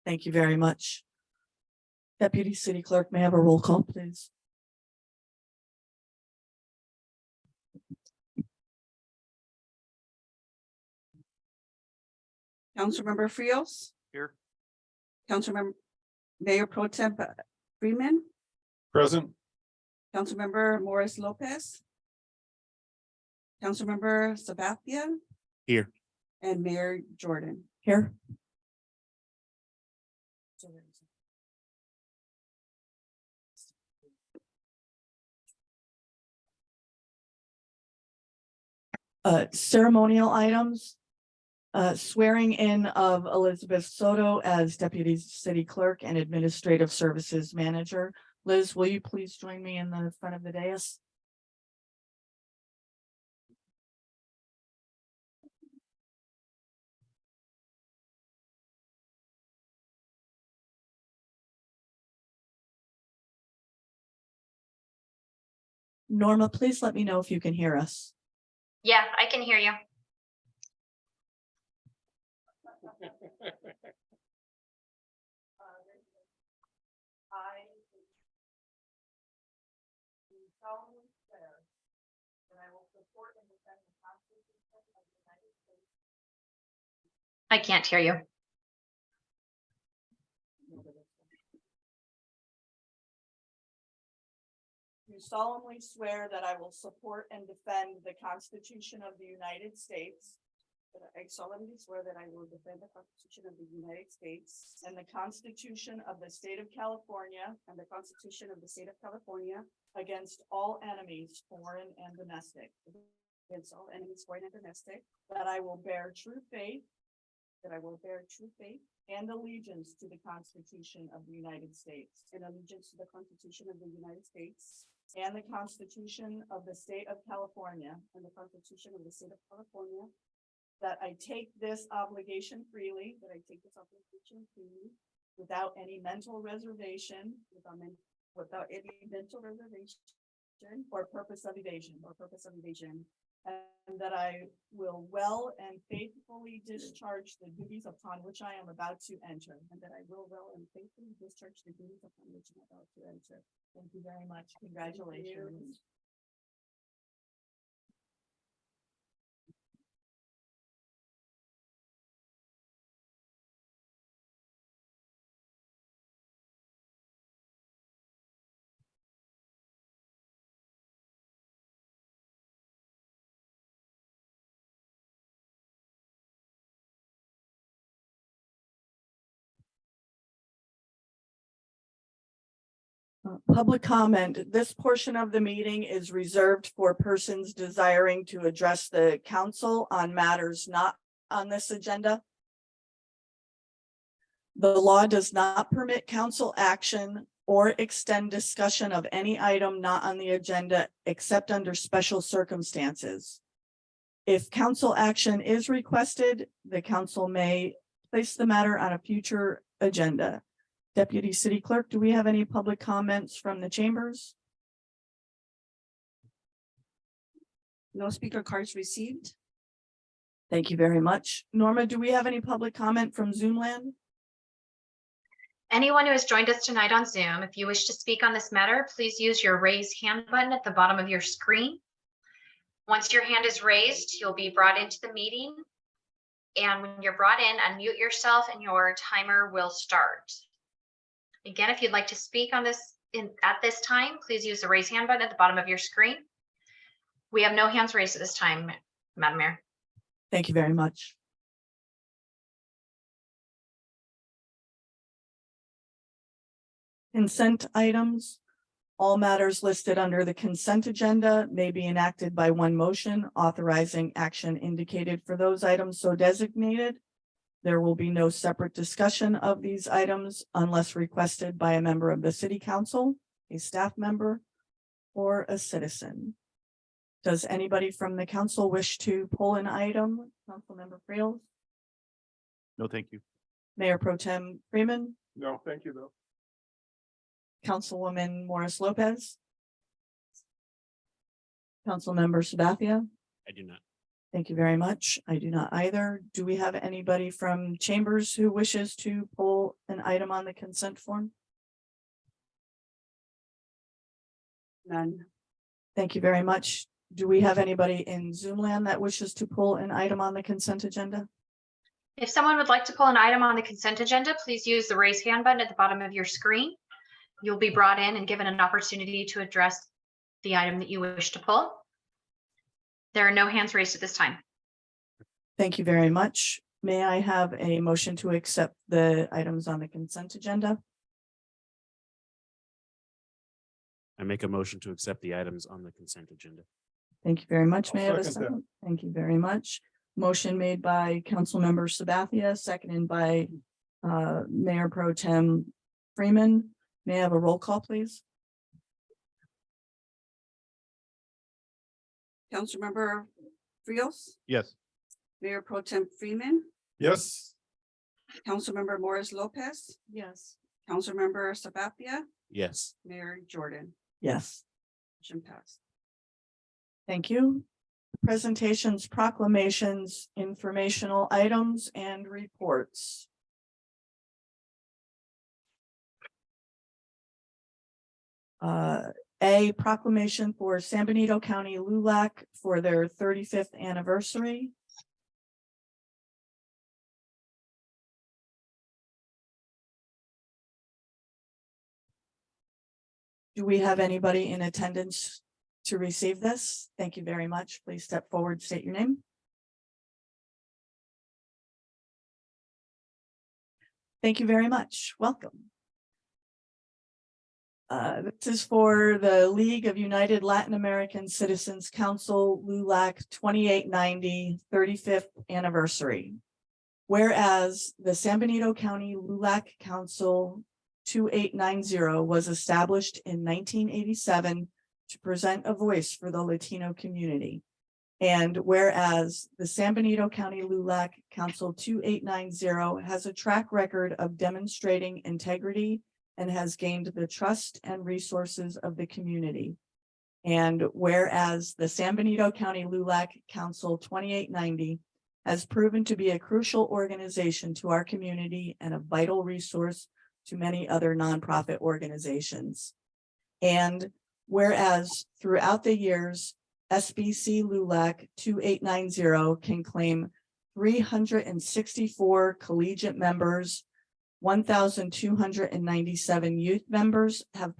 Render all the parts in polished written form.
Thank you very much. Deputy City Clerk, may I have a roll call, please? Councilmember Frios, Here. Councilmember Mayor Pro Tem Freeman, Present. Councilmember Morris Lopez, Councilmember Sabathia. Here. And Mayor Jordan. Here. Ceremonial items. Swearing in of Elizabeth Soto as Deputy City Clerk and Administrative Services Manager. Liz, will you please join me in the front of the dais? Norma, please let me know if you can hear us. Yeah, I can hear you. I can't hear you. You solemnly swear that I will support and defend the Constitution of the United States. I solemnly swear that I will defend the Constitution of the United States And the Constitution of the State of California and the Constitution of the State of California against all enemies, foreign and domestic. against all enemies, foreign and domestic, That I will bear true faith that I will bear true faith and allegiance to the Constitution of the United States. and allegiance to the Constitution of the United States And the Constitution of the State of California. and the Constitution of the State of California, That I take this obligation freely that I take this obligation freely without any mental reservation without any mental reservation or purpose of evasion. or purpose of evasion, And that I will well and faithfully discharge the duties upon which I am about to enter. and that I will well and faithfully discharge the duties upon which I am about to enter. Thank you very much. Congratulations. Public comment. This portion of the meeting is reserved for persons desiring to address the council on matters not on this agenda. The law does not permit council action or extend discussion of any item not on the agenda except under special circumstances. If council action is requested, the council may place the matter on a future agenda. Deputy City Clerk, do we have any public comments from the chambers? No speaker cards received. Thank you very much. Norma, do we have any public comment from Zoom land? Anyone who has joined us tonight on Zoom, if you wish to speak on this matter, please use your raise hand button at the bottom of your screen. Once your hand is raised, you'll be brought into the meeting. And when you're brought in, unmute yourself and your timer will start. Again, if you'd like to speak on this at this time, please use the raise hand button at the bottom of your screen. We have no hands raised at this time, Madam Mayor. Thank you very much. Consent items. All matters listed under the consent agenda may be enacted by one motion authorizing action indicated for those items so designated. There will be no separate discussion of these items unless requested by a member of the city council, a staff member, or a citizen. Does anybody from the council wish to pull an item? Councilmember Friel, No, thank you. Mayor Pro Tem Freeman, No, thank you, though. Councilwoman Morris Lopez, Councilmember Sabathia, I do not. Thank you very much. I do not either. Do we have anybody from chambers who wishes to pull an item on the consent form? None. Thank you very much. Do we have anybody in Zoom land that wishes to pull an item on the consent agenda? If someone would like to pull an item on the consent agenda, please use the raise hand button at the bottom of your screen. You'll be brought in and given an opportunity to address the item that you wish to pull. There are no hands raised at this time. Thank you very much. May I have a motion to accept the items on the consent agenda? I make a motion to accept the items on the consent agenda. Thank you very much. I'll May I have a second that. second? Thank you very much. Motion made by Councilmember Sabathia, seconded by Mayor Pro Tem Freeman. May I have a roll call, please? Councilmember Frios, Yes. Mayor Pro Tem Freeman, Yes. Councilmember Morris Lopez, Yes. Councilmember Sabathia, Yes. Mayor Jordan. Yes, Motion passed. thank you. Presentations, proclamations, informational items, and reports. A proclamation for San Benito County LULAC for their 35th anniversary. Do we have anybody in attendance to receive this? Thank you very much. Please step forward, state your name. Thank you very much. Welcome. This is for the League of United Latin American Citizens Council LULAC 2890 35th anniversary. Whereas the San Benito County LULAC Council 2890 was established in 1987 to present a voice for the Latino community. And whereas the San Benito County LULAC Council 2890 has a track record of demonstrating integrity and has gained the trust and resources of the community. And whereas the San Benito County LULAC Council 2890 has proven to be a crucial organization to our community and a vital resource to many other nonprofit organizations. And whereas throughout the years, SBC LULAC 2890 can claim 364 collegiate members, 1,297 youth members have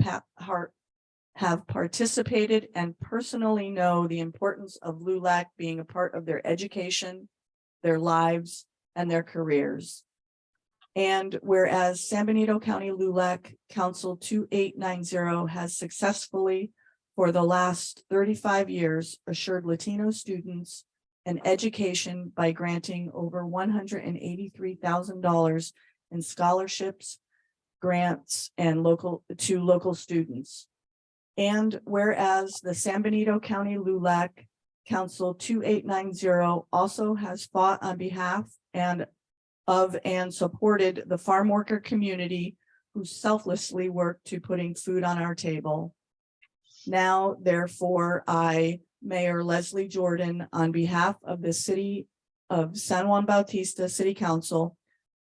participated and personally know the importance of LULAC being a part of their education, their lives, and their careers. And whereas San Benito County LULAC Council 2890 has successfully, for the last 35 years, assured Latino students an education by granting over $183,000 in scholarships, grants, and local students. And whereas the San Benito County LULAC Council 2890 also has fought on behalf and supported the farm worker community who selflessly work to putting food on our table. Now, therefore, I, Mayor Leslie Jordan, on behalf of the City of San Juan Bautista City Council,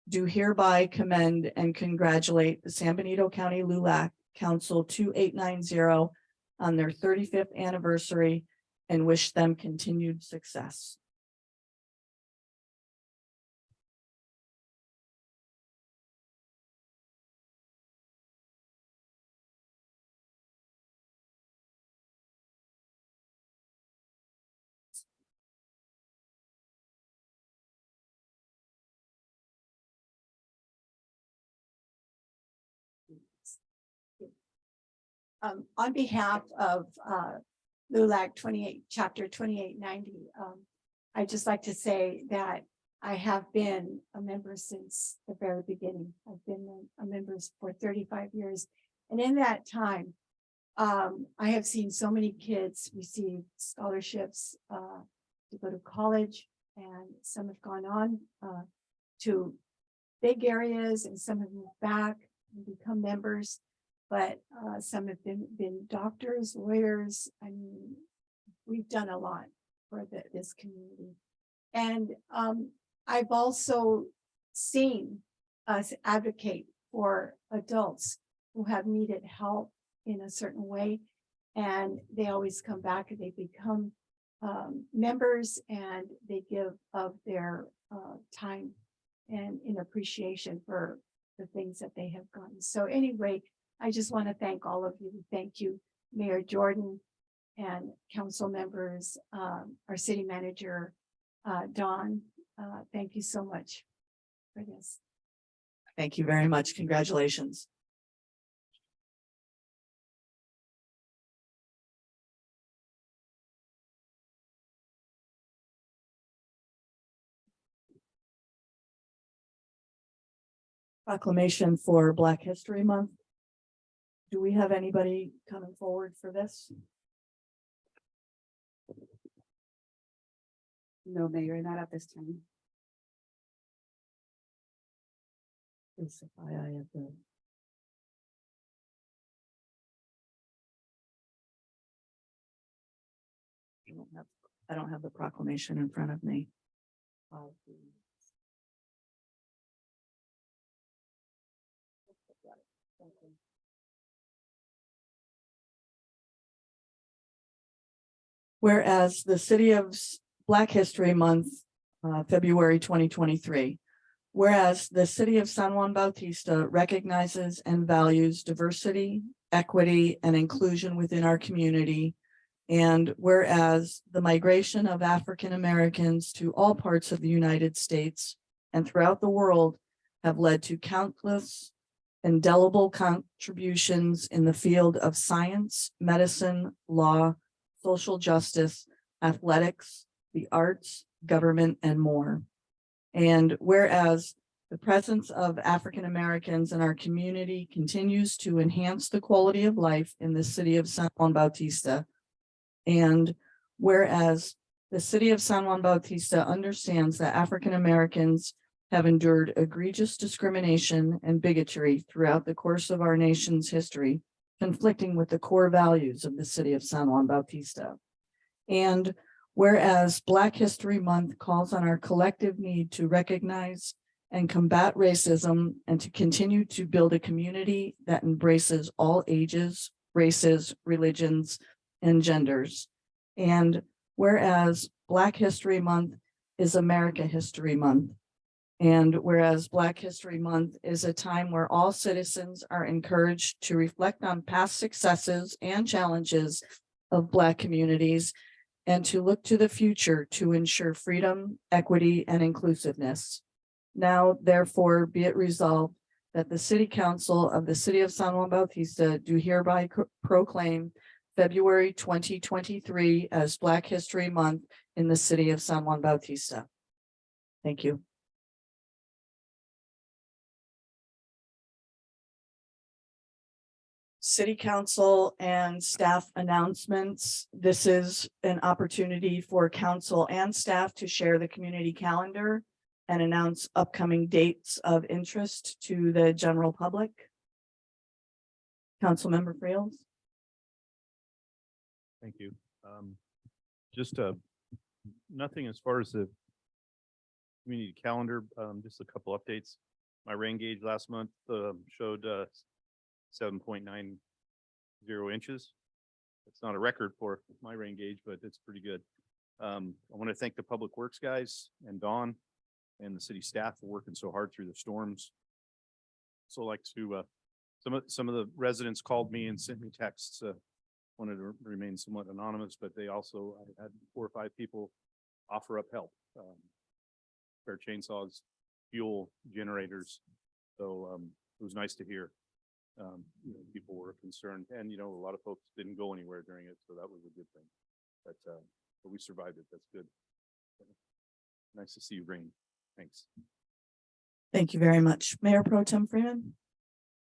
do hereby commend and congratulate the San Benito County LULAC Council 2890 on their 35th anniversary and wish them continued success. On behalf of LULAC 28, Chapter 2890, I'd just like to say that I have been a member since the very beginning. I've been a member for 35 years. And in that time, I have seen so many kids receive scholarships to go to college, and some have gone on to big areas, and some have moved back and become members. But some have been doctors, lawyers. I mean, we've done a lot. for this community. And I've also seen us advocate for adults who have needed help in a certain way. And they always come back and they become members, and they give of their time and in appreciation for the things that they have gotten. So anyway, I just want to thank all of you. Thank you, Mayor Jordan and council members, our city manager, Dawn. Thank you so much for this. Thank you very much. Congratulations. Proclamation for Black History Month. Do we have anybody coming forward for this? No, Mayor, not at this time. Please, if I have the. I don't have the proclamation in front of me. Whereas the City of Black History Month, February 2023. Whereas the City of San Juan Bautista recognizes and values diversity, equity, and inclusion within our community. And whereas the migration of African Americans to all parts of the United States and throughout the world have led to countless indelible contributions in the field of science, medicine, law, social justice, athletics, the arts, government, and more. And whereas the presence of African Americans in our community continues to enhance the quality of life in the city of San Juan Bautista. And whereas the city of San Juan Bautista understands that African Americans have endured egregious discrimination and bigotry throughout the course of our nation's history, conflicting with the core values of the city of San Juan Bautista. And whereas Black History Month calls on our collective need to recognize and combat racism and to continue to build a community that embraces all ages, races, religions, and genders. And whereas Black History Month is America History Month. And whereas Black History Month is a time where all citizens are encouraged to reflect on past successes and challenges of Black communities and to look to the future to ensure freedom, equity, and inclusiveness. Now, therefore, be it resolved that the City Council of the City of San Juan Bautista do hereby proclaim February 2023 as Black History Month in the City of San Juan Bautista. Thank you. City Council and staff announcements. This is an opportunity for council and staff to share the community calendar and announce upcoming dates of interest to the general public. Councilmember Friels. Thank you. Just nothing as far as the community calendar, just a couple updates. My rain gauge last month showed 7.90 inches. It's not a record for my rain gauge, but it's pretty good. I want to thank the Public Works guys and Dawn and the city staff for working so hard through the storms. So like to some of the residents called me and sent me texts. Wanted to remain somewhat anonymous, but they also I had 4 or 5 people offer up help. Spare chainsaws, fuel, generators. So it was nice to hear. People were concerned, and a lot of folks didn't go anywhere during it, so that was a good thing. But we survived it. That's good. Nice to see you, Rain. Thanks. Thank you very much. Mayor Pro Tem Freeman.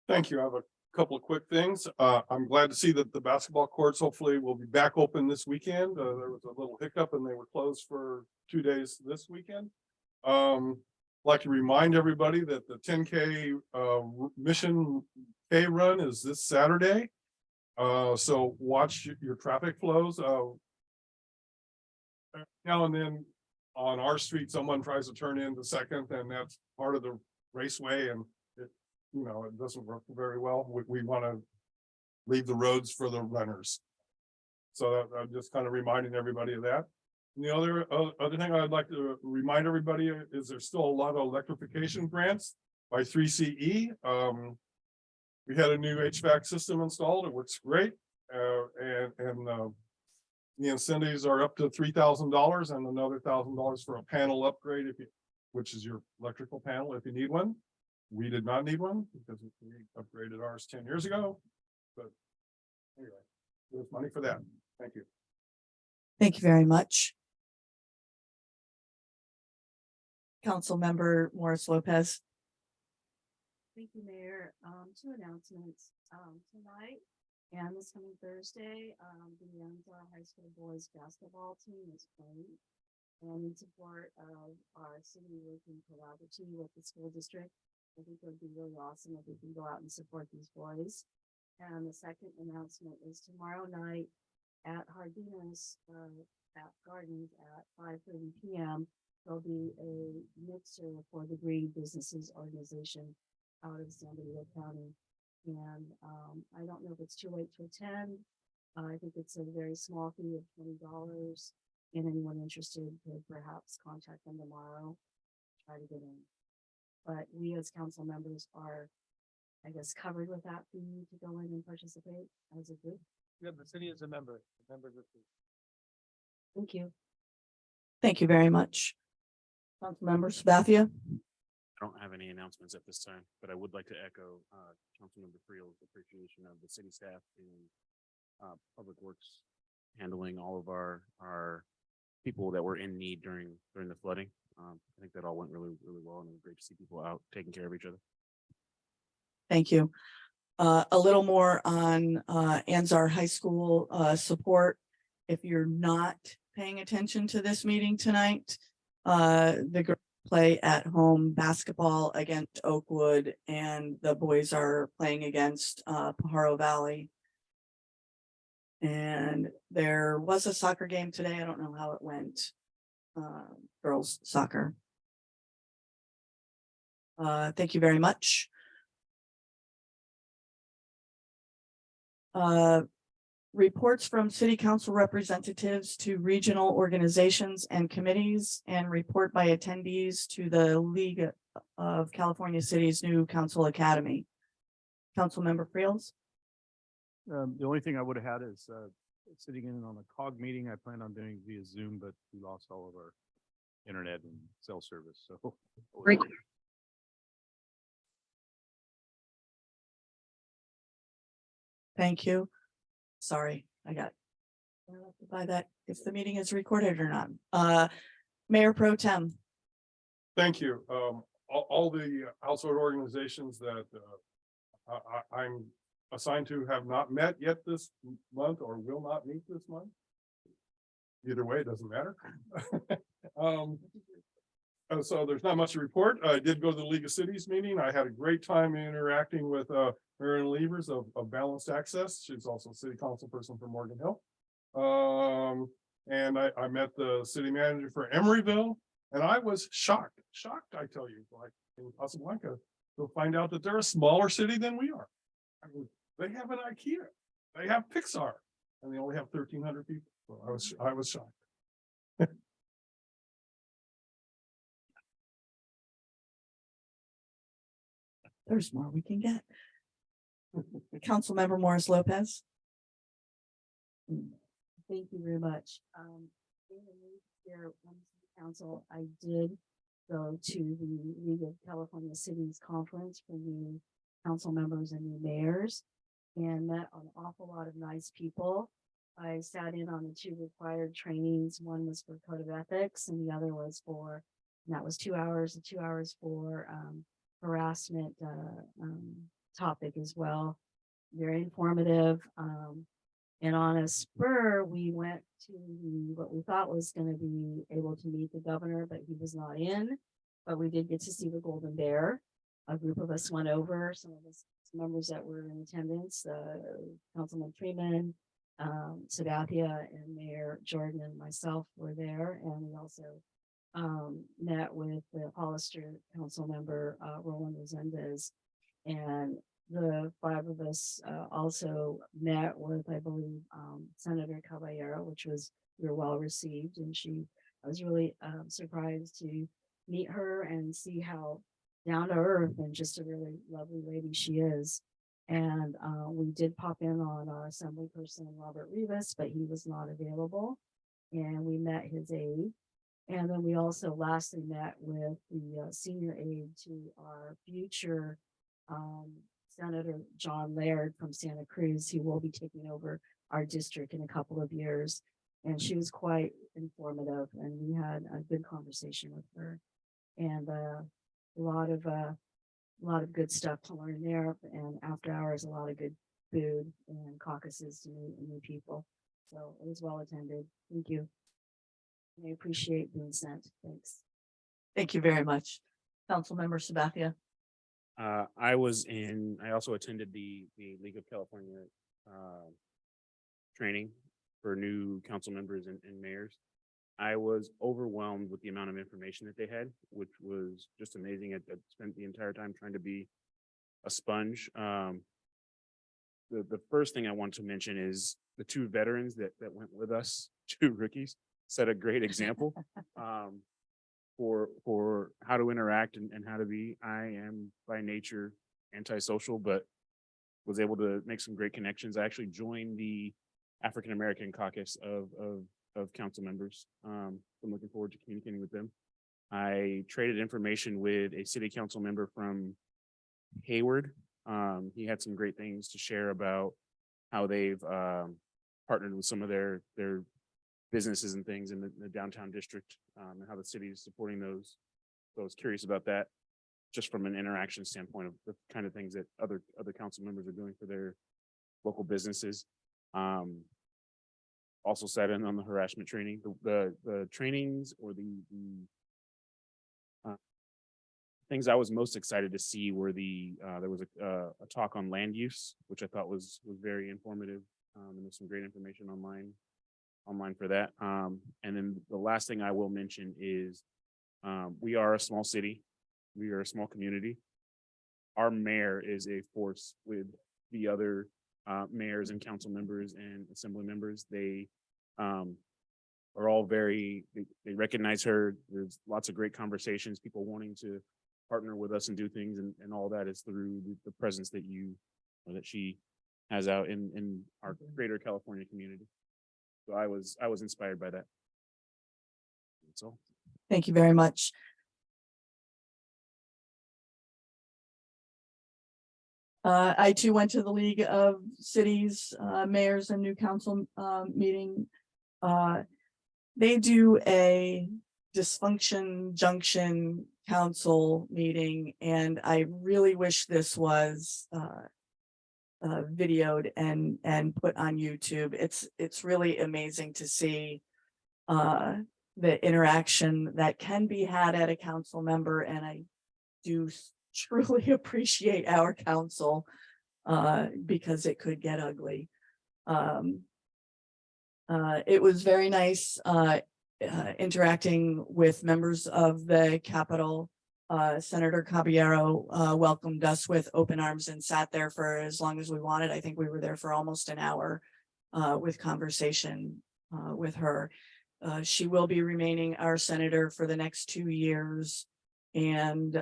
Thank you. I have a couple of quick things. I'm glad to see that the basketball courts hopefully will be back open this weekend. There was a little hiccup and they were closed for 2 days this weekend. Like to remind everybody that the 10K Mission K run is this Saturday. So watch your traffic flows. now and then on our street, someone tries to turn into Second, and that's part of the raceway, and it, it doesn't work very well. We want to leave the roads for the runners. So I'm just kind of reminding everybody of that. And the other thing I'd like to remind everybody is there's still a lot of electrification grants by 3CE. We had a new HVAC system installed. It works great. The incentives are up to $3,000 and another $1,000 for a panel upgrade which is your electrical panel if you need one. We did not need one because we upgraded ours 10 years ago. But anyway, there's money for that. Thank you. Thank you very much. Councilmember Morris Lopez. Thank you, Mayor. Two announcements, tonight and this coming Thursday, the Enzar High School boys basketball team is playing. And in support of our city working collaboratively with the school district, I think it would be really awesome if we can go out and support these boys. And the second announcement is tomorrow night at Hardina's, at Gardens at 5:30 p.m. There'll be a mixer for the Green Businesses Organization out of San Diego County. And I don't know if it's too late to attend. I think it's a very small fee of $20. And anyone interested could perhaps contact them tomorrow, try to get in. But we as council members are, I guess, covered with that fee to go in and participate as a group. Yeah, the city is a member, members of the. Thank you. Thank you very much. Councilmember Sabathia. I don't have any announcements at this time, but I would like to echo Councilmember Friel's appreciation of the city staff and Public Works handling all of our people that were in need during the flooding. I think that all went really well, and it was great to see people out taking care of each other. Thank you. A little more on Anzar High School support. If you're not paying attention to this meeting tonight, the girls play at home basketball against Oakwood, and the boys are playing against Pajaro Valley. And there was a soccer game today. I don't know how it went. Girls soccer. Thank you very much. Reports from city council representatives to regional organizations and committees, and report by attendees to the League of California Cities new Council Academy. Councilmember Friels. The only thing I would have had is sitting in on a COG meeting I planned on doing via Zoom, but we lost all of our internet and cell service, so. Great. Thank you. Sorry, I got. By that, if the meeting is recorded or not. Mayor Pro Tem. Thank you. All the outside organizations that I'm assigned to have not met yet this month or will not meet this month. Either way, it doesn't matter. So there's not much to report. I did go to the League of Cities meeting. I had a great time interacting with Marion Levers of Balanced Access. She's also a city council person for Morgan Hill. And I met the city manager for Emeryville, and I was shocked, I tell you, like in Casablanca, to find out that they're a smaller city than we are. I mean, they have an IKEA, they have Pixar, and they only have 1,300 people. So I was shocked. There's more we can get. Councilmember Morris Lopez. Thank you very much. Being a new here on the council, I did go to the League of California Cities Conference for new council members and new mayors, and met an awful lot of nice people. I sat in on the 2 required trainings. One was for code of ethics, and the other was for, and that was 2 hours, and 2 hours for harassment topic as well. Very informative. And on a spur, we went to what we thought was going to be able to meet the governor, but he was not in. But we did get to see the Golden Bear. A group of us went over, some of us members that were in attendance, Councilman Freeman, Sabathia and Mayor Jordan and myself were there, and we also met with the Hollister Council member, Roland Resendez. And the five of us also met with, I believe, Senator Caballero, we were well received, and I was really surprised to meet her and see how down to earth and just a really lovely lady she is. And we did pop in on our assembly person, Robert Rivas, but he was not available. And we met his aide. And then we also lastly met with the senior aide to our future Senator John Laird from Santa Cruz, who will be taking over our district in a couple of years. And she was quite informative, and we had a good conversation with her. And a lot of good stuff to learn there. And after hours, a lot of good food and caucuses to meet new people. So it was well attended. Thank you. I appreciate being sent. Thanks. Thank you very much. Councilmember Sabathia. I also attended the League of California training for new council members and mayors. I was overwhelmed with the amount of information that they had, which was just amazing. I spent the entire time trying to be a sponge. The first thing I want to mention is the two veterans that went with us, two rookies, set a great example for how to interact and how to be. I am by nature antisocial, but was able to make some great connections. I actually joined the African American caucus of council members. I'm looking forward to communicating with them. I traded information with a city council member from Hayward. He had some great things to share about how they've partnered with some of their businesses and things in the downtown district, and how the city is supporting those. So I was curious about that, just from an interaction standpoint of the kind of things that other council members are doing for their local businesses. Also sat in on the harassment training, the trainings or the things I was most excited to see were there was a talk on land use, which I thought was very informative. And there's some great information online for that. And then the last thing I will mention is we are a small city. We are a small community. Our mayor is a force with the other mayors and council members and assembly members. They are all they recognize her. There's lots of great conversations, people wanting to partner with us and do things, and all that is through the presence that she has out in our greater California community. So I was inspired by that. That's all. Thank you very much. I too went to the League of Cities, Mayors and New Council meeting. They do a dysfunction junction council meeting, and I really wish this was videoed and put on YouTube. It's really amazing to see the interaction that can be had at a council member, and I do truly appreciate our council because it could get ugly. It was very nice interacting with members of the Capitol. Senator Caballero welcomed us with open arms and sat there for as long as we wanted. I think we were there for almost an hour with conversation with her. She will be remaining our senator for the next 2 years, and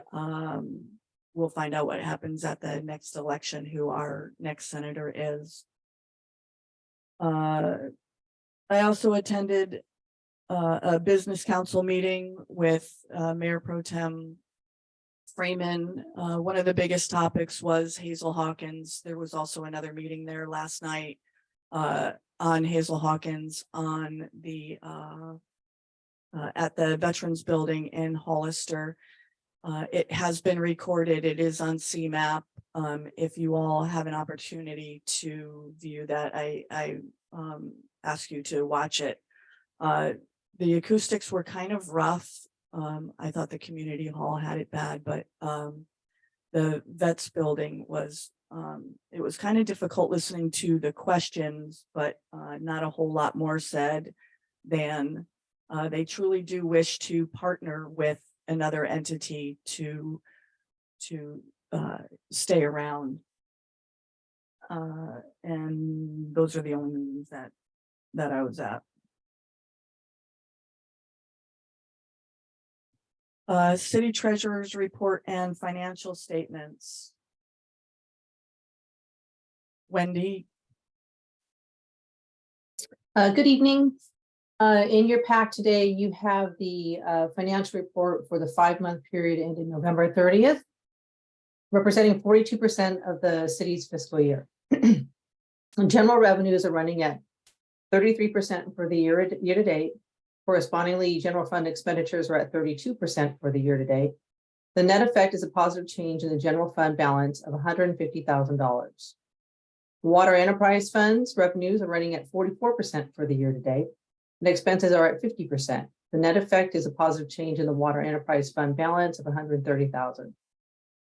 we'll find out what happens at the next election, who our next senator is. I also attended a business council meeting with Mayor Pro Tem Freeman. One of the biggest topics was Hazel Hawkins. There was also another meeting there last night on Hazel Hawkins on the at the Veterans Building in Hollister. It has been recorded. It is on CMAP. If you all have an opportunity to view that, I ask you to watch it. The acoustics were kind of rough. I thought the community hall had it bad, but the Vets building was It was kind of difficult listening to the questions, but not a whole lot more said than they truly do wish to partner with another entity to stay around. And those are the only meetings that I was at. City treasurer's report and financial statements. Wendy, Good evening. In your pack today, you have the financial report for the 5-month period ending November 30th, representing 42% of the city's fiscal year. General revenues are running at 33% for the year to date. Correspondingly, general fund expenditures are at 32% for the year to date. The net effect is a positive change in the general fund balance of $150,000. Water enterprise funds revenues are running at 44% for the year to date, and expenses are at 50%. The net effect is a positive change in the water enterprise fund balance of $130,000.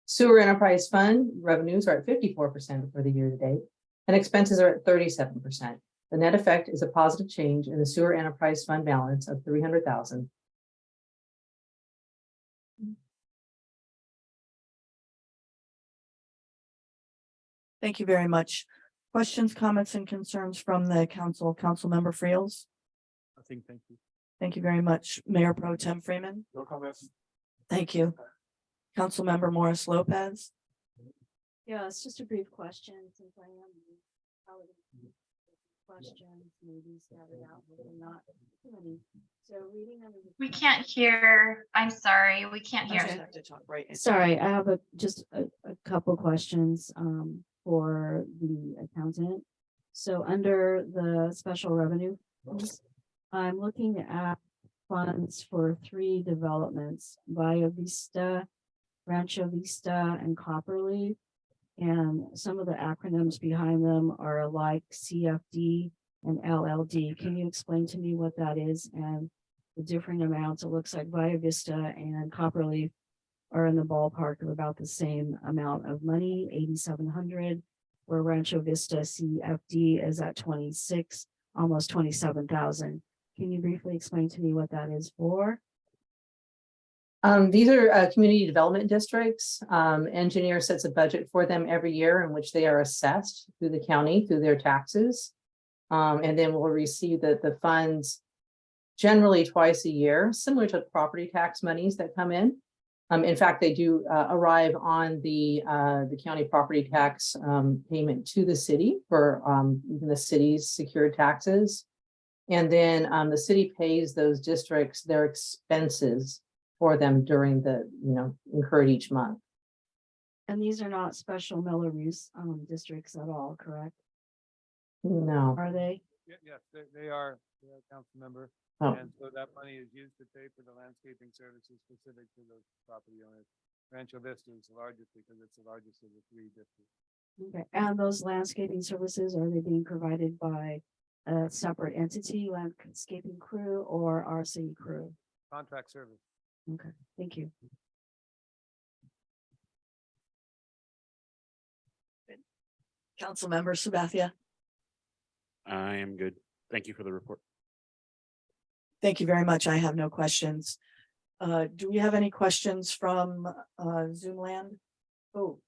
Sewer enterprise fund revenues are at 54% for the year to date, and expenses are at 37%. The net effect is a positive change in the sewer enterprise fund balance of $300,000. thank you very much. Questions, comments, and concerns from the council, Councilmember Friels? Nothing, thank you. Thank you very much, Mayor Pro Tem Freeman. No comments? Thank you. Councilmember Morris Lopez. Yeah, it's just a brief question since I am. Questions, maybe started out with not too many. So reading under. We can't hear. I'm sorry, we can't I just hear. have to talk right into- Sorry, I have just a couple questions for the accountant. So under the special revenue, funds, I'm looking at funds for 3 developments, Via Vista, Rancho Vista, and Copperleaf. And some of the acronyms behind them are alike, CFD and LLD. Can you explain to me what that is and the different amounts? It looks like Via Vista and Copperleaf are in the ballpark of about the same amount of money, 8,700, where Rancho Vista CFD is at 26, almost 27,000. Can you briefly explain to me what that is for? These are community development districts. Engineer sets a budget for them every year in which they are assessed through the county, through their taxes. And then we'll receive the funds generally twice a year, similar to property tax monies that come in. In fact, they do arrive on the county property tax payment to the city for even the city's secured taxes. And then the city pays those districts their expenses for them during the, incurred each month. And these are not special Miller use districts at all, correct? No. Are they? Yes, they are, council member. Oh. And so that money is used to pay for the landscaping services specific to those property owners. Rancho Vista is the largest because it's the largest of the 3 districts. Okay, and those landscaping services, are they being provided by a separate entity, landscaping crew or our city crew? Contract service. Okay, thank you. Councilmember Sabathia. I am good. Thank you for the report. Thank you very much. I have no questions. Do we have any questions from Zoom land? Oh,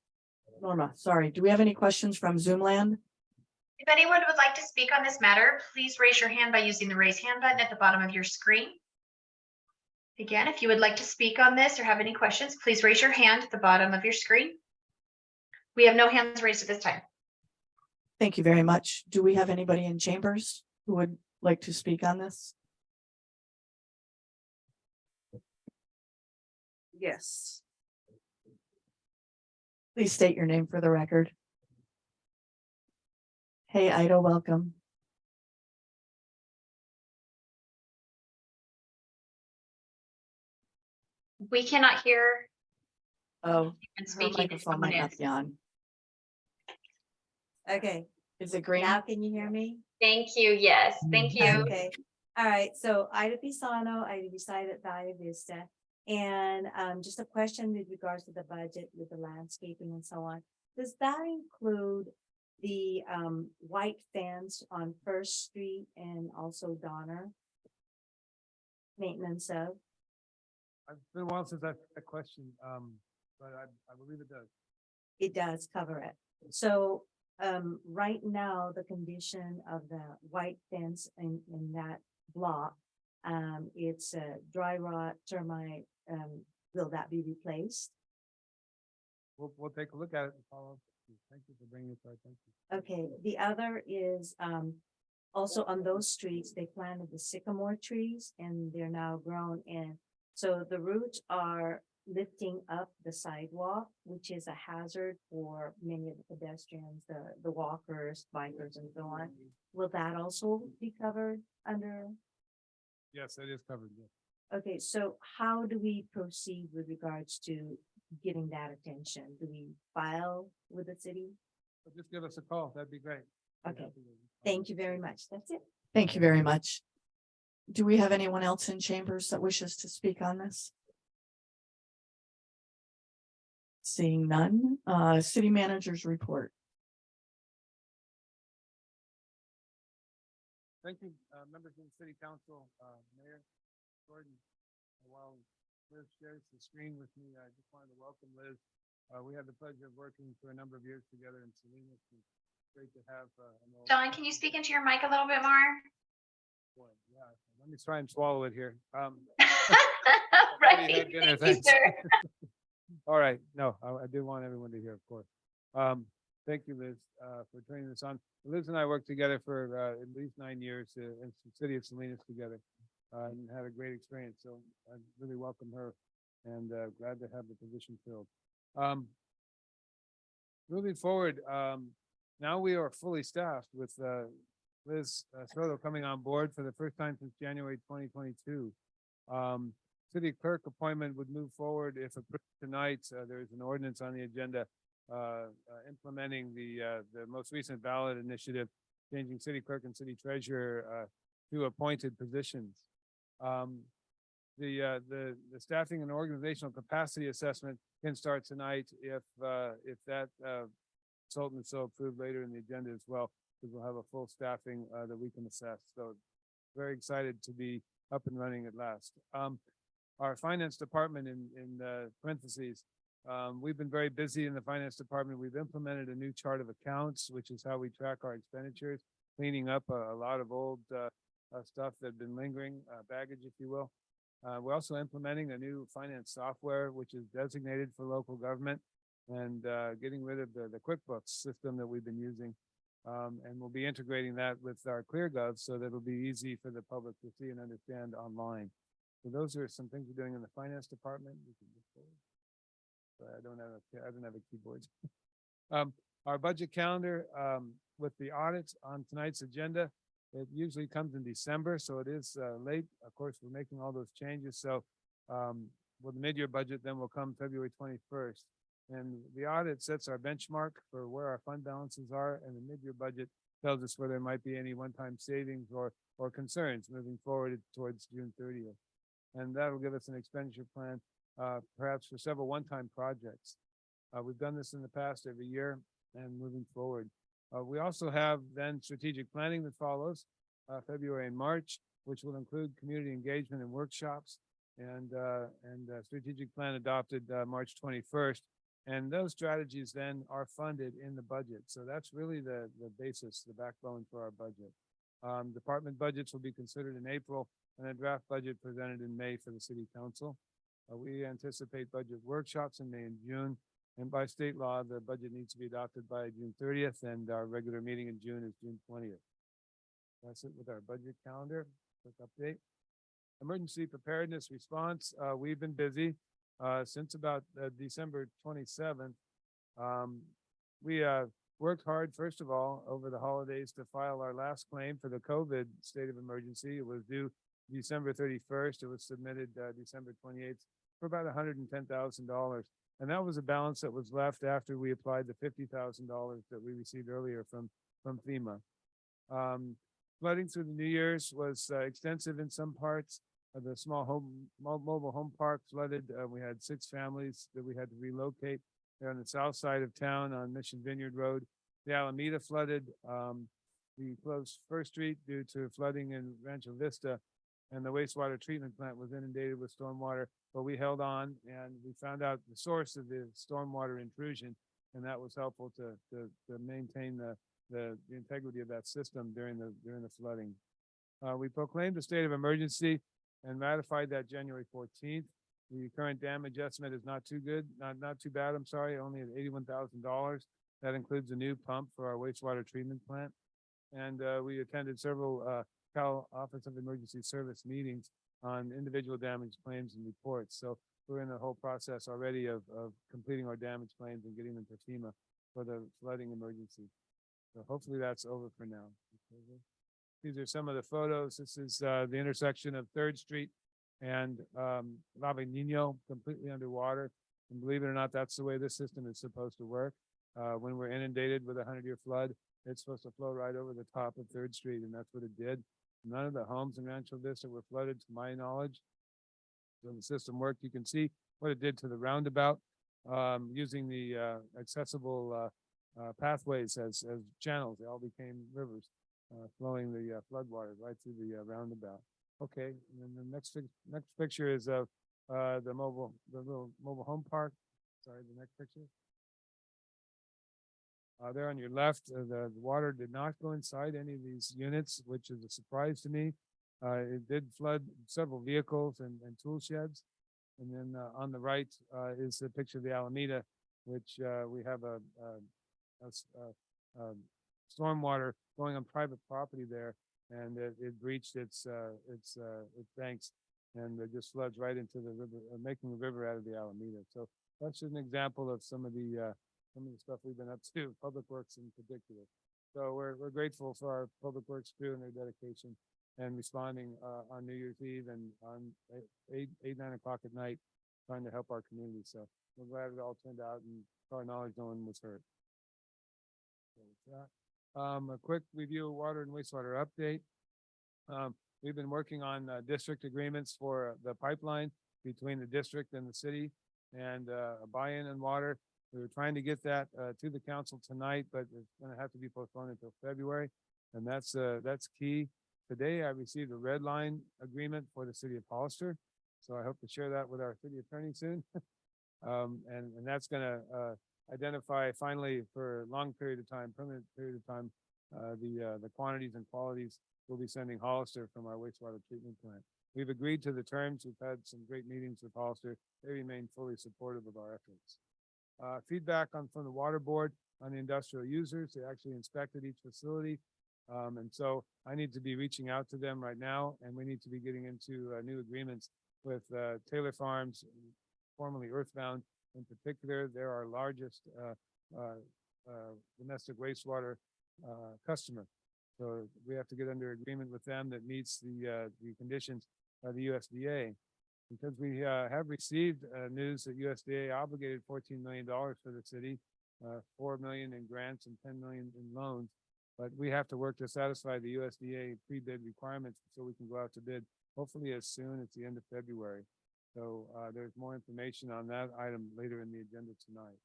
Norma, sorry. Do we have any questions from Zoom land? If anyone would like to speak on this matter, please raise your hand by using the raise hand button at the bottom of your screen. Again, if you would like to speak on this or have any questions, please raise your hand at the bottom of your screen. We have no hands raised at this time. Thank you very much. Do we have anybody in chambers who would like to speak on this? Yes. Please state your name for the record. Hey, Ida, welcome. We cannot hear Oh, and her speaking. if microphone someone might not is. be on. Okay, Is it green? now can you hear me? Thank you. Yes, thank you. Okay, all right, so Ida Pisano, I reside at Via Vista. And just a question with regards to the budget with the landscaping and so on. does that include the white fence on First Street and also Donner? Maintenance of, It's been a while since I've had that question, but I believe it does. it does cover it. So right now, the condition of the white fence in that block, it's a dry rot, termite, will that be replaced? We'll take a look at it and follow up. Thank you for bringing it to our attention. Okay, the other is also on those streets, they planted the sycamore trees and they're now grown in. So the roots are lifting up the sidewalk, which is a hazard for many of the pedestrians, the walkers, bikers and so on. Will that also be covered under? Yes, it is covered, yes. Okay, so how do we proceed with regards to getting that attention? Do we file with the city? So just give us a call, that'd be great. Okay, thank you very much. That's it. Thank you very much. Do we have anyone else in chambers that wishes to speak on this? Seeing none, city managers report. Thank you, members of the city council, Mayor Gordon. While Liz shares the screen with me, I just wanted to welcome Liz. We had the pleasure of working for a number of years together in Salinas. And great to have. Don, can you speak into your mic a little bit more? Boy, yeah, let me try and swallow it here. Right, had dinner, thank you, thanks. sir. All right, no, I do want everyone to hear, of course. Thank you, Liz, for turning this on. Liz and I worked together for at least 9 years in the city of Salinas together, and had a great experience. So I really welcome her, and glad to have the position filled. Moving forward, now we are fully staffed with Liz Soto coming on board for the first time since January 2022. City clerk appointment would move forward if approved tonight. There's an ordinance on the agenda implementing the most recent ballot initiative, changing city clerk and city treasurer to appointed positions. The staffing and organizational capacity assessment can start tonight if that consultant is so approved later in the agenda as well, because we'll have a full staffing that we can assess. So very excited to be up and running at last. Our finance department in parentheses, we've been very busy in the finance department. We've implemented a new chart of accounts, which is how we track our expenditures, cleaning up a lot of old stuff that had been lingering, baggage, if you will. We're also implementing a new finance software, which is designated for local government, and getting rid of the QuickBooks system that we've been using. And we'll be integrating that with our ClearGov so that it'll be easy for the public to see and understand online. So those are some things we're doing in the finance department. But I don't have a keyboard. Our budget calendar with the audits on tonight's agenda, it usually comes in December, so it is late. Of course, we're making all those changes. So with the mid-year budget, then will come February 21st. And the audit sets our benchmark for where our fund balances are, and the mid-year budget tells us where there might be any one-time savings or concerns moving forward towards June 30th. And that'll give us an expenditure plan, perhaps for several one-time projects. We've done this in the past every year and moving forward. We also have then strategic planning that follows February and March, which will include community engagement and workshops, and strategic plan adopted March 21st. And those strategies then are funded in the budget. So that's really the basis, the backbone for our budget. Department budgets will be considered in April, and a draft budget presented in May for the city council. We anticipate budget workshops in May and June, and by state law, the budget needs to be adopted by June 30th, and our regular meeting in June is June 20th. That's it with our budget calendar. Quick update. Emergency preparedness response. We've been busy since about December 27th. We worked hard, first of all, over the holidays to file our last claim for the COVID state of emergency. It was due December 31st. It was submitted December 28th for about $110,000. And that was a balance that was left after we applied the $50,000 that we received earlier from FEMA. Flooding through the New Year's was extensive in some parts. The small mobile home park flooded. We had 6 families that we had to relocate. They're on the south side of town on Mission Vineyard Road. The Alameda flooded. We closed First Street due to flooding in Rancho Vista. And the wastewater treatment plant was inundated with stormwater, but we held on and we found out the source of the stormwater intrusion. And that was helpful to maintain the integrity of that system during the flooding. We proclaimed a state of emergency and ratified that January 14th. The current damage estimate is not too good, not too bad, I'm sorry, only at $81,000. That includes a new pump for our wastewater treatment plant. And we attended several Cal Office of Emergency Service meetings on individual damage claims and reports. So we're in the whole process already of completing our damage claims and getting them to FEMA for the flooding emergency. So hopefully that's over for now. These are some of the photos. This is the intersection of Third Street and Lava Nino, completely underwater. And believe it or not, that's the way this system is supposed to work. When we're inundated with a 100-year flood, it's supposed to flow right over the top of Third Street, and that's what it did. None of the homes in Rancho Vista were flooded, to my knowledge. So the system worked. You can see what it did to the roundabout, using the accessible pathways as channels. They all became rivers, flowing the floodwaters right through the roundabout. Okay, and then the next picture is of the little mobile home park. Sorry, the next picture. There on your left, the water did not go inside any of these units, which is a surprise to me. It did flood several vehicles and tool sheds. And then on the right is a picture of the Alameda, which we have a stormwater going on private property there, and it breached its banks, and it just floods right into the river, making the river out of the Alameda. So that's just an example of some of the stuff we've been up to, Public Works in particular. So we're grateful for our Public Works crew and their dedication and responding on New Year's Eve and on 9 o'clock at night, trying to help our community. So we're glad it all turned out, and to our knowledge, no one was hurt. So with that, a quick review of water and wastewater update. We've been working on district agreements for the pipeline between the district and the city, and a buy-in on water. We were trying to get that to the council tonight, but it's going to have to be postponed until February, and that's key. Today, I received a red line agreement for the city of Hollister, so I hope to share that with our city attorney soon. And that's going to identify finally for a long period of time, permanent period of time, the quantities and qualities we'll be sending Hollister from our wastewater treatment plant. We've agreed to the terms. We've had some great meetings with Hollister. They remain fully supportive of our efforts. Feedback from the water board on the industrial users. They actually inspected each facility. And so I need to be reaching out to them right now, and we need to be getting into new agreements with Taylor Farms, formerly Earthbound in particular. They're our largest domestic wastewater customer. So we have to get under agreement with them that meets the conditions of the USDA. Because we have received news that USDA obligated $14 million for the city, $4 million in grants and $10 million in loans. But we have to work to satisfy the USDA pre-bid requirements so we can go out to bid, hopefully as soon as the end of February. So there's more information on that item later in the agenda tonight.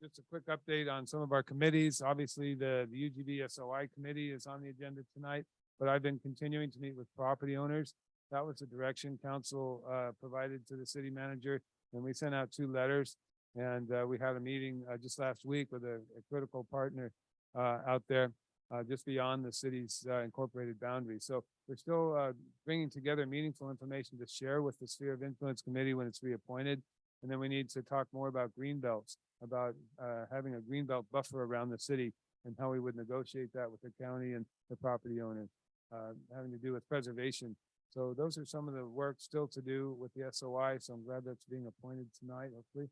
Just a quick update on some of our committees. Obviously, the UGB SOI committee is on the agenda tonight, but I've been continuing to meet with property owners. That was the direction council provided to the city manager, and we sent out 2 letters. And we had a meeting just last week with a critical partner out there just beyond the city's incorporated boundaries. So we're still bringing together meaningful information to share with the Sphere of Influence Committee when it's reappointed. And then we need to talk more about green belts, about having a green belt buffer around the city and how we would negotiate that with the county and the property owner, having to do with preservation. So those are some of the work still to do with the SOI. So I'm glad that's being appointed tonight, hopefully.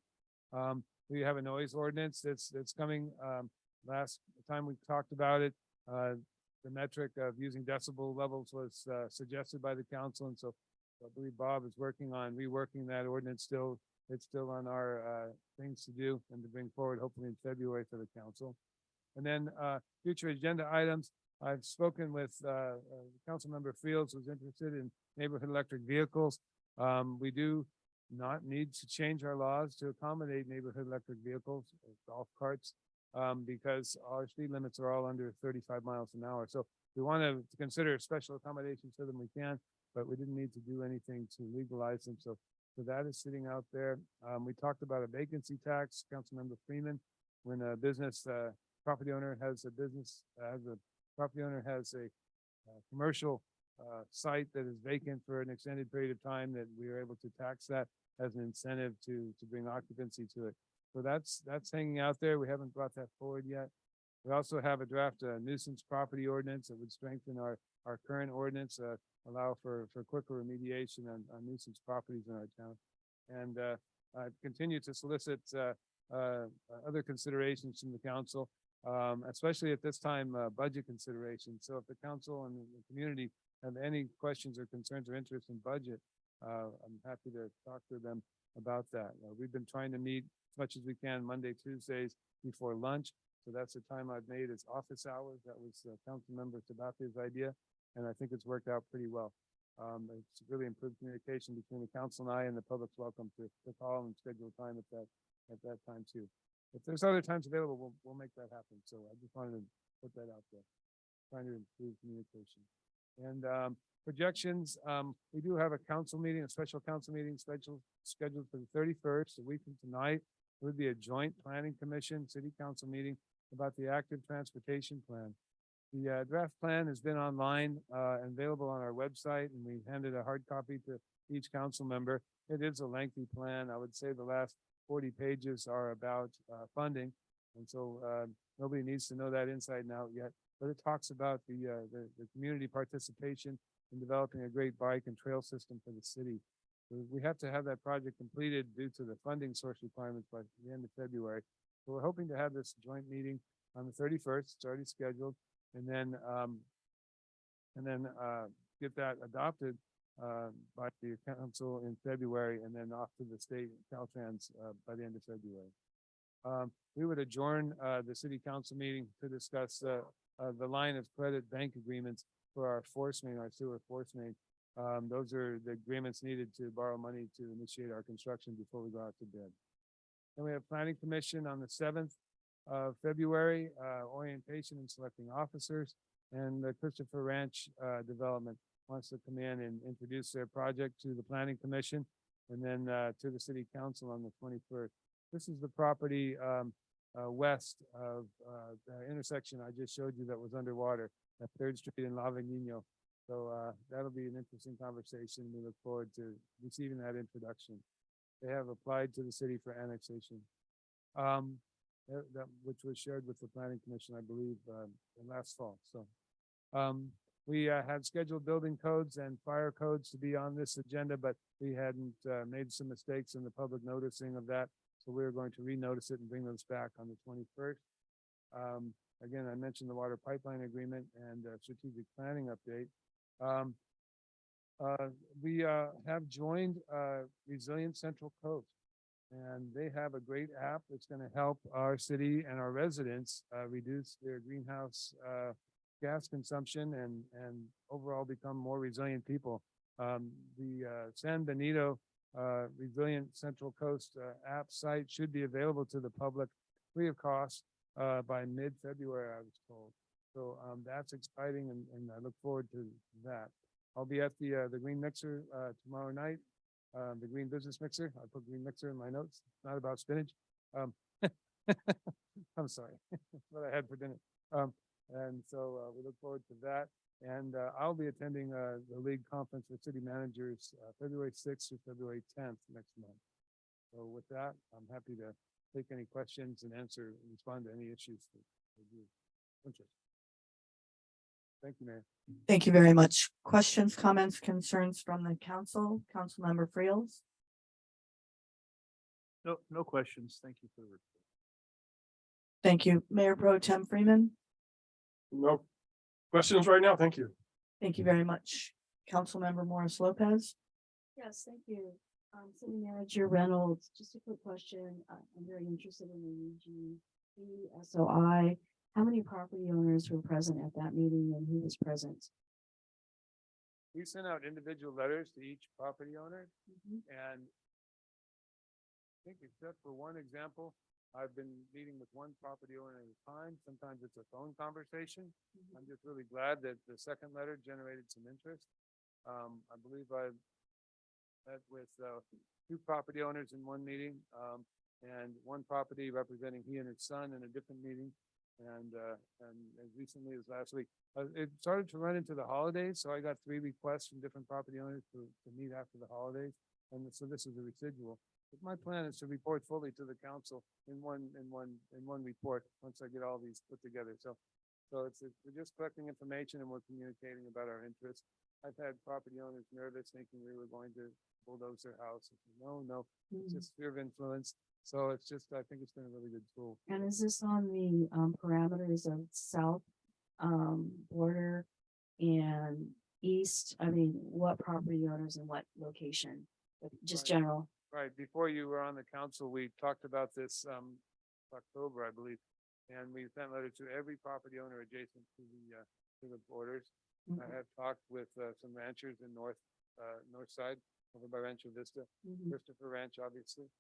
We have a noise ordinance that's coming. Last time we talked about it, the metric of using decibel levels was suggested by the council. And so I believe Bob is working on reworking that ordinance still. It's still on our things to do and to bring forward, hopefully in February for the council. And then future agenda items. I've spoken with Councilmember Fields, who's interested in neighborhood electric vehicles. We do not need to change our laws to accommodate neighborhood electric vehicles, golf carts, because our speed limits are all under 35 miles an hour. So we want to consider special accommodations for them, we can, but we didn't need to do anything to legalize them. So that is sitting out there. We talked about a vacancy tax, Councilmember Freeman, when a business, property owner has a business, property owner has a commercial site that is vacant for an extended period of time, that we are able to tax that as an incentive to bring occupancy to it. So that's hanging out there. We haven't brought that forward yet. We also have a draft nuisance property ordinance that would strengthen our current ordinance, allow for quicker remediation on nuisance properties in our town. And I continue to solicit other considerations from the council, especially at this time, budget considerations. So if the council and the community have any questions or concerns or interest in budget, I'm happy to talk to them about that. We've been trying to meet as much as we can Monday, Tuesdays before lunch. So that's the time I've made as office hours. That was Councilmember Sabathia's idea, and I think it's worked out pretty well. It's really improved communication between the council and I, and the public's welcome to call and schedule time at that time too. If there's other times available, we'll make that happen. So I just wanted to put that out there, trying to improve communication. And projections, we do have a council meeting, a special council meeting scheduled for the 31st, a week from tonight. It would be a joint planning commission, city council meeting about the active transportation plan. The draft plan has been online and available on our website, and we handed a hard copy to each council member. It is a lengthy plan. I would say the last 40 pages are about funding. And so nobody needs to know that inside and out yet, but it talks about the community participation in developing a great bike and trail system for the city. We have to have that project completed due to the funding source requirements by the end of February. So we're hoping to have this joint meeting on the 31st. It's already scheduled, and then get that adopted by the council in February, and then off to the state Caltrans by the end of February. We would adjourn the city council meeting to discuss the line of credit bank agreements for our force main, our sewer force main. Those are the agreements needed to borrow money to initiate our construction before we go out to bid. Then we have planning commission on the 7th of February, orientation and selecting officers, and the Christopher Ranch development wants to come in and introduce their project to the planning commission, and then to the city council on the 21st. This is the property west of the intersection I just showed you that was underwater at 3rd Street in Lavagino. So that'll be an interesting conversation. We look forward to receiving that introduction. They have applied to the city for annexation, which was shared with the planning commission, I believe, last fall. So we had scheduled building codes and fire codes to be on this agenda, but we hadn't made some mistakes in the public noticing of that. So we're going to renotice it and bring those back on the 21st. Again, I mentioned the water pipeline agreement and strategic planning update. We have joined Resilient Central Coast, and they have a great app that's going to help our city and our residents reduce their greenhouse gas consumption and overall become more resilient people. The San Benito Resilient Central Coast app site should be available to the public free of cost by mid-February, I was told. So that's exciting, and I look forward to that. I'll be at the Green Mixer tomorrow night, the Green Business Mixer. I put Green Mixer in my notes. It's not about spinach. I'm sorry, that's what I had for dinner. And so we look forward to that. And I'll be attending the league conference for city managers February 6th through February 10th next month. So with that, I'm happy to take any questions and respond to any issues that you interest. Thank you, Mayor. Thank you very much. Questions, comments, concerns from the council? Councilmember Friels? No questions. Thank you for the report. Thank you. Mayor Pro Tem Freeman? No questions right now. Thank you. Thank you very much. Councilmember Morris Lopez? Yes, thank you. City Manager Reynolds, just a quick question. I'm very interested in the SOI. How many property owners were present at that meeting, and who was present? We sent out individual letters to each property owner, and think except for one example, I've been meeting with one property owner at a time. Sometimes it's a phone conversation. I'm just really glad that the second letter generated some interest. I believe I met with, two property owners in one meeting, and one property representing he and his son in a different meeting. And as recently as last week, it started to run into the holidays, so I got 3 requests from different property owners to meet after the holidays. And so this is a residual. But my plan is to report fully to the council in one report, once I get all these put together. So we're just collecting information and we're communicating about our interests. I've had property owners nervous thinking we were going to bulldoze their house. I said, no, it's just fear of influence. So it's just, I think it's been a really good tool. And is this on the parameters of south border and east? I mean, what property owners and what location? Just Right. general. Right, before you were on the council, we talked about this, October, I believe. And we sent letters to every property owner adjacent to the borders. I have talked with, some ranchers in north side, over by Rancho Vista, Mhm. Christopher Ranch, obviously.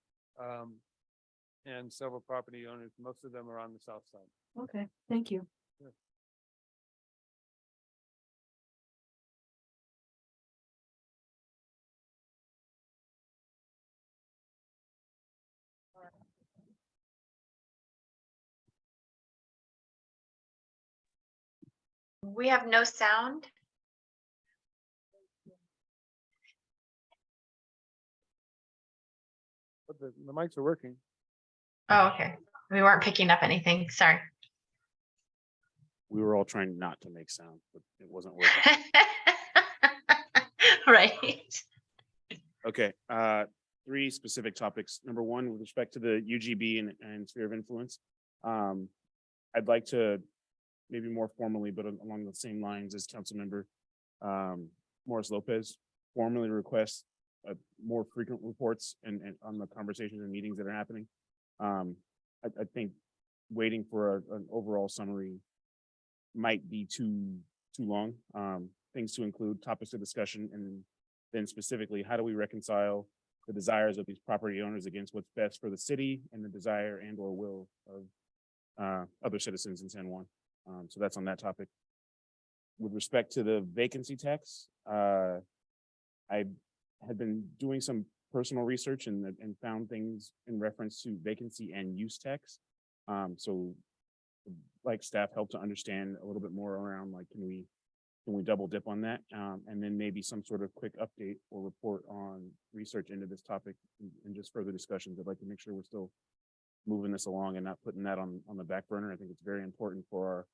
And several property owners, most of them are on the south side. Okay, thank you. We have no sound. But the mics are working. Oh, okay. We weren't picking up anything. Sorry. We were all trying not to make sound, but it wasn't working. Right. Okay, 3 specific topics. Number 1, with respect to the UGB and sphere of influence. I'd like to maybe more formally, but along the same lines as Councilmember Morris Lopez, formally request more frequent reports and on the conversations and meetings that are happening. I think waiting for an overall summary might be too long. Things to include, topics of discussion, and then specifically, how do we reconcile the desires of these property owners against what's best for the city and the desire and or will of other citizens in San Juan. So that's on that topic. With respect to the vacancy tax, I had been doing some personal research and found things in reference to vacancy and use tax. So like staff help to understand a little bit more around, like, can we double dip on that? And then maybe some sort of quick update or report on research into this topic and just further discussions. I'd like to make sure we're still moving this along and not putting that on the back burner. I think it's very important for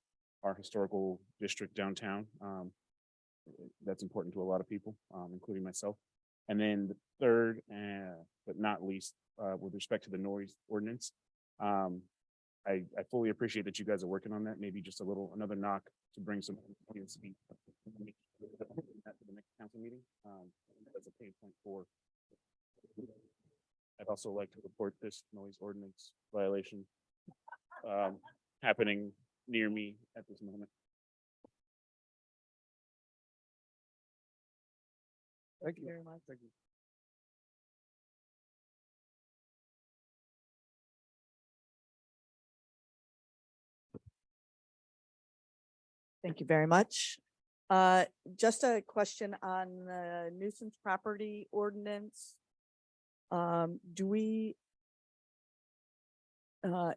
our historical district downtown. That's important to a lot of people, including myself. And then the third, but not least, with respect to the noise ordinance, I fully appreciate that you guys are working on that. Maybe just another knock to bring some audience speak at the next council meeting. That's a pain point for. I'd also like to report this noise ordinance violation happening near me at this moment. Thank you very much. Thank you. Thank you very much. Just a question on the nuisance property ordinance. Do we?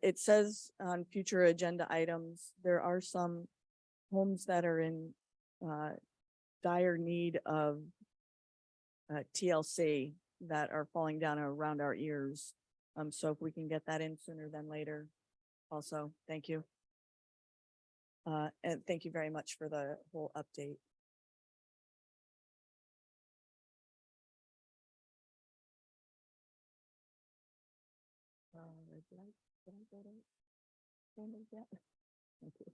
It says on future agenda items, there are some homes that are in dire need of TLC that are falling down around our ears. So if we can get that in sooner than later, also, thank you. And thank you very much for the whole update. Did I go to Chambers yet? Thank you.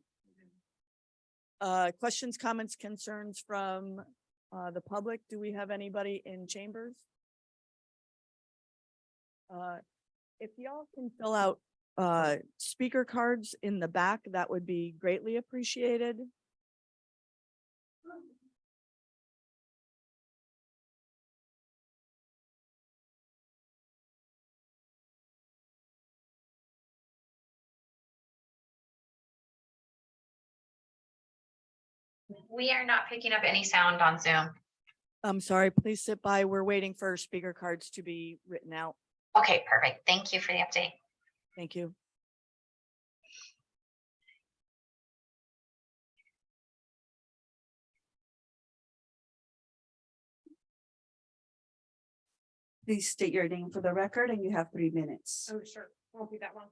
Questions, comments, concerns from the public? Do we have anybody in chambers? If y'all can fill out speaker cards in the back, that would be greatly appreciated. We are not picking up any sound on Zoom. I'm sorry, please sit by. We're waiting for speaker cards to be written out. Okay, perfect. Thank you for the update. Thank you. Please state your name for the record and you have 3 minutes. Oh, sure, won't be that long.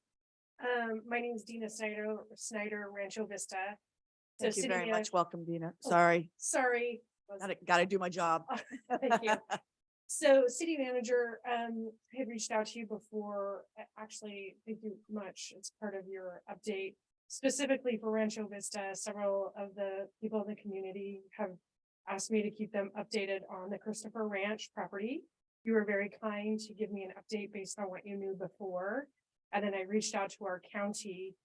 My name is Dina Snyder, Rancho Vista. So Thank you city very much. manager- Welcome, Dina. Oh, Sorry, Sorry. gotta do my job. Thank you. So city manager, had reached out to you before, actually, thank you much. It's part of your update. Specifically for Rancho Vista, several of the people in the community have asked me to keep them updated on the Christopher Ranch property. You were very kind to give me an update based on what you knew before. And then I reached out to our county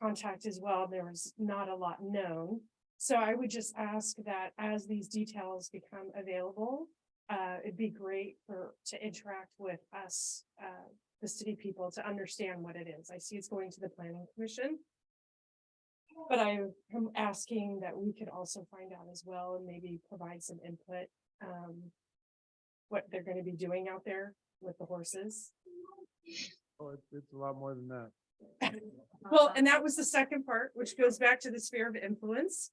contact as well. There was not a lot known. So I would just ask that as these details become available, it'd be great to interact with us, the city people, to understand what it is. I see it's going to the planning commission. But I am asking that we could also find out as well and maybe provide some input, what they're gonna be doing out there with the horses. Oh, it's a lot more than that. Well, and that was the second part, which goes back to the sphere of influence.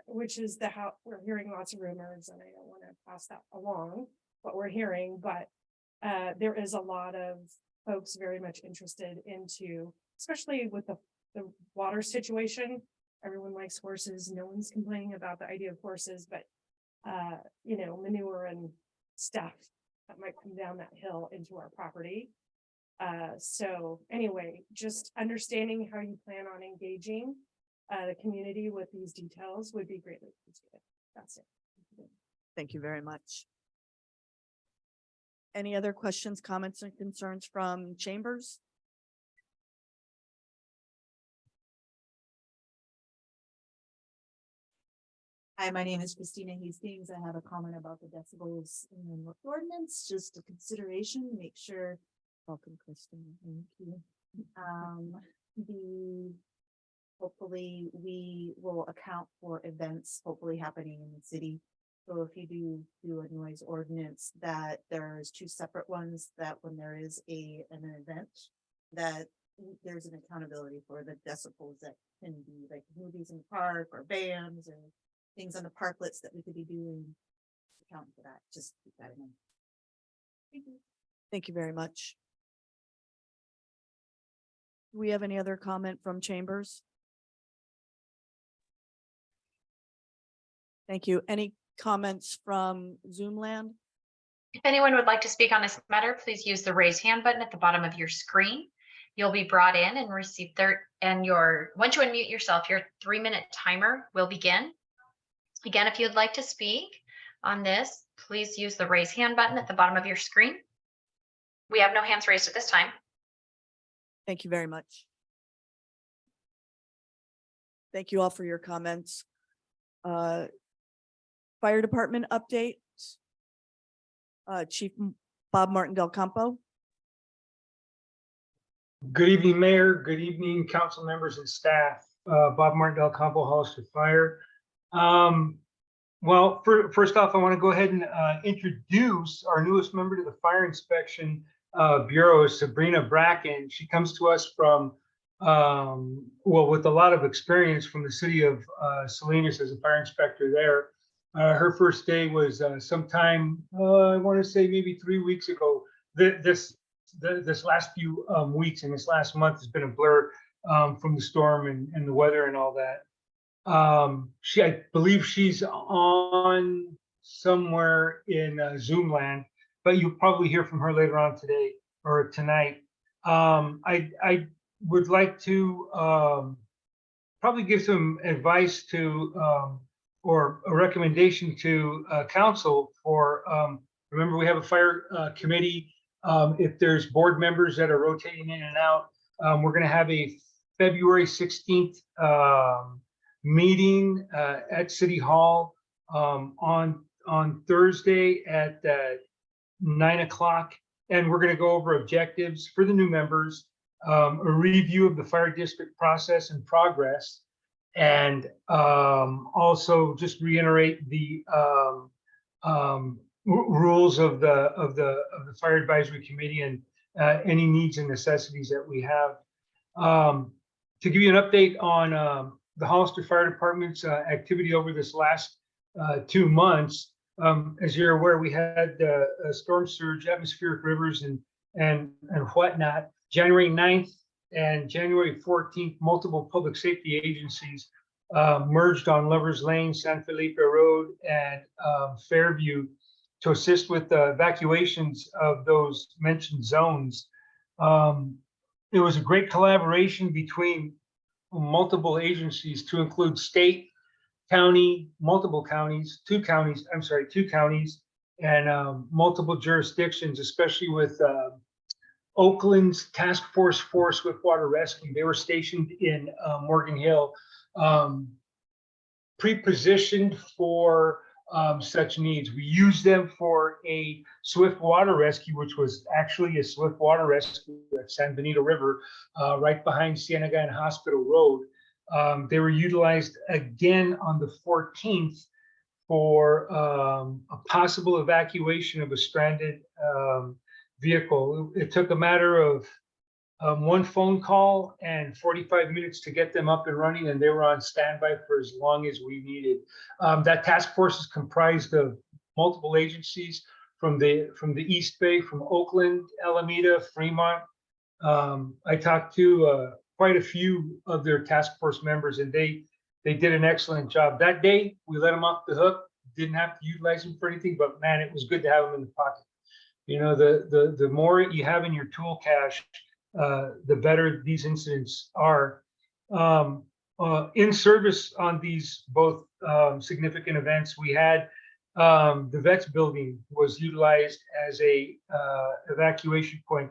Which is how we're hearing lots of rumors, and I don't want to pass that along, what we're hearing, but there is a lot of folks very much interested into, especially with the water situation. Everyone likes horses. No one's complaining about the idea of horses, but manure and stuff that might come down that hill into our property. So anyway, just understanding how you plan on engaging the community with these details would be greatly appreciated. That's it. Thank you very much. Any other questions, comments, and concerns from chambers? Hi, my name is Christina Hastings. I have a comment about the decibels in the ordinance, just a consideration, make sure. Welcome, Christina. Thank you. Hopefully we will account for events hopefully happening in the city. So if you do a noise ordinance, that there's 2 separate ones, that when there is an event, that there's an accountability for the decibels that can be like movies in the park or bands or things on the parklets that we could be doing. Account for that, just keep that in mind. Thank you. Thank you very much. Do we have any other comment from chambers? Thank you. Any comments from Zoom land? If anyone would like to speak on this matter, please use the raise hand button at the bottom of your screen. You'll be brought in and receive once you unmute yourself, your 3-minute timer will begin. Again, if you'd like to speak on this, please use the raise hand button at the bottom of your screen. We have no hands raised at this time. Thank you very much. Thank you all for your comments. Fire department update. Chief Bob Martin Del Campo. Good evening, Mayor. Good evening, council members and staff. Bob Martin Del Campo, Hollister Fire. Well, first off, I want to go ahead and introduce our newest member to the Fire Inspection Bureau, Sabrina Bracken. She comes to us from, with a lot of experience from the city of Salinas as a fire inspector there. Her first day was sometime, I want to say maybe 3 weeks ago. This last few weeks and this last month has been a blur from the storm and the weather and all that. I believe she's on somewhere in Zoom land, but you'll probably hear from her later on today or tonight. I would like to probably give some advice to or a recommendation to council for, remember we have a fire committee. If there's board members that are rotating in and out, we're going to have a February 16th meeting at City Hall on Thursday at 9 o'clock. And we're going to go over objectives for the new members, a review of the fire district process and progress, And also just reiterate the rules of the Fire Advisory Committee and any needs and necessities that we have. To give you an update on the Hollister Fire Department's activity over this last 2 months, as you're aware, we had a storm surge, atmospheric rivers and whatnot. January 9th and January 14th, multiple public safety agencies merged on Lovers Lane, San Felipe Road, and Fairview to assist with the evacuations of those mentioned zones. It was a great collaboration between multiple agencies to include state, county, multiple counties, two counties, and multiple jurisdictions, especially with Oakland's Task Force Swiftwater Rescue. They were stationed in Morgan Hill, pre-positioned for such needs. We used them for a swift water rescue, which was actually a swift water rescue at San Benito River, right behind Cienega and Hospital Road. They were utilized again on the 14th for a possible evacuation of a stranded vehicle. It took a matter of one phone call and 45 minutes to get them up and running, and they were on standby for as long as we needed. That task force is comprised of multiple agencies from the East Bay, from Oakland, Alameda, Fremont. I talked to quite a few of their task force members, and they did an excellent job. That day, we let them off the hook, didn't have to utilize them for anything, but man, it was good to have them in the pocket. You know, the more you have in your tool cache, the better these incidents are. In service on these both significant events, we had the Vets building was utilized as a evacuation point.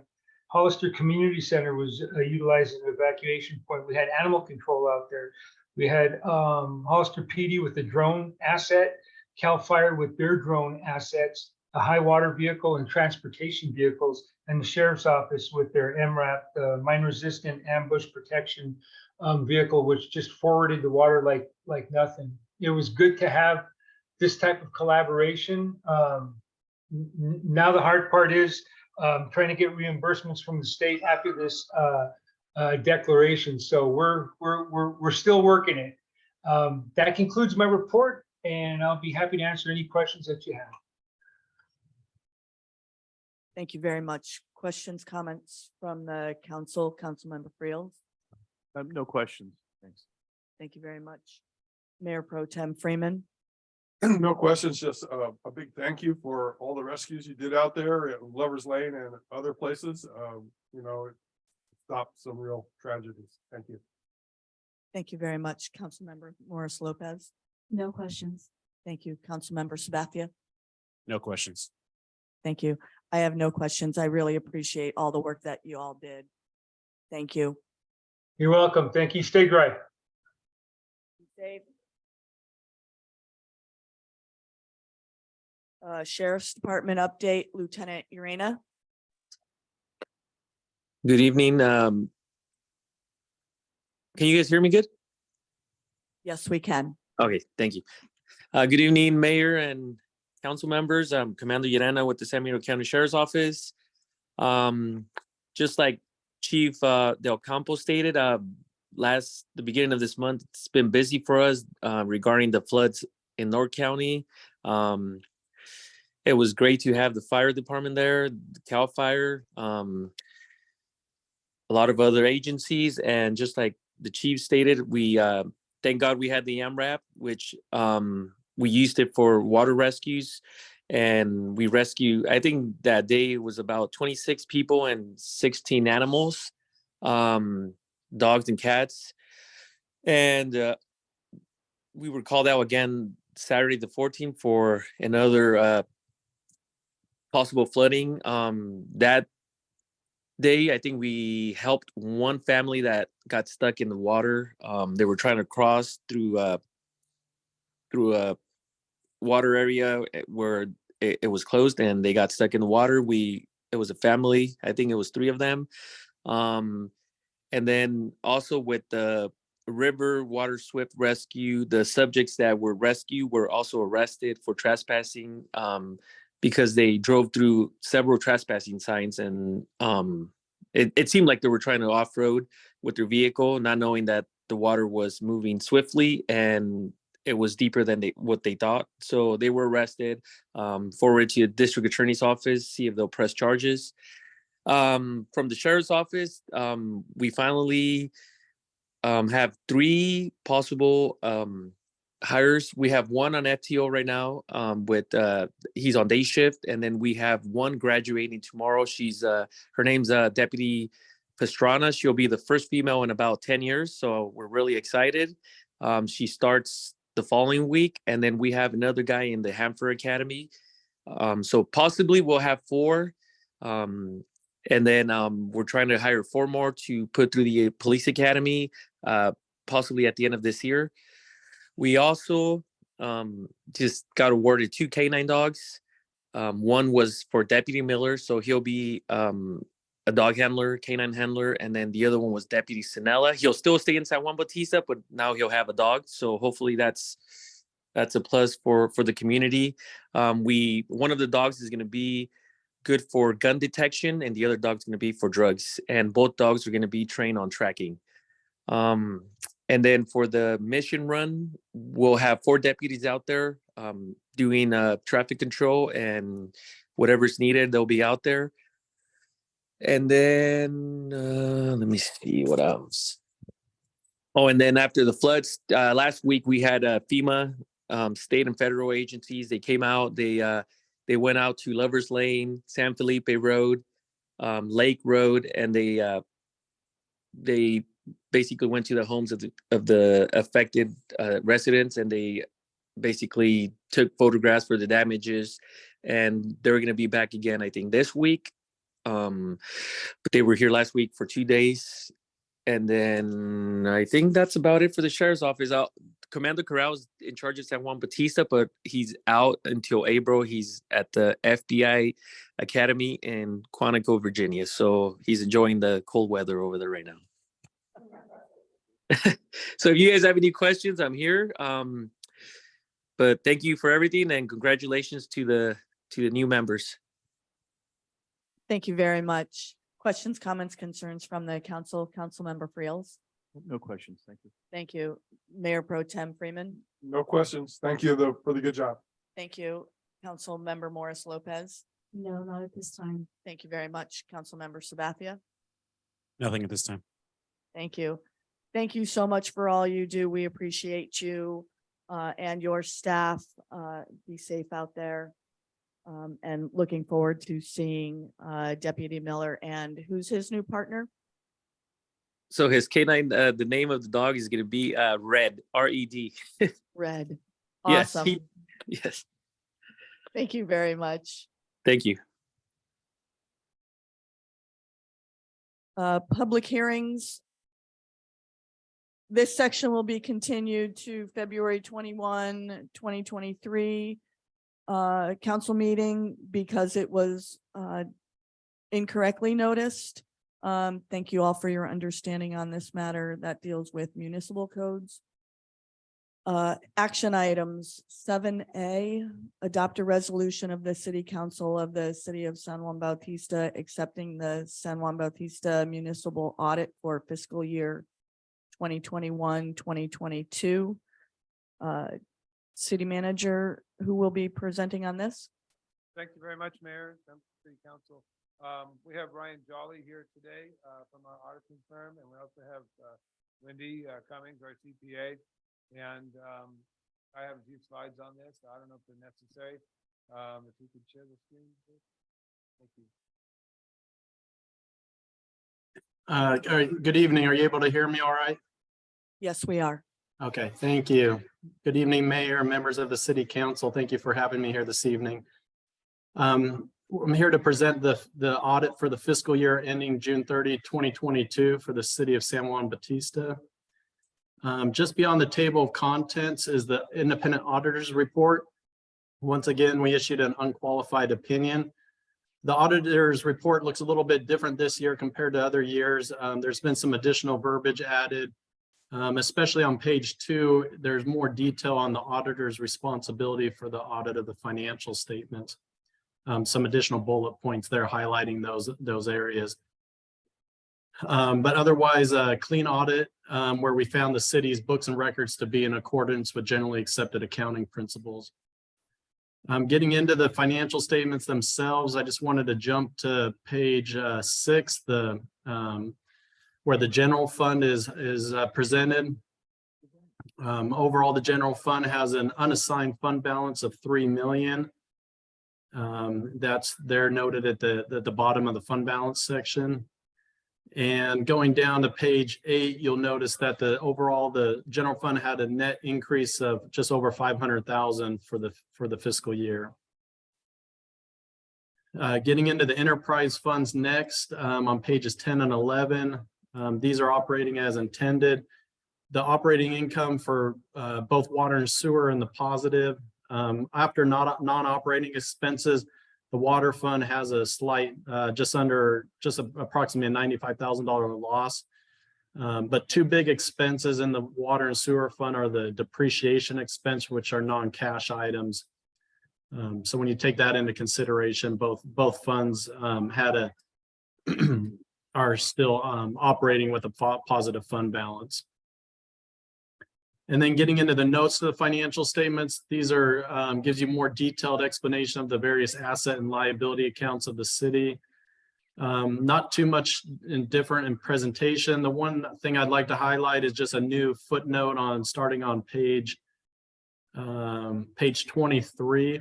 Hollister Community Center was utilized as an evacuation point. We had animal control out there. We had Hollister PD with the drone asset, CAL FIRE with their drone assets, a high water vehicle and transportation vehicles, and the sheriff's office with their MRAP, the mine resistant ambush protection vehicle, which just forwarded the water like nothing. It was good to have this type of collaboration. Now the hard part is trying to get reimbursements from the state after this declaration. So we're still working it. That concludes my report, and I'll be happy to answer any questions that you have. Thank you very much. Questions, comments from the council, Councilmember Friels? No questions. Thanks. Thank you very much. Mayor Pro Tem Freeman? No questions, just a big thank you for all the rescues you did out there at Lovers Lane and other places. You know, it stopped some real tragedies. Thank you. Thank you very much. Councilmember Morris Lopez? No questions. Thank you. Councilmember Sabathia? No questions. Thank you. I have no questions. I really appreciate all the work that you all did. Thank you. You're welcome. Thank you. Stay dry. Dave? Sheriff's Department update, Lieutenant Urena? Good evening. Can you guys hear me good? Yes, we can. Okay, thank you. Good evening, Mayor and council members. I'm Commander Urena with the San Benito County Sheriff's Office. Just like Chief Del Campo stated, the beginning of this month, it's been busy for us regarding the floods in North County. It was great to have the fire department there, the CAL FIRE, a lot of other agencies, and just like the chief stated, we thank God we had the AMRAP, which we used it for water rescues, and we rescued, I think that day it was about 26 people and 16 animals, dogs and cats. And we were called out again Saturday the 14th for another possible flooding. That day, I think we helped one family that got stuck in the water. They were trying to cross through a water area where it was closed, and they got stuck in the water. It was a family. I think it was 3 of them. And then also with the river water swift rescue. The subjects that were rescued were also arrested for trespassing because they drove through several trespassing signs, and it seemed like they were trying to off-road with their vehicle, not knowing that the water was moving swiftly and it was deeper than what they thought. So they were arrested, forwarded to the district attorney's office, see if they'll press charges. From the sheriff's office, we finally have 3 possible hires. We have one on FTO right now with he's on day shift, and then we have one graduating tomorrow. She's her name's Deputy Pastrana. She'll be the first female in about 10 years, so we're really excited. She starts the following week, and then we have another guy in the Hanford Academy. So possibly we'll have 4. And then we're trying to hire 4 more to put through the police academy, possibly at the end of this year. We also just got awarded 2 canine dogs. One was for Deputy Miller, so he'll be a dog handler, canine handler, and then the other one was Deputy Sinella. He'll still stay in San Juan Bautista, but now he'll have a dog. So hopefully that's a plus for the community. One of the dogs is going to be good for gun detection, and the other dog's going to be for drugs, and both dogs are going to be trained on tracking. And then for the mission run, we'll have 4 deputies out there doing traffic control, and whatever's needed, they'll be out there. And then let me see what else. Oh, and then after the floods, last week we had FEMA, state and federal agencies. They came out, they went out to Lovers Lane, San Felipe Road, Lake Road, and they basically went to the homes of the affected residents, and they basically took photographs for the damages, and they're going to be back again, I think, this week. But they were here last week for 2 days. And then I think that's about it for the sheriff's office. Commander Corral is in charge of San Juan Bautista, but he's out until April. He's at the FBI Academy in Quantico, Virginia. So he's enjoying the cold weather over there right now. So if you guys have any questions, I'm here. But thank you for everything, and congratulations to the new members. Thank you very much. Questions, comments, concerns from the council, Councilmember Friels? No questions. Thank you. Thank you. Mayor Pro Tem Freeman? No questions. Thank you for the good job. Thank you. Councilmember Morris Lopez? No, not at this time. Thank you very much. Councilmember Sabathia? Nothing at this time. Thank you. Thank you so much for all you do. We appreciate you and your staff. Be safe out there. And looking forward to seeing Deputy Miller, and who's his new partner? So his canine, the name of the dog is going to be Red, R-E-D. Red. Yes, Awesome. yes. Thank you very much. Thank you. Public hearings. This section will be continued to February 21, 2023 council meeting because it was incorrectly noticed. Thank you all for your understanding on this matter that deals with municipal codes. Action items 7A, adopt a resolution of the City Council of the City of San Juan Bautista accepting the San Juan Bautista municipal audit for fiscal year 2021-2022. City Manager, who will be presenting on this? Thank you very much, Mayor, City Council. We have Ryan Jolly here today from our auditing firm, and we also have Wendy Cummings, our CPA. And I have a few slides on this. I don't know if they're necessary. If you could share the screen, please. Thank you. All right, good evening. Are you able to hear me all right? Yes, we are. Okay, thank you. Good evening, Mayor, members of the City Council. Thank you for having me here this evening. I'm here to present the audit for the fiscal year ending June 30, 2022 for the City of San Juan Bautista. Just beyond the table of contents is the independent auditor's report. Once again, we issued an unqualified opinion. The auditor's report looks a little bit different this year compared to other years. There's been some additional verbiage added. Especially on page 2, there's more detail on the auditor's responsibility for the audit of the financial statements. Some additional bullet points there highlighting those areas. But otherwise, a clean audit where we found the city's books and records to be in accordance with generally accepted accounting principles. Getting into the financial statements themselves, I just wanted to jump to page 6, where the general fund is presented. Overall, the general fund has an unassigned fund balance of 3 million. That's there noted at the bottom of the fund balance section. And going down to page 8, you'll notice that the general fund had a net increase of just over 500,000 for the fiscal year. Getting into the enterprise funds next, on pages 10 and 11, these are operating as intended. The operating income for both water and sewer in the positive. After non-operating expenses, the water fund has a slight, approximately a $95,000 loss. But two big expenses in the water and sewer fund are the depreciation expense, which are non-cash items. So when you take that into consideration, both funds are still operating with a positive fund balance. And then getting into the notes of the financial statements, these are gives you more detailed explanation of the various asset and liability accounts of the city. Not too much different in presentation. The one thing I'd like to highlight is just a new footnote starting on page 23.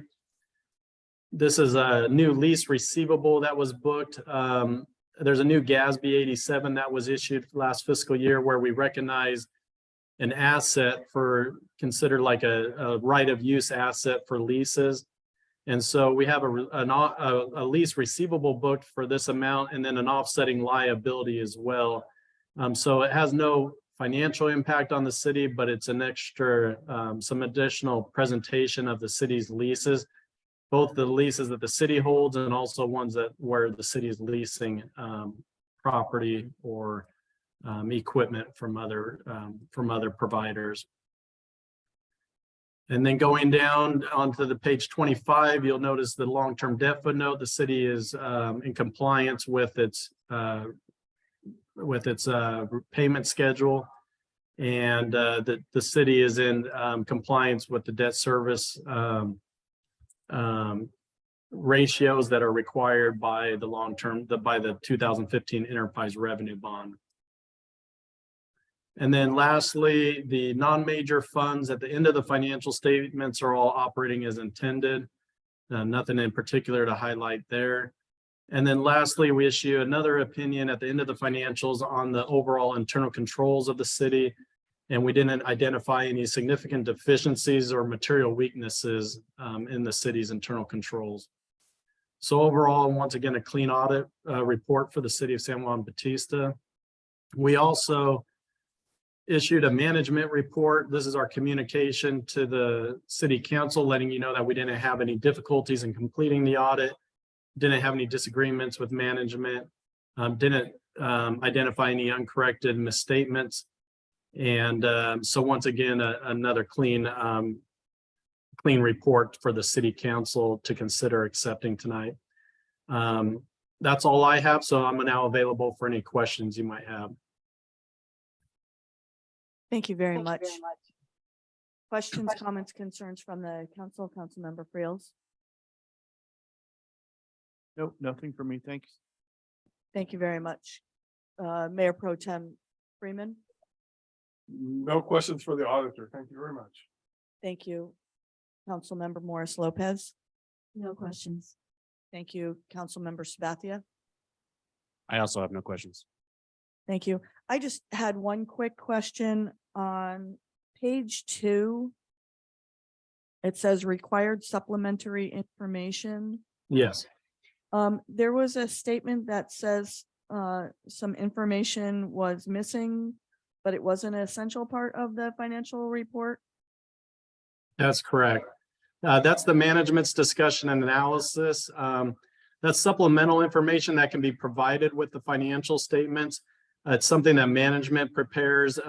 This is a new lease receivable that was booked. There's a new GASB 87 that was issued last fiscal year where we recognize an asset considered like a right of use asset for leases. And so we have a lease receivable booked for this amount and then an offsetting liability as well. So it has no financial impact on the city, but it's an extra, some additional presentation of the city's leases, both the leases that the city holds and also ones where the city is leasing property or equipment from other providers. And then going down onto the page 25, you'll notice the long-term debt footnote. The city is in compliance with its payment schedule, and the city is in compliance with the debt service ratios that are required by the 2015 enterprise revenue bond. And then lastly, the non-major funds at the end of the financial statements are all operating as intended. Nothing in particular to highlight there. And then lastly, we issue another opinion at the end of the financials on the overall internal controls of the city. And we didn't identify any significant deficiencies or material weaknesses in the city's internal controls. So overall, once again, a clean audit report for the city of San Juan Bautista. We also issued a management report. This is our communication to the city council, letting you know that we didn't have any difficulties in completing the audit, didn't have any disagreements with management, didn't identify any uncorrected misstatements. And so once again, another clean report for the city council to consider accepting tonight. That's all I have. So I'm now available for any questions you might have. Thank you very much. Questions, comments, concerns from the council, Councilmember Friels? Nope, nothing for me. Thanks. Thank you very much. Mayor Pro Tem Freeman? No questions for the auditor. Thank you very much. Thank you. Councilmember Morris Lopez? No questions. Thank you. Councilmember Sabathia? I also have no questions. Thank you. I just had one quick question on page 2. It says required supplementary information. Yes. There was a statement that says some information was missing, but it wasn't an essential part of the financial report. That's correct. That's the management's discussion and analysis. That's supplemental information that can be provided with the financial statements. It's something that management prepares.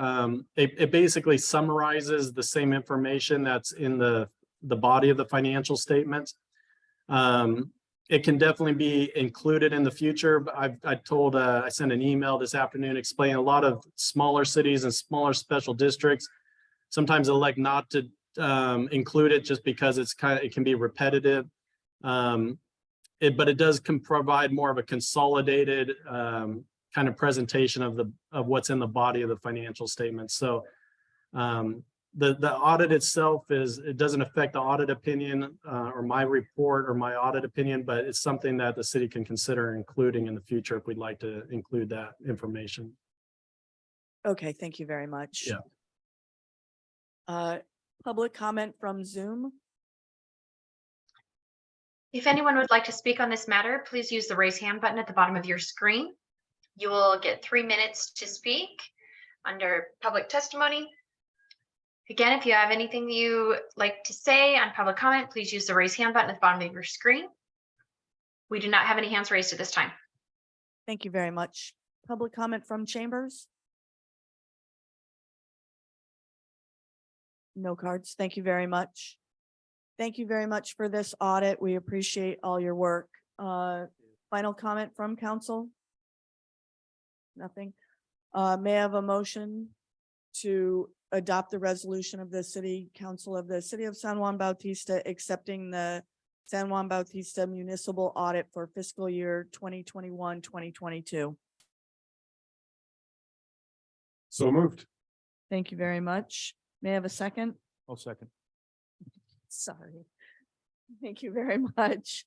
It basically summarizes the same information that's in the body of the financial statements. It can definitely be included in the future, but I sent an email this afternoon explaining a lot of smaller cities and smaller special districts. Sometimes elect not to include it just because it can be repetitive. But it does provide more of a consolidated kind of presentation of what's in the body of the financial statements. So the audit itself it doesn't affect the audit opinion or my report or my audit opinion, but it's something that the city can consider including in the future if we'd like to include that information. Okay, thank you very much. Yeah. Public comment from Zoom. If anyone would like to speak on this matter, please use the raise hand button at the bottom of your screen. You will get 3 minutes to speak under public testimony. Again, if you have anything you like to say on public comment, please use the raise hand button at the bottom of your screen. We do not have any hands raised at this time. Thank you very much. Public comment from chambers. No cards. Thank you very much. Thank you very much for this audit. We appreciate all your work. Final comment from council? Nothing. May I have a motion to adopt the resolution of the City Council of the City of San Juan Bautista accepting the San Juan Bautista municipal audit for fiscal year 2021, 2022. So moved. Thank you very much. May I have a second? I'll second. Sorry. Thank you very much.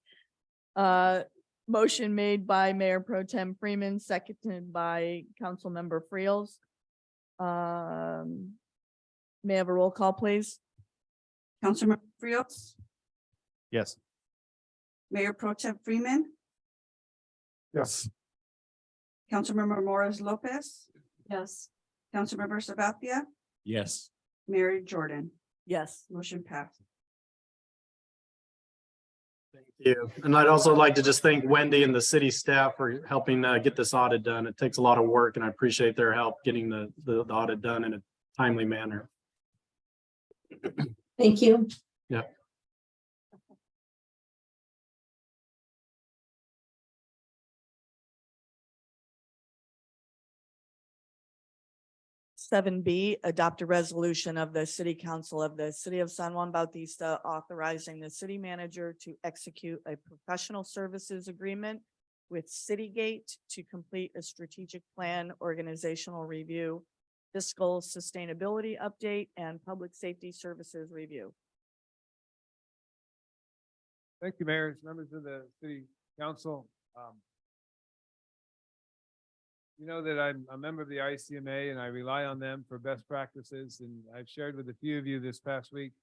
Motion made by Mayor Pro Tem Freeman, seconded by Councilmember Friels. May I have a roll call, please? Councilmember Frios, Yes. Mayor Pro Tem Freeman, Yes. Councilmember Morris Lopez, Yes. Councilmember Sabathia, Yes. Mayor Jordan. Yes. Motion passed. Thank you. And I'd also like to just thank Wendy and the city staff for helping get this audit done. It takes a lot of work and I appreciate their help getting the audit done in a timely manner. Thank you. Yeah. Seven B, adopt a resolution of the City Council of the City of San Juan Bautista authorizing the city manager to execute a professional services agreement with Citygate to complete a strategic plan, organizational review, fiscal sustainability update, and public safety services review. Thank you, Mayor, members of the city council. You know that I'm a member of the ICMA and I rely on them for best practices. And I've shared with a few of you this past week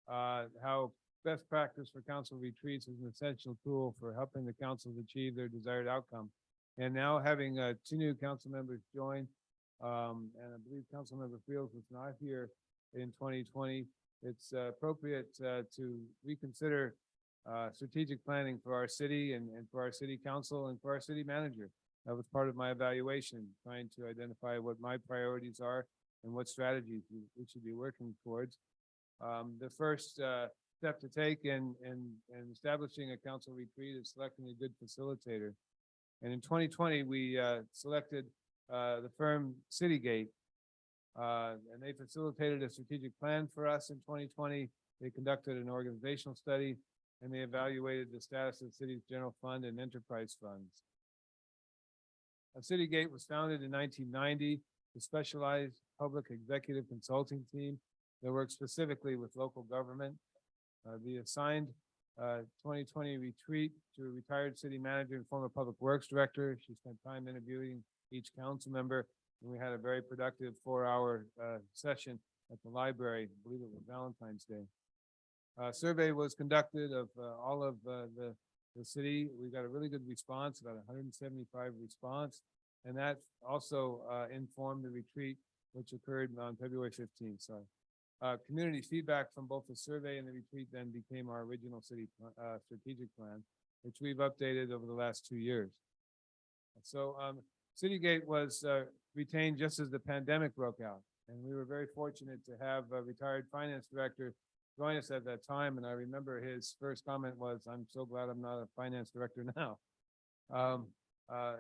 how best practice for council retreats is an essential tool for helping the councils achieve their desired outcome. And now having 2 new council members join, and I believe Councilmember Fields was not here in 2020, it's appropriate to reconsider strategic planning for our city and for our city council and for our city manager. That was part of my evaluation, trying to identify what my priorities are and what strategies we should be working towards. The first step to take in establishing a council retreat is selecting a good facilitator. And in 2020, we selected the firm Citygate, and they facilitated a strategic plan for us in 2020. They conducted an organizational study, and they evaluated the status of the city's general fund and enterprise funds. Citygate was founded in 1990, a specialized public executive consulting team that works specifically with local government. The assigned 2020 retreat to a retired city manager and former public works director. She spent time interviewing each council member, and we had a very productive 4-hour session at the library. I believe it was Valentine's Day. Survey was conducted of all of the city. We got a really good response, about 175 response, and that also informed the retreat, which occurred on February 15th. So community feedback from both the survey and the retreat then became our original city strategic plan, which we've updated over the last 2 years. So Citygate was retained just as the pandemic broke out. And we were very fortunate to have a retired finance director join us at that time. And I remember his first comment was, "I'm so glad I'm not a finance director now."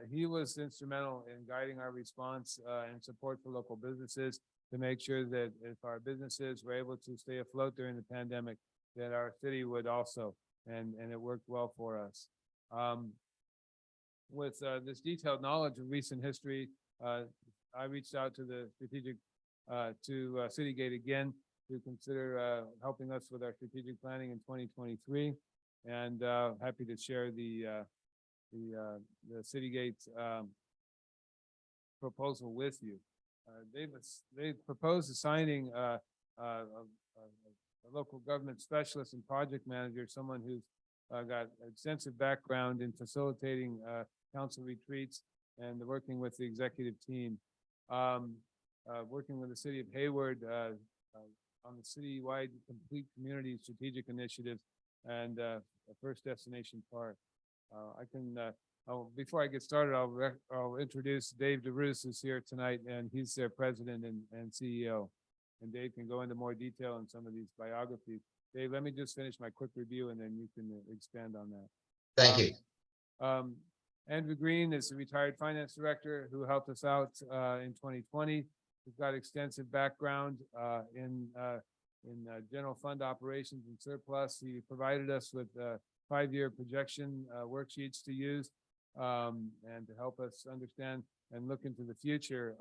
He was instrumental in guiding our response and support for local businesses to make sure that if our businesses were able to stay afloat during the pandemic, that our city would also, and it worked well for us. With this detailed knowledge of recent history, I reached out to the strategic, to Citygate again to consider helping us with our strategic planning in 2023, and happy to share the Citygate proposal with you. They proposed assigning a local government specialist and project manager, someone who's got extensive background in facilitating council retreats and working with the executive team. Working with the city of Hayward on the citywide complete community strategic initiative and a first destination park. Before I get started, I'll introduce Dave DeRusse, who's here tonight, and he's their president and CEO. And Dave can go into more detail on some of these biographies. Dave, let me just finish my quick review and then you can expand on that. Thank you. Andrew Green is a retired finance director who helped us out in 2020. He's got extensive background in general fund operations and surplus. He provided us with 5-year projection worksheets to use and to help us understand and look into the future,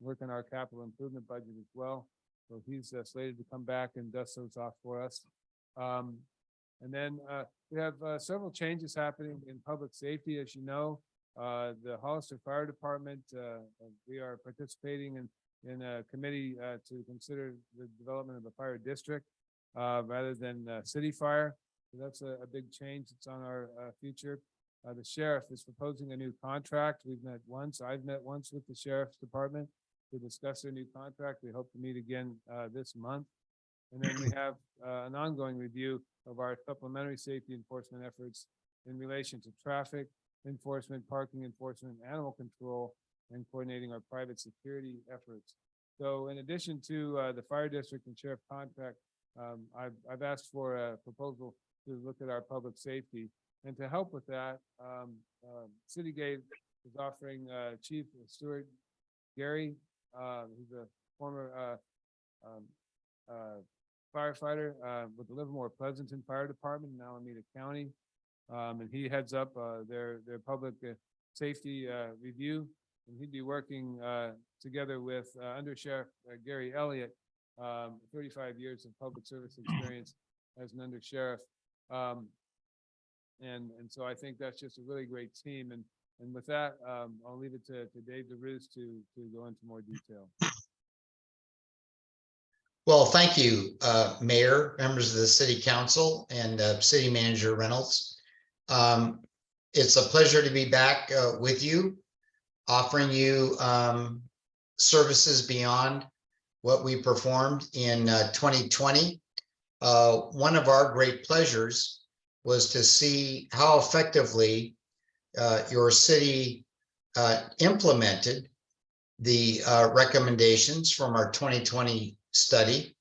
work on our capital improvement budget as well. So he's slated to come back and dust those off for us. And then we have several changes happening in public safety. As you know, the Hollister Fire Department, we are participating in a committee to consider the development of a fire district rather than city fire. So that's a big change that's on our future. The sheriff is proposing a new contract. We've met once. I've met once with the sheriff's department to discuss their new contract. We hope to meet again this month. And then we have an ongoing review of our supplementary safety enforcement efforts in relation to traffic enforcement, parking enforcement, animal control, and coordinating our private security efforts. So in addition to the fire district and sheriff contract, I've asked for a proposal to look at our public safety. And to help with that, Citygate is offering Chief Stewart Gary, who's a former firefighter with the Livermore Pleasanton Fire Department in Alameda County. And he heads up their public safety review. And he'd be working together with Under Sheriff Gary Elliott, 35 years of public service experience as an under sheriff. And so I think that's just a really great team. And with that, I'll leave it to Dave DeRusse to go into more detail. Well, thank you, Mayor, members of the City Council, and City Manager Reynolds. It's a pleasure to be back with you, offering you services beyond what we performed in 2020. One of our great pleasures was to see how effectively your city implemented the recommendations from our 2020 study.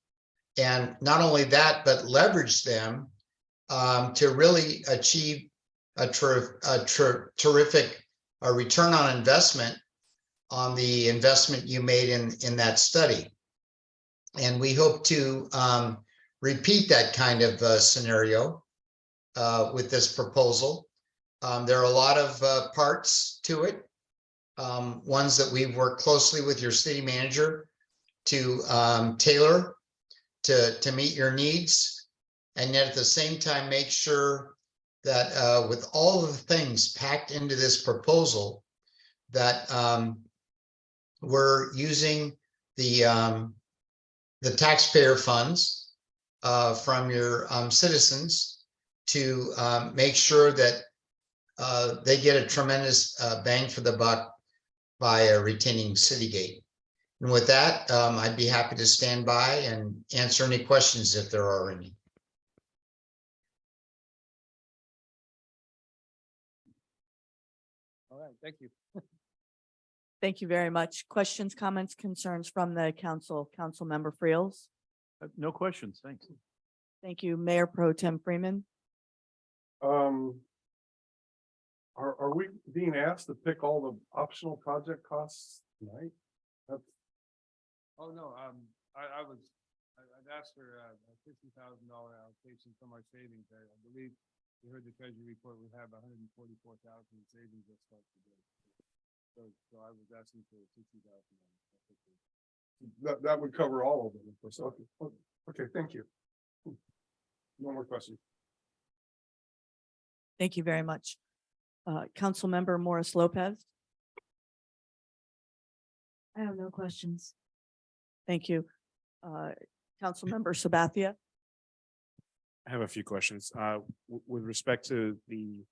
And not only that, but leveraged them to really achieve a terrific return on investment on the investment you made in that study. And we hope to repeat that kind of scenario with this proposal. There are a lot of parts to it, ones that we've worked closely with your city manager to tailor to meet your needs, and yet at the same time make sure that with all of the things packed into this proposal, that we're using the taxpayer funds from your citizens to make sure that they get a tremendous bang for the buck by retaining Citygate. And with that, I'd be happy to stand by and answer any questions if there are any. All right, thank you. Thank you very much. Questions, comments, concerns from the council, Councilmember Freels? No questions, thanks. Thank you, Mayor Pro Tem Freeman. Are we being asked to pick all the optional project costs tonight? That's, Oh, no, I'd asked for a $50,000 allocation from our savings. I believe you heard the treasury report, we have 144,000 in savings that's supposed to do. So I was asking for $60,000. that would cover all of them. So, okay, thank you. No more questions. Thank you very much. Councilmember Morris Lopez. I have no questions. Thank you. Councilmember Sabathia. I have a few questions. With respect to the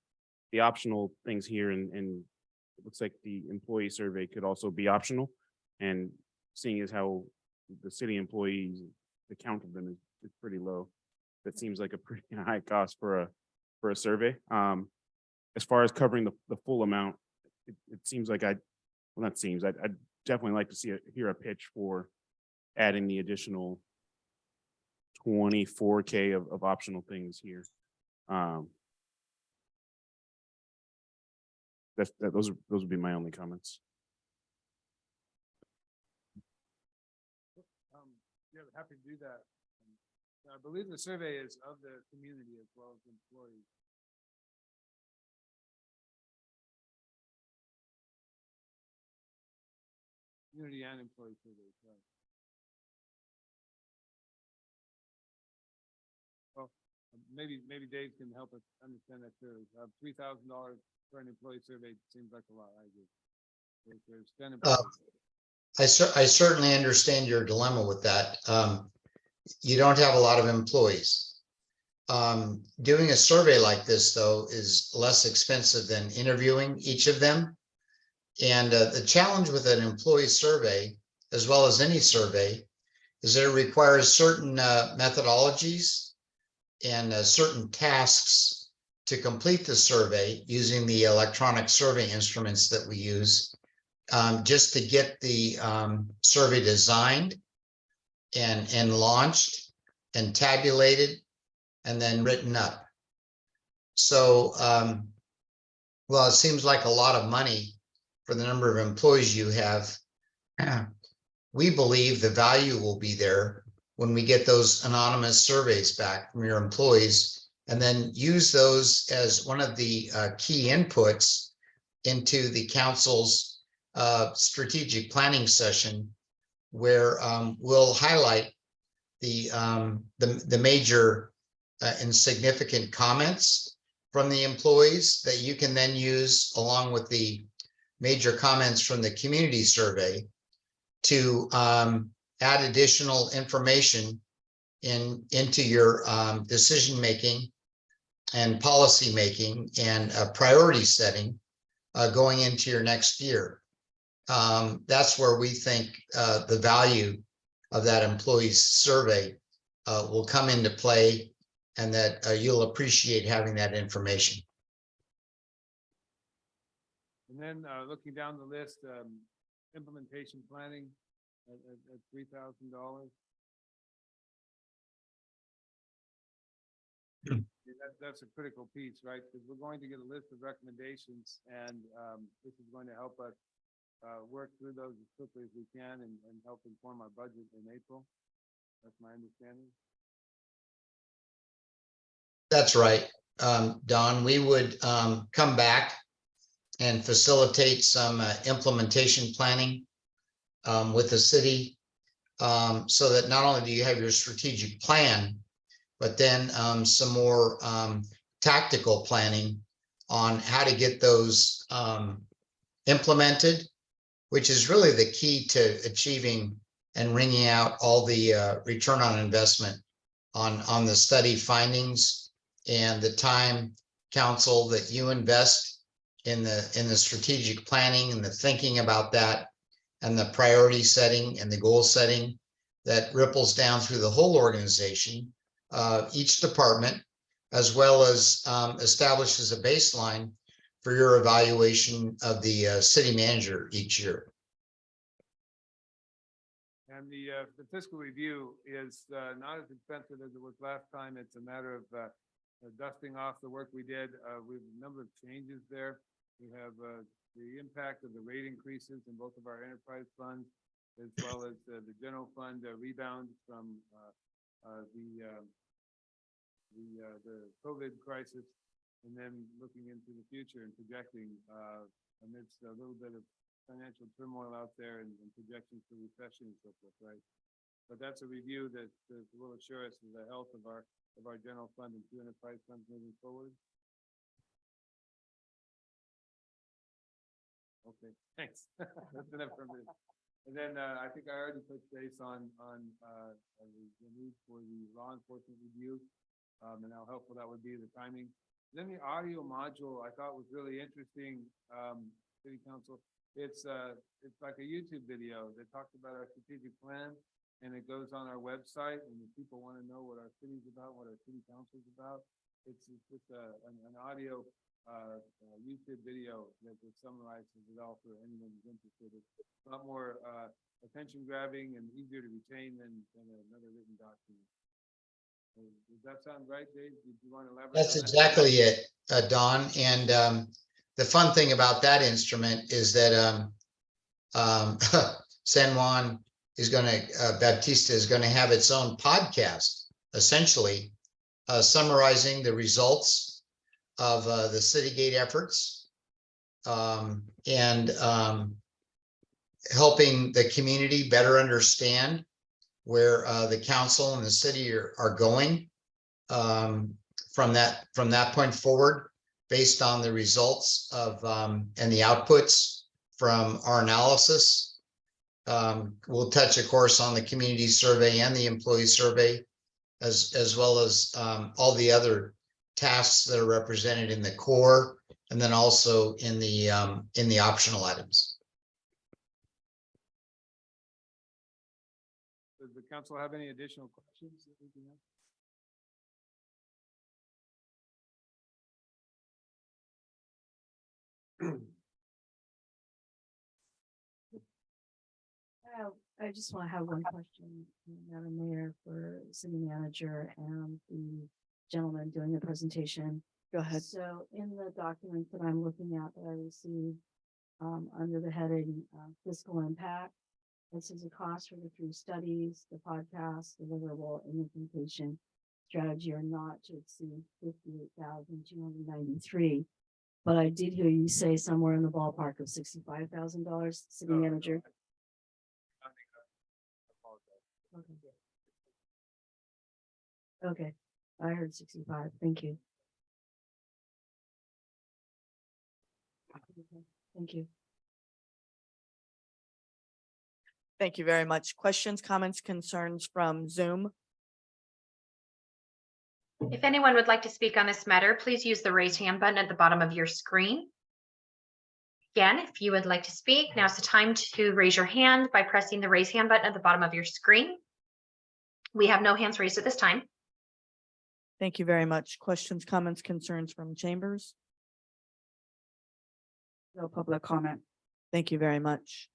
optional things here, and it looks like the employee survey could also be optional. And seeing as how the city employees, the count of them is pretty low, that seems like a pretty high cost for a survey. As far as covering the full amount, it seems like I'd definitely like to hear a pitch for adding the additional 24K of optional things here. Those would be my only comments. Yeah, happy to do that. I believe the survey is of the community as well as employees. Community and employee surveys, right. Well, maybe Dave can help us understand that too. $3,000 for an employee survey seems like a lot. I agree. There's 10 employees. I certainly understand your dilemma with that. You don't have a lot of employees. Doing a survey like this, though, is less expensive than interviewing each of them. And the challenge with an employee survey, as well as any survey, is that it requires certain methodologies and certain tasks to complete the survey using the electronic survey instruments that we use, just to get the survey designed and launched and tabulated and then written up. So, well, it seems like a lot of money for the number of employees you have. We believe the value will be there when we get those anonymous surveys back from your employees, and then use those as one of the key inputs into the council's strategic planning session, where we'll highlight the major and significant comments from the employees that you can then use along with the major comments from the community survey to add additional information into your decision-making and policy making and priority setting going into your next year. That's where we think the value of that employee survey will come into play, and that you'll appreciate having that information. And then looking down the list, implementation planning at $3,000. That's a critical piece, right? Because we're going to get a list of recommendations, and this is going to help us work through those as quickly as we can and help inform our budget in April. That's my understanding. That's right, Don. We would come back and facilitate some implementation planning with the city, so that not only do you have your strategic plan, but then some more tactical planning on how to get those implemented, which is really the key to achieving and wringing out all the return on investment on the study findings and the time, council, that you invest in the strategic planning and the thinking about that and the priority setting and the goal setting that ripples down through the whole organization, each department, as well as establishes a baseline for your evaluation of the city manager each year. And the fiscal review is not as expensive as it was last time. It's a matter of dusting off the work we did. We have a number of changes there. We have the impact of the rate increases in both of our enterprise funds, as well as the general fund rebound from the COVID crisis, and then looking into the future and projecting amidst a little bit of financial turmoil out there and projections for recession and so forth, right? But that's a review that will assure us of the health of our general fund and two enterprise funds moving forward. Okay, thanks. That's enough for me. And then I think I already touched base on the need for the law enforcement review and how helpful that would be, the timing. Then the audio module I thought was really interesting, City Council. It's like a YouTube video that talks about our strategic plan, and it goes on our website, and if people want to know what our city's about, what our city council is about, it's just an audio YouTube video that summarizes it all for anyone who's interested. It's a lot more attention grabbing and easier to retain than another written document. Does that sound right, Dave? Did you want to elaborate? That's on that? exactly it, Don. And the fun thing about that instrument is that San Juan is going to, Baptista is going to have its own podcast, essentially summarizing the results of the Citygate efforts and helping the community better understand where the council and the city are going from that point forward, based on the results of and the outputs from our analysis. We'll touch, of course, on the community survey and the employee survey, as well as all the other tasks that are represented in the core, and then also in the optional items. Does the council have any additional questions that we can ask? I just want to have one question, Madam Mayor, for city manager and the gentleman doing the presentation. Go ahead. So in the document that I'm looking at that I received, under the heading fiscal impact, this is a cost for the 3 studies, the podcast, deliverable, and implementation strategy are not to exceed $58,293. But I did hear you say somewhere in the ballpark of $65,000, city manager. Okay, I heard 65. Thank you. Thank you. Thank you very much. Questions, comments, concerns from Zoom? If anyone would like to speak on this matter, please use the raise hand button at the bottom of your screen. Again, if you would like to speak, now's the time to raise your hand by pressing the raise hand button at the bottom of your screen. We have no hands raised at this time. Thank you very much. Questions, comments, concerns from chambers? No public comment. Thank you very much.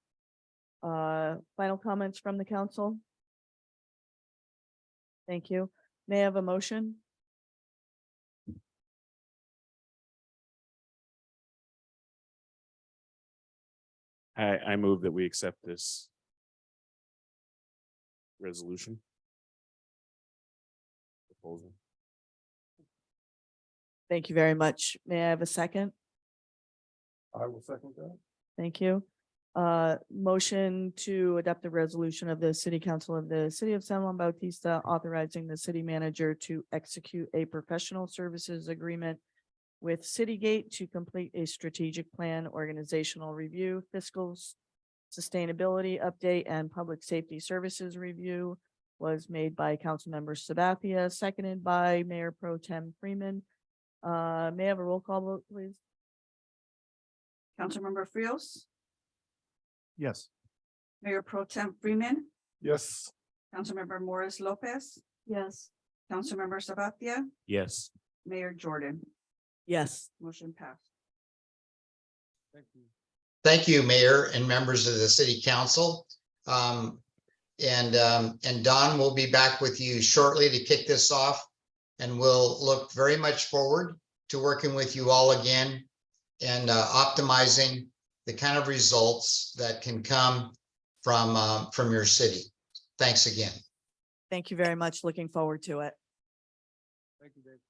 Final comments from the council? Thank you. May I have a motion? I move that we accept this resolution. Proposal. Thank you very much. May I have a second? I will second that. Thank you. Motion to adopt the resolution of the City Council of the City of San Juan Bautista authorizing the city manager to execute a professional services agreement with Citygate to complete a strategic plan, organizational review, fiscal sustainability update, and public safety services review was made by Councilmember Sabathia, seconded by Mayor Pro Tem Freeman. May I have a roll call vote, please? Councilmember Frios, Yes. Mayor Pro Tem Freeman, Yes. Councilmember Morris Lopez, Yes. Councilmember Sabathia, Yes. Mayor Jordan. Yes. Motion passed. Thank you. Thank you, Mayor and members of the City Council. And Don will be back with you shortly to kick this off. And we'll look very much forward to working with you all again and optimizing the kind of results that can come from your city. Thanks again. Thank you very much. Looking forward to it. Thank you, Dave.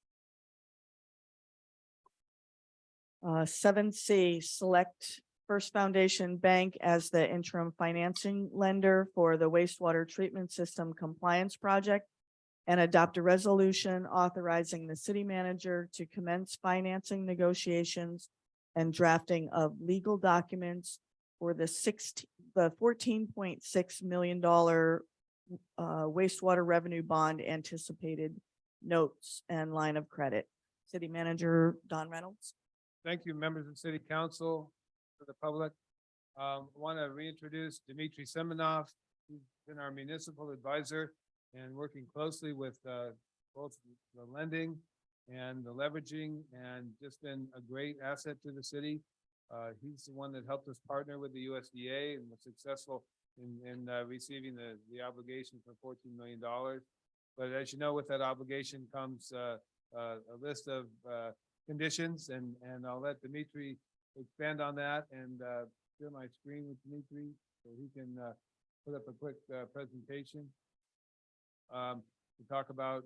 7C, select First Foundation Bank as the interim financing lender for the wastewater treatment system compliance project and adopt a resolution authorizing the city manager to commence financing negotiations and drafting of legal documents for the $14.6 million wastewater revenue bond anticipated notes and line of credit. City Manager Don Reynolds. Thank you, members of City Council, for the public. I want to reintroduce Dmitry Semenov, who's been our municipal advisor and working closely with both the lending and the leveraging, and just been a great asset to the city. He's the one that helped us partner with the USDA and was successful in receiving the obligation for $14 million. But as you know, with that obligation comes a list of conditions, and I'll let Dmitry expand on that and share my screen with Dmitry so he can put up a quick presentation to talk about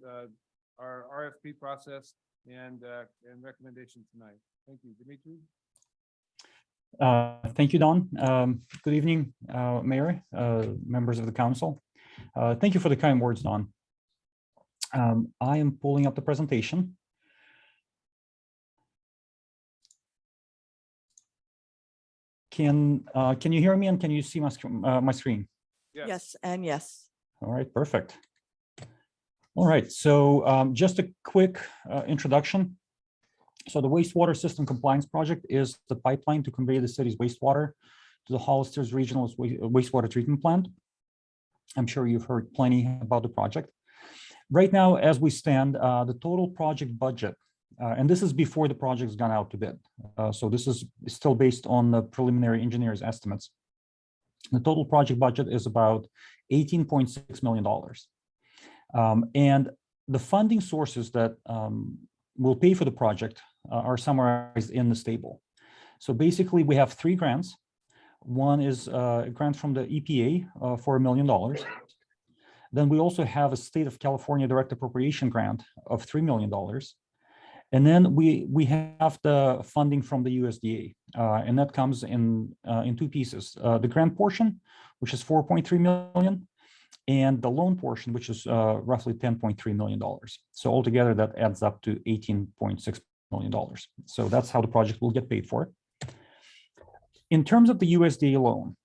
our RFP process and recommendations tonight. Thank you, Dmitry. Thank you, Don. Good evening, Mayor, members of the council. Thank you for the kind words, Don. I am pulling up the presentation. Can you hear me and can you see my screen? Yes, and yes. All right, perfect. All right, so just a quick introduction. So the wastewater system compliance project is the pipeline to convey the city's wastewater to the Hollister's Regional Wastewater Treatment Plant. I'm sure you've heard plenty about the project. Right now, as we stand, the total project budget, and this is before the project's gone out to bid. So this is still based on the preliminary engineer's estimates. The total project budget is about $18.6 million. And the funding sources that will pay for the project are summarized in this table. So basically, we have 3 grants. One is a grant from the EPA for $1 million. Then we also have a State of California Direct Appropriation Grant of $3 million. And then we have the funding from the USDA, and that comes in 2 pieces. The grant portion, which is $4.3 million, and the loan portion, which is roughly $10.3 million. So altogether, that adds up to $18.6 million. So that's how the project will get paid for. In terms of the USDA loan,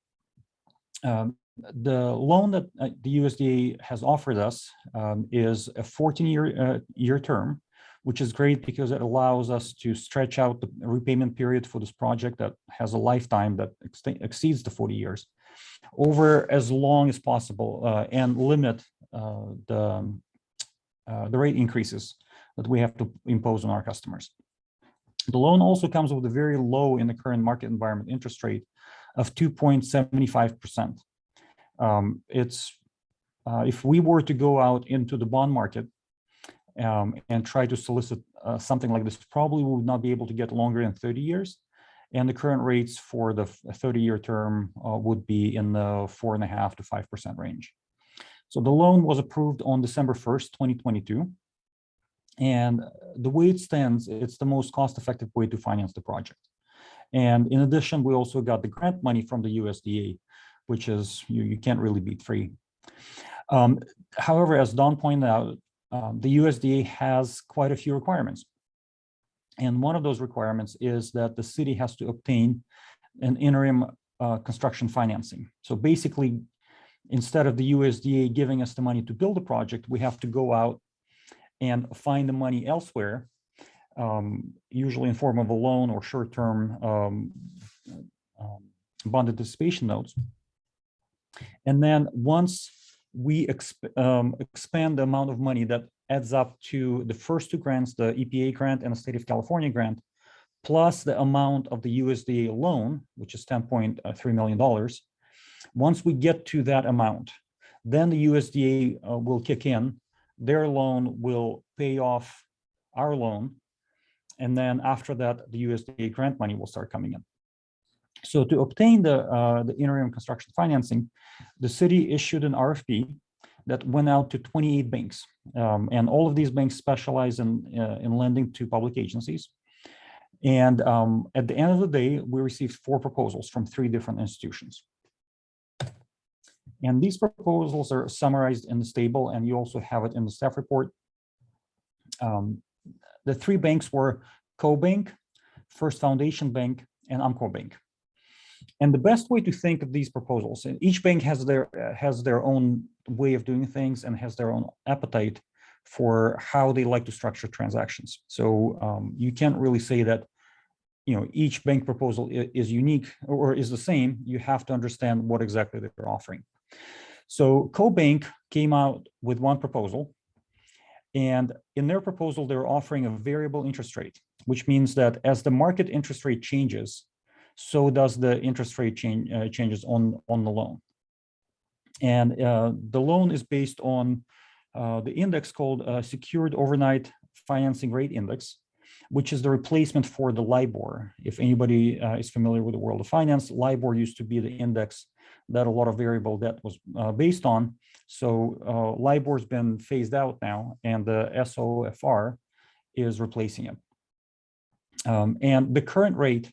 the loan that the USDA has offered us is a 14-year term, which is great because it allows us to stretch out the repayment period for this project that has a lifetime that exceeds the 40 years over as long as possible, and limit the rate increases that we have to impose on our customers. The loan also comes with a very low in the current market environment interest rate of 2.75%. If we were to go out into the bond market and try to solicit something like this, probably we would not be able to get longer than 30 years. And the current rates for the 30-year term would be in the 4.5% to 5% range. So the loan was approved on December 1st, 2022. And the way it stands, it's the most cost-effective way to finance the project. And in addition, we also got the grant money from the USDA, which is, you can't really beat free. However, as Don pointed out, the USDA has quite a few requirements. And one of those requirements is that the city has to obtain an interim construction financing. So basically, instead of the USDA giving us the money to build the project, we have to go out and find the money elsewhere, usually in form of a loan or short-term bond anticipation notes. And then once we expand the amount of money that adds up to the first 2 grants, the EPA grant and the State of California grant, plus the amount of the USDA loan, which is $10.3 million. Once we get to that amount, Then the USDA will kick in, their loan will pay off our loan. And then after that, the USDA grant money will start coming in. So to obtain the interim construction financing, the city issued an RFP that went out to 28 banks. And all of these banks specialize in lending to public agencies. And at the end of the day, we received 4 proposals from 3 different institutions. And these proposals are summarized in the table, and you also have it in the staff report. The 3 banks were CoBank, First Foundation Bank, and Umpqua Bank. And the best way to think of these proposals, and each bank has their own way of doing things and has their own appetite for how they like to structure transactions. So you can't really say that, you know, each bank proposal is unique or is the same. You have to understand what exactly they're offering. So CoBank came out with one proposal, and in their proposal, they're offering a variable interest rate, which means that as the market interest rate changes, so does the interest rate changes on the loan. And the loan is based on the index called Secured Overnight Financing Rate Index, which is the replacement for the LIBOR. If anybody is familiar with the world of finance, LIBOR used to be the index that a lot of variable debt was based on. So LIBOR's been phased out now, and the SOFR is replacing it. And the current rate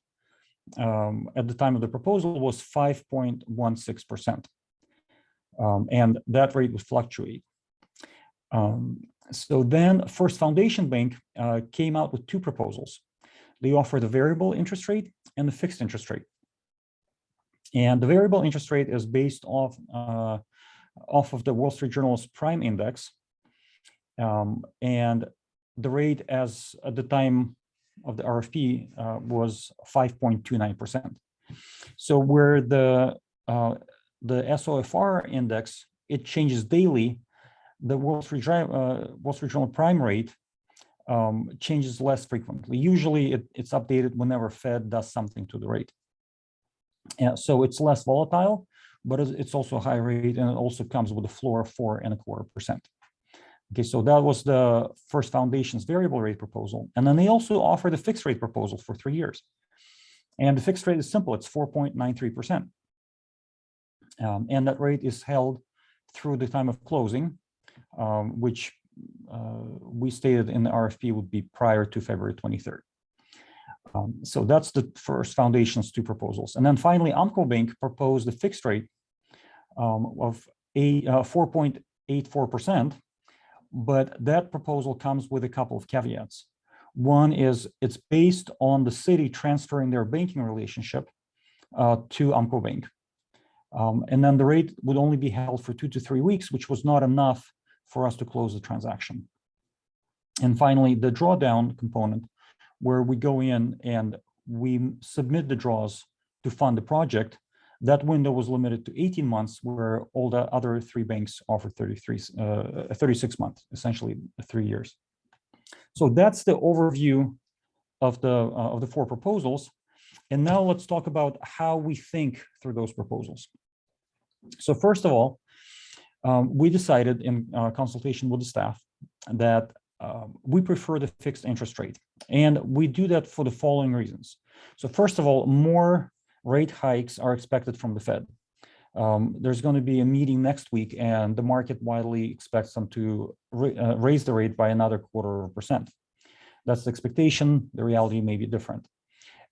at the time of the proposal was 5.16%. And that rate would fluctuate. So then First Foundation Bank came out with 2 proposals. They offered a variable interest rate and a fixed interest rate. And the variable interest rate is based off of the Wall Street Journal's prime index. And the rate as at the time of the RFP was 5.29%. So where the SOFR index, it changes daily, the Wall Street Journal prime rate changes less frequently. Usually it's updated whenever Fed does something to the rate. So it's less volatile, but it's also a high rate, and it also comes with a floor of 4.25%. Okay, so that was the First Foundation's variable rate proposal. And then they also offered a fixed rate proposal for 3 years. And the fixed rate is simple, it's 4.93%. And that rate is held through the time of closing, which we stated in the RFP would be prior to February 23rd. So that's the First Foundation's 2 proposals. And then finally, Umpqua Bank proposed a fixed rate of 4.84%, but that proposal comes with a couple of caveats. One is it's based on the city transferring their banking relationship to Umpqua Bank. And then the rate would only be held for 2 to 3 weeks, which was not enough for us to close the transaction. And finally, the drawdown component, where we go in and we submit the draws to fund the project, that window was limited to 18 months, where all the other 3 banks offer 36 months, essentially 3 years. So that's the overview of the 4 proposals. And now let's talk about how we think through those proposals. So first of all, we decided in consultation with the staff that we prefer the fixed interest rate. And we do that for the following reasons. So first of all, more rate hikes are expected from the Fed. There's going to be a meeting next week, and the market widely expects them to raise the rate by another 0.25%. That's the expectation. The reality may be different.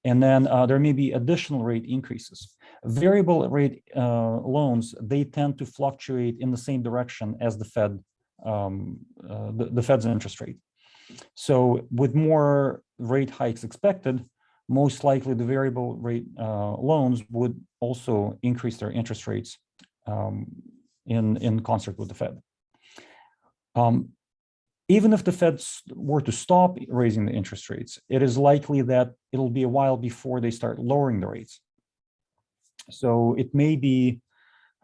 And then there may be additional rate increases. Variable rate loans, they tend to fluctuate in the same direction as the Fed, the Fed's interest rate. So with more rate hikes expected, most likely the variable rate loans would also increase their interest rates in concert with the Fed. Even if the Fed were to stop raising the interest rates, it is likely that it'll be a while before they start lowering the rates. So it may be,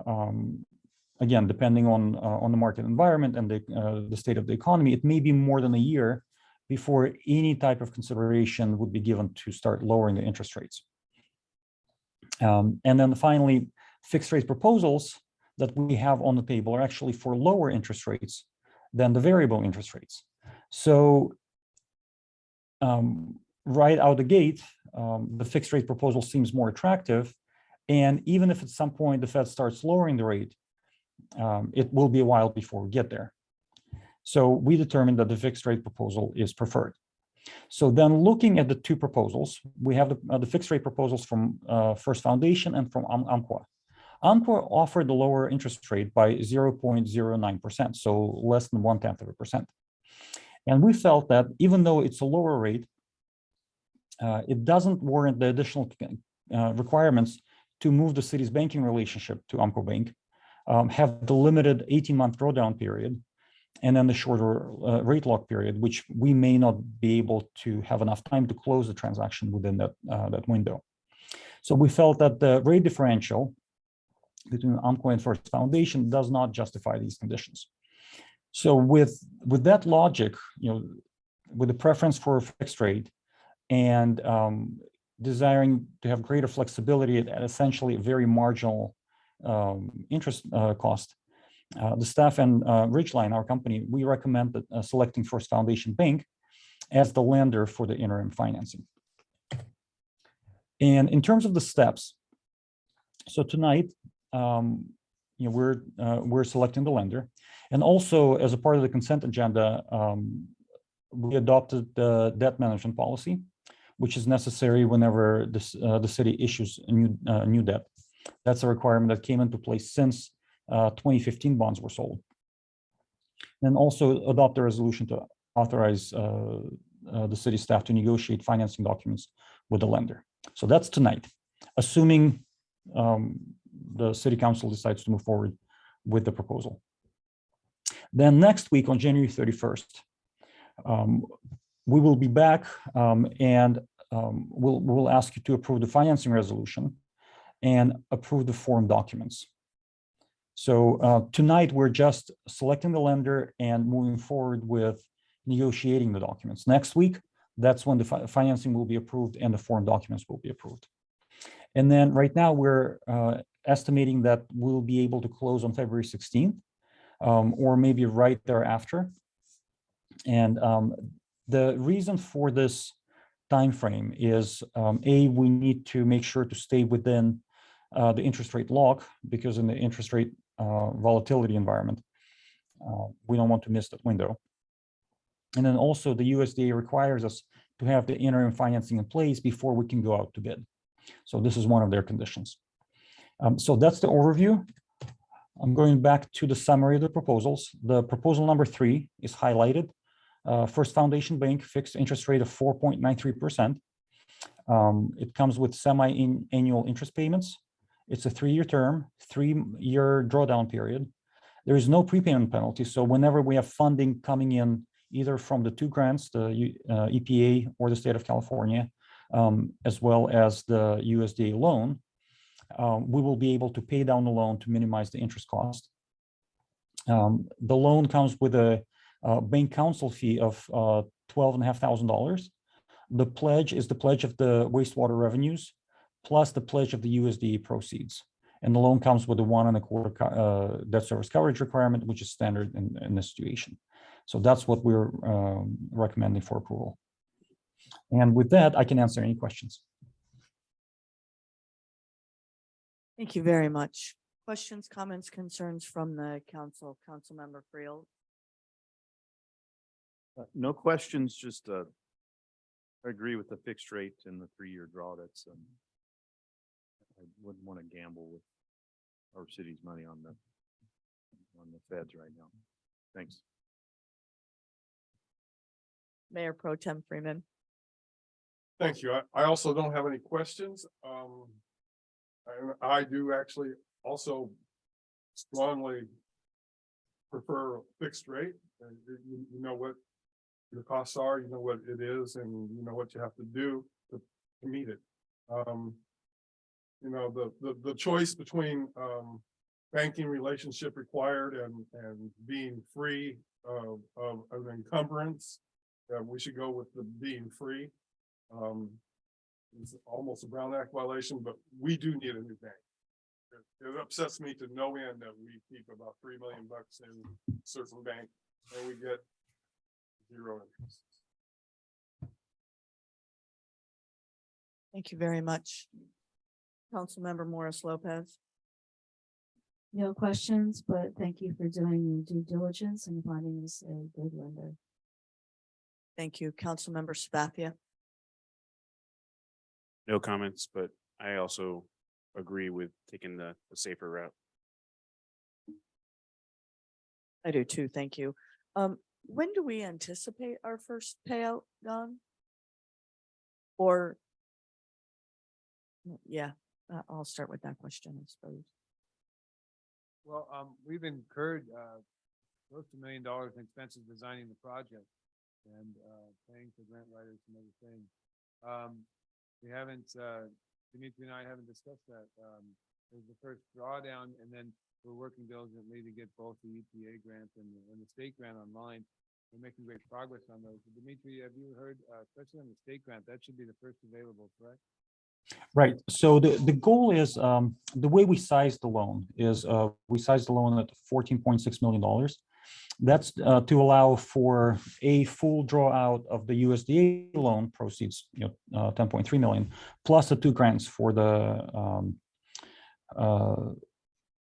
again, depending on the market environment and the state of the economy, it may be more than a year before any type of consideration would be given to start lowering the interest rates. And then finally, fixed rate proposals, that we have on the table are actually for lower interest rates than the variable interest rates. So right out the gate, the fixed rate proposal seems more attractive. And even if at some point the Fed starts lowering the rate, it will be a while before we get there. So we determined that the fixed rate proposal is preferred. So then looking at the two proposals, we have the fixed rate proposals from First Foundation and from Umpqua. Umpqua offered the lower interest rate by 0.09%, so less than 0.1%. And we felt that even though it's a lower rate, it doesn't warrant the additional requirements to move the city's banking relationship to Umpqua Bank, have the limited 18-month drawdown period, and then the shorter rate lock period, which we may not be able to have enough time to close the transaction within that window. So we felt that the rate differential between Umpqua and First Foundation does not justify these conditions. So with that logic, with the preference for a fixed rate and desiring to have greater flexibility at essentially a very marginal interest cost, the staff and Ridgeline, our company, we recommend that selecting First Foundation Bank as the lender for the interim financing. And in terms of the steps, so tonight, we're selecting the lender, and also as a part of the consent agenda, we adopted the debt management policy, which is necessary whenever the city issues a new debt. That's a requirement that came into place since 2015 bonds were sold. And also adopt a resolution to authorize the city staff to negotiate financing documents with the lender. So that's tonight, assuming the city council decides to move forward with the proposal. Then next week on January 31st, we will be back and we'll ask you to approve the financing resolution and approve the form documents. So tonight we're just selecting the lender and moving forward with negotiating the documents. Next week, that's when the financing will be approved and the form documents will be approved. And then right now we're estimating that we'll be able to close on February 16th or maybe right thereafter. And the reason for this time frame is we need to make sure to stay within the interest rate lock, because in the interest rate volatility environment, we don't want to miss that window. And then also the USDA requires us to have the interim financing in place before we can go out to bid. So this is one of their conditions. So that's the overview. I'm going back to the summary of the proposals. The proposal number 3 is highlighted. First Foundation Bank fixed interest rate of 4.93%. It comes with semi-annual interest payments. It's a 3-year term, 3-year drawdown period. There is no prepayment penalty. So whenever we have funding coming in, either from the 2 grants, the EPA or the state of California, as well as the USDA loan, we will be able to pay down the loan to minimize the interest cost. The loan comes with a bank counsel fee of $12,500. The pledge is the pledge of the wastewater revenues, plus the pledge of the USDA proceeds. And the loan comes with a 1.25 debt service coverage requirement, which is standard in this situation. So that's what we're recommending for approval. And with that, I can answer any questions. Thank you very much. Questions, comments, concerns from the council, Councilmember Friel? No questions, just I agree with the fixed rate and the 3-year draw. That's I wouldn't want to gamble with our city's money on the feds right now. Thanks. Mayor Pro Tem Freeman. Thank you. I also don't have any questions. I do actually also strongly prefer fixed rate. You know what your costs are, you know what it is, and you know what you have to do to meet it. You know, the choice between banking relationship required and being free of an encumbrance, we should go with the being free. It's almost a Brown Act violation, but we do need a new bank. It upsets me to no end that we keep about $3 million in certain bank and we get zero interest. Thank you very much. Councilmember Morris Lopez. No questions, but thank you for doing your due diligence and finding us a good lender. Thank you. Councilmember Sabathia. No comments, but I also agree with taking the safer route. I do too. Thank you. When do we anticipate our first payout, Don? Or? Yeah, I'll start with that question, I suppose. Well, we've incurred, close to $1 million in expenses designing the project and, paying for grant writers and everything. We haven't, Dimitri and I haven't discussed that. There's the first drawdown and then we're working diligently to get both the EPA grant and the state grant online. We're making great progress on those. Dimitri, have you heard, especially on the state grant, that should be the first available, correct? Right. So the goal is, the way we size the loan is, we size the loan at $14.6 million. That's to allow for a full draw out of the USDA loan proceeds, 10.3 million, plus the 2 grants for the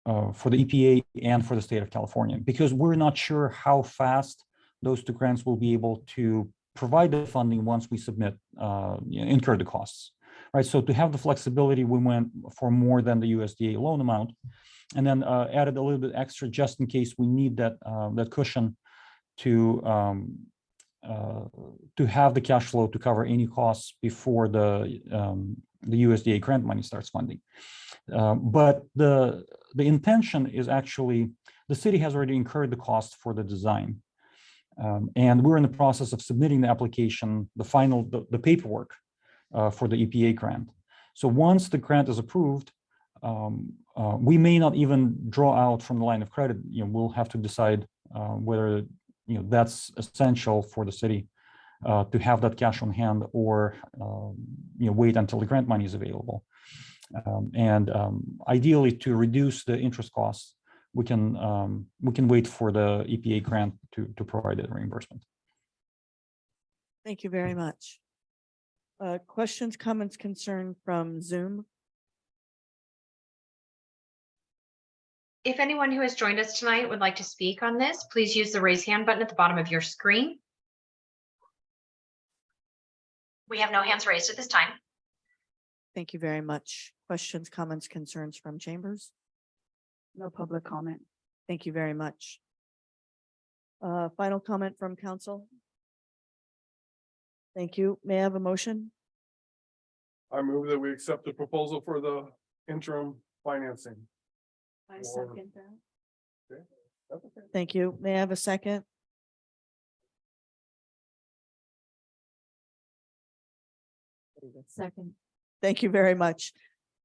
EPA and for the state of California, because we're not sure how fast those 2 grants will be able to provide the funding once we submit, incur the costs. Right, so to have the flexibility, we went for more than the USDA loan amount, and then added a little bit extra just in case we need that that cushion to have the cash flow to cover any costs before the USDA grant money starts funding. But the intention is actually the city has already incurred the cost for the design, and we're in the process of submitting the application, the paperwork. For the EPA grant. So once the grant is approved, we may not even draw out from the line of credit. We'll have to decide whether that's essential for the city to have that cash on hand, or wait until the grant money is available. And ideally, to reduce the interest costs, we can wait for the EPA grant to provide that reimbursement. Thank you very much. Questions, comments, concern from Zoom? If anyone who has joined us tonight would like to speak on this, please use the raise hand button at the bottom of your screen. We have no hands raised at this time. Thank you very much. Questions, comments, concerns from chambers? No public comment. Thank you very much. Final comment from council? Thank you. May I have a motion? I move that we accept the proposal for the interim financing. I second that. Okay, that's okay. Thank you. May I have a second? Second. Thank you very much.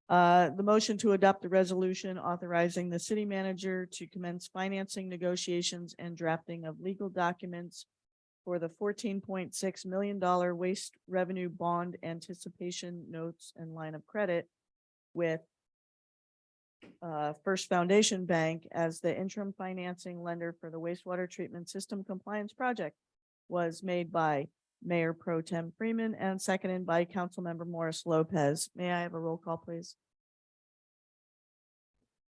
The motion to adopt the resolution authorizing the city manager to commence financing negotiations and drafting of legal documents for the $14.6 million waste revenue bond anticipation notes and line of credit with First Foundation Bank as the interim financing lender for the wastewater treatment system compliance project was made by Mayor Pro Tem Freeman and seconded by Councilmember Morris Lopez. May I have a roll call, please?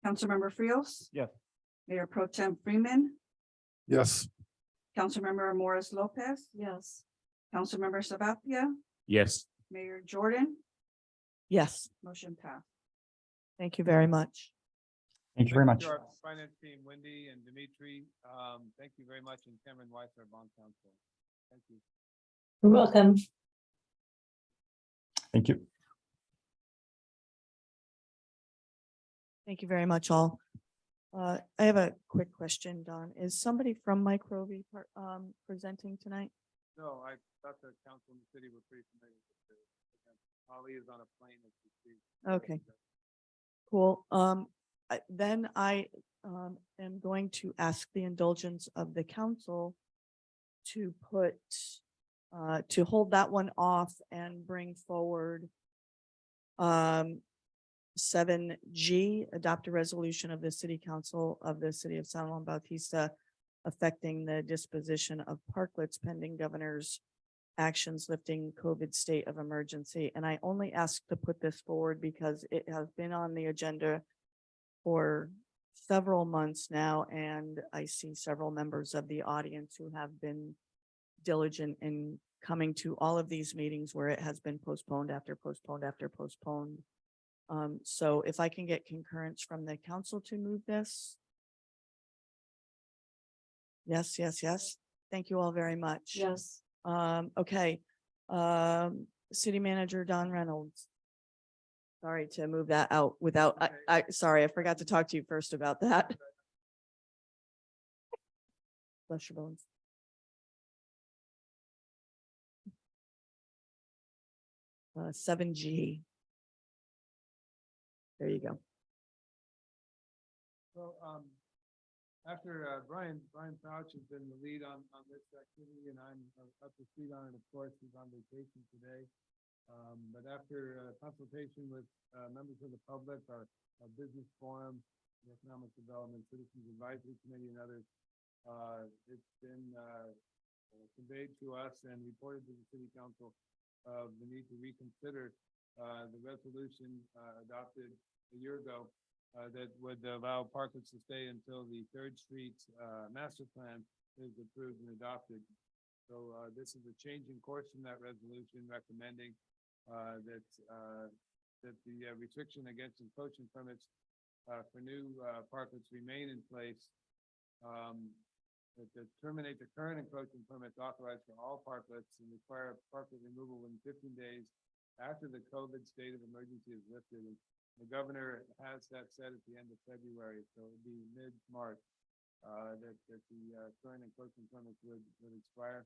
Councilmember Frios, Yes. Mayor Pro Tem Freeman, Yes. Councilmember Morris Lopez, Yes. Councilmember Sabathia, Yes. Mayor Jordan, Yes, motion passed. thank you very much. Thank you very much. To our finance team, Wendy and Dimitri, thank you very much, and Cameron Weiss, our bond counsel. Thank you. You're welcome. Thank you. Thank you very much, all. I have a quick question, Don. Is somebody from Microbi presenting tonight? No, I thought the council in the city were pretty familiar with it. Holly is on a plane as we speak. Okay. Cool. Then I am going to ask the indulgence of the council to to hold that one off and bring forward 7G, adopt a resolution of the City Council of the City of San Juan Bautista affecting the disposition of parklets pending governor's actions lifting COVID state of emergency. And I only asked to put this forward because it has been on the agenda for several months now, and I see several members of the audience who have been diligent in coming to all of these meetings where it has been postponed after postponed after postponed. So if I can get concurrence from the council to move this. Yes, yes, yes. Thank you all very much. Yes. Okay. City Manager Don Reynolds. Sorry to move that out without, sorry, I forgot to talk to you first about that. Bless your bones. 7G. There you go. So, after Brian Fauch has been the lead on this activity, and I'm up to speed on it, of course, he's on vacation today. But after consultation with members of the public, our business forum, the Economic Development Citizens Advisory Committee and others, it's been conveyed to us and reported to the City Council of the need to reconsider the resolution adopted a year ago that would allow parklets to stay until the Third Street master plan is approved and adopted. So this is a change in course from that resolution recommending that the restriction against encroaching permits for new parklets remain in place. That terminate the current encroaching permits authorized for all parklets and require parklet removal within 15 days after the COVID state of emergency is lifted. And the governor has that set at the end of February, so it'll be mid-March that the current encroaching permits would expire.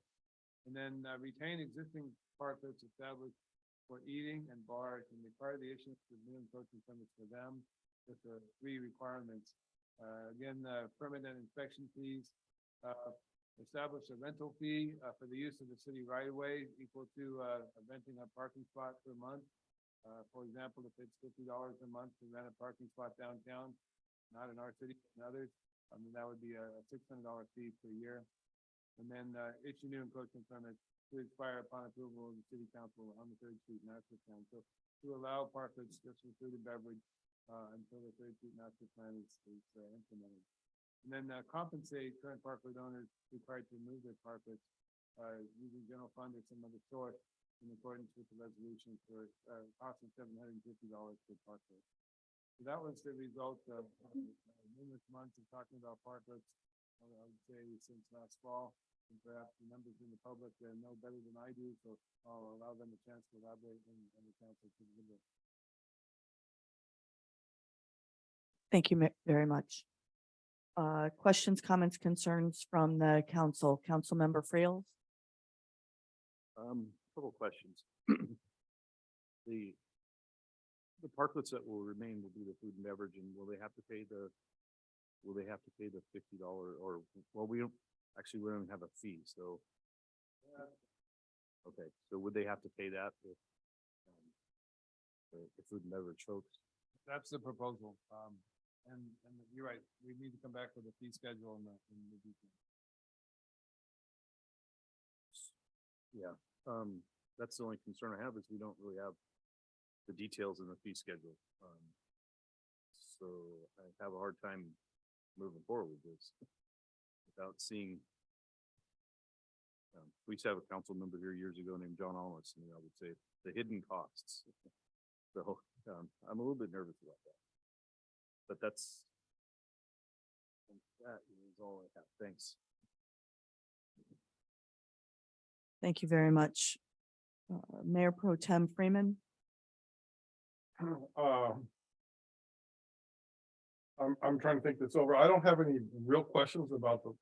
And then retain existing parklets established for eating and bars and require the issuance of new encroaching permits for them with the 3 requirements. Again, permit and inspection fees. Establish a rental fee for the use of the city right of way equal to renting a parking spot per month. For example, if it's $50 a month to rent a parking spot downtown, not in our city, but in others, that would be a $600 fee per year. And then issue new encroachment permits to expire upon approval of the City Council on the Third Street Master Plan. So to allow parklets just for food and beverage until the Third Street Master Plan is implemented. And then compensate current parklet owners required to remove their parklets using general fund or some other source in accordance with the resolution for cost of $750 per parklet. So that was the result of numerous months of talking about parklets. I would say since last fall, and perhaps the members in the public know better than I do, so I'll allow them a chance to elaborate and the council to deliver. Thank you very much. Questions, comments, concerns from the council? Councilmember Freels? Couple questions. The parklets that will remain will be the food and beverage, and will they have to pay the $50 or, well, we don't have a fee, so. Okay, so would they have to pay that if the food and beverage folks? That's the proposal. And you're right, we need to come back with a fee schedule in the detail. Yeah, that's the only concern I have is we don't really have the details in the fee schedule. So I have a hard time moving forward with this without seeing. We used to have a council member here years ago named John Almas, and I would say the hidden costs. So I'm a little bit nervous about that. But that is all I have. Thanks. Thank you very much. Mayor Pro Tem Freeman? I'm trying to think this over. I don't have any real questions about the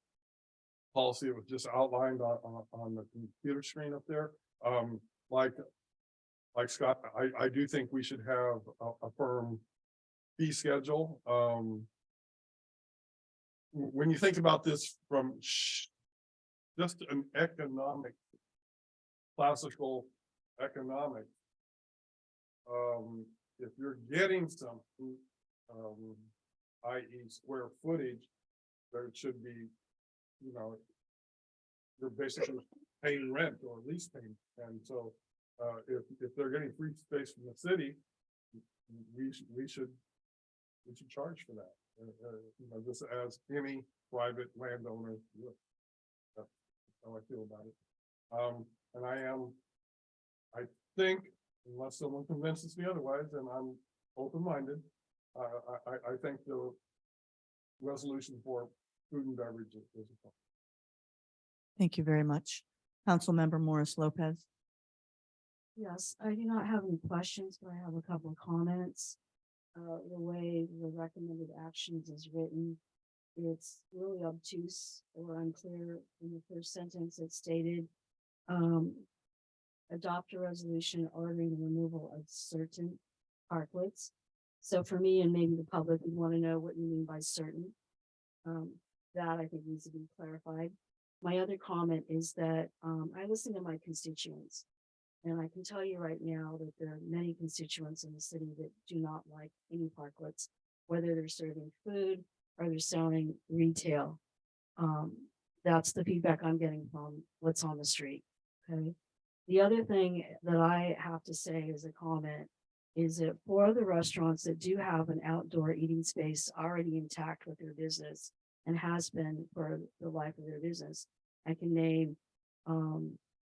policy that was just outlined on the computer screen up there. Like Scott, I do think we should have a firm fee schedule. When you think about this from just an classical economic, if you're getting some, i.e. square footage, there should be, you know, you're basically paying rent or lease payment. And so, if they're getting free space from the city, we should charge for that. You know, just as any private landowner would. That's how I feel about it. And I think, unless someone convinces me otherwise, and I'm open-minded, I think the resolution for food and beverage is a. Thank you very much. Councilmember Morris Lopez. Yes, I do not have any questions, but I have a couple of comments. The way the recommended actions is written, it's really obtuse or unclear. In the first sentence, it stated, adopt a resolution ordering the removal of certain parklets. So for me, and maybe the public, we want to know what you mean by certain. That I think needs to be clarified. My other comment is that I listen to my constituents. And I can tell you right now that there are many constituents in the city that do not like any parklets, whether they're serving food or they're selling retail. That's the feedback I'm getting from what's on the street. Okay. The other thing that I have to say as a comment is that for the restaurants that do have an outdoor eating space already intact with their business and has been for the life of their business, I can name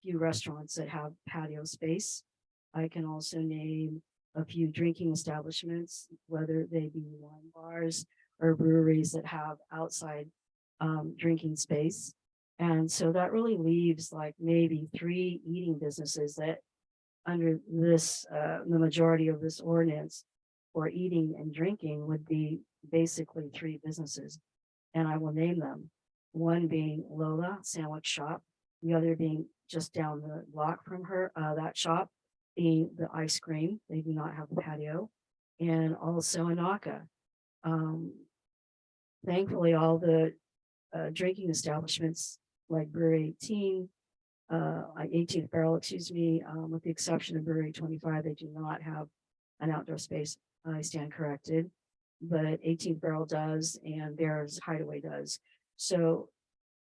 few restaurants that have patio space. I can also name a few drinking establishments, whether they be wine bars or breweries that have outside drinking space. And so that really leaves like maybe 3 eating businesses that under this, the majority of this ordinance for eating and drinking would be basically 3 businesses. And I will name them. One being Lola Sandwich Shop, the other being just down the block from her, that shop being the ice cream. They do not have a patio. And also Anaka. Thankfully, all the drinking establishments like Brewery 18th Barrel, excuse me, with the exception of Brewery 25, they do not have an outdoor space. I stand corrected, but 18th Barrel does, and Bear's Hideaway does. So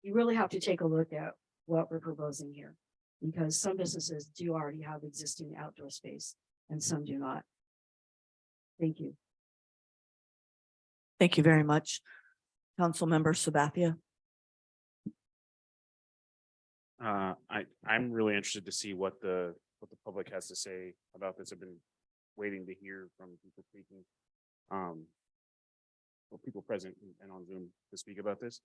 you really have to take a look at what we're proposing here, because some businesses do already have existing outdoor space and some do not. Thank you. Thank you very much. Councilmember Sabathia. I'm really interested to see what the public has to say about this. I've been waiting to hear from people speaking, or people present and on Zoom to speak about this.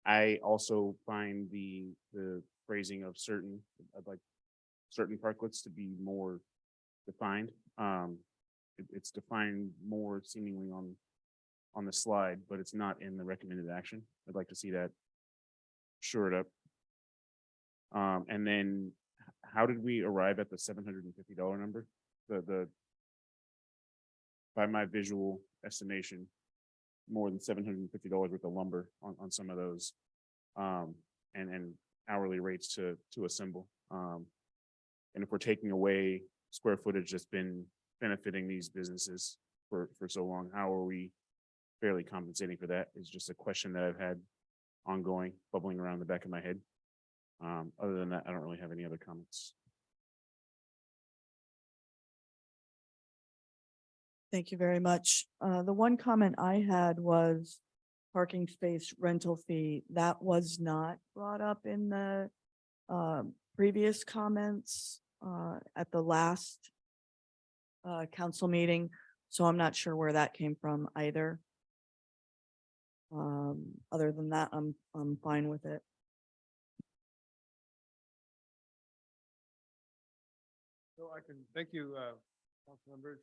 I also find the phrasing of certain, I'd like certain parklets to be more defined. It's defined more seemingly on the slide, but it's not in the recommended action. I'd like to see that shored up. And then how did we arrive at the $750 number? By my visual estimation, more than $750 worth of lumber on some of those, and hourly rates to assemble. And if we're taking away square footage that's been benefiting these businesses for so long, how are we fairly compensating for that? Is just a question that I've had ongoing, bubbling around the back of my head. Other than that, I don't really have any other comments. Thank you very much. The one comment I had was parking space rental fee. That was not brought up in the previous comments at the last council meeting. So I'm not sure where that came from either. Other than that, I'm fine with it. So I can, thank you, council members.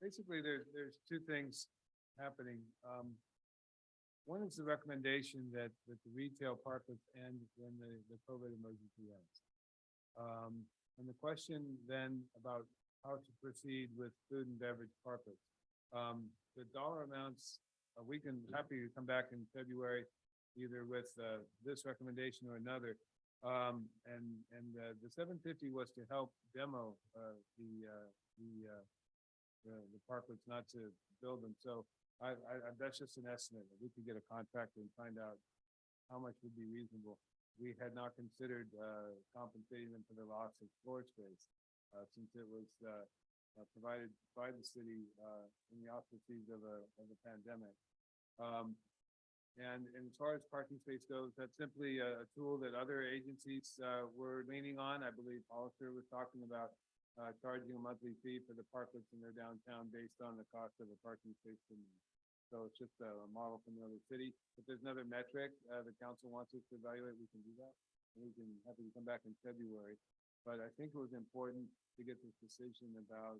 Basically, there's 2 things happening. One is the recommendation that the retail parklets end when the COVID emergency ends. And the question then about how to proceed with food and beverage parklets. The dollar amounts, we can happy to come back in February, either with this recommendation or another. And the $750 was to help demo the the parklets not to build them. So that's just an estimate. If we could get a contractor and find out how much would be reasonable. We had not considered compensating them for the loss of floor space, since it was provided by the city in the auspices of a pandemic. And as far as parking space goes, that's simply a tool that other agencies were leaning on. I believe Hollister was talking about charging a monthly fee for the parklets in their downtown based on the cost of a parking space. So it's just a model from another city. If there's another metric the council wants us to evaluate, we can do that. And we can have to come back in February. But I think it was important to get this decision about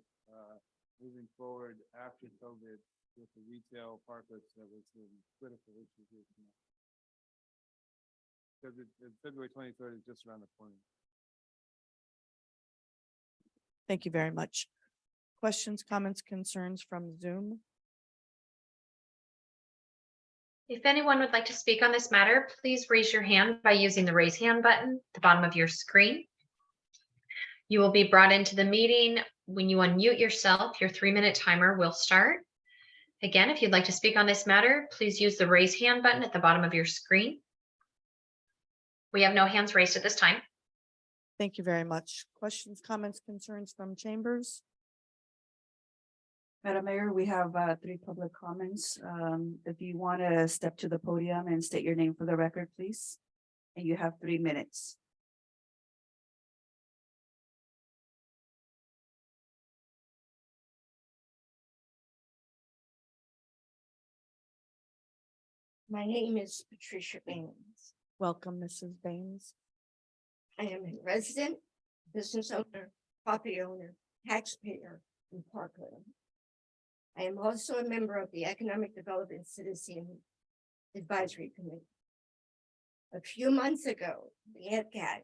moving forward after COVID with the retail parklets. That was the critical issue here tonight. Because February 23rd is just around the corner. Thank you very much. Questions, comments, concerns from Zoom? If anyone would like to speak on this matter, please raise your hand by using the raise hand button at the bottom of your screen. You will be brought into the meeting. When you unmute yourself, your 3-minute timer will start. Again, if you'd like to speak on this matter, please use the raise hand button at the bottom of your screen. We have no hands raised at this time. Thank you very much. Questions, comments, concerns from chambers? Madam Mayor, we have 3 public comments. If you want to step to the podium and state your name for the record, please. And you have 3 minutes. My name is Patricia Baines. Welcome, Mrs. Baines. I am a resident, business owner, property owner, taxpayer in Parkland. I am also a member of the Economic Development Citizen Advisory Committee. A few months ago, the EDCAT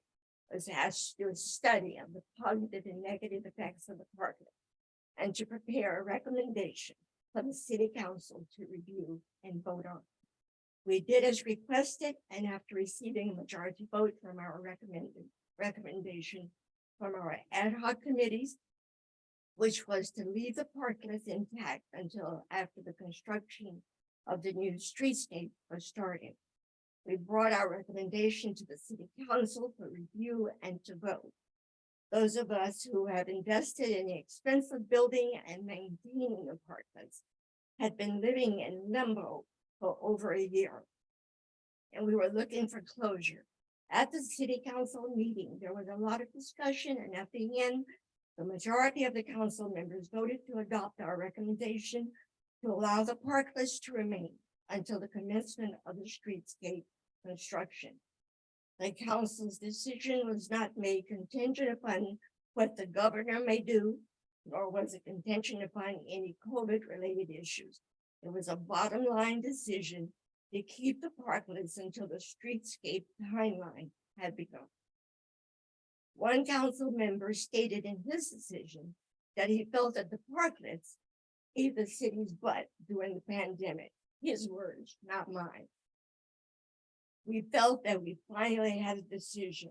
was asked to do a study of the positive and negative effects of the Parkland and to prepare a recommendation for the City Council to review and vote on. We did as requested, and after receiving a majority vote from our recommendation from our ad hoc committees, which was to leave the parklets intact until after the construction of the new streetscape was started. We brought our recommendation to the City Council for review and to vote. Those of us who have invested in the expense of building and maintaining the parklets had been living in limbo for over a year. And we were looking for closure. At the City Council meeting, there was a lot of discussion, and at the end, the majority of the council members voted to adopt our recommendation to allow the parklets to remain until the commencement of the streetscape construction. The council's decision was not made contingent upon what the governor may do, nor was it contingent upon any COVID-related issues. It was a bottom line decision to keep the parklets until the streetscape timeline had begun. One council member stated in his decision that he felt that the parklets gave the city's butt during the pandemic. His words, not mine. We felt that we finally had a decision.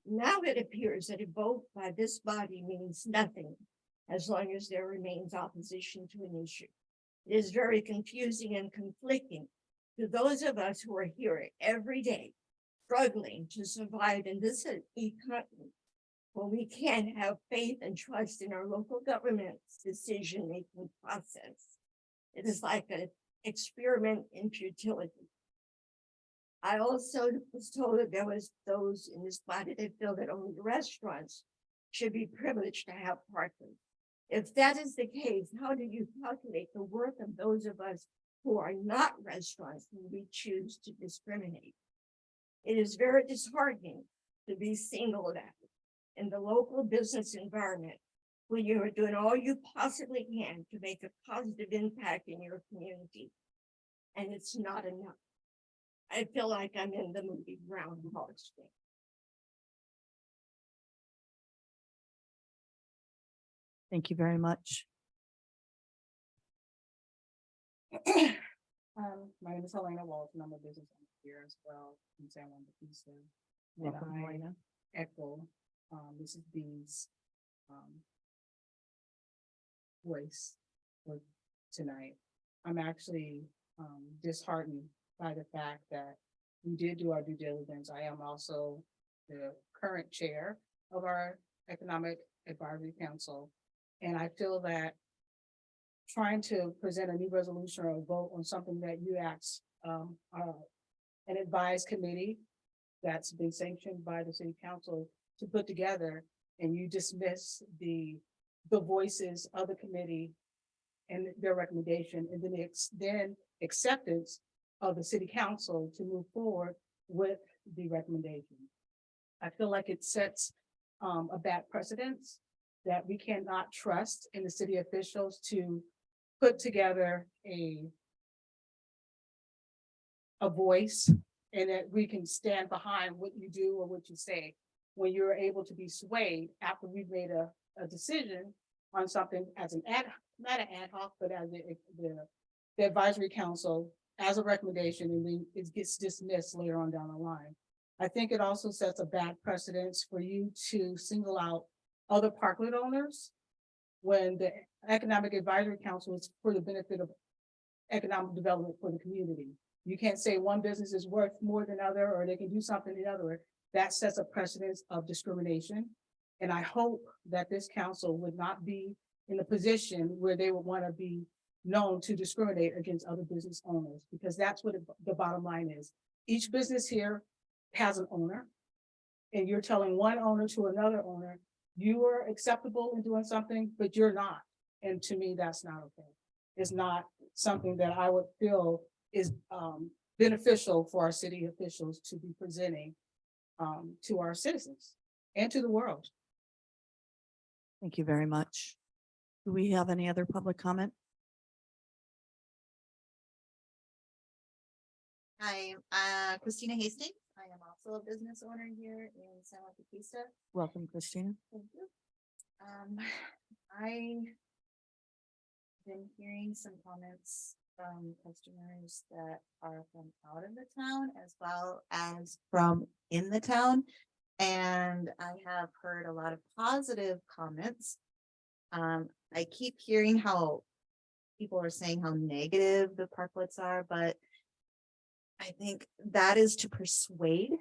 Now it appears that a vote by this body means nothing as long as there remains opposition to an issue. It is very confusing and conflicting to those of us who are here every day, struggling to survive in this economy, when we can't have faith and trust in our local government's decision-making process. It is like an experiment in futility. I also was told that there was those in this body that feel that only restaurants should be privileged to have parking. If that is the case, how do you calculate the worth of those of us who are not restaurants when we choose to discriminate? It is very disheartening to be singled out in the local business environment when you are doing all you possibly can to make a positive impact in your community. And it's not enough. I feel like I'm in the movie Groundhog's Day. Thank you very much. My name is Helena Walton. I'm a business owner here as well in San Juan Bautista. And Welcome, I Helena. echo Mrs. B's voice for tonight. I'm actually disheartened by the fact that we did do our due diligence. I am also the current chair of our Economic Advisory Council. And I feel that trying to present a new resolution or a vote on something that you asked an advised committee that's been sanctioned by the city council to put together, and you dismiss the voices of the committee and their recommendation, and then acceptance of the city council to move forward with the recommendation. I feel like it sets a bad precedence that we cannot trust in the city officials to put together a voice, and that we can stand behind what you do or what you say when you're able to be swayed after we've made a decision on something as an not an ad hoc, but as the advisory council as a recommendation, and then it gets dismissed later on down the line. I think it also sets a bad precedence for you to single out other parklet owners when the Economic Advisory Council is for the benefit of economic development for the community. You can't say one business is worth more than other, or they can do something the other. That sets a precedence of discrimination. And I hope that this council would not be in a position where they would want to be known to discriminate against other business owners, because that's what the bottom line is. Each business here has an owner, and you're telling one owner to another owner, you are acceptable in doing something, but you're not. And to me, that's not okay. It's not something that I would feel is beneficial for our city officials to be presenting to our citizens and to the world. Thank you very much. Do we have any other public comment? Hi, Christina Hastings. I am also a business owner here in San Juan Bautista. Welcome, Christina. Thank you. I've been hearing some comments from customers that are from out of the town as well as from in the town. And I have heard a lot of positive comments. I keep hearing how people are saying how negative the parklets are, but I think that is to persuade.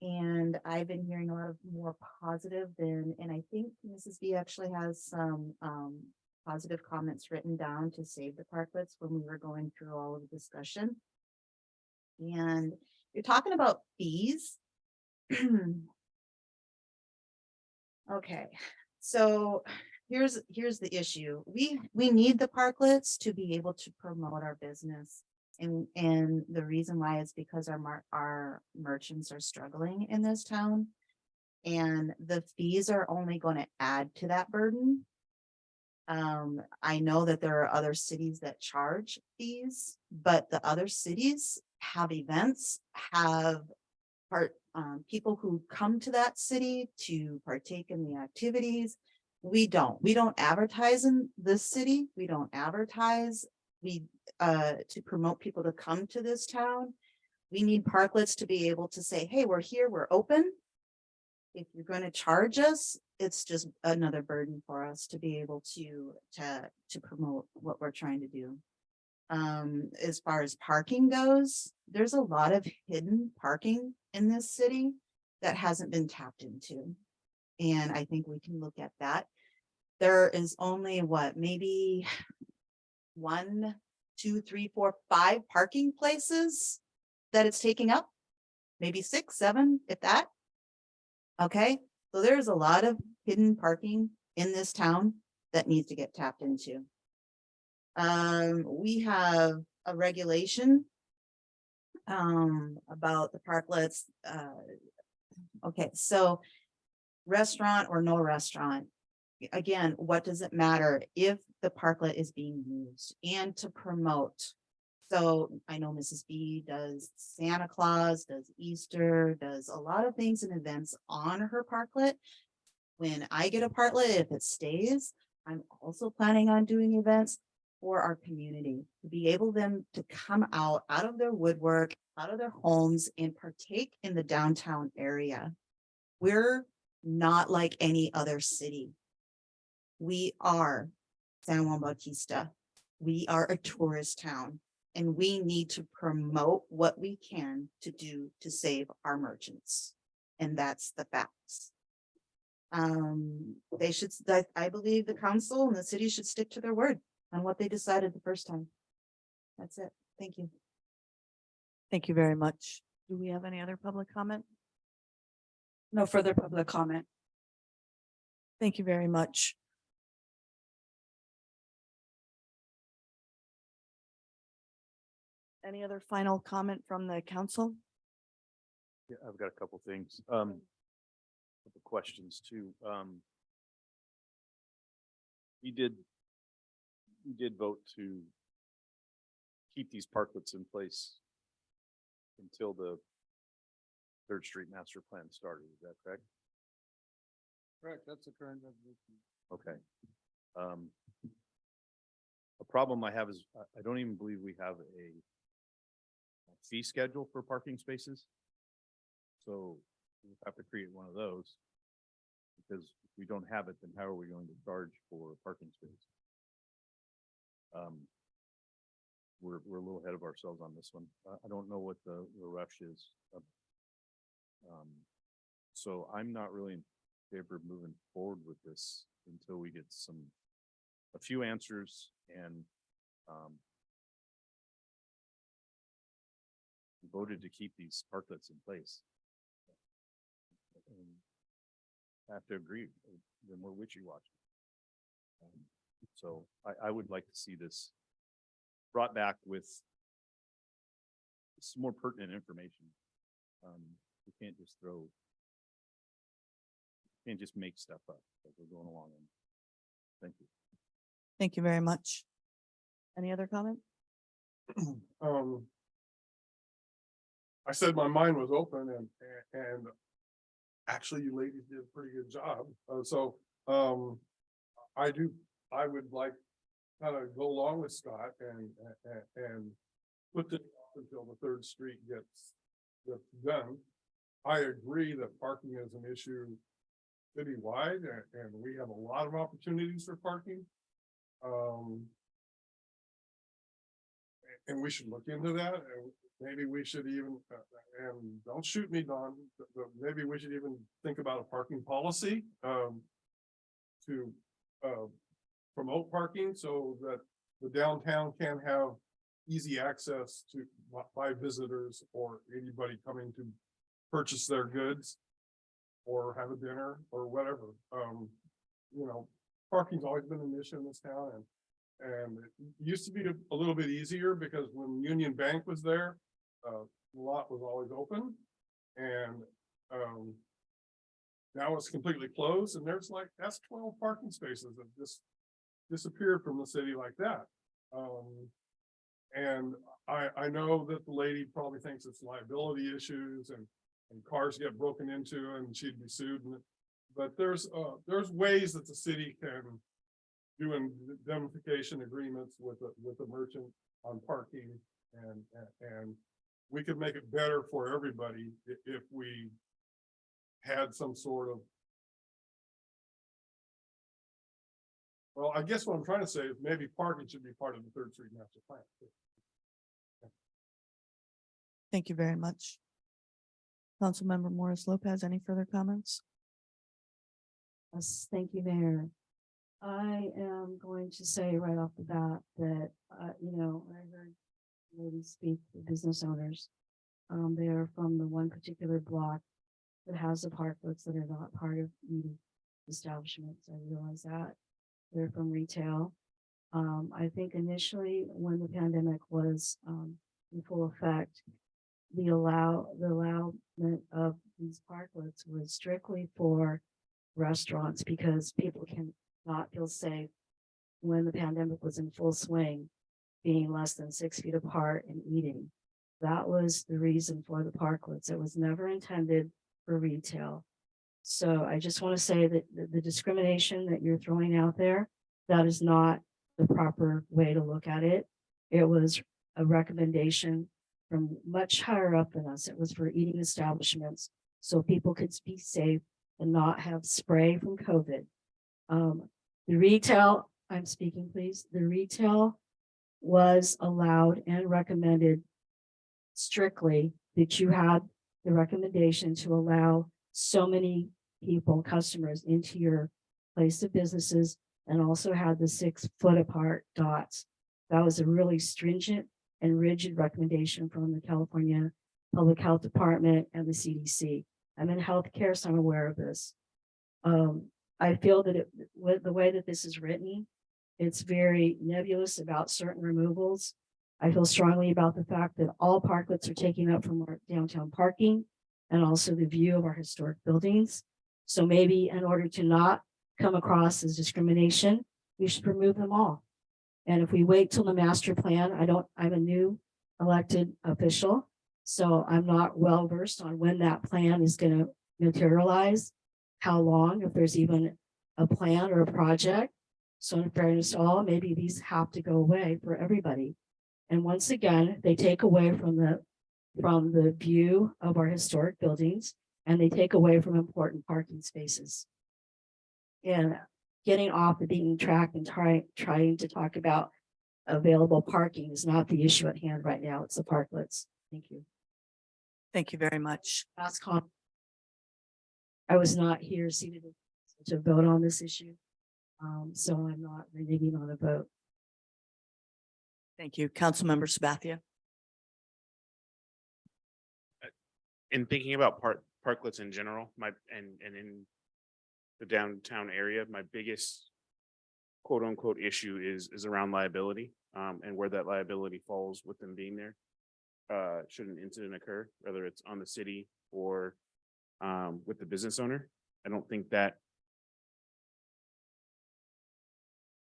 And I've been hearing a lot of more positive than, and I think Mrs. B actually has some positive comments written down to save the parklets when we were going through all of the discussion. And you're talking about fees. Okay, so here's the issue. We need the parklets to be able to promote our business. And the reason why is because our merchants are struggling in this town. And the fees are only going to add to that burden. I know that there are other cities that charge fees, but the other cities have events, have people who come to that city to partake in the activities. We don't advertise in this city. We don't advertise to promote people to come to this town. We need parklets to be able to say, hey, we're here, we're open. If you're going to charge us, it's just another burden for us to be able to promote what we're trying to do. As far as parking goes, there's a lot of hidden parking in this city that hasn't been tapped into. And I think we can look at that. There is only maybe 1, 2, 3, 4, 5 parking places that it's taking up, maybe 6, 7, if that. Okay, so there's a lot of hidden parking in this town that needs to get tapped into. We have a regulation about the parklets. Okay, so restaurant or no restaurant. Again, what does it matter if the parklet is being used and to promote? So I know Mrs. B does Santa Claus, does Easter, does a lot of things and events on her parklet. When I get a parklet, if it stays, I'm also planning on doing events for our community to be able them to come out of their woodwork, out of their homes and partake in the downtown area. We're not like any other city. We are San Juan Bautista. We are a tourist town and we need to promote what we can to do to save our merchants. And that's the facts. They should, I believe the council and the city should stick to their word on what they decided the first time. That's it. Thank you. Thank you very much. Do we have any other public comment? No further public comment. Thank you very much. Any other final comment from the council? Yeah, I've got a couple things. Couple questions too. We did vote to keep these parklets in place until the Third Street Master Plan started. Is that correct? Correct, that's the current resolution. Okay. A problem I have is I don't even believe we have a fee schedule for parking spaces. So we have to create one of those. Because if we don't have it, then how are we going to charge for a parking space? We're a little ahead of ourselves on this one. I don't know what the rush is. So I'm not really in favor of moving forward with this until we get a few answers and voted to keep these parklets in place. And I have to agree, then we're wishy-washy. So I would like to see this brought back with some more pertinent information. We can't just make stuff up as we're going along. Thank you. Thank you very much. Any other comment? I said my mind was open and actually you ladies did a pretty good job. I would like kind of go along with Scott and put this off until the Third Street gets done. I agree that parking is an issue citywide and we have a lot of opportunities for parking. And we should look into that, and maybe we should even, and don't shoot me, Don, but maybe we should even think about a parking policy to promote parking so that the downtown can have easy access to by visitors or anybody coming to purchase their goods or have a dinner or whatever. You know, parking's always been an issue in this town, and it used to be a little bit easier because when Union Bank was there, the lot was always open, and now it's completely closed, and there's that's 12 parking spaces that just disappeared from the city like that. And I know that the lady probably thinks it's liability issues and cars get broken into and she'd be sued, but there's ways that the city can do indemnification agreements with the merchant on parking, and we could make it better for everybody if we had some sort of, well, I guess what I'm trying to say is maybe parking should be part of the Third Street Master Plan. Thank you very much. Councilmember Morris Lopez, any further comments? Yes, thank you, Mayor. I am going to say right off the bat that, you know, I heard ladies speak, the business owners. They are from the one particular block that has the parklets that are not part of meeting establishments. I realize that. They're from retail. I think initially when the pandemic was in full effect, the allowment of these parklets was strictly for restaurants because people can not feel safe when the pandemic was in full swing, being less than 6 feet apart and eating. That was the reason for the parklets. It was never intended for retail. So I just want to say that the discrimination that you're throwing out there, that is not the proper way to look at it. It was a recommendation from much higher up than us. It was for eating establishments so people could be safe and not have spray from COVID. The retail, I I'm speaking, please. The retail was allowed and recommended strictly that you had the recommendation to allow so many people, customers into your place of businesses and also had the 6 foot apart dots. That was a really stringent and rigid recommendation from the California Public Health Department and the CDC. I'm in healthcare, so I'm aware of this. I feel that with the way that this is written, it's very nebulous about certain removals. I feel strongly about the fact that all parklets are taking up from our downtown parking and also the view of our historic buildings. So maybe in order to not come across as discrimination, we should remove them all. And if we wait till the master plan, I'm a new elected official, so I'm not well versed on when that plan is going to materialize, how long, if there's even a plan or a project. So in fairness to all, maybe these have to go away for everybody. And once again, they take away from the view of our historic buildings, and they take away from important parking spaces. And getting off the beaten track and trying to talk about available parking is not the issue at hand right now. It's the parklets. Thank you. Thank you very much. Last comment. I was not here seated to vote on this issue. So I'm not reneging on a vote. Thank you. Councilmember Sabathia. In thinking about parklets in general, and in the downtown area, my biggest quote unquote issue is around liability, and where that liability falls with them being there. Should an incident occur, whether it's on the city or with the business owner. I don't think that.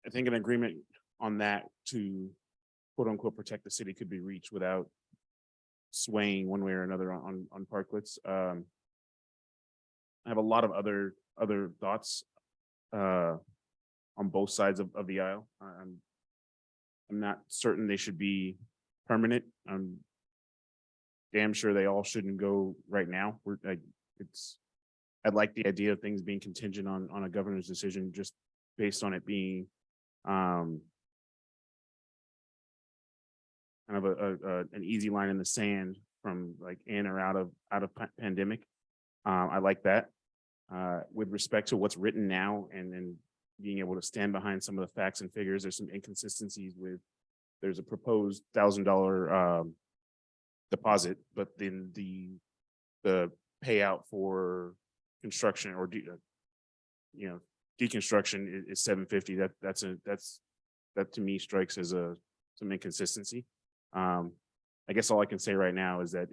I think an agreement on that to quote unquote protect the city could be reached without swaying one way or another on parklets. I have a lot of other thoughts on both sides of the aisle. I'm not certain they should be permanent. I'm damn sure they all shouldn't go right now. I like the idea of things being contingent on a governor's decision, just based on it being kind of an easy line in the sand from like in or out of pandemic. I like that. With respect to what's written now and being able to stand behind some of the facts and figures, there's some inconsistencies with, there's a proposed $1,000 deposit, but then the payout for construction or deconstruction is $750. That to me strikes as some inconsistency. I guess all I can say right now is that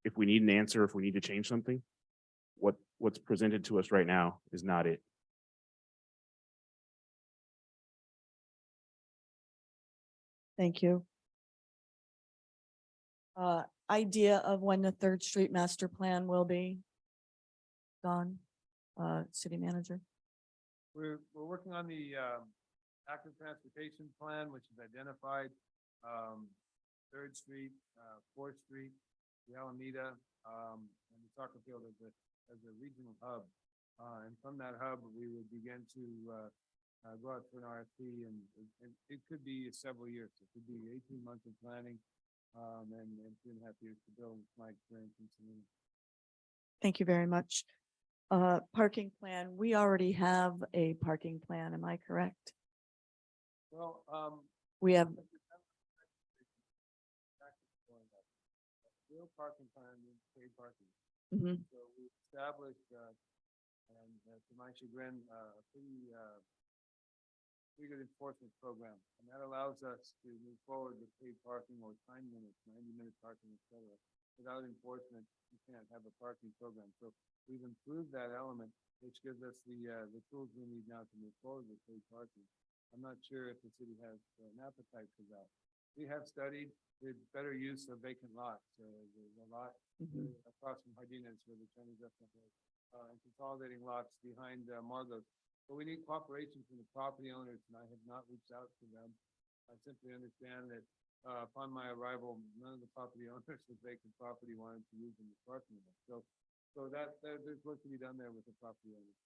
if we need an answer, if we need to change something, what's presented to us right now is not it. Thank you. Idea of when the 3rd Street master plan will be done, city manager? We're working on the active transportation plan, which is identified 3rd Street, 4th Street, the Alameda, and the soccer field as a regional hub. And from that hub, we would begin to go out for an RFP, and it could be several years. It could be 18 months of planning, and 2.5 years to build, my experience in Selena. Thank you very much. Parking plan, we already have a parking plan, am I correct? Well, We have, real parking plan is paid parking. Mhm. So we established, and to my chagrin, a pretty good enforcement program. And that allows us to move forward with paid parking or time limits, 90-minute parking, et cetera. Without enforcement, you can't have a parking program. So we've improved that element, which gives us the tools we need now to move forward with paid parking. I'm not sure if the city has an appetite for that. We have studied the better use of vacant lots. There's a lot across from Jardines where the Chinese restaurant is, and consolidating lots behind Margot's. But we need cooperation from the property owners, and I have not reached out to them. I simply understand that upon my arrival, none of the property owners with vacant property wanted to use them as parking lot. So that there's work to be done there with the property owners.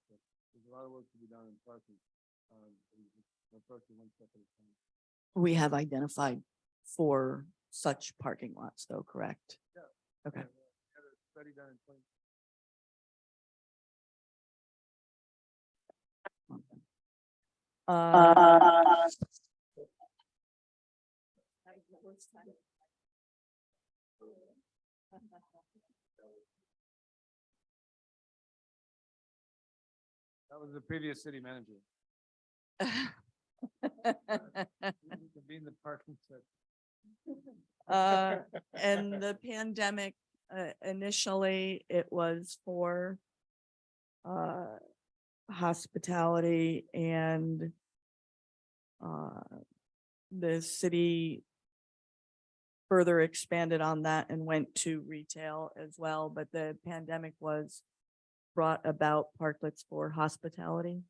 So there's a lot of work to be done in parking. approaching one step at a time. We have identified 4 such parking lots though, correct? Yeah. Okay. Had a study done in 20. That was the previous city manager. To be in the parking set. And the pandemic, initially it was for hospitality and the city further expanded on that and went to retail as well, but the pandemic brought about parklets for hospitality.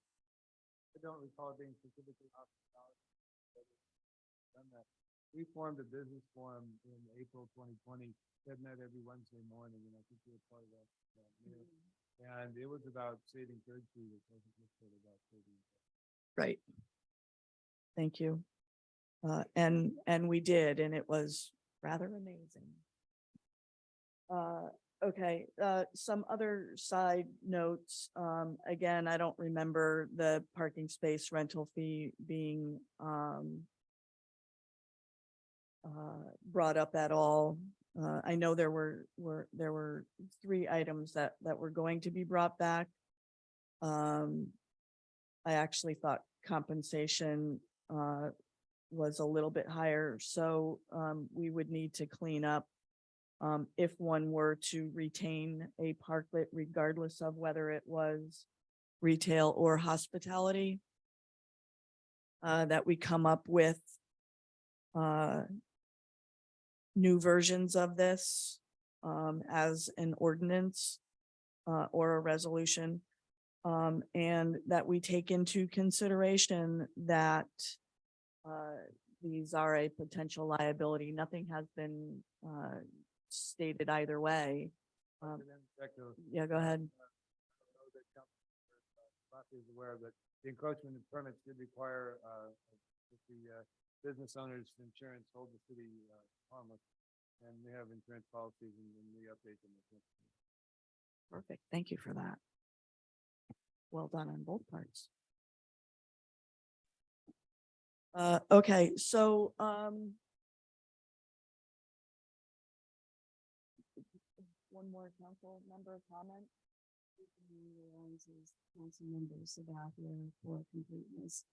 I don't recall it being specifically hospitality. Done that. We formed a business forum in April 2020 that met every Wednesday morning, and I think we were part of that meeting. And it was about saving Third Street. It wasn't just about saving. Right. Thank you. And we did, and it was rather amazing. Okay, some other side notes. Again, I don't remember the parking space rental fee being brought up at all. I know there were 3 items that were going to be brought back. I actually thought compensation was a little bit higher, so we would need to clean up if one were to retain a parklet, regardless of whether it was retail or hospitality, that we come up with new versions of this as an ordinance or a resolution, and that we take into consideration that these are a potential liability. Nothing has been stated either way. Yeah, go ahead. Is aware that the encroachment of permits did require that the business owners insurance hold the city harmless, and we have insurance policies and we update them. Perfect. Thank you for that. Well done on both parts. Okay, so one more council member comment. Council members about here for completeness.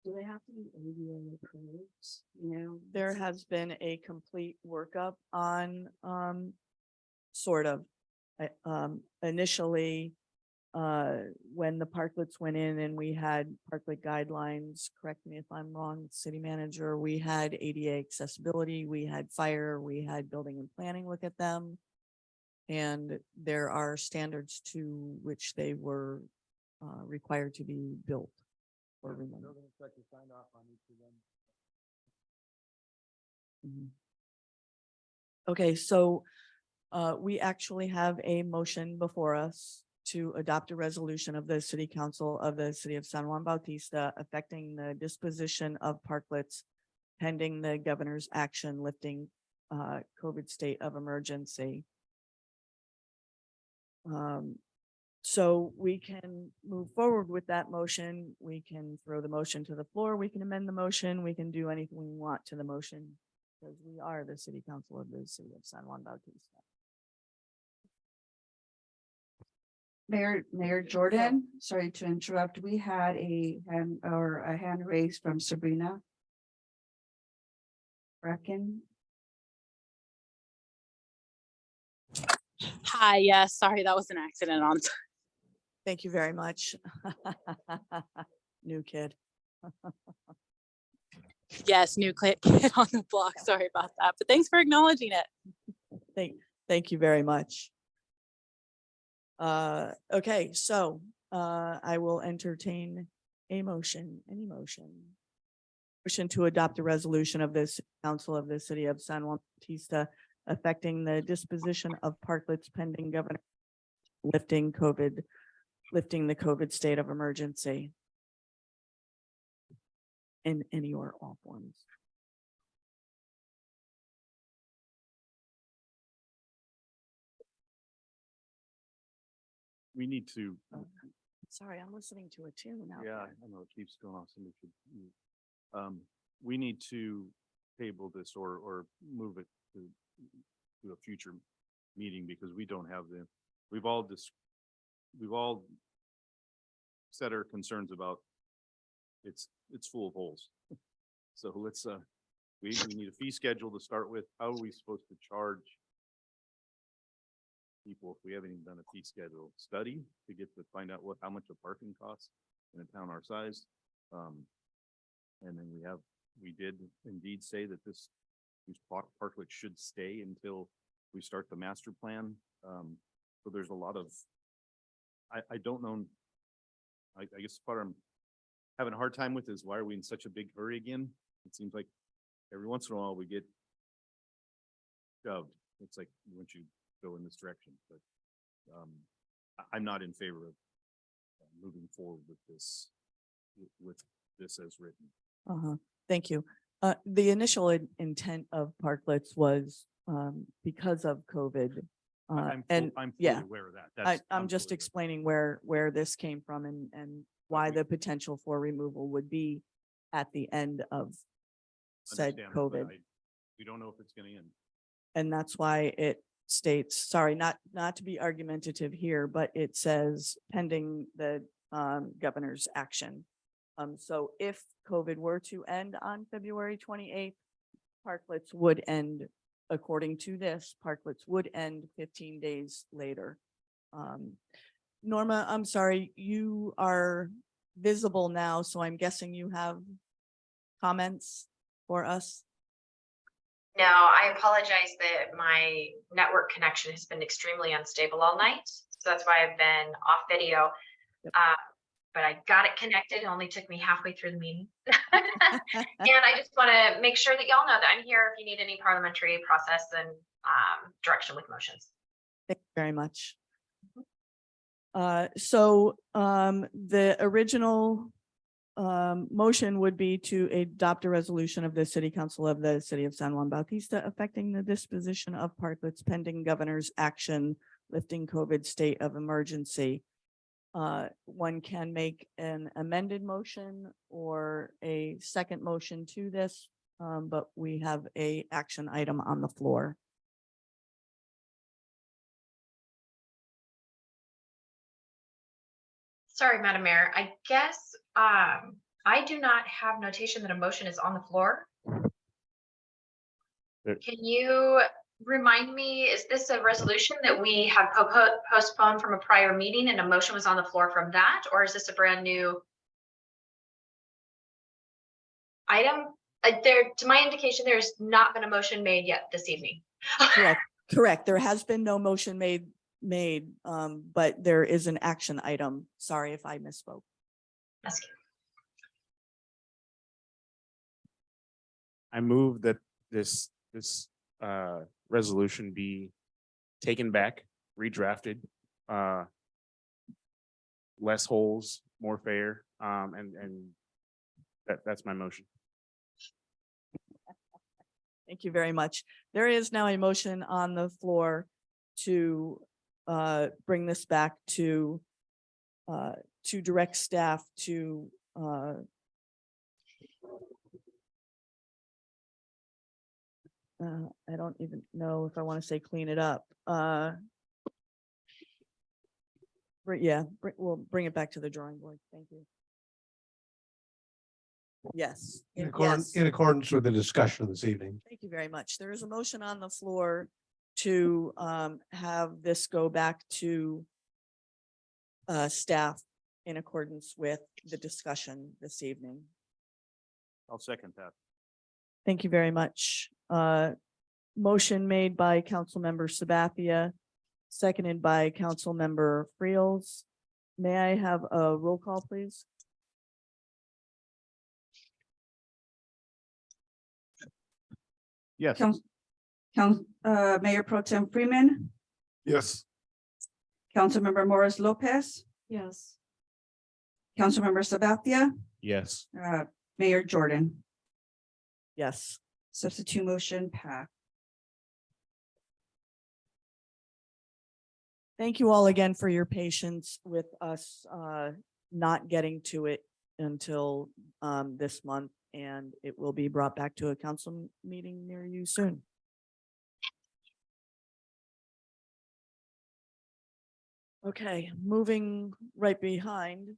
Do they have to be ADA approved? You know, There has been a complete workup on sort of initially when the parklets went in and we had parklet guidelines, correct me if I'm wrong, city manager, we had ADA accessibility, we had fire, we had building and planning look at them. And there are standards to which they were required to be built or removed. Building inspector signed off on each of them. Okay, so we actually have a motion before us to adopt a resolution of the City Council of the City of San Juan Bautista affecting the disposition of parklets pending the governor's action lifting COVID state of emergency. So we can move forward with that motion. We can throw the motion to the floor. We can amend the motion. We can do anything we want to the motion because we are the City Council of the City of San Juan Bautista. Mayor Jordan, sorry to interrupt. We had a hand raised from Sabrina Bracken. Hi, yes, sorry, that was an accident on. Thank you very much. New kid. Yes, new kid on the block. Sorry about that, but thanks for acknowledging it. Thank you very much. Okay, so I will entertain a motion, any motion. Motion to adopt a resolution of this council of the City of San Juan Bautista affecting the disposition of parklets pending governor lifting the COVID state of emergency. in any or all forms. We need to, Sorry, I'm listening to a tune out yeah, there. I know it keeps going off. Somebody should, we need to table this or move it to a future meeting because we don't have we've all said our concerns about it's full of holes. So let's, we need a fee schedule to start with. How are we supposed to charge people if we haven't even done a fee schedule study to get to find out how much a parking costs in a town our size? And then we did indeed say that these parklets should stay until we start the master plan. So there's a lot of, I don't know. I guess the part I'm having a hard time with is why are we in such a big hurry again? It seems like every once in a while we get shoved. It's like, once you go in this direction, but I'm not in favor of moving forward with this as written. Thank you. The initial intent of parklets was because of COVID. I'm And fully yeah, aware of that. I'm just explaining where this came from and why the potential for removal would be at the end of said COVID. We don't know if it's gonna end. And that's why it states, sorry, not to be argumentative here, but it says pending the governor's action. So if COVID were to end on February 28th, parklets would end, according to this, parklets would end 15 days later. Norma, I'm sorry, you are visible now, so I'm guessing you have comments for us. No, I apologize that my network connection has been extremely unstable all night. So that's why I've been off video. But I got it connected. It only took me halfway through the meeting. And I just want to make sure that y'all know that I'm here if you need any parliamentary process and direction with motions. Thank you very much. The original motion would be to adopt a resolution of the City Council of the City of San Juan Bautista affecting the disposition of parklets pending governor's action lifting COVID state of emergency. One can make an amended motion or a second motion to this, but we have a action item on the floor. Sorry, Madam Mayor. I guess I do not have notation that a motion is on the floor. Can you remind me, is this a resolution that we have postponed from a prior meeting and a motion was on the floor from that? Or is this a brand new item? To my indication, there's not been a motion made yet this evening. Correct. There has been no motion made, but there is an action item. Sorry if I misspoke. That's good. I move that this resolution be taken back, redrafted, less holes, more fair, and that's my motion. Thank you very much. There is now a motion on the floor to bring this back to direct staff to I don't even know if I want to say clean it up. We'll bring it back to the drawing board. Thank you. Yes. In Yes. accordance with the discussion this evening. Thank you very much. There is a motion on the floor to have this go back to staff in accordance with the discussion this evening. I'll second that. Thank you very much. Motion made by Councilmember Sabathia, seconded by Councilmember Friels. May I have a roll call, please? Yes. Mayor Pro Tem Freeman, Yes. Councilmember Morris Lopez, Yes. Councilmember Sabathia, Yes. Mayor Jordan. Yes. Substitute motion passed. Thank you all again for your patience with us not getting to it until this month, and it will be brought back to a council meeting near you soon. Okay, moving right behind.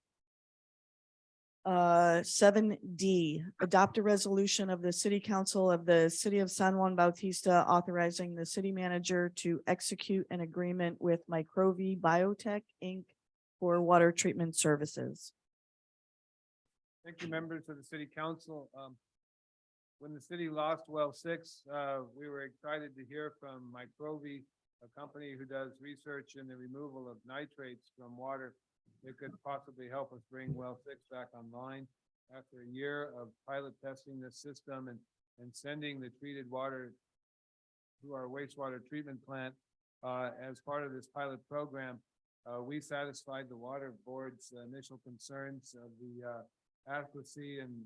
7D, adopt a resolution of the City Council of the City of San Juan Bautista authorizing the city manager to execute an agreement with Microvi Biotech, Inc. for water treatment services. Thank you, members of the city council. When the city lost well 6, we were excited to hear from Microvi, a company who does research in the removal of nitrates from water. It could possibly help us bring well 6 back online. After a year of pilot testing this system and sending the treated water to our wastewater treatment plant, as part of this pilot program, we satisfied the water board's initial concerns of the adequacy and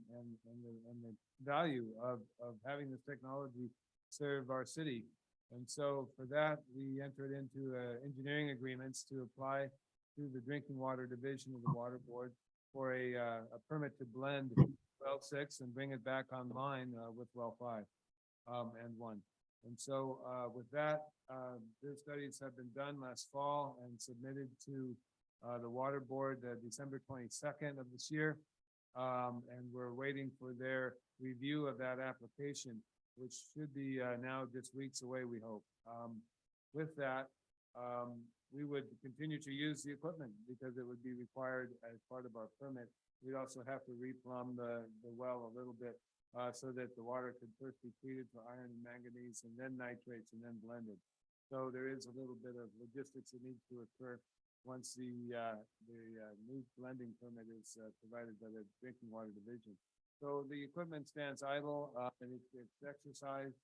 the value of having this technology serve our city. And so for that, we entered into engineering agreements to apply to the Drinking Water Division of the Water Board for a permit to blend well 6 and bring it back online with well 5 and 1. And so with that, the studies have been done last fall and submitted to the Water Board December 22nd of this year. And we're waiting for their review of that application, which should be now just weeks away, we hope. With that, we would continue to use the equipment because it would be required as part of our permit. We'd also have to replumb the well a little bit so that the water could first be treated for iron and manganese and then nitrates and then blended. So there is a little bit of logistics that needs to occur once the new blending permit is provided by the Drinking Water Division. So the equipment stands idle and it's exercised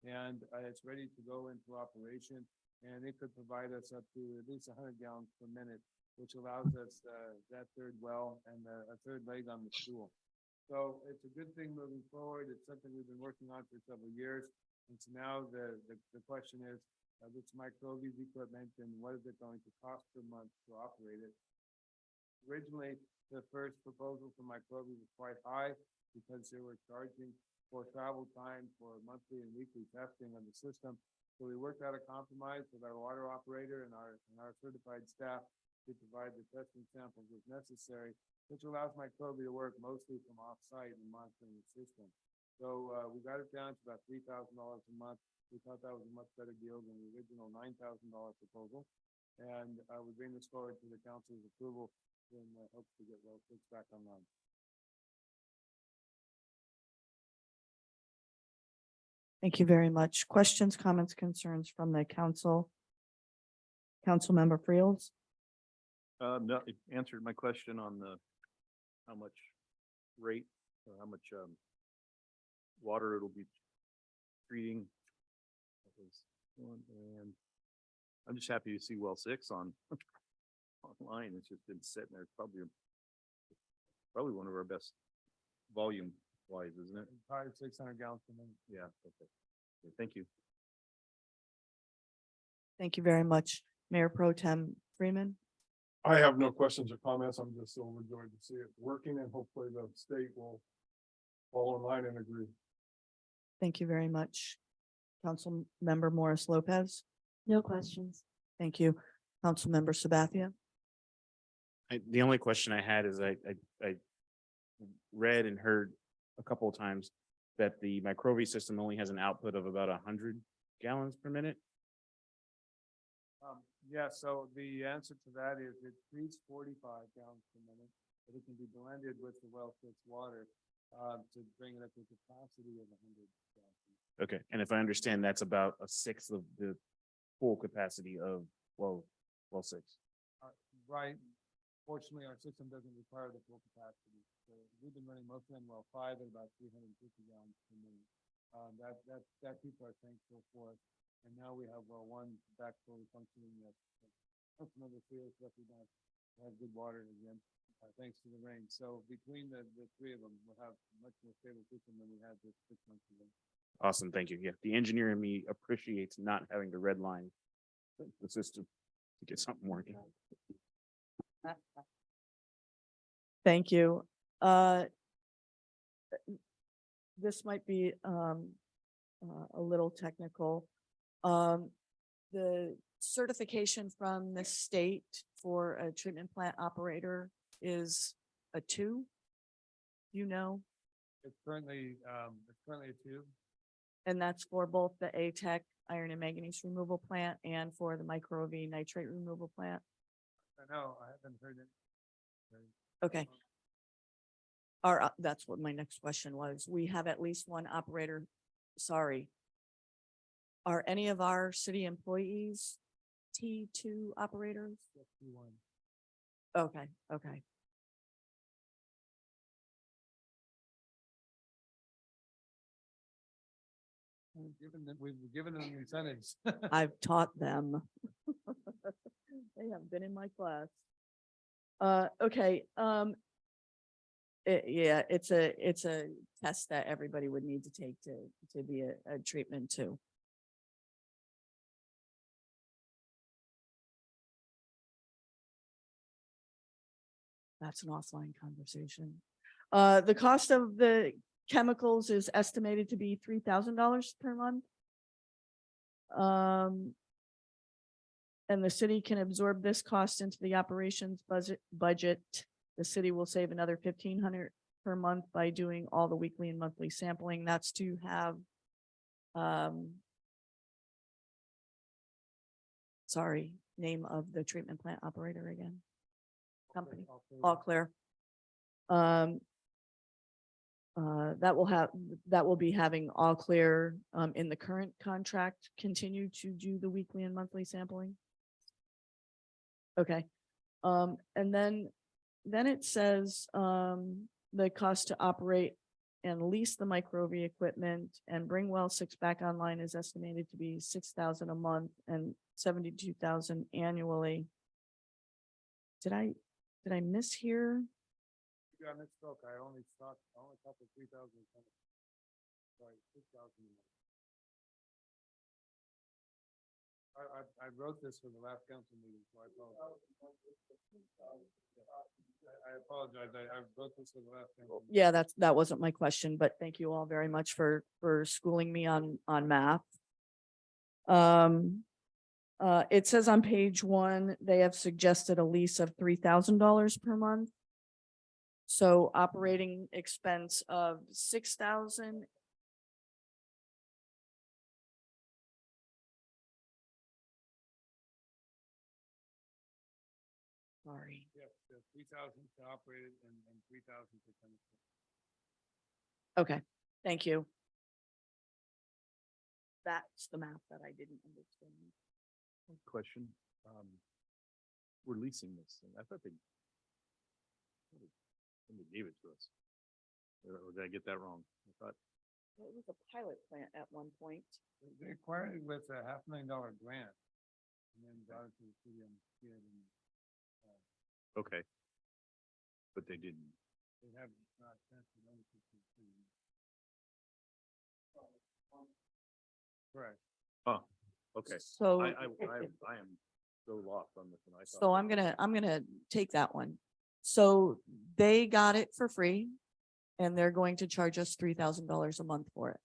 and it's ready to go into operation. And it could provide us up to at least 100 gallons per minute, which allows us that third well and a third leg on the stool. So it's a good thing moving forward. It's something we've been working on for several years. And so now the question is, this Microvi's equipment and what is it going to cost per month to operate it? Originally, the first proposal from Microvi was quite high because they were charging for travel time for monthly and weekly testing of the system. So we worked out a compromise with our water operator and our certified staff to provide the testing samples as necessary, which allows Microvi to work mostly from off-site and monitoring the system. So we got it down to about $3,000 a month. We thought that was a much better deal than the original $9,000 proposal. And we bring this forward to the council's approval in hopes to get well 6 back online. Thank you very much. Questions, comments, concerns from the council? Councilmember Fields? No, it answered my question on how much rate, or how much water it'll be treating. That was one, and I'm just happy to see well 6 on online. It's just been sitting there. It's probably one of our best volume wise, isn't it? Probably 600 gallons per minute. Yeah. Okay. Thank you. Thank you very much. Mayor Pro Tem Freeman? I have no questions or comments. I'm just so overjoyed to see it working and hopefully the state will fall in line and agree. Thank you very much. Council Member Morris Lopez? No questions. Thank you. Council Member Sabathia? The only question I had is I read and heard a couple of times that the Microvi system only has an output of about 100 gallons per minute. Yeah, so the answer to that is it treats 45 gallons per minute, but it can be blended with the well 6 water to bring it up to capacity of 100 gallons. Okay, and if I understand, that's about a 1/6 of the full capacity of well 6. Right. Fortunately, our system doesn't require the full capacity. So we've been running most of them well 5 at about 350 gallons per minute. That keeps our tank full for us. And now we have well 1 back fully functioning. Councilmember Fields recognized we have good water again. thanks to the rain. So between the three of them, we'll have much more stable system than we had just 6 months ago. Awesome, thank you. Yeah, the engineer in me appreciates not having to redline the system to get something working. Thank you. This might be a little technical. The certification from the state for a treatment plant operator is a 2. You know, It's currently a 2. and that's for both the ATEC iron and manganese removal plant and for the micro V nitrate removal plant. I know, I haven't heard it. Okay. That's what my next question was. We have at least one operator. Sorry. Are any of our city employees T2 operators? Okay, okay. We've given them incentives. I've taught them. They have been in my class. Okay, yeah, it's a test that everybody would need to take to be a treatment too. That's an offline conversation. The cost of the chemicals is estimated to be $3,000 per month. And the city can absorb this cost into the operations budget. The city will save another $1,500 per month by doing all the weekly and monthly sampling. That's to have, sorry, name of the treatment plant operator again. Company, All Clear. That will be having All Clear in the current contract continue to do the weekly and monthly sampling. Okay, and then it says the cost to operate and lease the micro V equipment and bring well 6 back online is estimated to be $6,000 a month and $72,000 annually. Did I miss here? Yeah, I misspoke. I only thought 3,000. Sorry, 6,000. I wrote this for the last council meeting, so I apologize. I wrote this for the last council. Yeah, that wasn't my question, but thank you all very much for schooling me on math. It says on page 1, they have suggested a lease of $3,000 per month. So operating expense of $6,000. Sorry. Yes, 3,000 to operate it and 3,000 to finish it. Okay, thank you. That's the math that I didn't understand. Question. We're leasing this thing. I thought they gave it to us. Or did I get that wrong? I thought. It was a pilot plant at one point. They acquired it with a $500,000 grant. And then brought it to the city and Okay. But they didn't. they have not transferred ownership to the city. Correct. Oh, okay. So- I am so lost on this one. I thought. So I'm gonna take that one. So they got it for free and they're going to charge us $3,000 a month for it.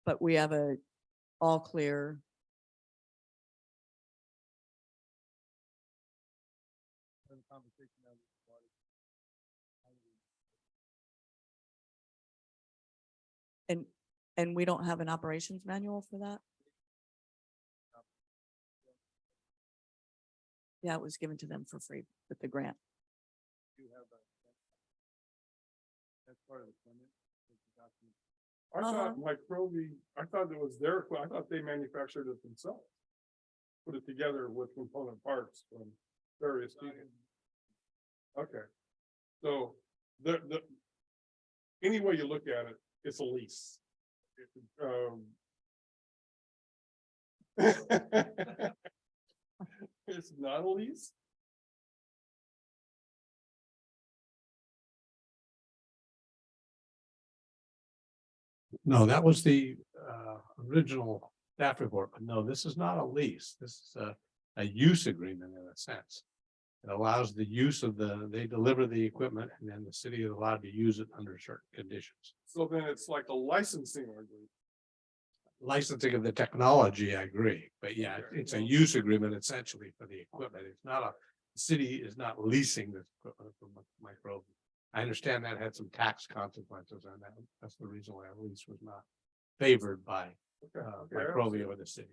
But we have a All Clear. And we don't have an operations manual for that? Yeah, it was given to them for free with the grant. That's part of the permit. I thought Microbi, I thought it was I thought they manufactured it themselves. Put it together with component parts from various people. Okay, so any way you look at it, it's a lease. It's not a lease? No, that was the original staff report, but no, this is not a lease. This is a use agreement in a sense. It allows the use of they deliver the equipment and then the city is allowed to use it under certain conditions. So then it's like a licensing agreement. Licensing of the technology, I agree, but yeah, it's a use agreement essentially for the equipment. It's not the city is not leasing this equipment from Microbi. I understand that had some tax consequences on that. That's the reason why a lease was not favored by Microbi or the city.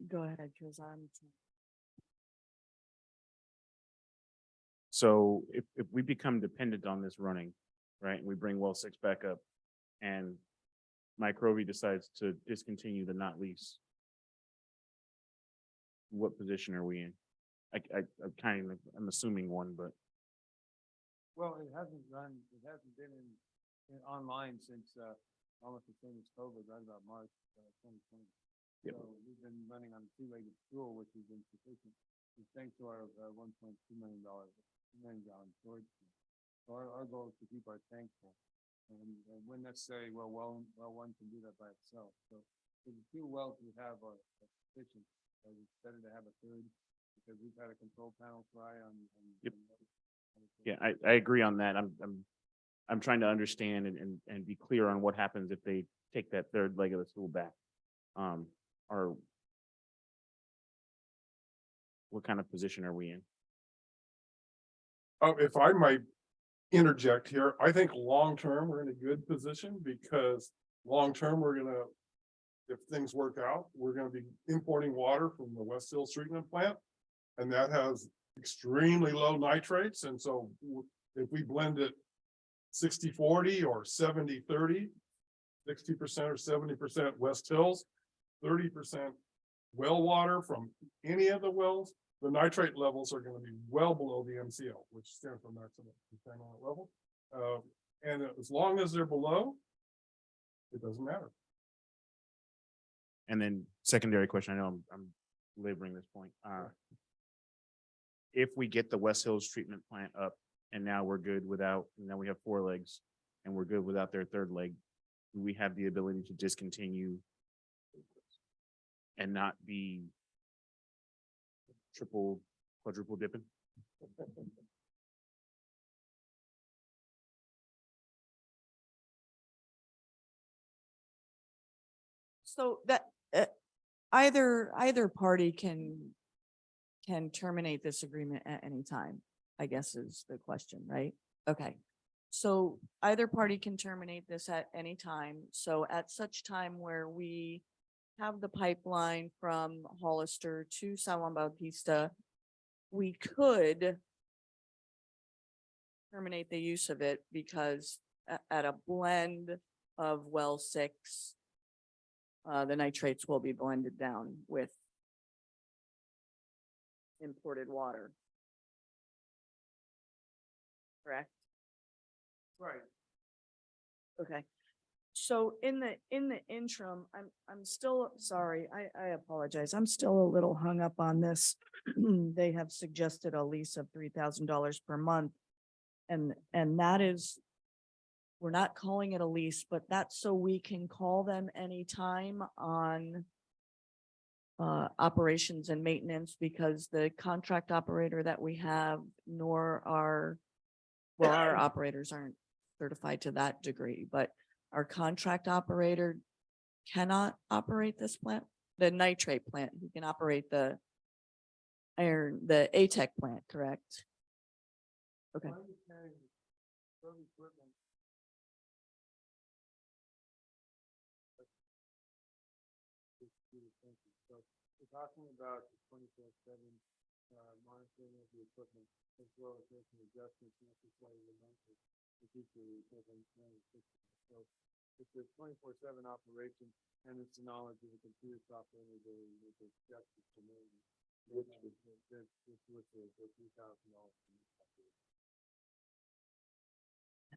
Go ahead, because I'm. So if we become dependent on this running, right, and we bring well 6 back up and Microbi decides to discontinue the not lease, what position are we in? I'm assuming one, but Well, it hasn't been in online since, almost the same as COVID, right about March, 2020. Yep. So we've been running on a two-legged stool, which has been sufficient, thanks to our, $1.2 million storage. tank. So our goal is to keep our tank full. And when necessary, well one can do that by itself. So the 2 wells we have are sufficient. It's better to have a third because we've had a control panel fry on. Yep. Yeah, I agree on that. I'm trying to understand and be clear on what happens if they take that third leg of the stool back. Or what kind of position are we in? If I might interject here, I think long-term, we're in a good position because long-term, if things work out, we're gonna be importing water from the West Hills Treatment Plant. And that has extremely low nitrates. And so if we blend it 60-40 or 70-30, 60% or 70% West Hills, 30% well water from any of the wells, the nitrate levels are going to be well below the MCL, which stands for maximum contaminant level. And as long as they're below, it doesn't matter. And then secondary question, I know I'm laboring this point. If we get the West Hills treatment plant up and now we're good without, now we have 4 legs and we're good without their third leg, do we have the ability to discontinue and not be triple, quadruple dipping? So that either party can terminate this agreement at any time, I guess is the question, right? Okay. So either party can terminate this at any time. So at such time where we have the pipeline from Hollister to San Juan Bautista, we could terminate the use of it because at a blend of well 6, the nitrates will be blended down with imported water. Correct? Right. Okay. So in the interim, I'm still, sorry, I apologize. I'm still a little hung up on this. They have suggested a lease of $3,000 per month. And that is, we're not calling it a lease, but that's so we can call them anytime on operations and maintenance, because the contract operator that we have, nor our operators aren't certified to that degree, but our contract operator cannot operate this plant, the nitrate plant. He can operate the ATEC plant, correct? Okay. We're talking about the 24/7 monitoring of the equipment as well as making adjustments necessary to keep the equipment running. So it's a 24/7 operation and it's the knowledge of the computer software and the adjustments to make. Which was the $3,000.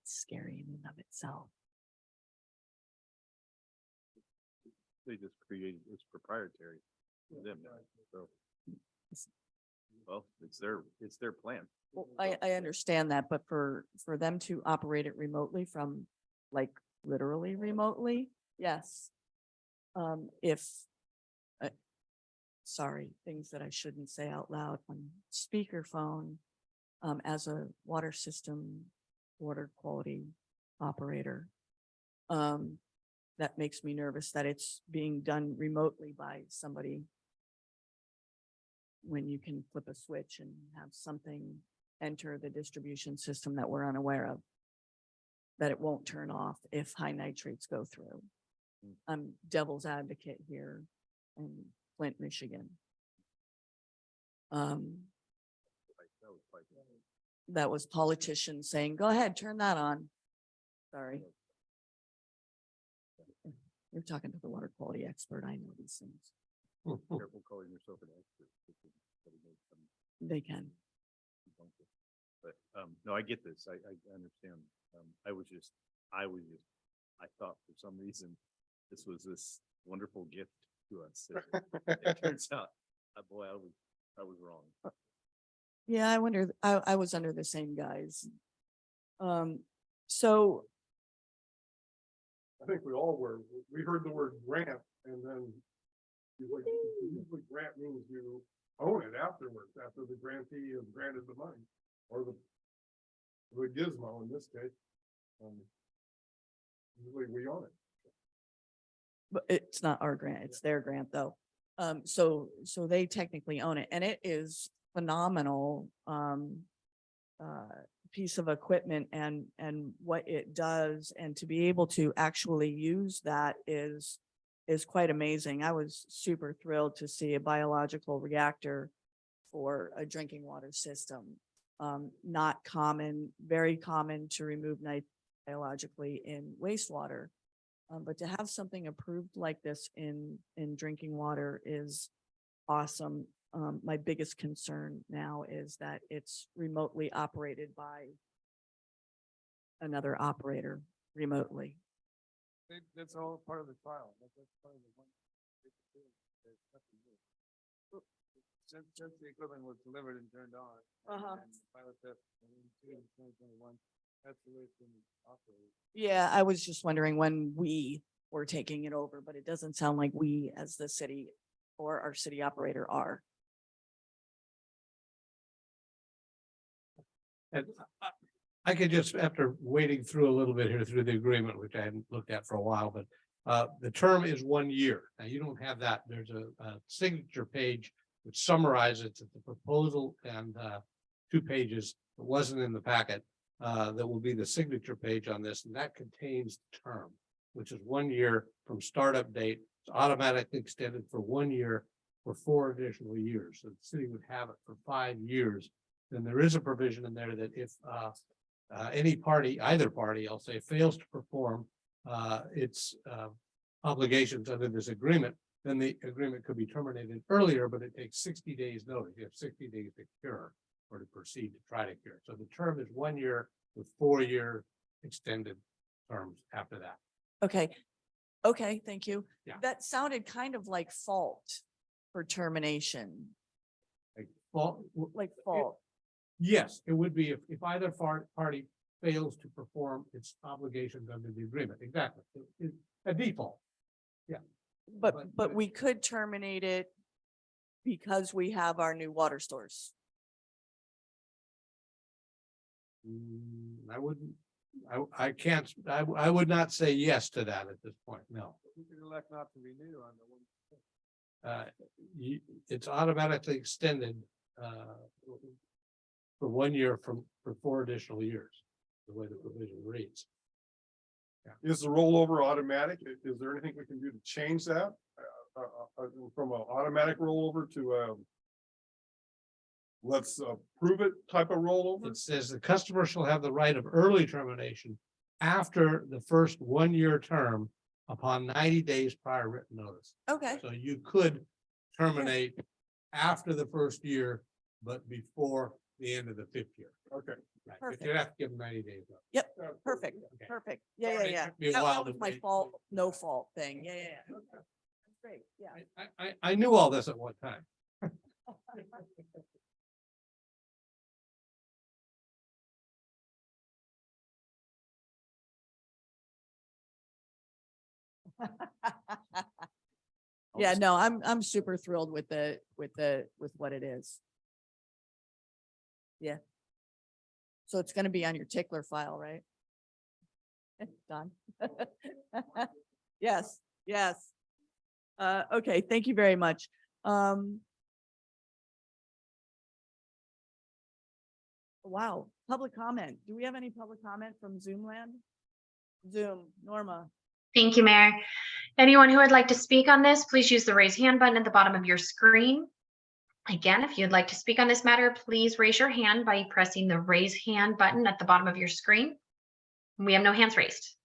That's scary in and of itself. They just created, it's proprietary to them now, so. Well, it's their plan. Well, I understand that, but for them to operate it remotely from, like, literally remotely, yes. If, sorry, things that I shouldn't say out loud on speakerphone, as a water system, water quality operator. That makes me nervous that it's being done remotely by somebody. When you can flip a switch and have something enter the distribution system that we're unaware of. That it won't turn off if high nitrates go through. I'm devil's advocate here in Flint, Michigan. That was politicians saying, go ahead, turn that on. Sorry. You're talking to the water quality expert. I know these things. Careful calling yourself an expert. They can. But, no, I get this. I understand. I thought for some reason this was this wonderful gift to us. It turns out, boy, I was wrong. Yeah, I wonder, I was under the same guise. So I think we all were, we heard the word grant and then usually grant means you own it afterwards, after the grantee has granted the money or the gizmo in this case. Usually we own it. but it's not our grant, it's their grant though. So they technically own it and it is phenomenal, piece of equipment and what it does and to be able to actually use that is quite amazing. I was super thrilled to see a biological reactor for a drinking water system. Not common, very common to remove nitrate biologically in wastewater. But to have something approved like this in drinking water is awesome. My biggest concern now is that it's remotely operated by another operator remotely. That's all part of the trial. That's part of the one. Since the equipment was delivered and turned on. and pilot test in 2021, that's the way it's been operated. Yeah, I was just wondering when we were taking it over, but it doesn't sound like we as the city or our city operator are. And I could just, after wading through a little bit here through the agreement, which I hadn't looked at for a while, but the term is 1 year. Now, you don't have that. There's a signature page which summarizes the proposal and 2 pages that wasn't in the packet that will be the signature page on this, and that contains the term, which is 1 year from startup date. It's automatically extended for 1 year for 4 additional years. So the city would have it for 5 years. Then there is a provision in there that if any party, either party, I'll say, fails to perform its obligations under this agreement, then the agreement could be terminated earlier, but it takes 60 days notice. You have 60 days to cure or to proceed to try to cure. So the term is 1 year with 4-year extended terms after that. Okay, thank you. Yeah. That sounded kind of like fault for termination, Well, like fault. yes, it would be if either party fails to perform its obligations under the agreement. Exactly. A default. But we could terminate it because we have our new water stores. I wouldn't, I can't, I would not say yes to that at this point, no. You can elect not to renew on the one. It's automatically extended for 1 year for 4 additional years, the way the provision reads. Is the rollover automatic? Is there anything we can do to change that? From an automatic rollover to let's approve it type of rollover? It says the customer shall have the right of early termination after the first 1 year term upon 90 days prior written notice. Okay, So you could terminate after the first year, but before the end of the 5th year. Okay, Right, but Perfect. you have to give them 90 days. though. Yep, perfect, Okay. perfect. Yeah, yeah, Sorry, it yeah. took me a That while was to my wait. fault, no fault thing. Yeah, yeah, yeah. Okay. That's great, yeah. I knew all this at one time. Yeah, no, I'm super thrilled with with what it is. Yeah. So it's gonna be on your tickler file, right? Done. Yes, yes. Okay, thank you very much. Wow, public comment. Do we have any public comment from Zoom land? Zoom, Norma. Thank you, Mayor. Anyone who would like to speak on this, please use the raise hand button at the bottom of your screen. Again, if you'd like to speak on this matter, please raise your hand by pressing the raise hand button at the bottom of your screen. We have no hands raised.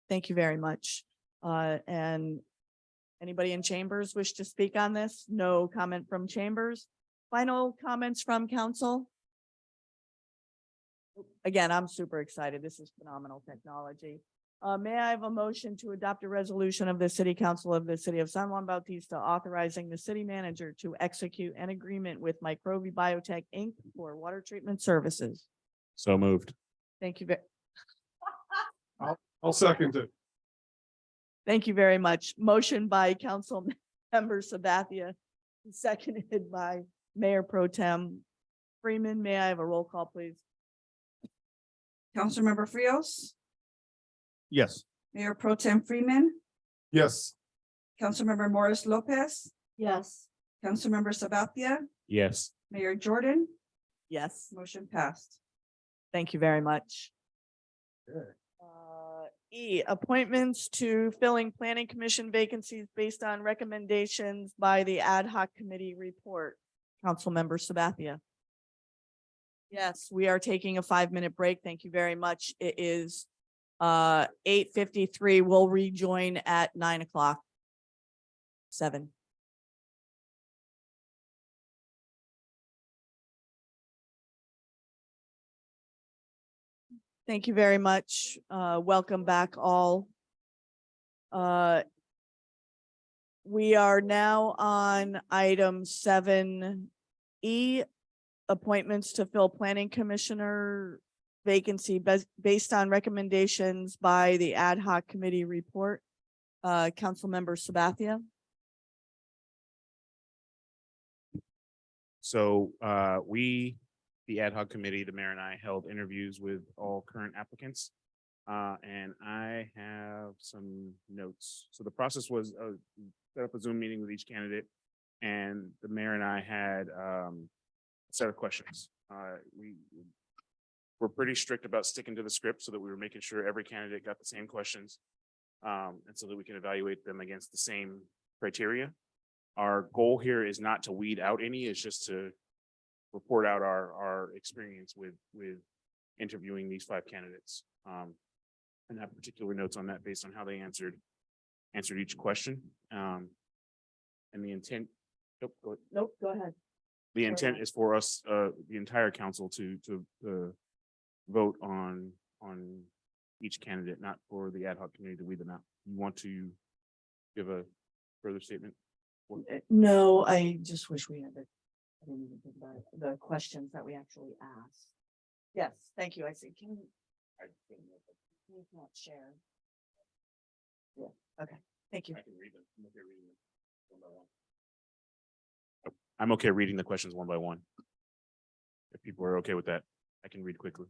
Thank you very much. And anybody in chambers wish to speak on this? No comment from chambers. Final comments from council? Again, I'm super excited. This is phenomenal technology. May I have a motion to adopt a resolution of the City Council of the City of San Juan Bautista authorizing the city manager to execute an agreement with Microbi Biotech Inc. for water treatment services? So moved. Thank you. I'll second it. Thank you very much. Motion by Council Member Sabathia, seconded by Mayor Pro Tem Freeman. May I have a roll call, please? Councilmember Frios, Yes. Mayor Pro Tem Freeman, Yes. Councilmember Morris Lopez, Yes. Councilmember Sabathia, Yes. Mayor Jordan, Yes. motion passed. Thank you very much. E, appointments to filling planning commission vacancies based on recommendations by the ad hoc committee report. Councilmember Sabathia. Yes, we are taking a 5-minute break. Thank you very much. It is 8:53. We'll rejoin at 9 o'clock. 7. Thank you very much. Welcome back all. We are now on item 7E, appointments to fill planning commissioner vacancy based on recommendations by the ad hoc committee report. Councilmember Sabathia. So we, the ad hoc committee, the mayor and I held interviews with all current applicants. And I have some notes. So the process was set up a Zoom meeting with each candidate, and the mayor and I had a set of questions. We're pretty strict about sticking to the script so that we were making sure every candidate got the same questions. And so that we can evaluate them against the same criteria. Our goal here is not to weed out any, it's just to report out our experience with interviewing these 5 candidates. And have particular notes on that based on how they answered each question. And the intent, Nope, go ahead. the intent is for us, the entire council to vote on each candidate, not for the ad hoc committee to weed them out. You want to give a further statement? No, I just wish we had I didn't even think about it, the questions that we actually asked. Yes, thank you. I see. Can you not share? Yeah, okay, thank you. I can read them. I'm okay reading the questions one by one. If people are okay with that, I can read quickly.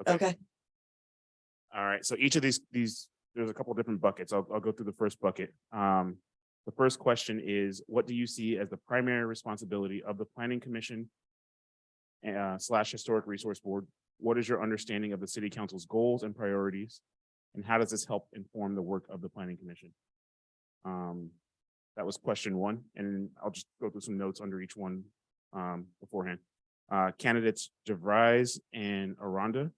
Okay. All right, so each of these, there's a couple of different buckets. I'll go through the first bucket. The first question is, what do you see as the primary responsibility of the Planning Commission / Historic Resource Board? What is your understanding of the City Council's goals and priorities? And how does this help inform the work of the Planning Commission? That was question 1, and I'll just go through some notes under each one beforehand. Candidates DeVries and Aranda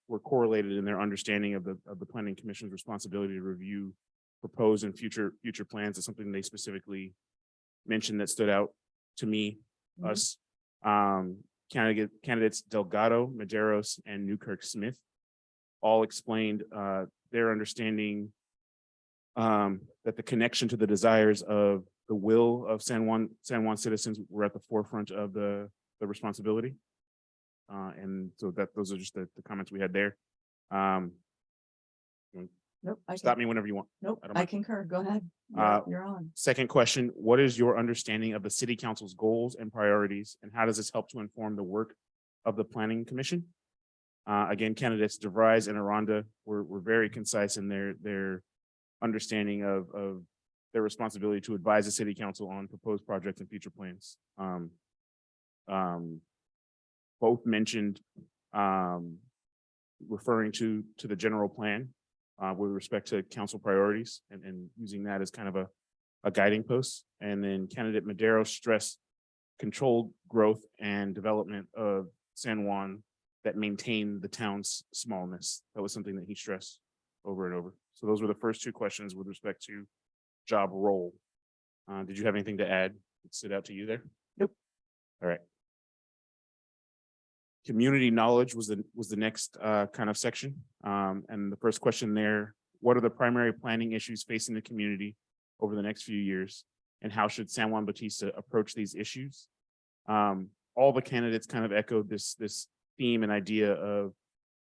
were correlated in their understanding of the Planning Commission's responsibility to review proposed and future plans. Is something they specifically mentioned that stood out to me, us. Candidates Delgado, Maderos, and Newkirk Smith all explained their understanding that the connection to the desires of the will of San Juan citizens were at the forefront of the responsibility. And so those are just the comments we had there. Nope. Stop me whenever you want. Nope, I don't I mind. concur. Go ahead. Uh, You're on. Second question, what is your understanding of the city council's goals and priorities, and how does this help to inform the work of the planning commission? Again, candidates DeVries and Aranda were very concise in their understanding of their responsibility to advise the city council on proposed projects and future plans. Both mentioned referring to the general plan with respect to council priorities and using that as kind of a guiding post. And then candidate Madero stressed controlled growth and development of San Juan that maintain the town's smallness. That was something that he stressed over and over. So those were the first two questions with respect to job role. Did you have anything to add that stood out to you there? Nope. All right. Community knowledge was the next kind of section. And the first question there, what are the primary planning issues facing the community over the next few years? And how should San Juan Bautista approach these issues? All the candidates kind of echoed this theme and idea of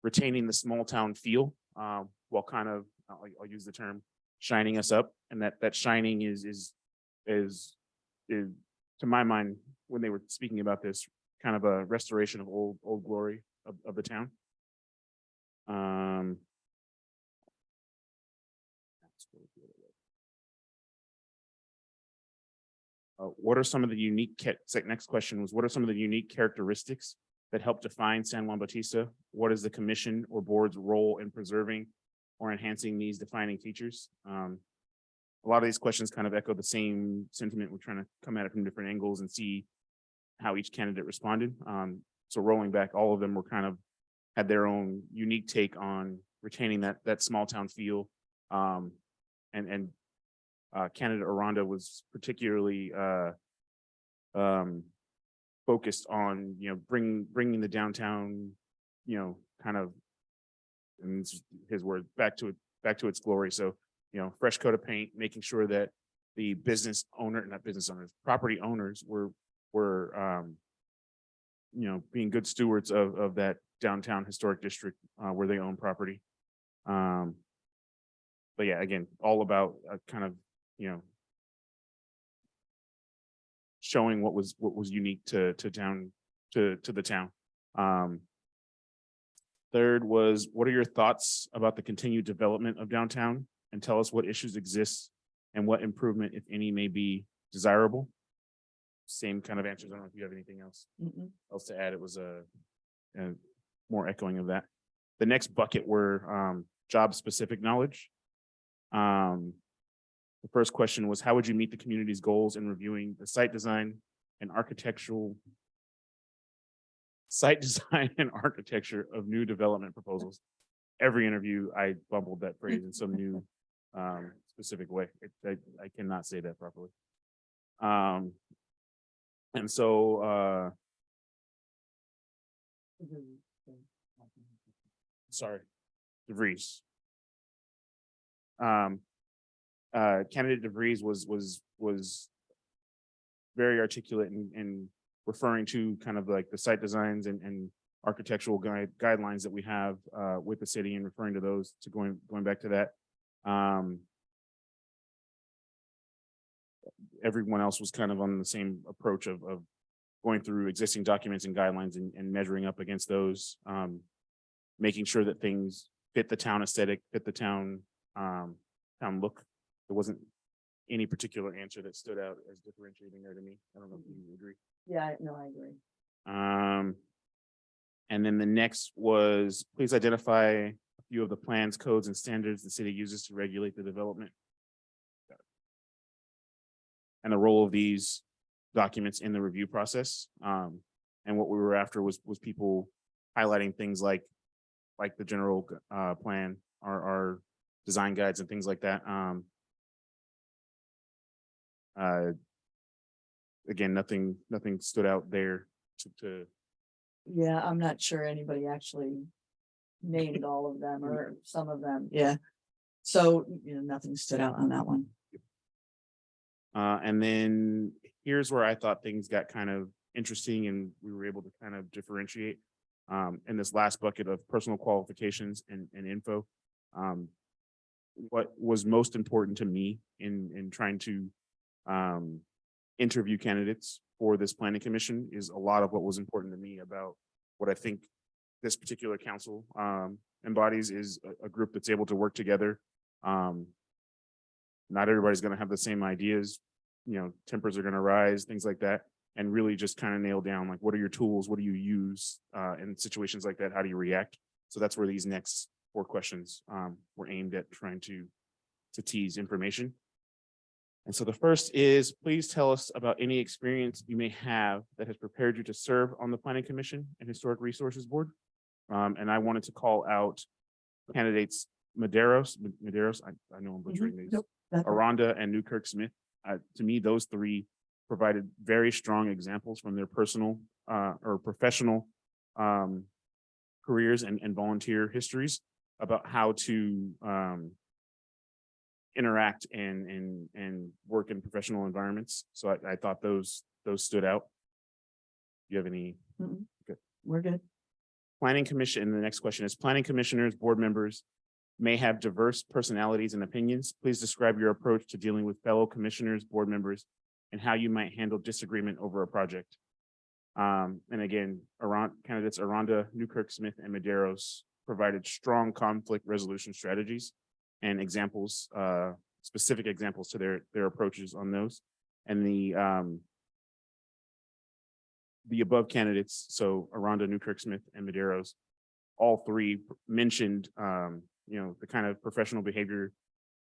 retaining the small town feel while kind of, I'll use the term, shining us up. And that shining is to my mind, when they were speaking about this, kind of a restoration of old glory of the town. What are some of the unique, next question was, what are some of the unique characteristics that help define San Juan Bautista? What is the commission or board's role in preserving or enhancing these defining features? A lot of these questions kind of echo the same sentiment. We're trying to come at it from different angles and see how each candidate responded. So rolling back, all of them were kind of had their own unique take on retaining that small town feel. Candidate Aranda was particularly focused on, bringing the downtown, kind of, and this is his word, back to its glory. So, fresh coat of paint, making sure that the property owners were being good stewards of that downtown historic district where they own property. But yeah, again, all about kind of, showing what was unique to the town. Third was, what are your thoughts about the continued development of downtown? And tell us what issues exist and what improvement, if any, may be desirable. Same kind of answers. I don't know if you have anything else to add. It was a more echoing of that. The next bucket were job specific knowledge. The first question was, how would you meet the community's goals in reviewing the site design and architecture of new development proposals? Every interview, I bumbled that phrase in some new specific way. I cannot say that properly. And so, sorry, DeVries. Candidate DeVries was very articulate in referring to kind of like the site designs and architectural guidelines that we have with the city, and referring to those, to going back to that. Everyone else was kind of on the same approach of going through existing documents and guidelines and measuring up against those, making sure that things fit the town aesthetic, fit the town look. There wasn't any particular answer that stood out as differentiating there to me. I don't know if you agree. Yeah, no, I agree. And then the next was, please identify a few of the plans, codes, and standards the city uses to regulate the development and the role of these documents in the review process. And what we were after was people highlighting things like the general plan, our design guides and things like that. Again, nothing stood out there to Yeah, I'm not sure anybody actually named all of them or some of them, yeah. So, nothing stood out on that one. And then here's where I thought things got kind of interesting and we were able to kind of differentiate. In this last bucket of personal qualifications and info. What was most important to me in trying to interview candidates for this planning commission is a lot of what was important to me about what I think this particular council embodies is a group that's able to work together. Not everybody's going to have the same ideas, tempers are going to rise, things like that, and really just kind of nail down, like, what are your tools? What do you use in situations like that? How do you react? So that's where these next 4 questions were aimed at trying to tease information. And so the first is, please tell us about any experience you may have that has prepared you to serve on the Planning Commission and Historic Resources Board. And I wanted to call out candidates Medeiros, I know I'm butchering these, Nope, that's right. Aranda and Newkirk Smith. To me, those 3 provided very strong examples from their personal or professional careers and volunteer histories about how to interact and work in professional environments. So I thought those stood out. Do you have any? Mm-mm. Good. We're good. Planning Commission, and the next question is, planning commissioners, board members may have diverse personalities and opinions. Please describe your approach to dealing with fellow commissioners, board members, and how you might handle disagreement over a project. And again, candidates Aranda, Newkirk Smith, and Medeiros provided strong conflict resolution strategies and examples, specific examples to their approaches on those. And the above candidates, so Aranda, Newkirk Smith, and Medeiros, all 3 mentioned, the kind of professional behavior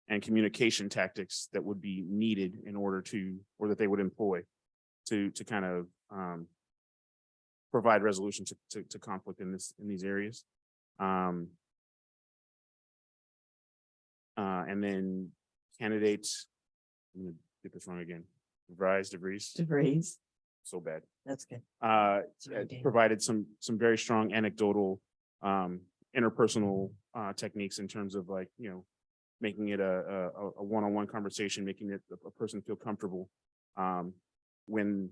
and communication tactics that would be needed in order to, or that they would employ to kind of provide resolution to conflict in these areas. And then candidates, I'm gonna get this wrong again, DeVries. So bad. That's good. Sorry, Dan. Provided some very strong anecdotal, interpersonal techniques in terms of, like, making it a one-on-one conversation, making it a person feel comfortable when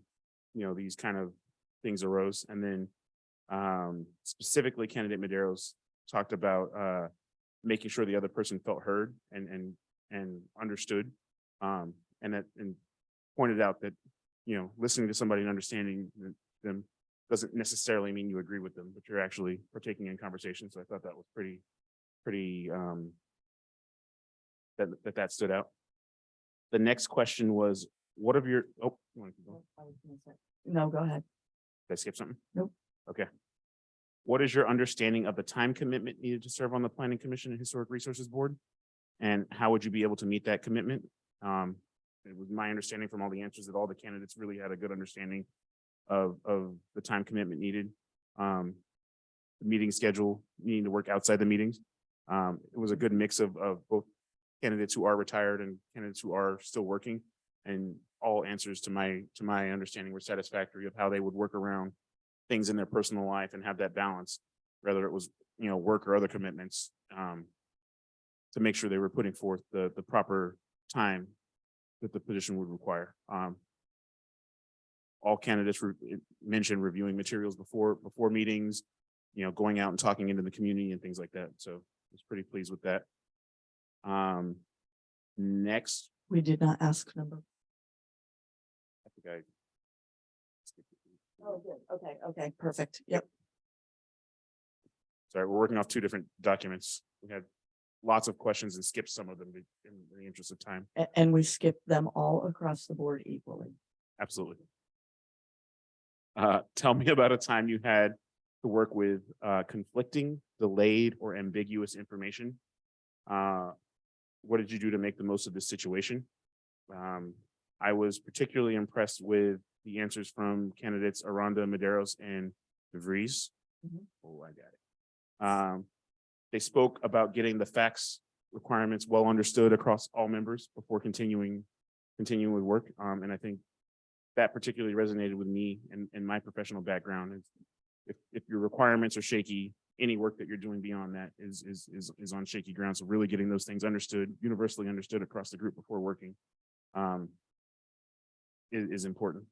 these kind of things arose. And then specifically, candidate Medeiros talked about making sure the other person felt heard and understood, and pointed out that listening to somebody and understanding them doesn't necessarily mean you agree with them, but you're actually partaking in conversation. So I thought that was pretty that stood out. The next question was, what of your, you want to keep going? No, go ahead. Did I skip something? Nope. Okay. What is your understanding of the time commitment needed to serve on the Planning Commission and Historic Resources Board? And how would you be able to meet that commitment? It was my understanding from all the answers that all the candidates really had a good understanding of the time commitment needed. The meeting schedule, needing to work outside the meetings. It was a good mix of both candidates who are retired and candidates who are still working, and all answers to my understanding were satisfactory of how they would work around things in their personal life and have that balance, whether it was work or other commitments, to make sure they were putting forth the proper time that the position would require. All candidates mentioned reviewing materials before meetings, going out and talking into the community and things like that. So I was pretty pleased with that. Next, We did not ask number. I think I. Oh, good. Okay, perfect. Yep. Sorry, we're working off 2 different documents. We had lots of questions and skipped some of them in the interest of time. And we skipped them all across the board equally. Absolutely. Tell me about a time you had to work with conflicting, delayed, or ambiguous information. What did you do to make the most of this situation? I was particularly impressed with the answers from candidates Aranda, Medeiros, and DeVries. Oh, I got it. They spoke about getting the facts requirements well understood across all members before continuing with work. And I think that particularly resonated with me and my professional background. if your requirements are shaky, any work that you're doing beyond that is on shaky ground. So really getting those things understood, universally understood across the group before working is important.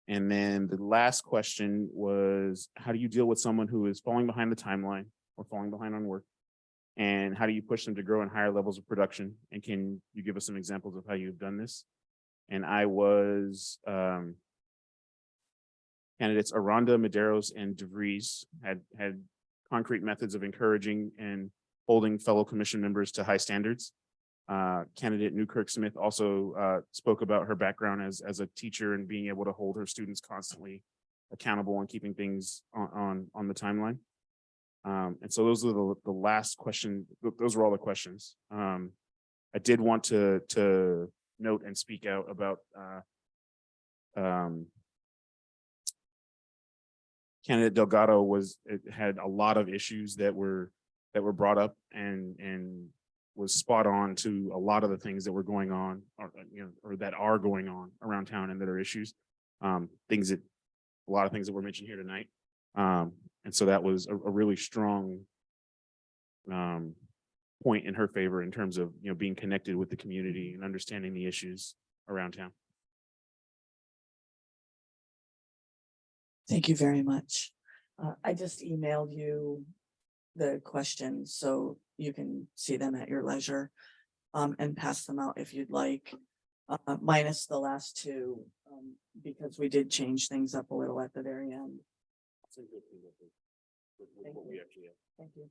And then the last question was, how do you deal with someone who is falling behind the timeline or falling behind on work? And how do you push them to grow in higher levels of production? And can you give us some examples of how you've done this? And I was candidates Aranda, Medeiros, and DeVries had concrete methods of encouraging and holding fellow commission members to high standards. Candidate Newkirk Smith also spoke about her background as a teacher and being able to hold her students constantly accountable and keeping things on the timeline. And so those are the last question. Those were all the questions. I did want to note and speak out about candidate Delgado had a lot of issues that were brought up and was spot on to a lot of the things that were going on or that are going on around town and that are issues. A lot of things that were mentioned here tonight. And so that was a really strong point in her favor in terms of being connected with the community and understanding the issues around town. Thank you very much. I just emailed you the questions so you can see them at your leisure and pass them out if you'd like, minus the last two, because we did change things up a little at the very end. Thank you.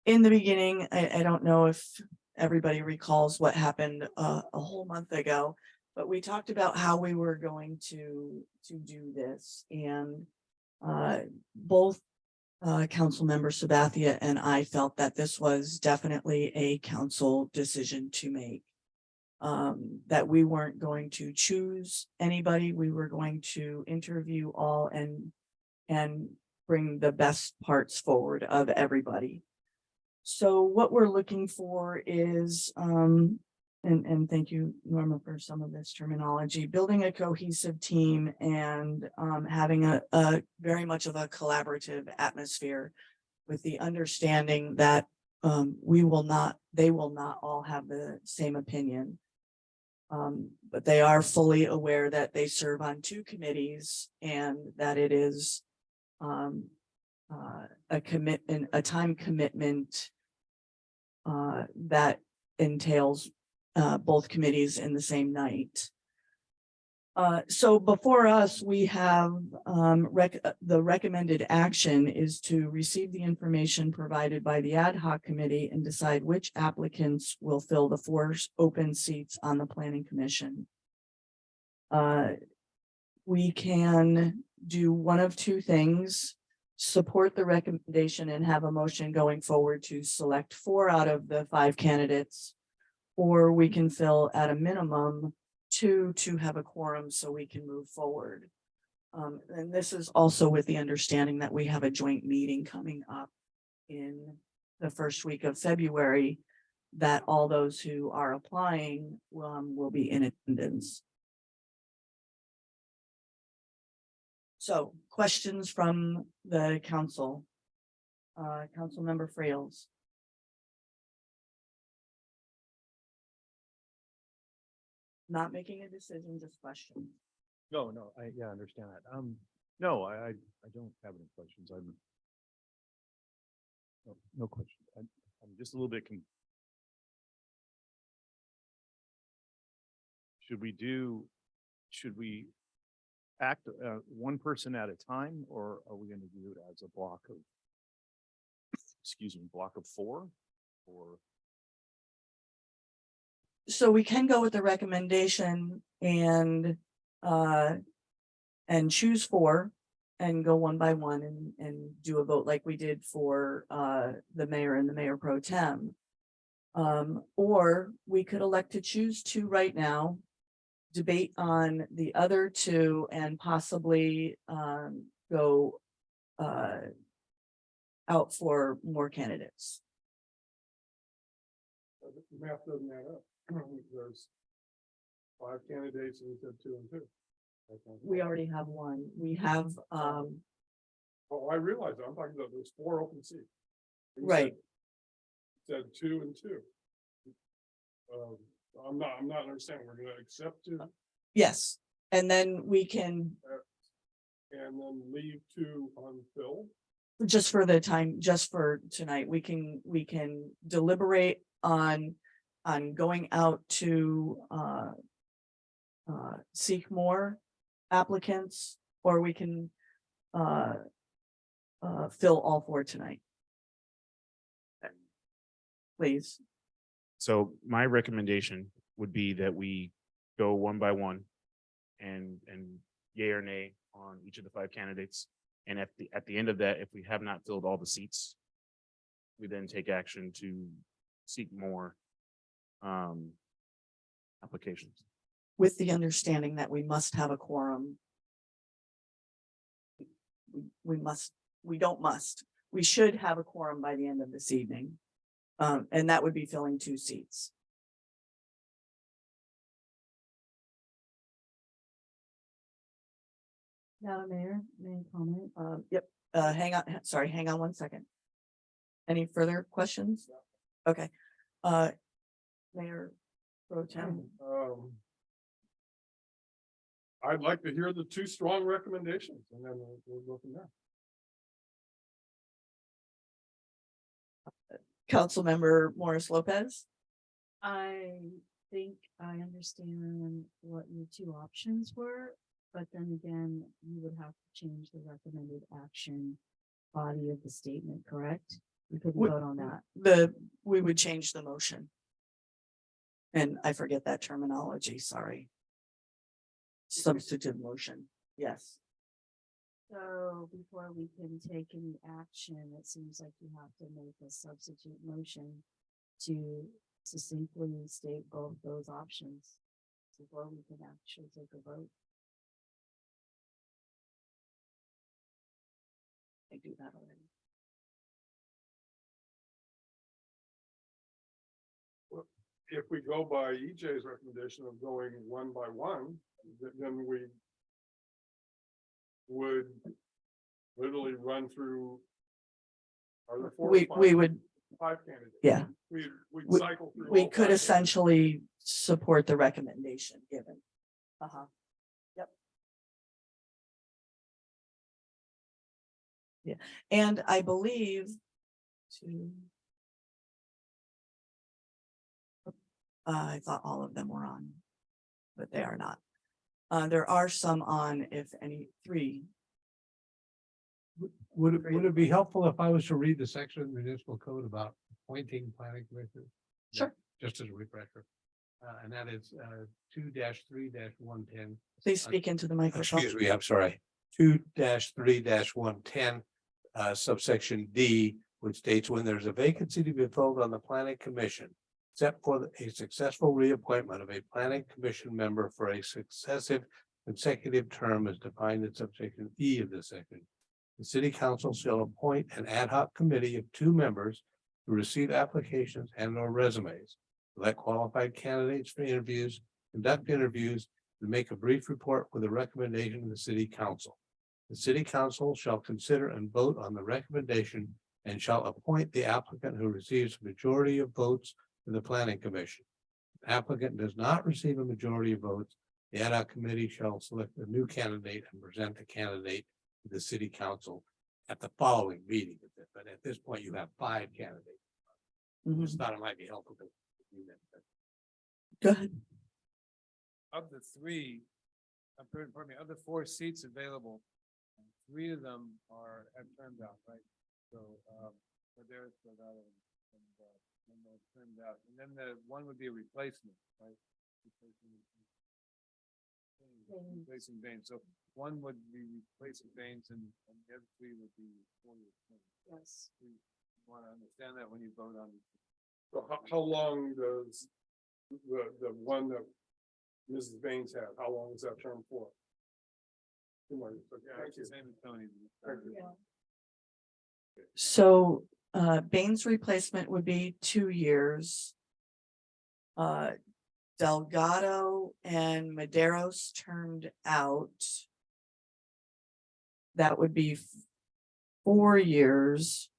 In the beginning, I don't know if everybody recalls what happened a whole month ago, but we talked about how we were going to do this, and both Councilmember Sabathia and I felt that this was definitely a council decision to make. That we weren't going to choose anybody, we were going to interview all and bring the best parts forward of everybody. So what we're looking for is, and thank you, Norma, for some of this terminology, building a cohesive team and having a very much of a collaborative atmosphere with the understanding that they will not all have the same opinion. But they are fully aware that they serve on two committees and that it is a time commitment that entails both committees in the same night. So before us, we have the recommended action is to receive the information provided by the ad hoc committee and decide which applicants will fill the 4 open seats on the planning commission. We can do one of two things: support the recommendation and have a motion going forward to select 4 out of the 5 candidates, or we can fill at a minimum 2 to have a quorum so we can move forward. And this is also with the understanding that we have a joint meeting coming up in the first week of February, that all those who are applying will be in attendance. So questions from the council? Councilmember Friels. Not making a decision, just question. No, I understand that. No, I don't have any questions. No questions. I'm just a little bit should we act one person at a time, or are we going to do it as a block of, block of 4? Or So we can go with the recommendation and choose 4 and go one by one and do a vote like we did for the mayor and the mayor pro tem. Or we could elect to choose 2 right now, debate on the other 2, and possibly go out for more candidates. The math doesn't add up. There's 5 candidates and you said 2 and 2. Okay. We already have one. We have, Well, I realize that. I'm talking about those 4 open seats. You right, Said 2 and 2. I'm not understanding. We're gonna accept 2 yes. And then we can, and then leave 2 unfilled. just for the time, just for tonight, we can deliberate on going out to seek more applicants, or we can fill all 4 tonight. Please. So my recommendation would be that we go one by one and yay or nay on each of the 5 candidates. And at the end of that, if we have not filled all the seats, we then take action to seek more applications. With the understanding that we must have a quorum. We should have a quorum by the end of this evening. And that would be filling 2 seats. Madam Mayor, may I comment? Yep, hang on 1 second. Any further questions? Okay, Mayor Pro Tem. I'd like to hear the 2 strong recommendations and then we'll go from there. Councilmember Morris Lopez. I think I understand what your 2 options were, but then again, you would have to change the recommended action body of the statement, correct? You couldn't We- vote on that. We would change the motion. And I forget that terminology, sorry. Substitute motion, yes. So before we can take any action, it seems like you have to make a substitute motion to succinctly state both those options before we can actually take a vote. I do that already. If we go by EJ's recommendation of going one by one, then we would literally run through. Are there 4 or We 5? would, 5 candidates. yeah. We'd We- cycle through. we all could 5 essentially support the recommendation given. Yep. Yeah, and I believe I thought all of them were on, but they are not. There are some on, if any, 3. Would it be helpful if I was to read the section of the municipal code about appointing planning commissioners? Sure. Just as a refresher. And that is 2-3-110. Please speak into the microphone. Excuse me, I'm sorry. 2-3-110 subsection D, which states when there's a vacancy to be filled on the planning commission, except for a successful reappointment of a planning commission member for a successive consecutive term as defined in subsection E of this section. The city council shall appoint an ad hoc committee of 2 members to receive applications and or resumes, select qualified candidates for interviews, conduct interviews, and make a brief report with a recommendation to the city council. The city council shall consider and vote on the recommendation and shall appoint the applicant who receives a majority of votes to the planning commission. If the applicant does not receive a majority of votes, the ad hoc committee shall select a new candidate and present the candidate to the city council at the following meeting. But at this point, you have 5 candidates. I just thought it might be helpful to do that. Go ahead. Of the 3, pardon me, of the 4 seats available, 3 of them have turned out, right? So, but there's and they're turned out, and then the one would be a replacement, right? Replacing Baines, so one would be replacing Baines and the other 3 would be 4-year terms. Yes. You want to understand that when you vote on it. So how long does the one that Mrs. Baines had, how long is that term for? 2 more years. Okay, Yeah, thank it's the you. same as Tony. Thank you. So Baines replacement would be 2 years. Delgado and Maderos termed out. That would be 4 years.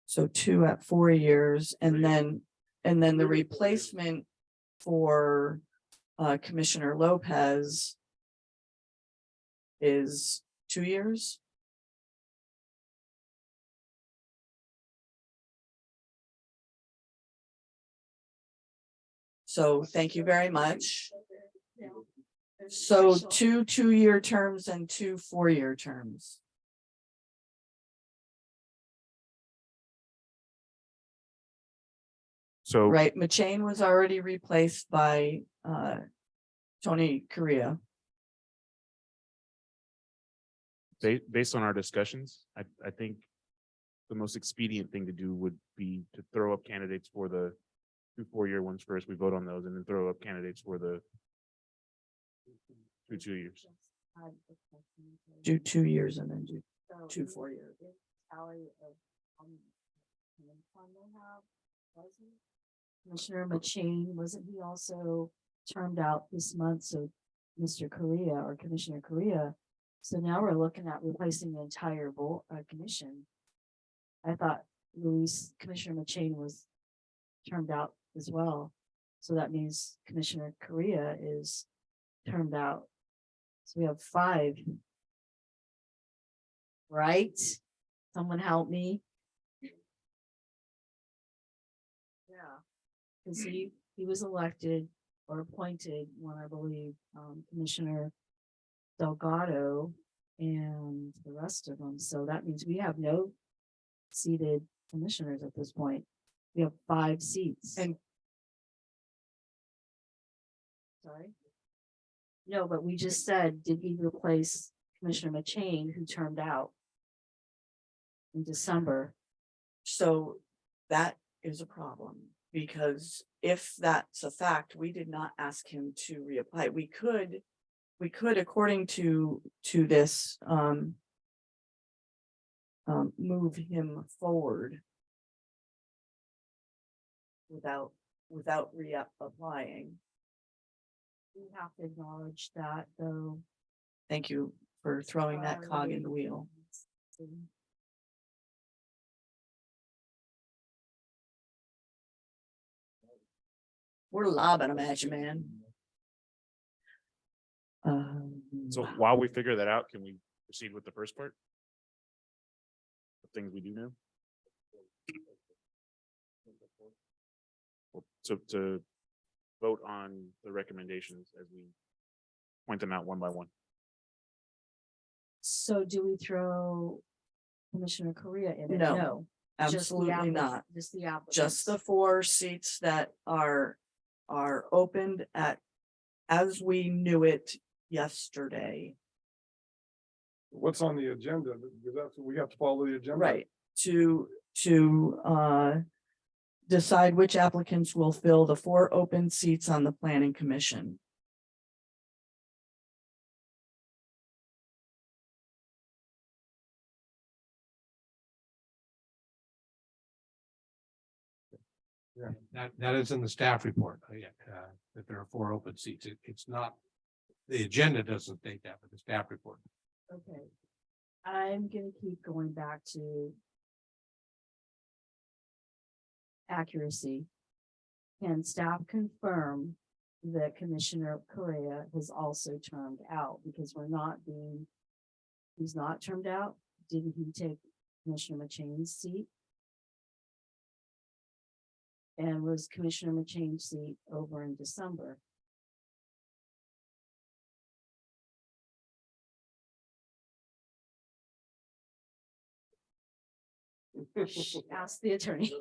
So 2 at 4 years, and then the replacement for Commissioner Lopez is 2 years. So thank you very much. So 2 2-year terms and 2 4-year terms. So. Right, McChain was already replaced by Tony Correa. Based on our discussions, I think the most expedient thing to do would be to throw up candidates for the 2 4-year ones first. We vote on those and then throw up candidates for the 2 years. Do 2 years and then do 2 4 years. Commissioner McChain, wasn't he also termed out this month? So Mr. Correa or Commissioner Correa. So now we're looking at replacing the entire commission. I thought Commissioner McChain was termed out as well. So that means Commissioner Correa is termed out. So we have 5. Right? Someone help me. Yeah. Because he was elected or appointed when I believe Commissioner Delgado and the rest of them. So that means we have no seated commissioners at this point. We have 5 seats. And sorry. No, but we just said, did he replace Commissioner McChain who termed out in December? So that is a problem, because if that's a fact, we did not ask him to reapply. We could, according to this, move him forward without reapplying. We have to acknowledge that though. Thank you for throwing that cog in the wheel. We're lobbing them at you, man. So while we figure that out, can we proceed with the first part? The things we do know? So to vote on the recommendations as we point them out one by one. So do we throw Commissioner Correa in it? No, Just the absolutely not. Just the applicants. Just the 4 seats that are opened as we knew it yesterday. What's on the agenda? Because that's, we have to follow the agenda. Right, to decide which applicants will fill the 4 open seats on the planning commission. Yeah, that is in the staff report, that there are 4 open seats. It's not, the agenda doesn't state that, but the staff report. Okay. I'm gonna keep going back to accuracy. Can staff confirm that Commissioner Correa is also termed out? Because he's not termed out. Didn't he take Commissioner McChain's seat? And was Commissioner McChain's seat over in December? Ask the attorney.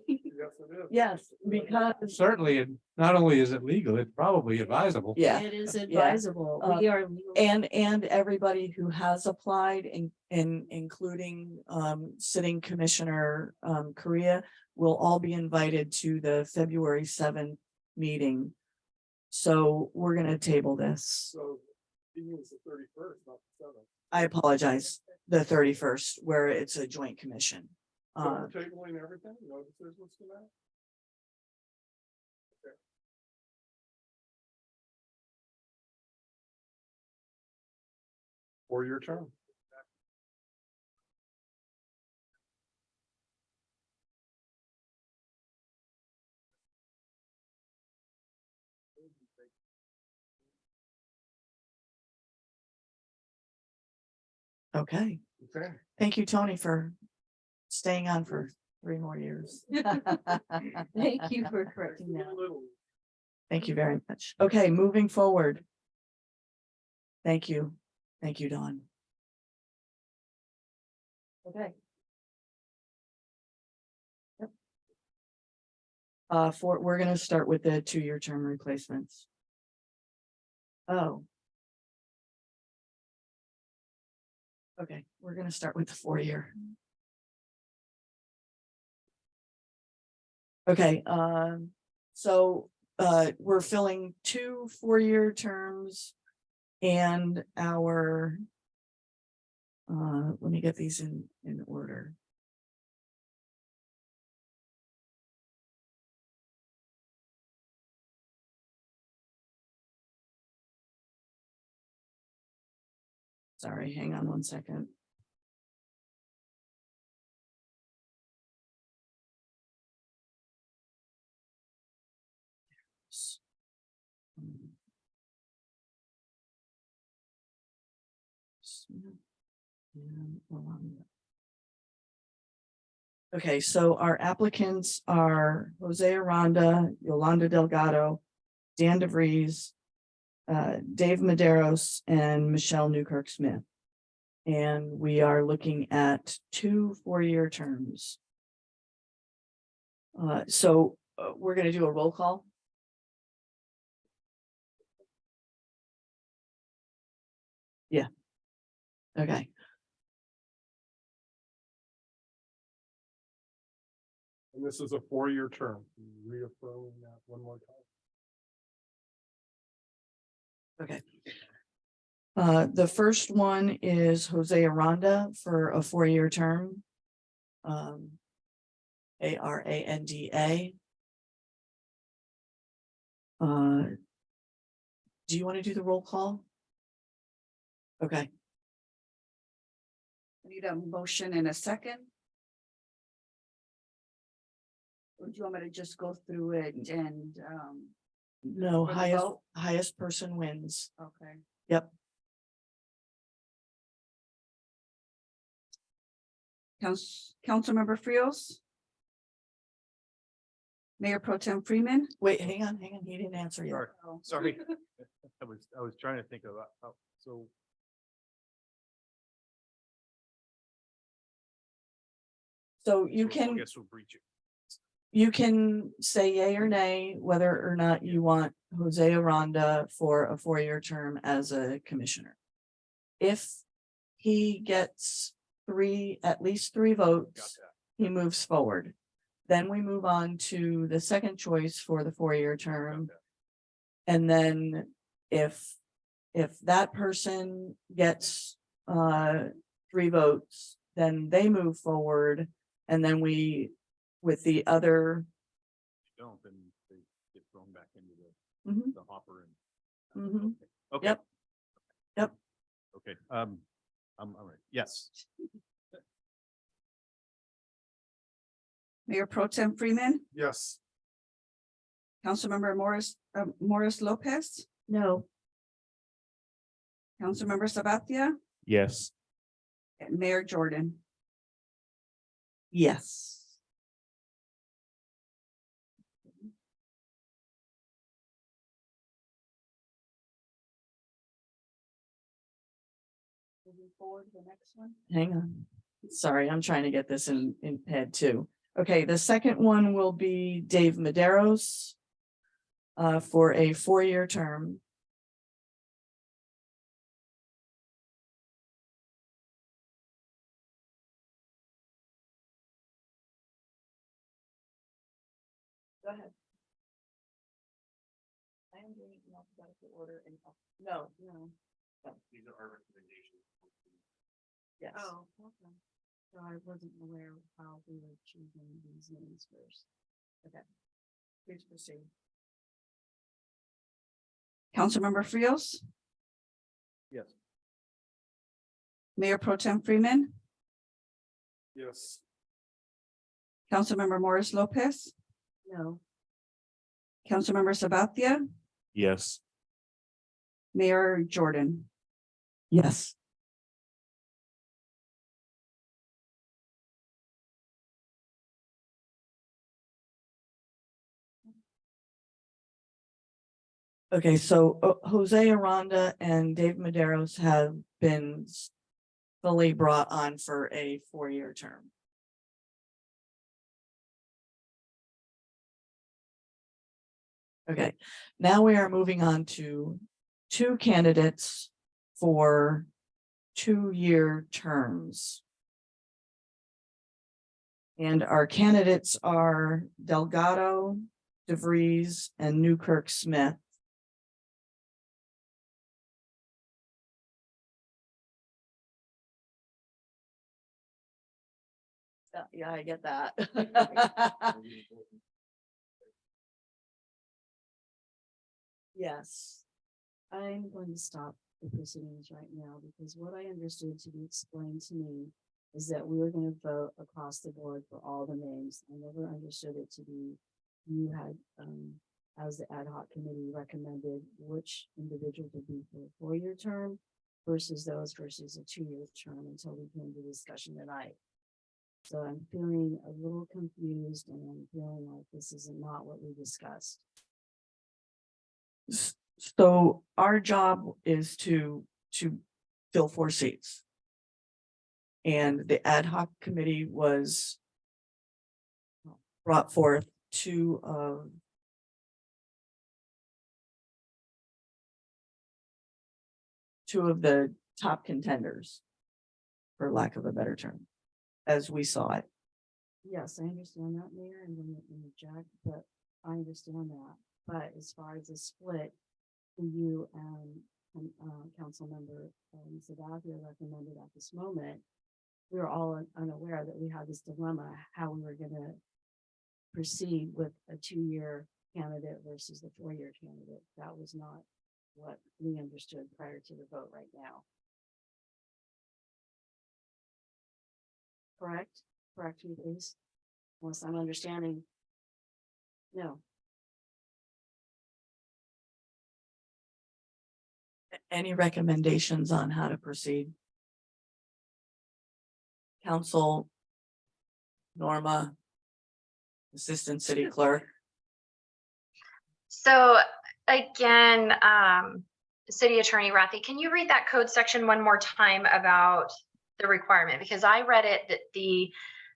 Yes, because Certainly, and not only is it legal, it's probably advisable. yeah. It is Yeah. advisable. We are. And everybody who has applied including sitting Commissioner Correa will all be invited to the February 7th meeting. So we're gonna table this. So he means the 31st, not the 7th. I apologize, the 31st, where it's a joint commission. So we're tabling everything, no decisions tonight? 4-year term. Okay, Okay. thank you, Tony, for staying on for 3 more years. Thank you for correcting that. Thank you very much. Okay, moving forward. Thank you. Thank you, Dawn. Okay. Yep. We're gonna start with the 2-year term replacements. Oh. Okay, we're gonna start with the 4-year. Okay, so we're filling 2 4-year terms and our let me get these in order. Sorry, hang on one second. Okay, so our applicants are Jose Aranda, Yolanda Delgado, Dan DeVries, Dave Maderos, and Michelle Newkirk Smith. And we are looking at 2 4-year terms. So we're going to do a roll call. Yeah. Okay. And this is a 4-year term. Reaffirming that one more time. Okay. The first one is Jose Aranda for a 4-year term. Aranda. Do you want to do the roll call? Okay. I need a motion and a second. Or do you want me to just go through it and, No, For the highest, vote? highest person wins. okay. Yep. Councilmember Frios? Mayor Pro Tem Freeman? Wait, hang on, he didn't answer yet. Sorry, Oh. sorry. I was trying to think about how, so. So you I can, guess we'll breach it. you can say yay or nay, whether or not you want Jose Aranda for a 4-year term as a commissioner. If he gets at least 3 votes, he moves forward. Then we move on to the second choice for the 4-year term. And then if that person gets 3 votes, then they move forward. And then we, with the other. Don't, then they get thrown back into Mhm. the hopper and. Mhm. Okay. Yep. Yep. Okay, I'm all right, yes. Mayor Pro Tem Freeman? Yes. Councilmember Morris Lopez? No. Councilmember Sabathia? Yes. And Mayor Jordan? Yes. Moving forward to the next one. Hang on. Sorry, I'm trying to get this in head too. Okay, the second one will be Dave Maderos for a 4-year term. Go ahead. I am doing it in alphabetical order and no. These are our recommendations. Yes. Oh, okay. So I wasn't aware of how we were choosing these names first. Okay. Please proceed. Councilmember Frios? Yes. Mayor Pro Tem Freeman, Yes. Councilmember Morris Lopez, No. Councilmember Sabathia, Yes. Mayor Jordan. Yes. Okay, so Jose Aranda and Dave Maderos have been fully brought on for a 4-year term. Okay, now we are moving on to 2 candidates for 2-year terms. And our candidates are Delgado, DeVries, and Newkirk Smith. Yeah, I get that. Yes. I'm going to stop the proceedings right now because what I understood to be explained to me is that we were going to vote across the board for all the names. I never understood it to be, you had, as the ad hoc committee recommended which individual to be for a 4-year term versus those versus a 2-year term until we came to discussion tonight. So I'm feeling a little confused and I'm feeling like this is not what we discussed. So our job is to fill 4 seats. And the ad hoc committee was brought forth 2 of the top contenders, for lack of a better term, as we saw it. Yes, I understand that, Mayor, and then Jack, but I understand that. But as far as the split, you and council member Sabathia recommended at this moment, we were all unaware that we had this dilemma, how we were gonna proceed with a 2-year candidate versus the 4-year candidate. That was not what we understood prior to the vote right now. Correct? Correct me, please. Unless I'm understanding. No. Any recommendations on how to proceed? Council, Norma, Assistant City Clerk. So again, City Attorney Rathi, can you read that code section one more time about the requirement? Because I read it that the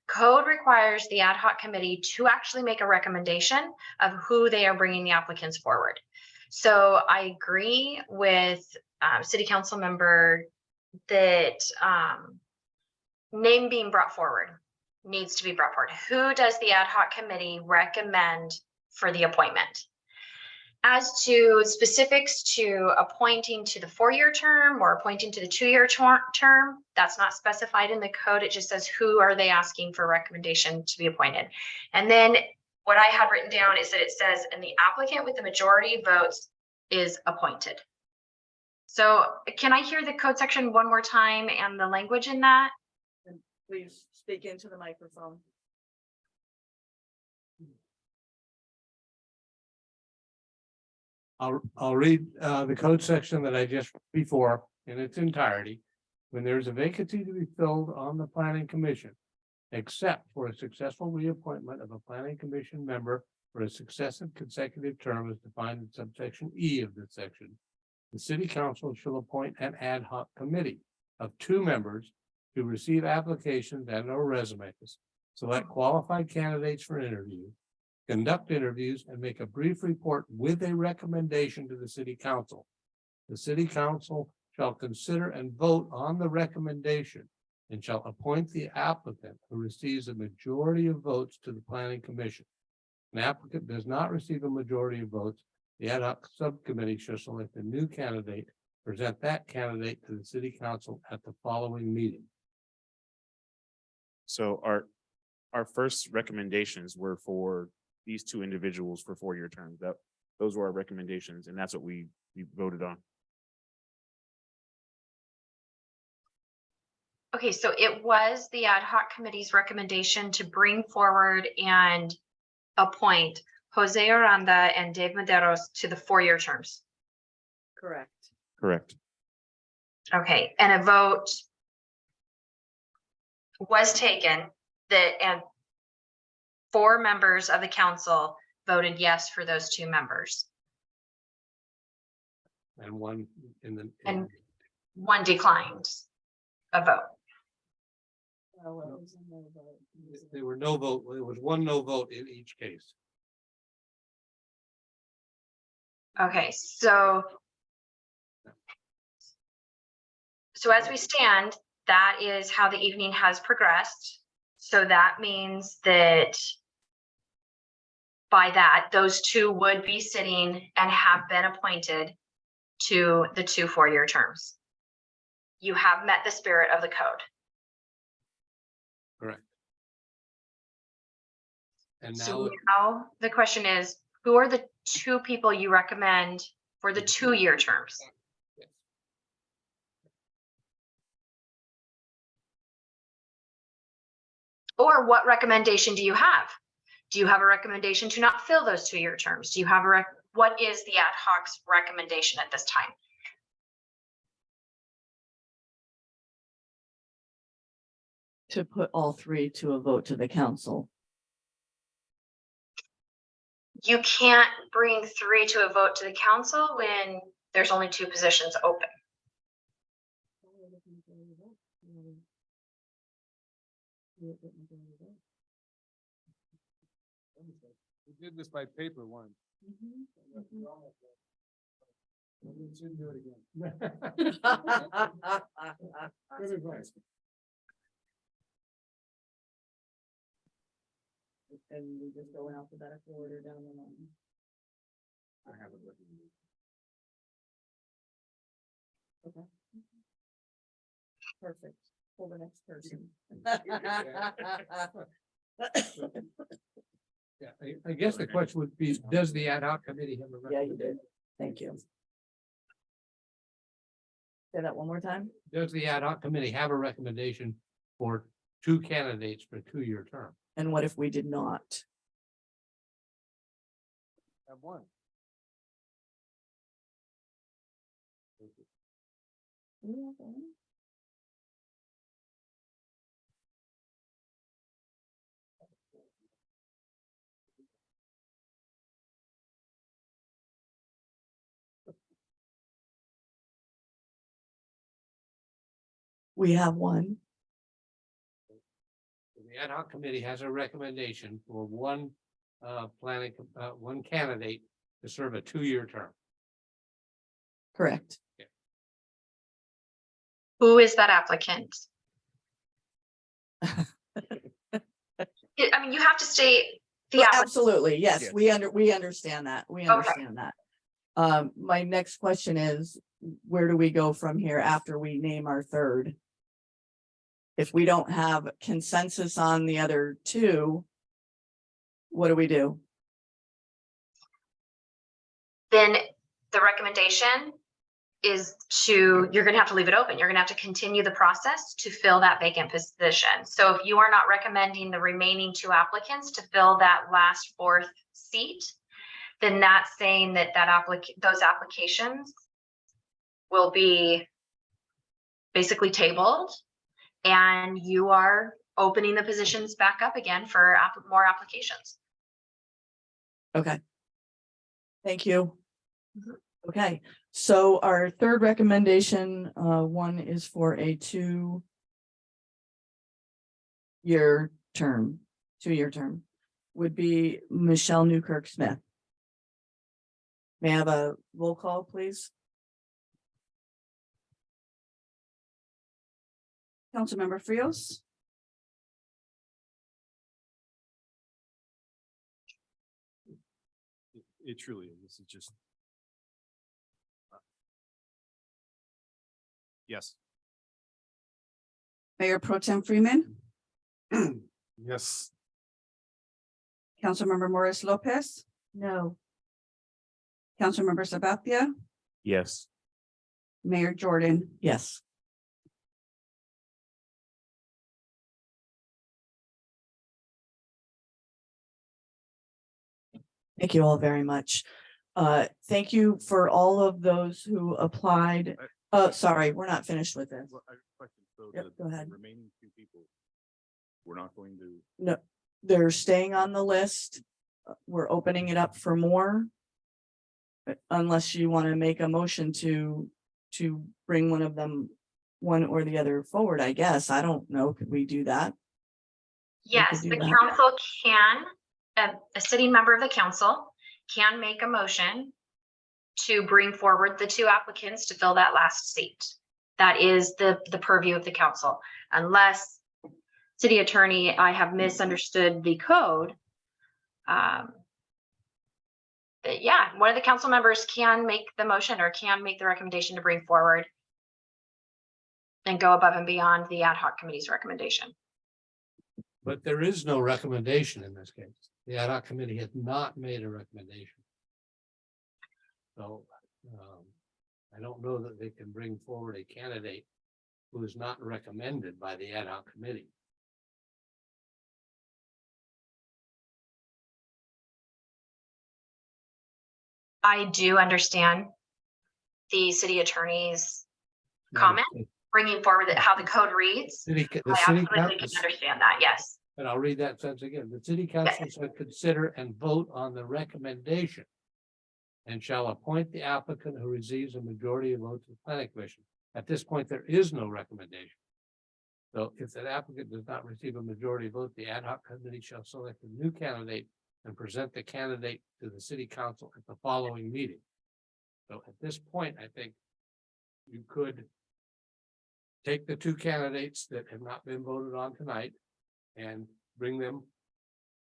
code requires the ad hoc committee to actually make a recommendation of who they are bringing the applicants forward. So I agree with City Council member that name being brought forward needs to be brought forward. Who does the ad hoc committee recommend for the appointment? As to specifics to appointing to the 4-year term or appointing to the 2-year term, that's not specified in the code. It just says who are they asking for recommendation to be appointed. And then what I had written down is that it says, and the applicant with the majority of votes is appointed. So can I hear the code section one more time and the language in that? And please speak into the microphone. I'll read the code section that I just before in its entirety. When there is a vacancy to be filled on the planning commission, except for a successful reappointment of a planning commission member for a successive consecutive term as defined in subsection E of this section, the city council shall appoint an ad hoc committee of 2 members to receive applications and/or resumes, select qualified candidates for interview, conduct interviews, and make a brief report with a recommendation to the city council. The city council shall consider and vote on the recommendation and shall appoint the applicant who receives a majority of votes to the planning commission. An applicant does not receive a majority of votes, the ad hoc subcommittee shall select a new candidate, present that candidate to the city council at the following meeting. So our first recommendations were for these 2 individuals for 4-year terms. Those were our recommendations, and that's what we voted on. Okay, so it was the ad hoc committee's recommendation to bring forward and appoint Jose Aranda and Dave Maderos to the 4-year terms. Correct. Correct. Okay, and a vote was taken that, and 4 members of the council voted yes for those 2 members, And one in the. and 1 declined a vote. There were no vote, there was 1 no vote in each case. Okay, so as we stand, that is how the evening has progressed. So that means that by that, those 2 would be sitting and have been appointed to the 2 4-year terms. You have met the spirit of the code. Correct. And So now, now the question is, who are the 2 people you recommend for the 2-year terms? Or what recommendation do you have? Do you have a recommendation to not fill those 2-year terms? Do you have what is the ad hoc's recommendation at this time? To put all 3 to a vote to the council. You can't bring 3 to a vote to the council when there's only 2 positions open. We did this by paper once. We shouldn't do it again. Good advice. And we just go in alphabetical order down the line. I have it written. Okay. Perfect. For the next person. Yeah, I guess the question would be, does the ad hoc committee have a? Yeah, you did. Thank you. Say that one more time. Does the ad hoc committee have a recommendation for 2 candidates for a 2-year term? And what if we did not? Have 1. We have 1. The ad hoc committee has a recommendation for 1 1 candidate to serve a 2-year term. Correct. Who is that applicant? I mean, you have to state the applicant. Absolutely. Yes, Yes. we understand that. We understand that. My next question is, where do we go from here after we name our 3rd? If we don't have consensus on the other 2, what do we do? Then the recommendation is you're gonna have to leave it open. You're gonna have to continue the process to fill that vacant position. So if you are not recommending the remaining 2 applicants to fill that last 4th seat, then that's saying that those applications will be basically tabled, and you are opening the positions back up again for more applications. Okay. Thank you. Okay, so our 3rd recommendation, 1 is for a 2-year term, would be Michelle Newkirk Smith. May I have a roll call, please? Councilmember Frios, It truly is. This is just. Yes. Mayor Pro Tem Freeman, Yes. Councilmember Morris Lopez, no. Councilmember Sabathia, Yes. Mayor Jordan. Yes. Thank you all very much. Thank you for all of those who applied. Sorry, we're not finished with this. Well, I have a question. So Yep, the go ahead. remaining two people, we're not going to, No, they're staying on the list. We're opening it up for more. Unless you want to make a motion to bring one of them, one or the other forward, I guess. I don't know. Could we do that? Yes, do the that. council can, a sitting member of the council can make a motion to bring forward the two applicants to fill that last seat. That is the purview of the council, unless city attorney, I have misunderstood the code. But yeah, one of the council members can make the motion or can make the recommendation to bring forward and go above and beyond the ad hoc committee's recommendation. But there is no recommendation in this case. The ad hoc committee has not made a recommendation. So I don't know that they can bring forward a candidate who is not recommended by the ad hoc committee. I do understand the city attorney's comment, bringing forward how the code reads. The I city absolutely can council, understand that, yes. and I'll read that sentence again. The city council shall consider and vote on the recommendation and shall appoint the applicant who receives a majority of votes of the planning commission. At this point, there is no recommendation. So if that applicant does not receive a majority vote, the ad hoc committee shall select a new candidate and present the candidate to the city council at the following meeting. So at this point, I think you could take the two candidates that have not been voted on tonight and bring them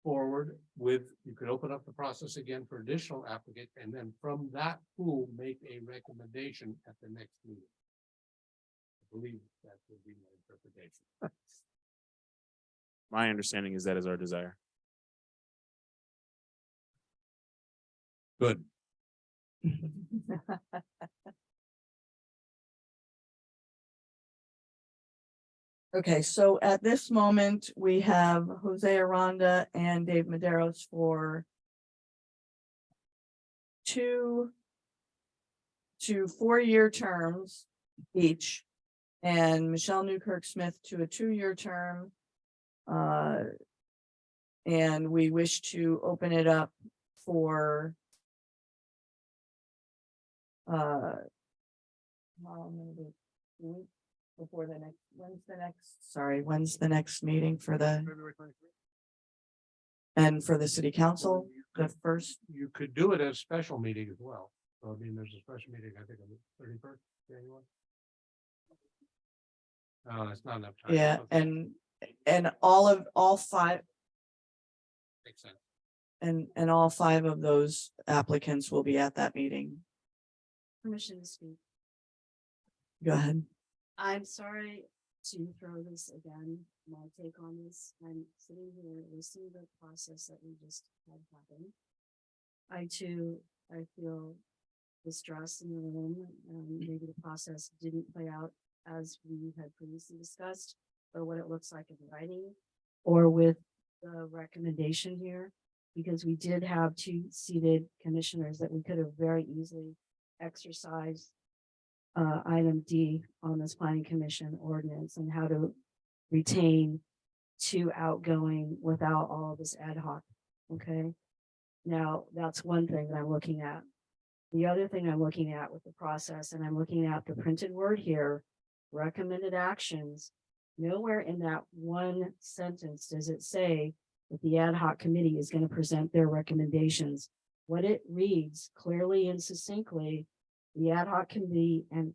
forward with, you could open up the process again for additional applicant, and then from that pool, make a recommendation at the next meeting. I believe that would be my interpretation. My understanding is that is our desire. Good. Okay, so at this moment, we have Jose Aranda and Dave Maderos for 2 to 4-year terms each, and Michelle Newkirk Smith to a 2-year term. And we wish to open it up for how many weeks before the next, when's the next meeting for the, February 23rd. and for the city council, the first, You could do it as a special meeting as well. So I mean, there's a special meeting, I think, on the 31st, January. No, that's not enough time. yeah, Okay, and all 5, makes sense. and all 5 of those applicants will be at that meeting. Permission to speak. Go ahead. I'm sorry to throw this again, my take on this. I'm sitting here listening to the process that we just had happen. I too, I feel distress in the room, maybe the process didn't play out as we had previously discussed, or what it looks like in writing, or with the recommendation here, because we did have 2 seated commissioners that we could have very easily exercised item D on this planning commission ordinance and how to retain 2 outgoing without all of this ad hoc. Okay. Now that's one thing that I'm looking at. The other thing I'm looking at with the process, and I'm looking at the printed word here, recommended actions. Nowhere in that one sentence does it say that the ad hoc committee is going to present their recommendations. What it reads clearly and succinctly, the ad hoc committee and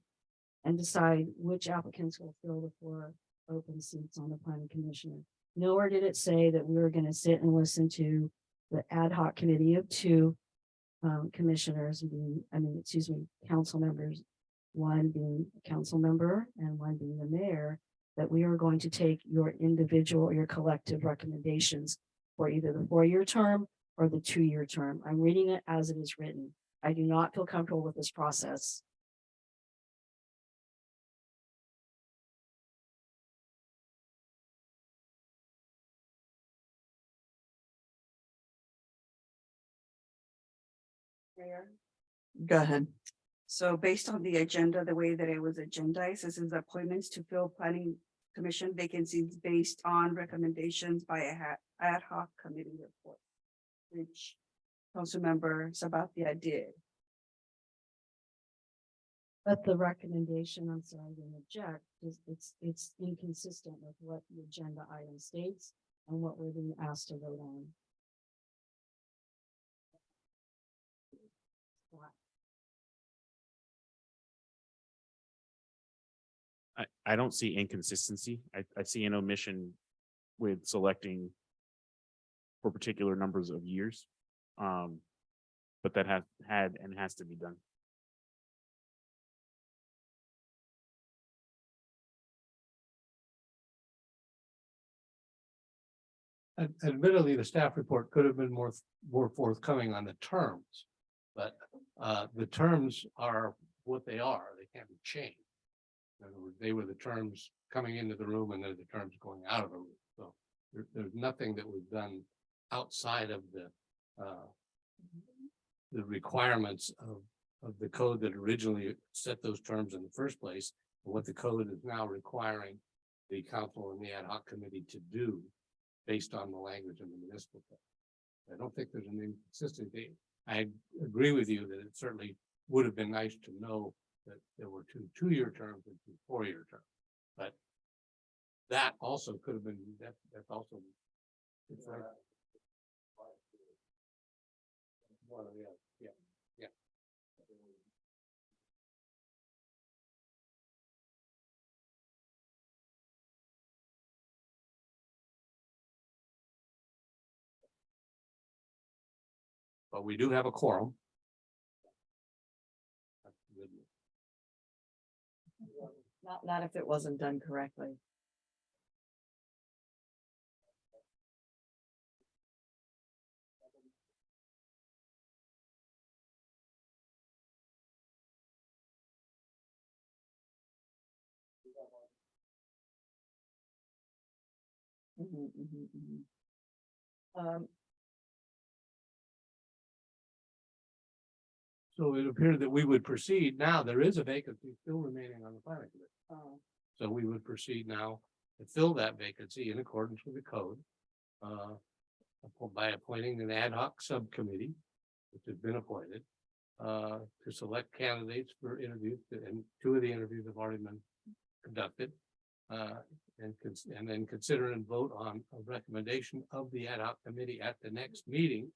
decide which applicants will fill the 4 open seats on the planning commission. Nowhere did it say that we were going to sit and listen to the ad hoc committee of 2 commissioners being, council members, one being a council member and one being the mayor, that we are going to take your individual or your collective recommendations for either the 4-year term or the 2-year term. I'm reading it as it is written. I do not feel comfortable with this process. Mayor. Go ahead. So based on the agenda, the way that it was agendized, this is appointments to fill planning commission vacancies based on recommendations by a ad hoc committee report, which Councilmember Sabathia did. But the recommendation, I'm sorry, to object, is it's inconsistent with what the agenda item states and what we're being asked to vote on. I don't see inconsistency. I see an omission with selecting for particular numbers of years. But that has to be done. Admittedly, the staff report could have been more forthcoming on the terms. But the terms are what they are. They can't be changed. In other words, they were the terms coming into the room and they're the terms going out of the room. So there's nothing that was done outside of the requirements of the code that originally set those terms in the first place, and what the code is now requiring the council and the ad hoc committee to do based on the language in the municipal code. I don't think there's an inconsistency. I agree with you that it certainly would have been nice to know that there were two-year terms and 2 4-year terms. But that also could have been, that's also. It's like, one or the other. Yeah, yeah. But we do have a quorum. Not if it wasn't done correctly. So it appeared that we would proceed. Now, there is a vacancy still remaining on the planning committee. So we would proceed now to fill that vacancy in accordance with the code. By appointing an ad hoc subcommittee, which has been appointed, to select candidates for interviews, and 2 of the interviews have already been conducted. And then consider and vote on a recommendation of the ad hoc committee at the next meeting,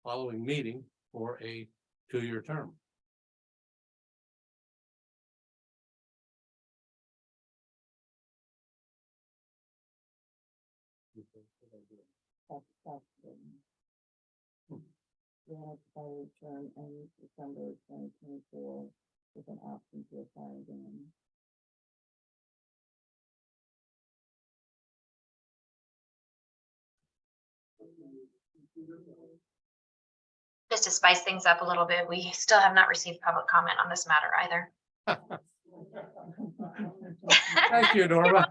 following meeting, for a 2-year term. Term in December 2024 with an option to apply again. Just to spice things up a little bit, we still have not received public comment on this matter either. Thank you, Norma.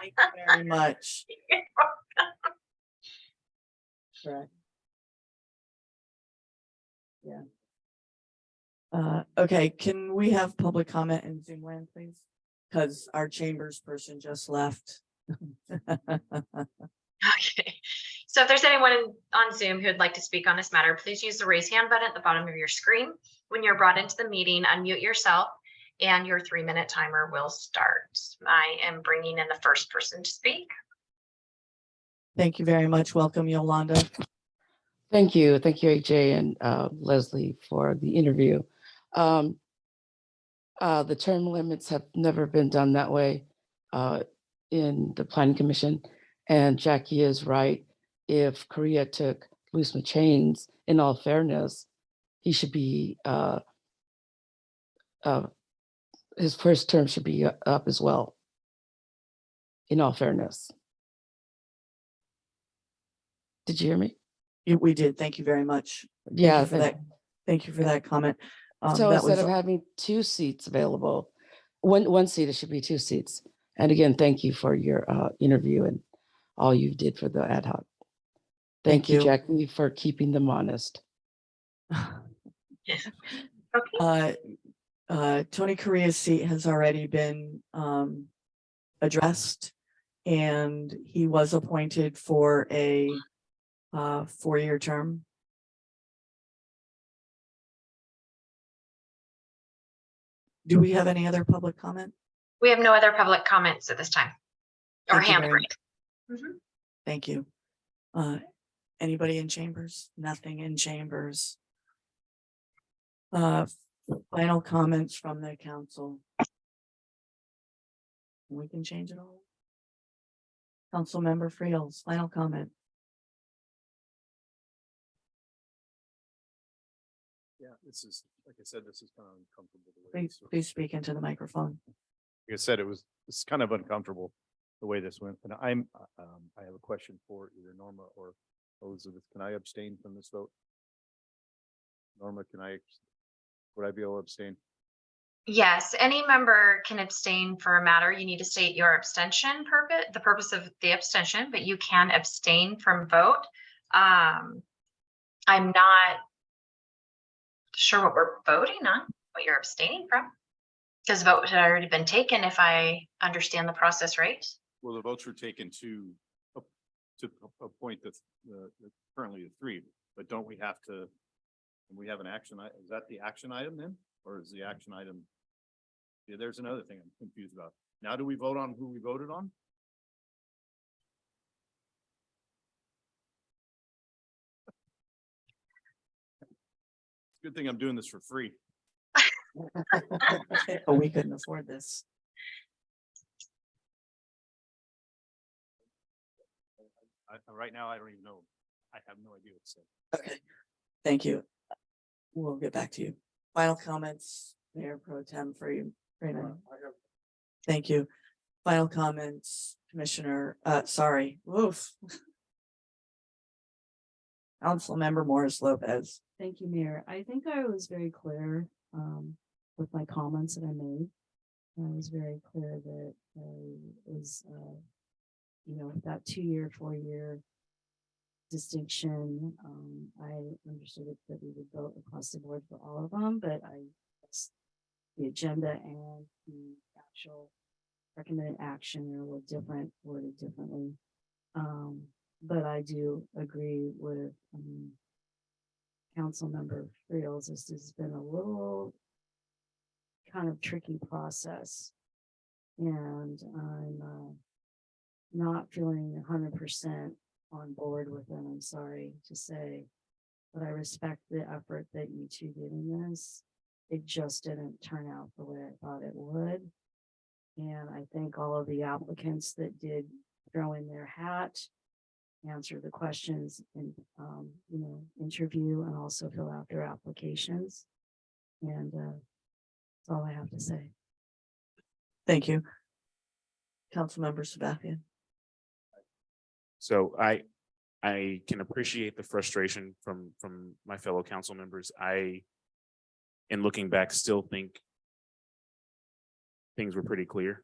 Thank you very much. Correct. Yeah. Okay, can we have public comment in Zoom land, please? Because our chambers person just left. Okay, so if there's anyone on Zoom who would like to speak on this matter, please use the raise hand button at the bottom of your screen. When you're brought into the meeting, unmute yourself and your 3-minute timer will start. I am bringing in the first person to speak. Thank you very much. Welcome, Yolanda. Thank you. Thank you, AJ and Leslie, for the interview. The term limits have never been done that way in the Planning Commission. And Jackie is right. If Korea took loose chains, in all fairness, he should be, his first term should be up as well, in all fairness. Did you hear me? We did. Thank you very much. Yeah. Thank you for that comment. So that instead was- of having 2 seats available, one seat, it should be 2 seats. And again, thank you for your interview and all you did for the ad hoc. Thank you, Jackie, for keeping them honest. Tony Correa's seat has already been addressed, and he was appointed for a 4-year term. Do we have any other public comment? We have no other public comments at this time. Or Thank you hand very raised. Mhm. Thank you. Anybody in chambers? Nothing in chambers. Final comments from the council. We can change it all. Councilmember Friels, final comment. Yeah, this is, like I said, this is kind of uncomfortable. the way Please, this- please speak into the microphone. Like I said, it's kind of uncomfortable the way this went. And I have a question for either Norma or Elizabeth. Can I abstain from this vote? Norma, would I be able to abstain? Yes, any member can abstain for a matter. You need to state your abstention purpose, the purpose of the abstention, but you can abstain from vote. I'm not sure what we're voting on, what you're abstaining from. Because vote had already been taken, if I understand the process right. Well, the votes were taken to appoint the currently the 3, but don't we have to? We have an action. Is that the action item then, or is the action item? Yeah, there's another thing I'm confused about. Now, do we vote on who we voted on? Good thing I'm doing this for free. Oh, we couldn't afford this. Right now, I don't even know. I have no idea what to say. Okay, thank you. We'll get back to you. Final comments, Mayor Pro Tem Freeman. Thank you. Final comments, Commissioner, sorry, woof. Councilmember Morris Lopez. Thank you, Mayor. I think I was very clear with my comments that I made. I was very clear that it was, that 2-year, 4-year distinction. I understood that we would vote across the board for all of them, but the agenda and the actual recommended action are a little different, worded differently. But I do agree with Councilmember Friels. This has been a little kind of tricky process, and I'm not feeling 100% on board with it. I'm sorry to say, but I respect the effort that you two did in this. It just didn't turn out the way I thought it would. And I thank all of the applicants that did throw in their hat, answer the questions and, interview and also fill out their applications. And that's all I have to say. Thank you. Councilmember Sabathian. So I can appreciate the frustration from my fellow council members. In looking back, still think things were pretty clear.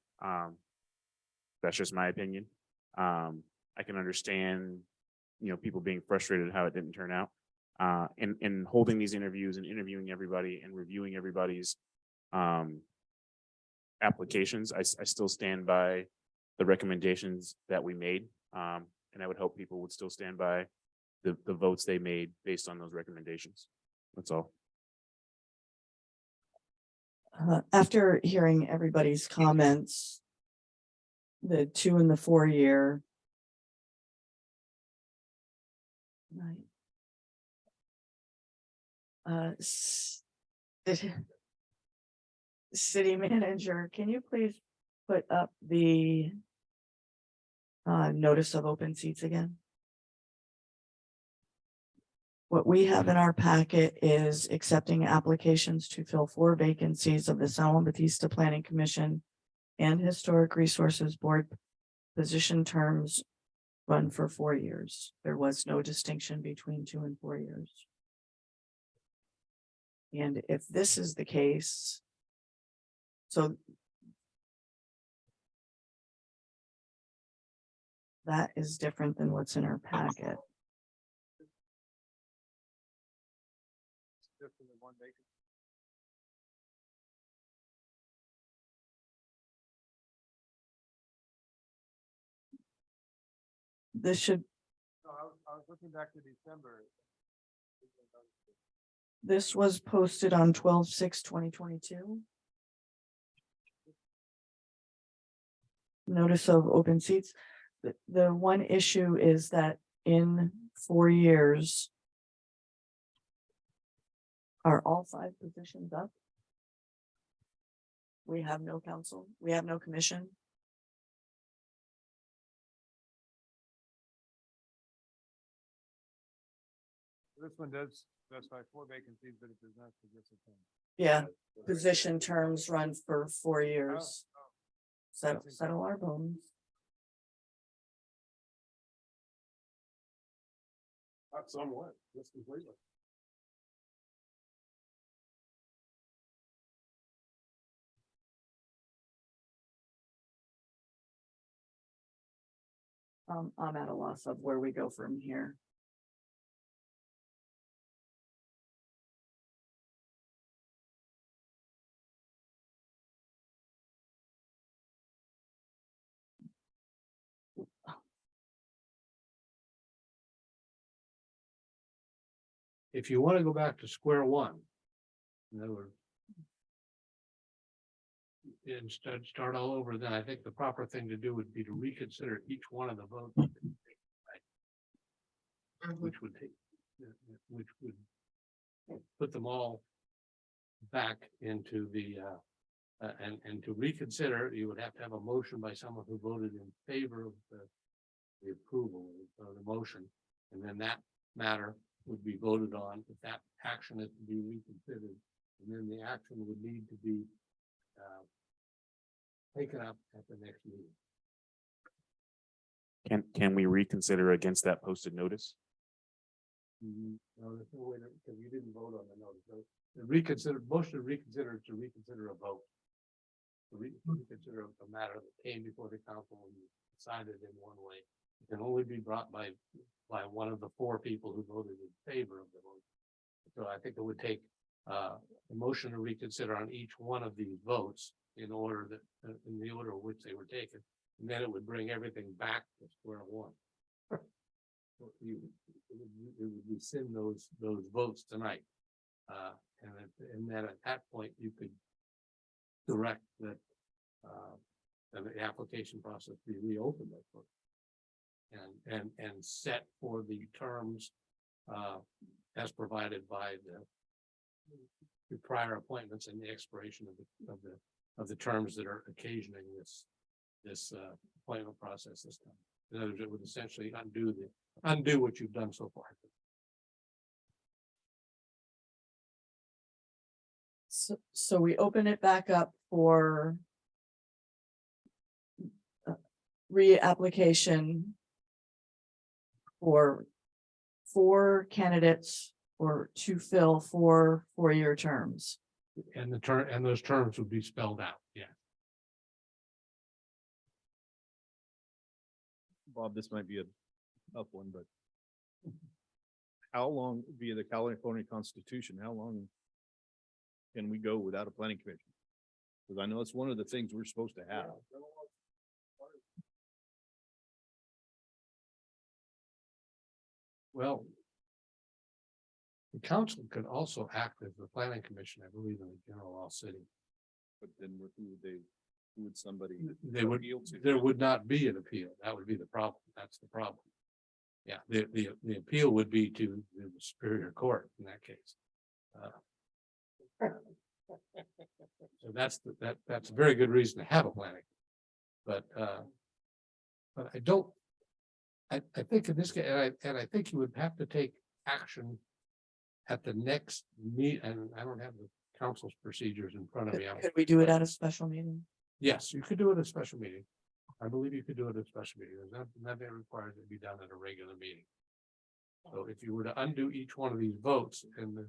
That's just my opinion. I can understand, people being frustrated at how it didn't turn out. And holding these interviews and interviewing everybody and reviewing everybody's applications, I still stand by the recommendations that we made. And I would hope people would still stand by the votes they made based on those recommendations. That's all. After hearing everybody's comments, the 2 and the 4-year. City manager, can you please put up the notice of open seats again? What we have in our packet is accepting applications to fill 4 vacancies of the San Juan Bautista Planning Commission and Historic Resources Board. Position terms run for 4 years. There was no distinction between 2 and 4 years. And if this is the case, so that is different than what's in our packet. This should, I was looking back to December. this was posted on 12/6/2022. Notice of open seats. The one issue is that in 4 years, are all 5 positions up? We have no council, we have no commission. This one does specify 4 vacancies, but it does not suggest a term. Yeah, position terms run for 4 years. Settle our bones. Not somewhat, just completely. I'm at a loss of where we go from here. If you want to go back to square one, in other words, instead start all over, then I think the proper thing to do would be to reconsider each one of the votes. Which would take, which would put them all back into the, and to reconsider, you would have to have a motion by someone who voted in favor of the approval of the motion. And then that matter would be voted on, if that action is to be reconsidered, and then the action would need to be taken up at the next meeting. Can we reconsider against that posted notice? No, there's no way to, because you didn't vote on the notice. So the motion to reconsider is to reconsider a vote. To reconsider a matter that came before the council and you decided in one way. It can only be brought by one of the 4 people who voted in favor of the vote. So I think it would take a motion to reconsider on each one of these votes in order that, in the order in which they were taken. And then it would bring everything back to square one. It would rescind those votes tonight. And then at that point, you could direct that the application process be reopened. And set for the terms as provided by the prior appointments and the expiration of the terms that are occasioning this appointment process this time. In other words, it would essentially undo what you've done so far. So we open it back up for reapplication for 4 candidates or to fill 4 4-year terms. And those terms would be spelled out, yeah. Bob, this might be a tough one, but how long, via the California Constitution, how long can we go without a planning commission? Because I know it's one of the things we're supposed to have. Well, the council could also act as the planning commission, I believe, in the general law city. But then who would somebody? appeal to? There would not be an appeal. That would be the problem. That's the problem. Yeah, the appeal would be to the Superior Court in that case. So that's a very good reason to have a planning. But I don't. I think in this case, and I think you would have to take action at the next meet, and I don't have the council's procedures in front of me. Could we do it at a special meeting? Yes, you could do it at a special meeting. I believe you could do it at a special meeting. That requires it to be done at a regular meeting. So if you were to undo each one of these votes and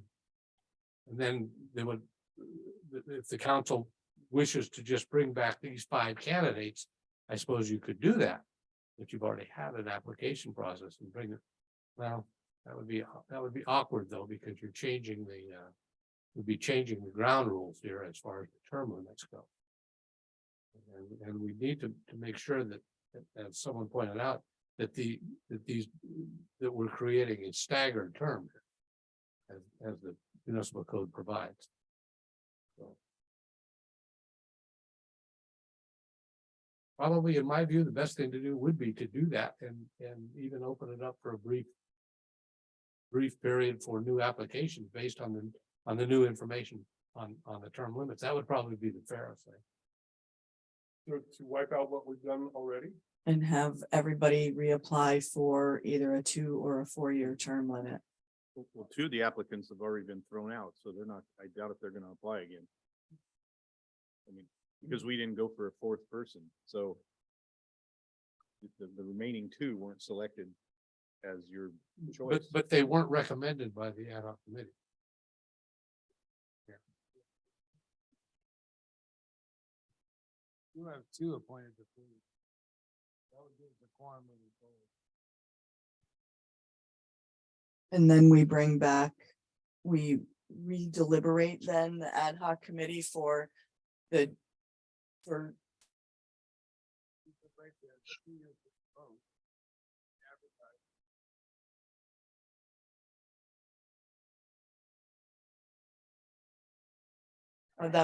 then they would, if the council wishes to just bring back these 5 candidates, I suppose you could do that. But you've already had an application process and bring it. Well, that would be awkward though, because you're changing would be changing the ground rules here as far as the term limits go. And we need to make sure that, as someone pointed out, that that we're creating a staggered term. As the municipal code provides. So. Probably, in my view, the best thing to do would be to do that and even open it up for a brief period for new applications based on the new information on the term limits. That would probably be the fairest thing. To wipe out what we've done already. And have everybody reapply for either a 2 or a 4-year term limit. Well, 2 of the applicants have already been thrown out, so they're not, I doubt if they're gonna apply again. I mean, because we didn't go for a 4th person, so the remaining 2 weren't selected as your choice. But they weren't recommended by the ad hoc committee. You have 2 appointed to 3. That would give the quorum moving forward. And then we bring back, we re-deliberate then the ad hoc committee for. That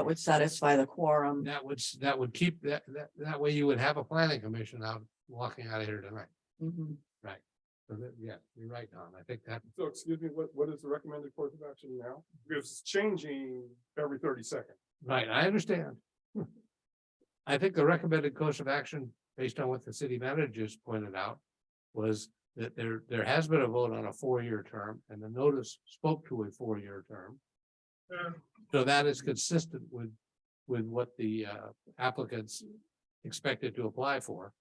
would satisfy the quorum. That would keep that way you would have a planning commission out walking out of here tonight. Mhm. Right. So that, yeah, you're right, Don. I think that, So excuse me, what is the recommended course of action now? Because it's changing every 30 seconds. right, I understand. I think the recommended course of action, based on what the city manager just pointed out, was that there has been a vote on a 4-year term, and the notice spoke to a 4-year term. So that is consistent with what the applicants expected to apply for.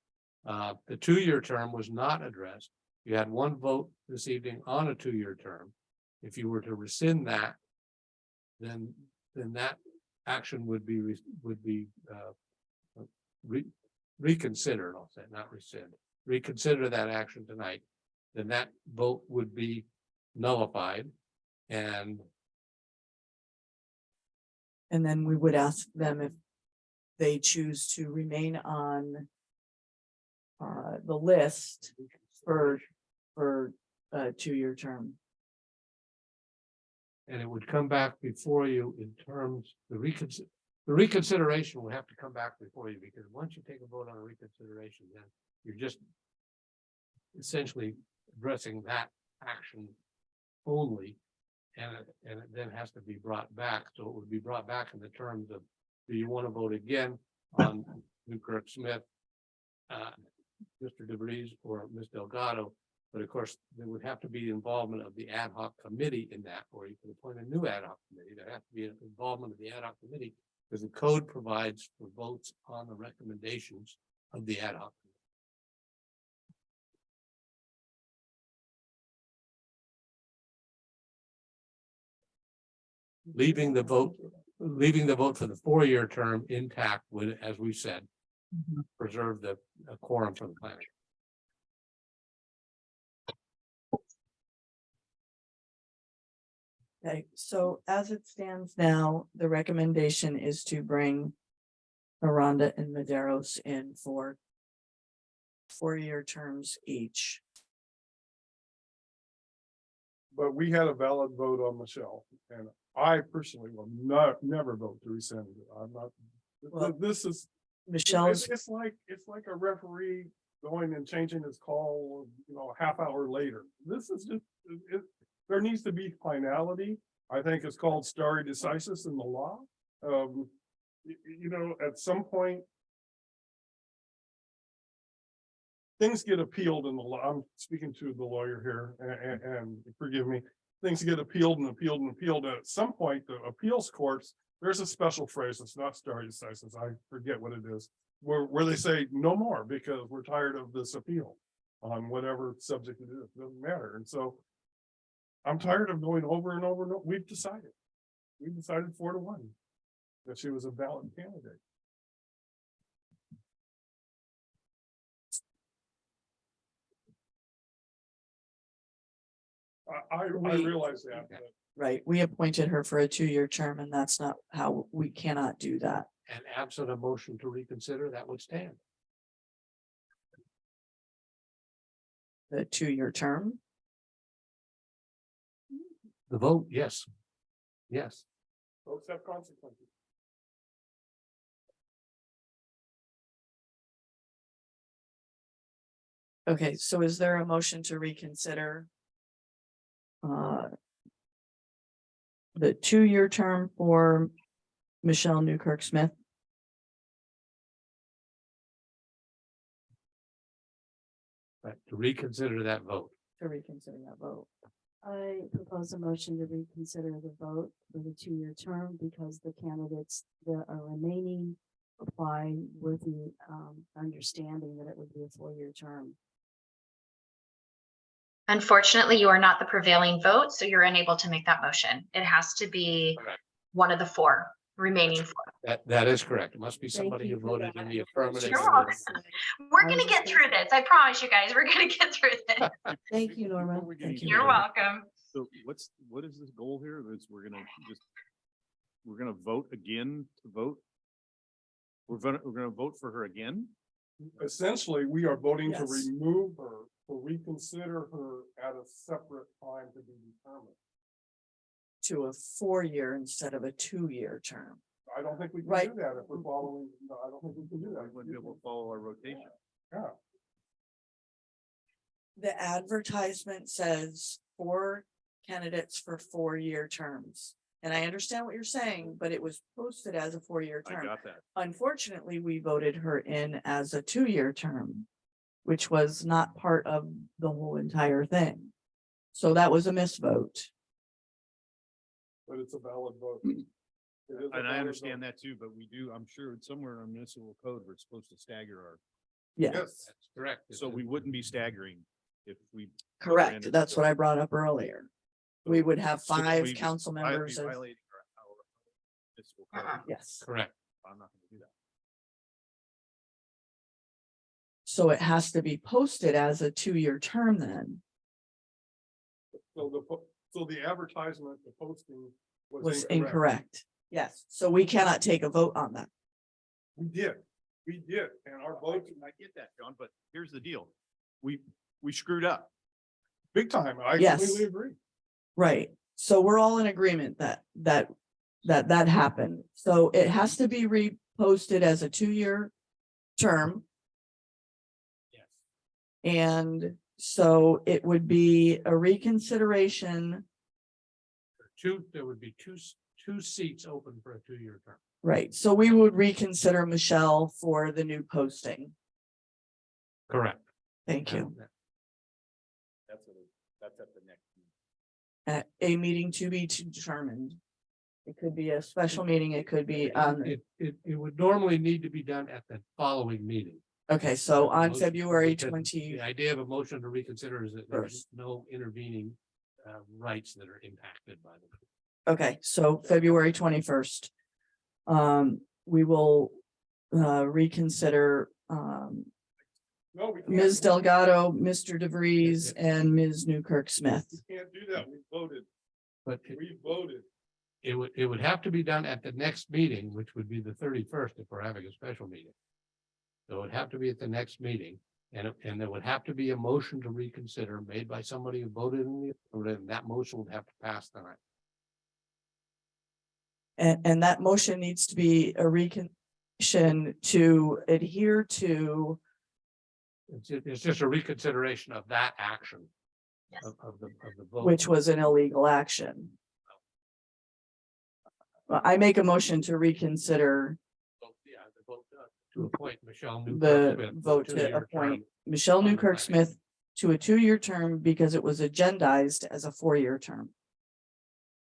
The 2-year term was not addressed. You had 1 vote this evening on a 2-year term. If you were to rescind that, then that action would be reconsidered, I'll say, not rescind. Reconsider that action tonight, then that vote would be nullified. And then we would ask them if they choose to remain on the list for a 2-year term. and it would come back before you in terms, the reconsideration will have to come back before you, because once you take a vote on a reconsideration, then you're just essentially addressing that action only, and it then has to be brought back. So it would be brought back in the terms of, do you want to vote again on Newkirk Smith, Mr. DeVries, or Ms. Delgado? But of course, there would have to be involvement of the ad hoc committee in that, or you could appoint a new ad hoc committee. There has to be an involvement of the ad hoc committee, because the code provides for votes on the recommendations of the ad hoc. Leaving the vote for the 4-year term intact would, as we said, preserve the quorum for the planning. Okay, so as it stands now, the recommendation is to bring Aranda and Maderos in for 4-year terms each. But we had a valid vote on Michelle, and I personally will never vote to rescind it. I'm not, Well, this is. Michelle's, It's like a referee going and changing his call, a half hour later. This is just, there needs to be finality. I think it's called stare decisis in the law. At some point, things get appealed in the law. I'm speaking to the lawyer here, and forgive me. Things get appealed and appealed and appealed. At some point, the appeals courts, there's a special phrase. It's not stare decisis. I forget what it is, where they say no more because we're tired of this appeal on whatever subject it is. It doesn't matter. And so I'm tired of going over and over and over. We've decided 4-1 that she was a valid candidate. I realize that. But right, we appointed her for a 2-year term, and that's not how, we cannot do that. And absent a motion to reconsider, that would stand. the 2-year term. The vote, yes. Yes. Folks have consequences. Okay, so is there a motion to reconsider? The 2-year term for Michelle Newkirk Smith? Right, to reconsider that vote. To reconsider that vote. I propose a motion to reconsider the vote for the 2-year term because the candidates that are remaining apply with the understanding that it would be a 4-year term. Unfortunately, you are not the prevailing vote, so you're unable to make that motion. It has to be Correct. one of the 4 remaining 4. That is correct. It must be Thank somebody you who for voted in that. the affirmative. You're welcome. We're gonna get through this. I promise you guys, we're gonna get through this. Thank you, Norma. Before we get Thank into you. You're it, welcome. So what is this goal here? We're gonna vote again to vote? We're gonna vote for her again? Essentially, we are voting to Yes. remove her, to reconsider her at a separate time to be determined. To a 4-year instead of a 2-year term. I don't think we can Right. do that if we're following, no, I don't think we can do We that. wouldn't be able to follow our rotation. Yeah. The advertisement says 4 candidates for 4-year terms. And I understand what you're saying, but it was posted as a 4-year I term. got that. Unfortunately, we voted her in as a 2-year term, which was not part of the whole entire thing. So that was a misvote. But it's a valid vote. It is a And I valid understand vote. that too, but I'm sure somewhere in our municipal code, we're supposed to stagger our, Yeah, Yes, That's correct. so we wouldn't be staggering if we. correct. That's what I brought up earlier. We would have So 5 we council vi- be members. Violating our municipal code. Yes, Correct. I'm not gonna do that. so it has to be posted as a 2-year term then. so the advertisement, the posting Was incorrect. Yes, so we cannot take a vote on that. We did, and our vote, I get that, John, but here's the deal. We screwed up. big time, I Yes. completely agree. Right, so we're all in agreement that happened. So it has to be reposted as a 2-year term. Yes. And so it would be a reconsideration, There would be two seats open for a 2-year term. right? So we would reconsider Michelle for the new posting. Correct. Thank you. That's at the next. At a meeting to be determined. It could be a special meeting, it could be on, It would normally need to be done at the following meeting. okay, so on Motion- February because 20. The idea of a motion to reconsider is that there's First. no intervening rights that are impacted by the. Okay, so February 21st. We will reconsider No, we can't. Ms. Delgado, Mr. DeVries, and Ms. Newkirk Smith. We can't do that, we voted, But we voted. it would have to be done at the next meeting, which would be the 31st if we're having a special meeting. So it would have to be at the next meeting, and there would have to be a motion to reconsider made by somebody who voted and that motion would have to pass tonight. And that motion needs to be a recon to adhere to, It's just a reconsideration of that action. Yes. Of the vote. which was an illegal action. Well, I make a motion to reconsider Yeah, the vote to appoint Michelle Newkirk the Smith vote to a to 2-year appoint term. Michelle on the Newkirk planning. Smith to a 2-year term because it was agendized as a 4-year term.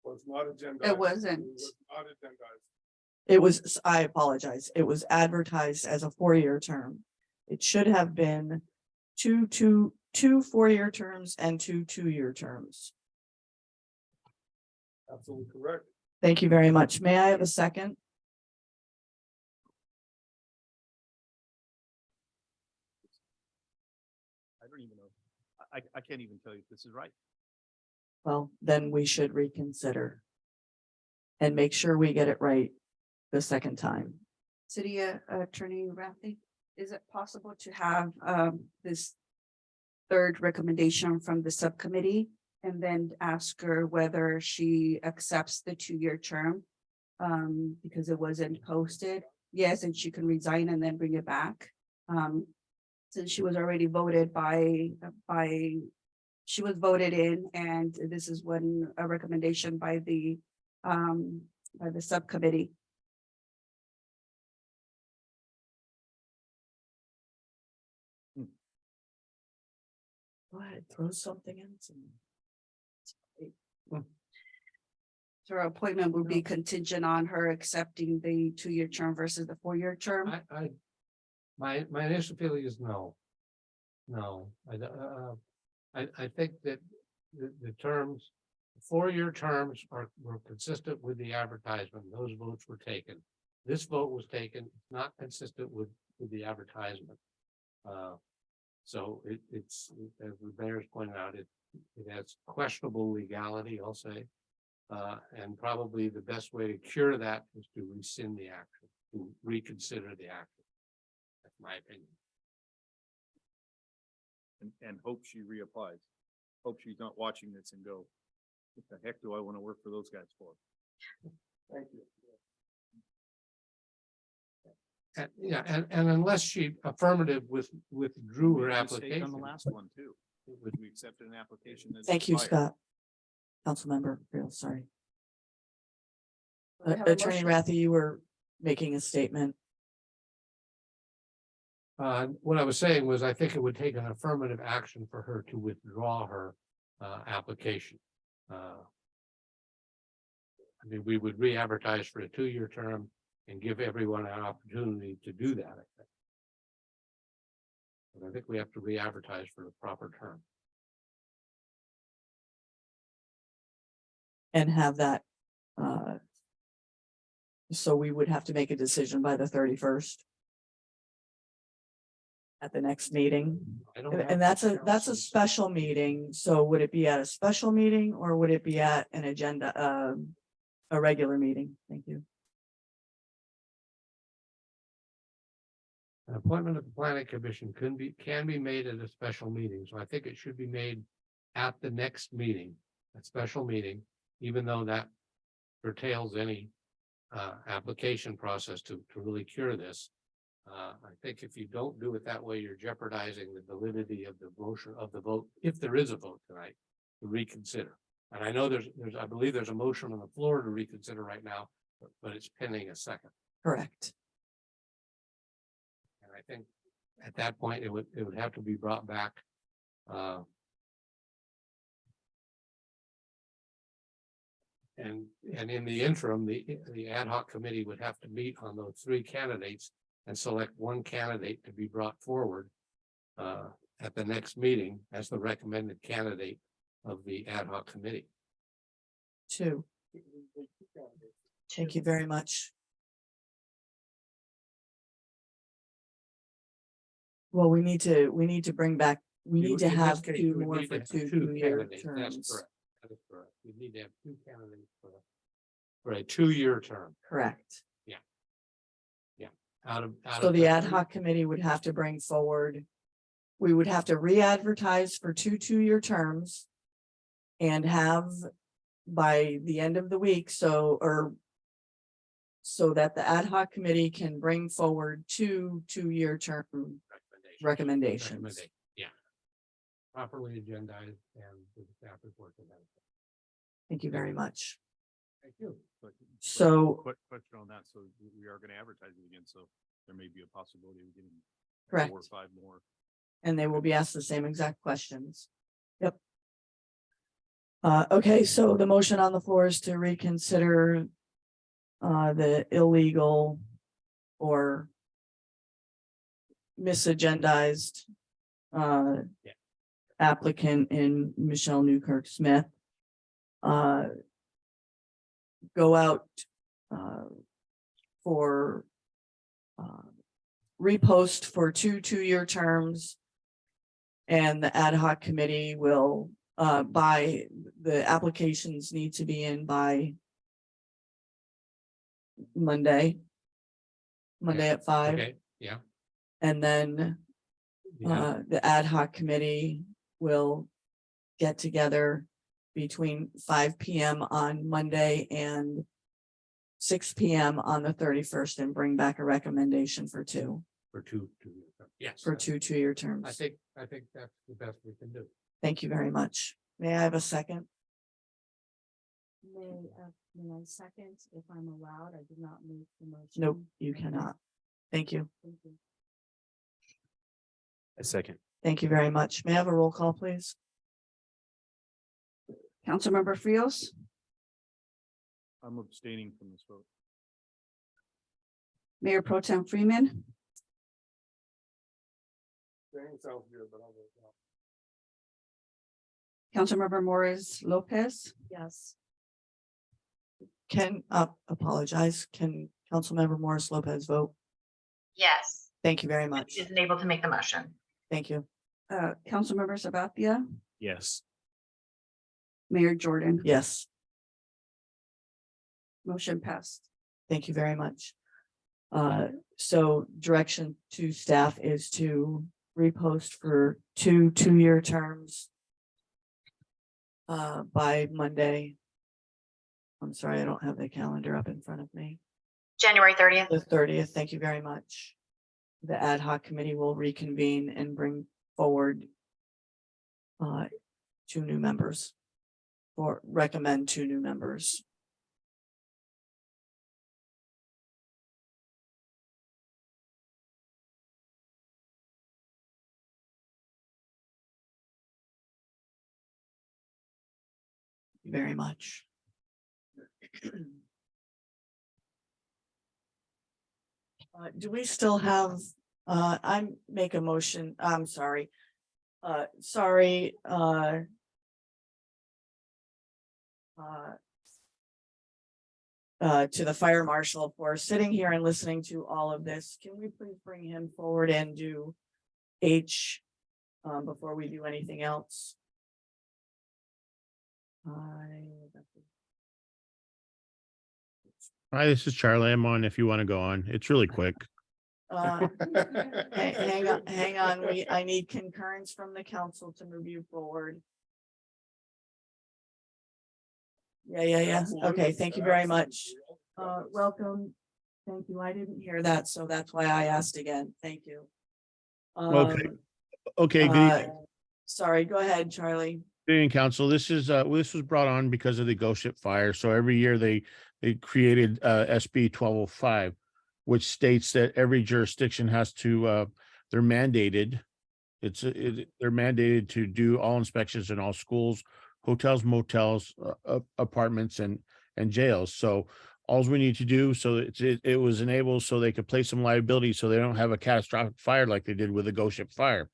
Was not agendized. It wasn't. Was not agendized. It was, I apologize, it was advertised as a 4-year term. It should have been two 4-year terms and 2 2-year terms. Absolutely correct. Thank you very much. May I have a second? I don't even know. I can't even tell you if this is right. Well, then we should reconsider. And make sure we get it right the second time. City Attorney Rafi, is it possible to have this third recommendation from the subcommittee and then ask her whether she accepts the 2-year term. Because it wasn't posted. Yes, and she can resign and then bring it back. Since she was already voted she was voted in, and this is when a recommendation by the subcommittee. Go ahead, throw something in. So her appointment would be contingent on her accepting the 2-year term versus the 4-year term. My initial feeling is no. No, I think that the terms, 4-year terms were consistent with the advertisement. Those votes were taken. This vote was taken, not consistent with the advertisement. So it's, as the mayor's pointed out, it has questionable legality, I'll say. And probably the best way to cure that is to rescind the action, to reconsider the action. That's my opinion. And hope she reapplies. Hope she's not watching this and go, what the heck do I want to work for those guys for? Thank you. And unless she affirmative withdrew her We made a mistake application. on the last one too. We accepted an application. that's Thank you, expired. Scott. Councilmember, real sorry. We have a Attorney motion. Rathi, you were making a statement. What I was saying was, I think it would take an affirmative action for her to withdraw her application. I mean, we would re-advertise for a 2-year term and give everyone an opportunity to do that, I think. But I think we have to re-advertise for the proper term. And have that. So we would have to make a decision by the 31st. At the next meeting. I don't And have and that's a the special meeting. So would it be at a special meeting or would it be at an agenda, a regular meeting? Thank you. An appointment of the planning commission can be made at a special meeting, so I think it should be made at the next meeting, a special meeting, even though that curtails any application process to really cure this. I think if you don't do it that way, you're jeopardizing the validity of the motion of the vote, if there is a vote tonight, to reconsider. And I know I believe there's a motion on the floor to reconsider right now, but it's pending a second. Correct. And I think at that point, it would have to be brought back. And in the interim, the ad hoc committee would have to meet on those 3 candidates and select one candidate to be brought forward at the next meeting as the recommended candidate of the ad hoc committee. 2. Thank you very much. Well, we need to bring back, we need to In this have case, 2 we would more need for to have 2-year candidates. That's terms. correct. That is correct. We need to have 2 candidates for a 2-year term. Correct. Out So of the ad 3 hoc committee would have to bring forward, we would have to re-advertise for 2 2-year terms. And have by the end of the week, so that the ad hoc committee can bring forward 2 2-year term recommendations. Yeah. Properly agendized and with the staff report to that. Thank you very much. Thank you. So- Quick question on that. So we are going to advertise it again. So there may be a possibility of getting 4 or Correct. 5 more. And they will be asked the same exact questions. Yep. Okay, so the motion on the floor is to reconsider the illegal or misagendized applicant in Michelle Newkirk Smith. Go out for repost for 2 2-year terms. And the ad hoc committee will by the applications need to be in by Monday at 5. Okay, yeah. And then Yeah. the ad hoc committee will get together between 5 PM on Monday and 6 PM on the 31st and bring back a recommendation for two, For two, yes. for two two-year terms. I think that's the best we can do. Thank you very much. May I have a second? May I second if I'm allowed? I did not make the motion. Nope, you cannot. Thank you. Thank you. A second. Thank you very much. May I have a roll call, please? Councilmember Frios, I'm abstaining from this vote. Mayor Pro Tem Freeman, Sounds good, but I'll vote no. Councilmember Morris Lopez, Yes. Can, apologize, can Councilmember Morris Lopez vote? Yes, Thank you very much. she isn't able to make the motion. Thank you. Councilmember Sabathia, Yes. Mayor Jordan. Yes, Motion passed. thank you very much. So direction to staff is to repost for two-year terms by Monday. I'm sorry, I don't have the calendar up in front of me. January 30th. The 30th, thank you very much. The ad hoc committee will reconvene and bring forward two new members or recommend two new members. Thank you very much. Do we still have, I make a motion, I'm sorry. Sorry, to the fire marshal for sitting here and listening to all of this. Can we please bring him forward and do H before we do anything else? Hi, this is Charlie. I'm on if you want to go on. It's really quick. Hang on, I need concurrence from the council to move you forward. Yeah. Okay, thank you very much. Welcome. Thank you. I didn't hear that, so that's why I asked again. Thank you. Okay. Okay, good evening. Sorry, go ahead, Charlie. Good evening, council. This was brought on because of the Ghost Ship fire. So every year they created SB 1205, which states that every jurisdiction has to they're mandated. They're mandated to do all inspections in all schools, hotels, motels, apartments, and jails. So all we need to do, so it was enabled so they could place some liability so they don't have a catastrophic fire like they did with the Ghost Ship fire.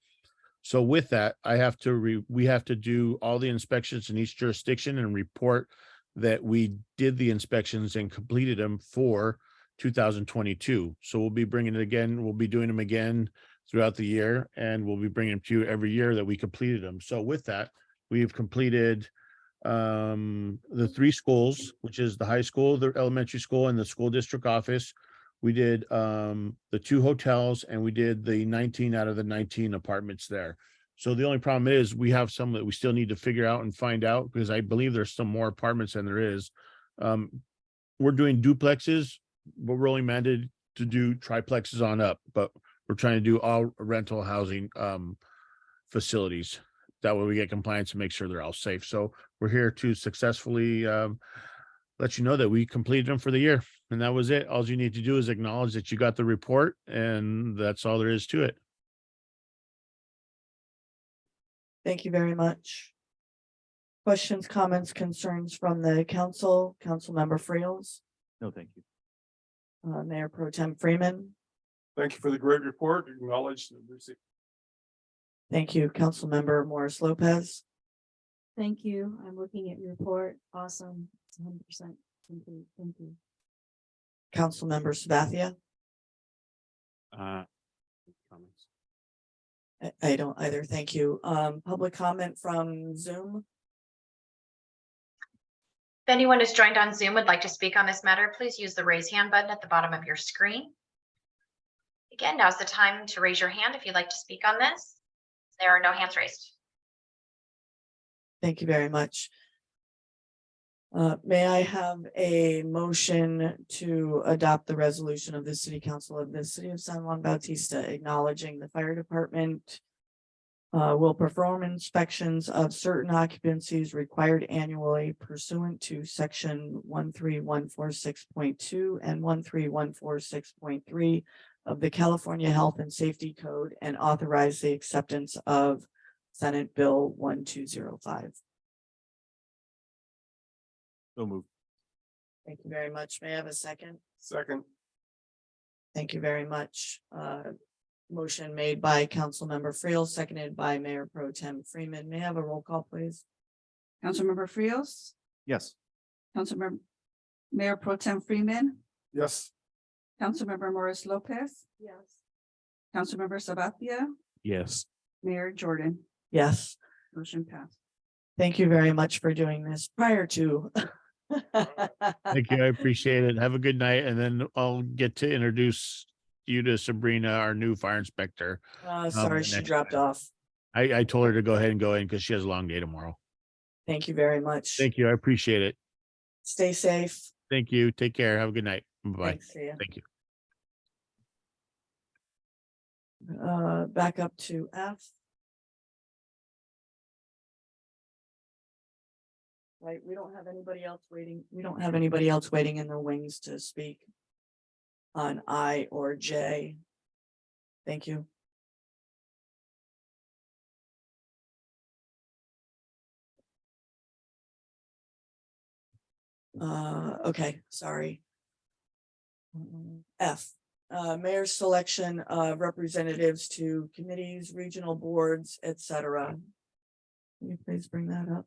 So with that, we have to do all the inspections in each jurisdiction and report that we did the inspections and completed them for 2022. So we'll be bringing it again. We'll be doing them again throughout the year, and we'll be bringing them to you every year that we completed them. So with that, we've completed the 3 schools, which is the high school, the elementary school, and the school district office. We did the 2 hotels, and we did the 19 out of the 19 apartments there. So the only problem is we have some that we still need to figure out and find out, because I believe there's some more apartments than there is. We're doing duplexes, but we're only mandated to do triplexes on up, but we're trying to do all rental housing facilities. That way we get compliance and make sure they're all safe. So we're here to successfully let you know that we completed them for the year, and that was it. All you need to do is acknowledge that you got the report, and that's all there is to it. Thank you very much. Questions, comments, concerns from the council, Councilmember Friels, No, thank you. Mayor Pro Tem Freeman. Thank you for the great report. Acknowledge the receipt. Thank you, Councilmember Morris Lopez. Thank you. I'm looking at your report. Awesome. It's 100% complete. Thank you. Councilmember Sabathia. Comments. I don't either. Thank you. Public comment from Zoom. If anyone who's joined on Zoom would like to speak on this matter, please use the raise hand button at the bottom of your screen. Again, now's the time to raise your hand if you'd like to speak on this. There are no hands raised. Thank you very much. May I have a motion to adopt the resolution of the City Council of the City of San Juan Bautista acknowledging the fire department will perform inspections of certain occupancies required annually pursuant to section 13146.2 and 13146.3 of the California Health and Safety Code and authorize the acceptance of Senate Bill 1205. So moved. Thank you very much. May I have a second? Second. Thank you very much. Motion made by Councilmember Friel, seconded by Mayor Pro Tem Freeman. May I have a roll call, please? Councilmember Frios, Yes. Councilmember Mayor Pro Tem Freeman, Yes. Councilmember Morris Lopez, Yes. Councilmember Sabathia, Yes. Mayor Jordan, Yes. motion passed. Thank you very much for doing this prior to. Thank you. I appreciate it. Have a good night. And then I'll get to introduce you to Sabrina, our new fire inspector. Sorry, she next dropped time. off. I told her to go ahead and go in because she has a long day tomorrow. Thank you very much. Thank you. I appreciate it. Stay safe. Thank you. Take care. Have a good night. Bye. Thanks, see ya. Thank you. Back up to F. Right, we don't have anybody else waiting. We don't have anybody else waiting in the wings to speak on I or J. Thank you. Okay, sorry. F, mayor's selection of representatives to committees, regional boards, etc. Can you please bring that up?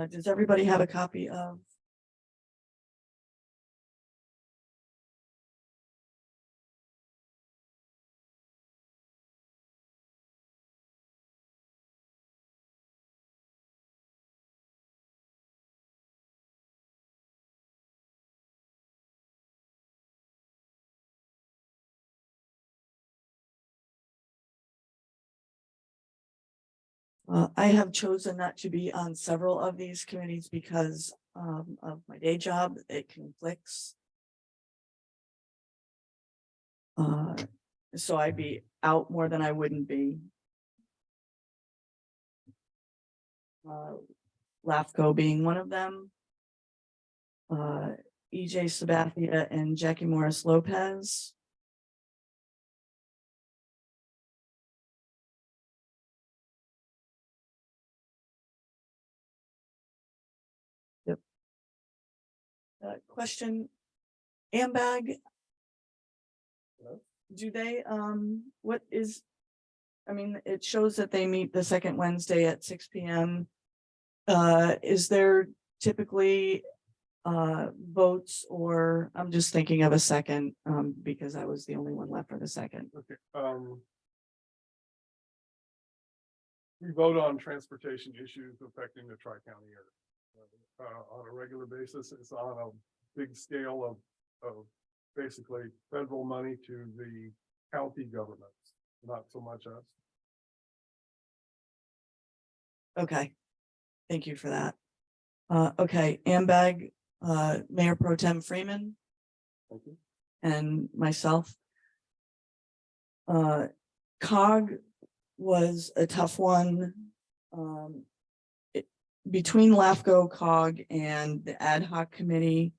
Does everybody have a copy of? I have chosen not to be on several of these committees because of my day job. It conflicts. So I'd be out more than I wouldn't be. LAFCO being one of them. EJ Sabathia and Jackie Morris Lopez. Question, AMBAG. Do they, what is, I mean, it shows that they meet the second Wednesday at 6 p.m. Is there typically votes, or I'm just thinking of a second, because I was the only one left for the second. Okay. We vote on transportation issues affecting the Tri-County area. On a regular basis. It's on a big scale of basically federal money to the county governments, not so much us. Okay, thank you for that. Okay, AMBAG, Mayor Pro Tem Freeman. Thank you. And myself. COG was a tough one. Between LAFCO, COG, and the ad hoc committee,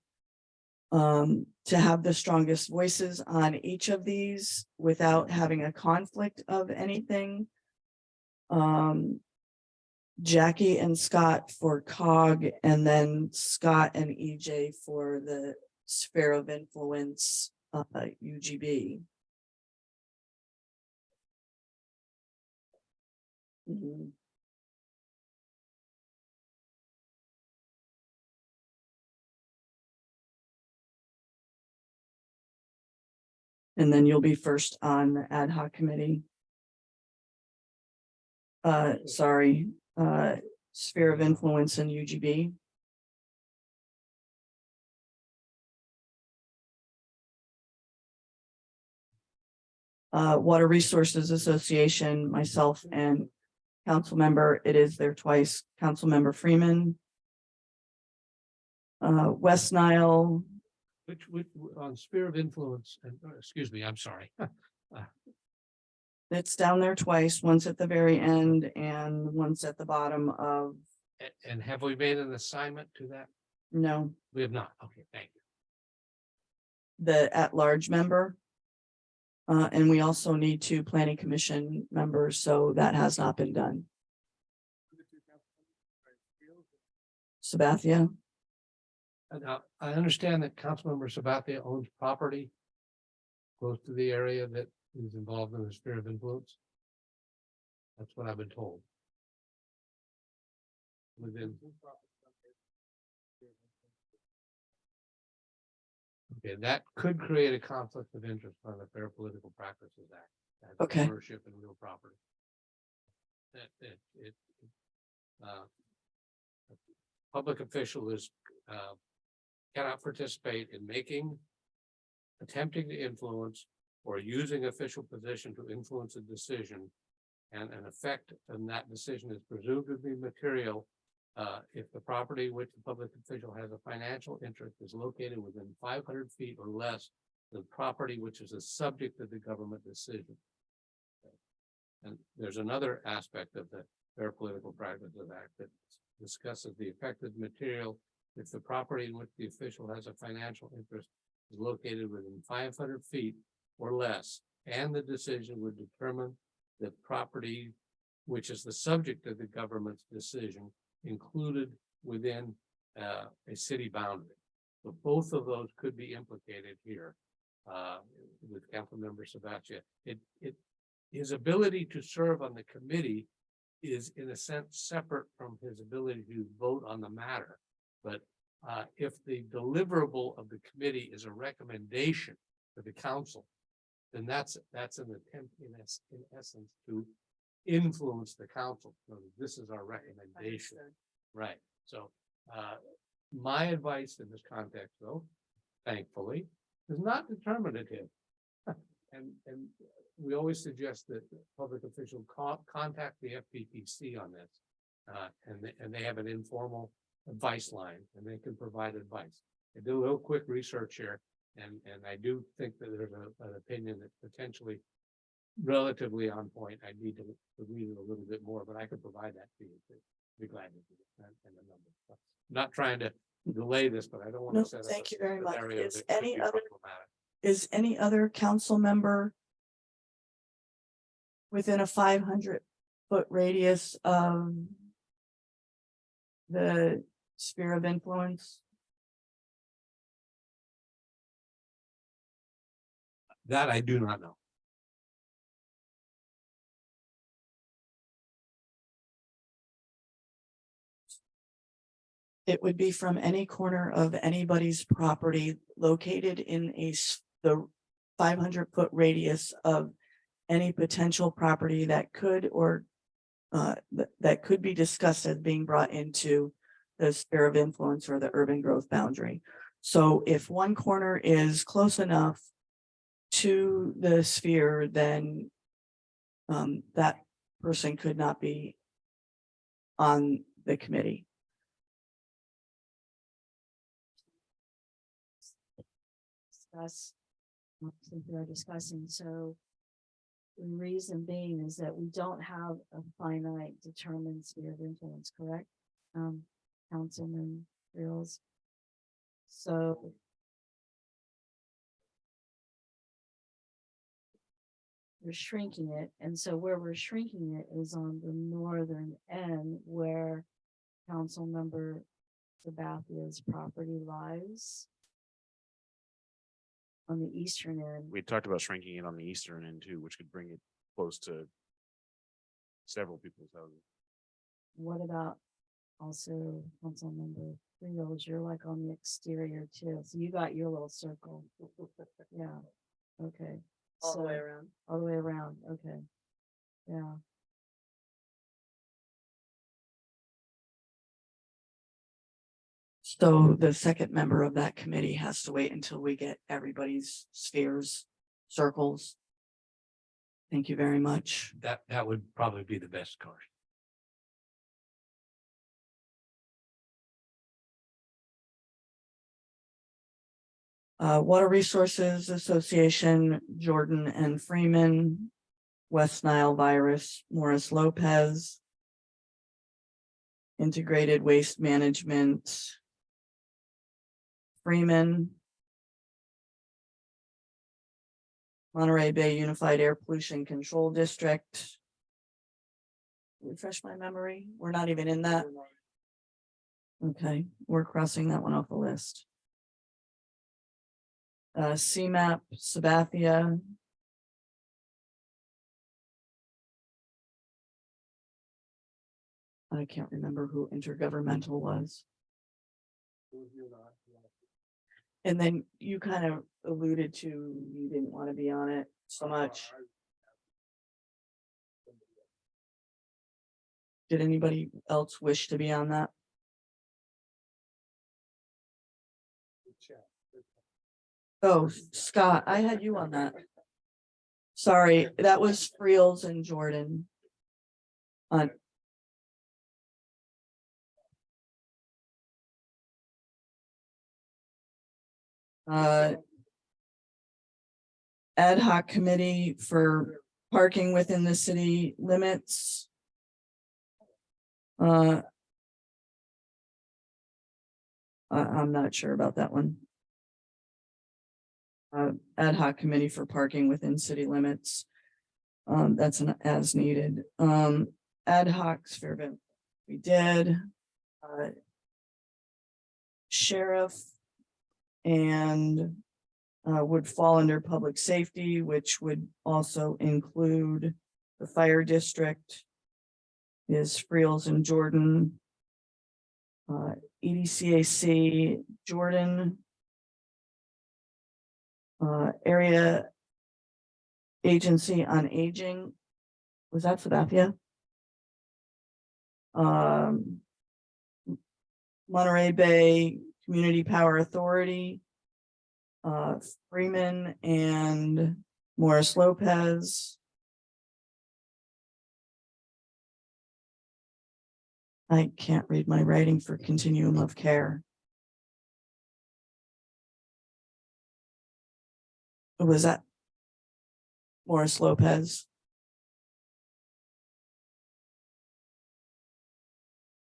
to have the strongest voices on each of these without having a conflict of anything. Jackie and Scott for COG, and then Scott and EJ for the sphere of influence, UGB. And then you'll be first on the ad hoc committee. Sorry, sphere of influence in UGB. Water Resources Association, myself and council member, it is there twice, council member Freeman. West Nile, Which, on sphere of influence, and, excuse me, I'm sorry. it's down there twice, once at the very end and once at the bottom of, And have we made an assignment to that? no, We have not. Okay, thank you. the at-large member. And we also need 2 planning commission members, so that has not been done. Sabathia, And I understand that Councilmember Sabathia owns property close to the area that is involved in the sphere of influence. That's what I've been told. Within. Okay, that could create a conflict of interest on the Fair Political Practices Act. That's Okay. Ownership in real property. Uh, a Public official cannot participate in making, attempting to influence, or using official position to influence a decision. And an effect on that decision is presumed to be material if the property which the public official has a financial interest is located within 500 feet or less of the property which is a subject of the government decision. And there's another aspect of the Fair Political Practices Act that discusses the effective material if the property in which the official has a financial interest is located within 500 feet or less, and the decision would determine the property which is the subject of the government's decision included within a city boundary. So both of those could be implicated here with Councilmember Sabathia. His ability to serve on the committee is in a sense separate from his ability to vote on the matter. But if the deliverable of the committee is a recommendation to the council, then that's an attempt in essence to influence the council. So this is our recommendation, right? So my advice in this context, though, thankfully, is not determinative. And we always suggest that the public official contact the FPPC on this. And they have an informal advice line and they can provide advice. I did a little quick research here, and I do think that there's an opinion that's potentially relatively on point. I need to read it a little bit more, but I could provide that to you. Be glad to do that. And the number. I'm not trying to delay this, but I don't want no, to set up thank a you very much. scenario Is that could any be other, problematic. is any other council member within a 500-foot radius of the sphere of influence? That I do not know. It would be from any corner of anybody's property located in the 500-foot radius of any potential property that could or that could be discussed as being brought into the sphere of influence or the urban growth boundary. So if one corner is close enough to the sphere, then that person could not be on the committee. Discuss, since we are discussing, so the reason being is that we don't have a finite determined sphere of influence, correct? Councilman Reels. So we're shrinking it, and so where we're shrinking it is on the northern end where Councilmember Sabathia's property lies. On the eastern end. We talked about shrinking it on the eastern end too, which could bring it close to several people's houses. What about also Councilmember Reels? You're like on the exterior too, so you got your little circle. Yeah, okay. All the So- way around. All the way around, okay. Yeah. So the second member of that committee has to wait until we get everybody's spheres, circles. Thank you very much. That would probably be the best course. Water Resources Association, Jordan and Freeman, West Nile Virus, Morris Lopez, Integrated Waste Management, Freeman, Monterey Bay Unified Air Pollution Control District. Refresh my memory. We're not even in that. Okay, we're crossing that one off the list. CMAP, Sabathia. I can't remember who intergovernmental was. And then you kind of alluded to, you didn't want to be on it so much. Did anybody else wish to be on that? Oh, Scott, I had you on that. Sorry, that was Friels and Jordan. Ad hoc committee for parking within the city limits. I'm not sure about that one. Ad hoc committee for parking within city limits. That's an as needed. Ad hoc Fairview, we did. Sheriff and would fall under public safety, which would also include the fire district. Is Friels and Jordan. EDCAC, Jordan. Area Agency on Aging, was that Sabathia? Monterey Bay Community Power Authority, Freeman and Morris Lopez. I can't read my writing for Continuum of Care. Was that Morris Lopez?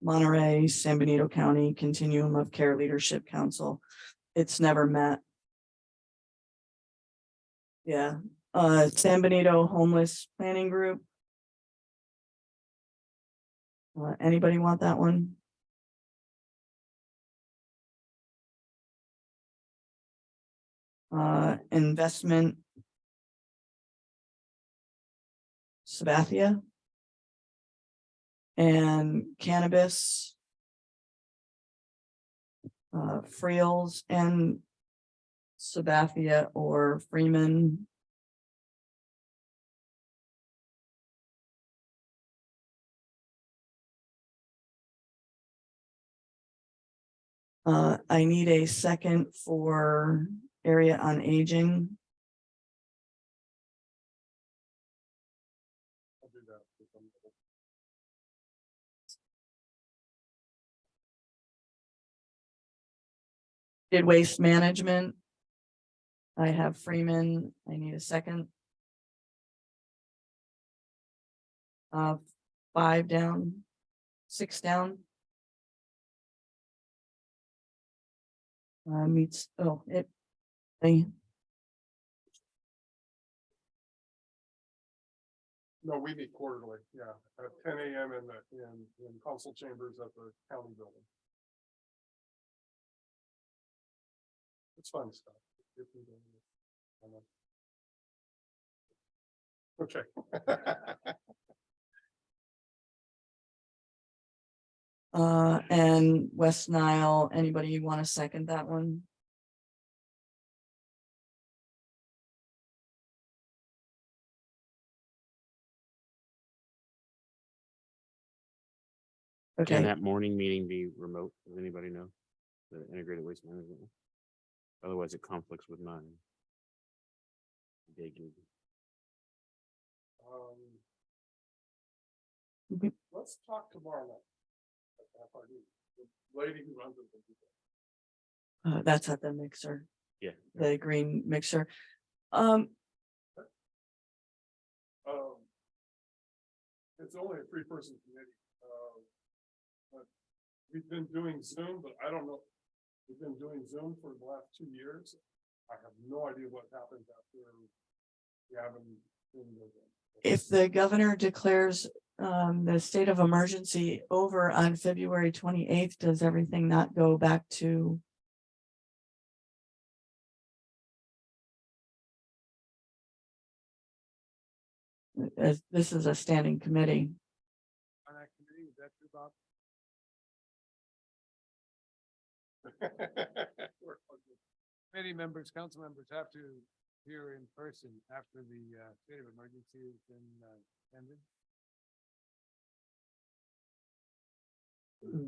Monterey, San Benito County Continuum of Care Leadership Council. It's never met. Yeah, San Benito Homeless Planning Group. Anybody want that one? Investment. Sabathia. And cannabis. Friels and Sabathia or Freeman. I need a second for Area on Aging. Did Waste Management. I have Freeman. I need a second. 5 down, 6 down. Meets, oh, they. No, we meet quarterly, yeah, at 10 a.m. in council chambers at the county building. It's fun stuff. Okay. And West Nile, anybody want to second that one? Can Okay, that morning meeting be remote? Does anybody know? The integrated waste management? Otherwise it conflicts with mine. Day gig. let's talk tomorrow night. At FRD. The lady who runs it. will be there. That's at the mixer, Yeah. the green mixer. It's only a 3-person committee. But we've been doing Zoom, but I don't know. We've been doing Zoom for the last 2 years. I have no idea what happens after we haven't been doing it. If the governor declares the state of emergency over on February 28th, does everything not go back to? As this is a standing committee. On that committee, is that true, Bob? Committee members, council members have to appear in person after the state of emergency has been ended.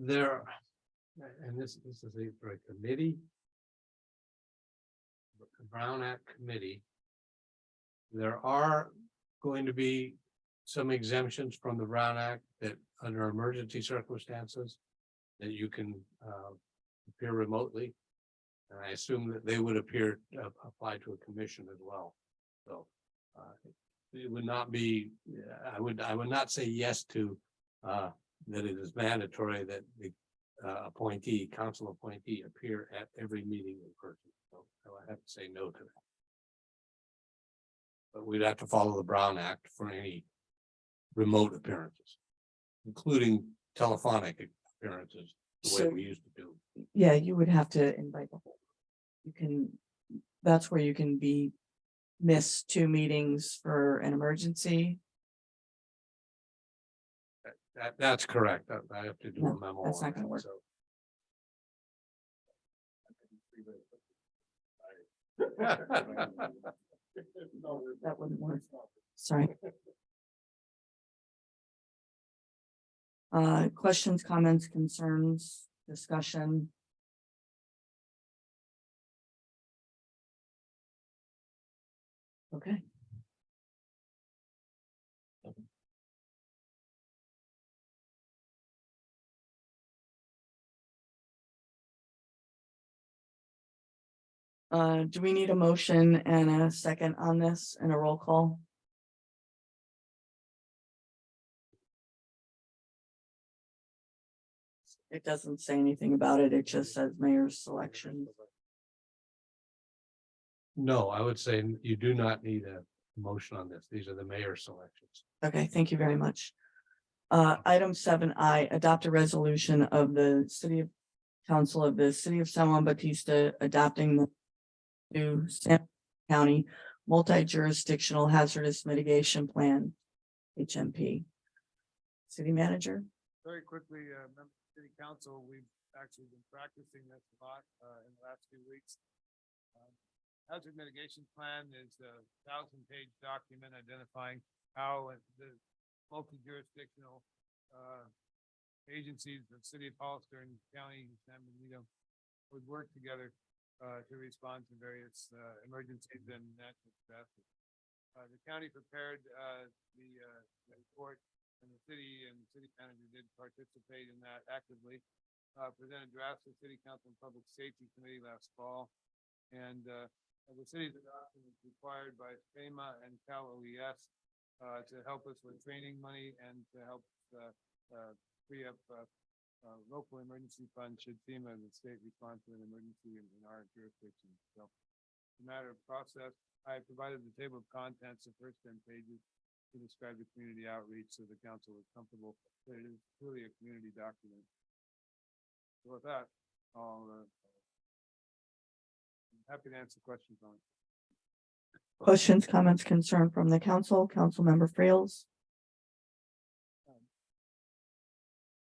There, and this is for a committee. The Brown Act Committee. There are going to be some exemptions from the Brown Act that under emergency circumstances that you can appear remotely. And I assume that they would apply to a commission as well. So it would not be, I would not say yes to that it is mandatory that the council appointee appear at every meeting in person. So I have to say no to that. But we'd have to follow the Brown Act for any remote appearances, including telephonic appearances, the way So- we used to do. Yeah, you would have to invite the whole. You can, that's where you can miss 2 meetings for an emergency. That's correct. I have to do No, a memo. that's on not gonna that, work. so. That wouldn't work. Sorry. Questions, comments, concerns, discussion? Okay. Do we need a motion and a second on this and a roll call? It doesn't say anything about it. It just says mayor's selection. No, I would say you do not need a motion on this. These are the mayor selections. Okay, thank you very much. Item 7I, adopt a resolution of the city council of the city of San Juan Bautista adopting the new San County multi-jurisdictional hazardous mitigation plan, HMP. City manager? Very quickly, members of the city council, we've actually been practicing this a lot in the last few weeks. Hazard mitigation plan is a 1,000-page document identifying how the multi-jurisdictional agencies, the city of Hollister and county San Benito would work together to respond to various emergencies and natural disasters. The county prepared the report, and the city manager did participate in that actively. Presented drafts to City Council and Public Safety Committee last fall. And the city's adoption is required by FEMA and Cal OES to help us with training money and to help free up local emergency funds should FEMA and the state respond to an emergency in our jurisdiction. So it's a matter of process. I provided the table of contents, the first 10 pages to describe the community outreach so the council is comfortable that it is truly a community document. So with that, I'm happy to answer questions on it. Questions, comments, concern from the council, Councilmember Freels?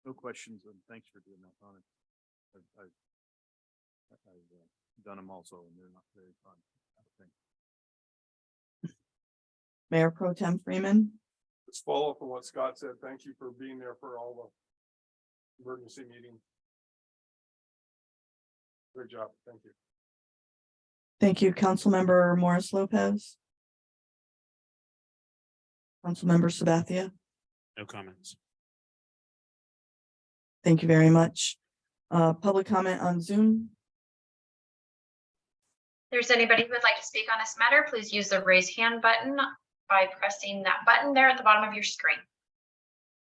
No questions, and thanks for doing that on it. I've done them also, and they're not very fun. I think. Mayor Pro Tem Freeman? Just follow up on what Scott said. Thank you for being there for all the emergency meetings. Great job. Thank you. Thank you, Councilmember Morris Lopez. Councilmember Sabathia? No comments. Thank you very much. Public comment on Zoom. If there's anybody who would like to speak on this matter, please use the raise hand button by pressing that button there at the bottom of your screen.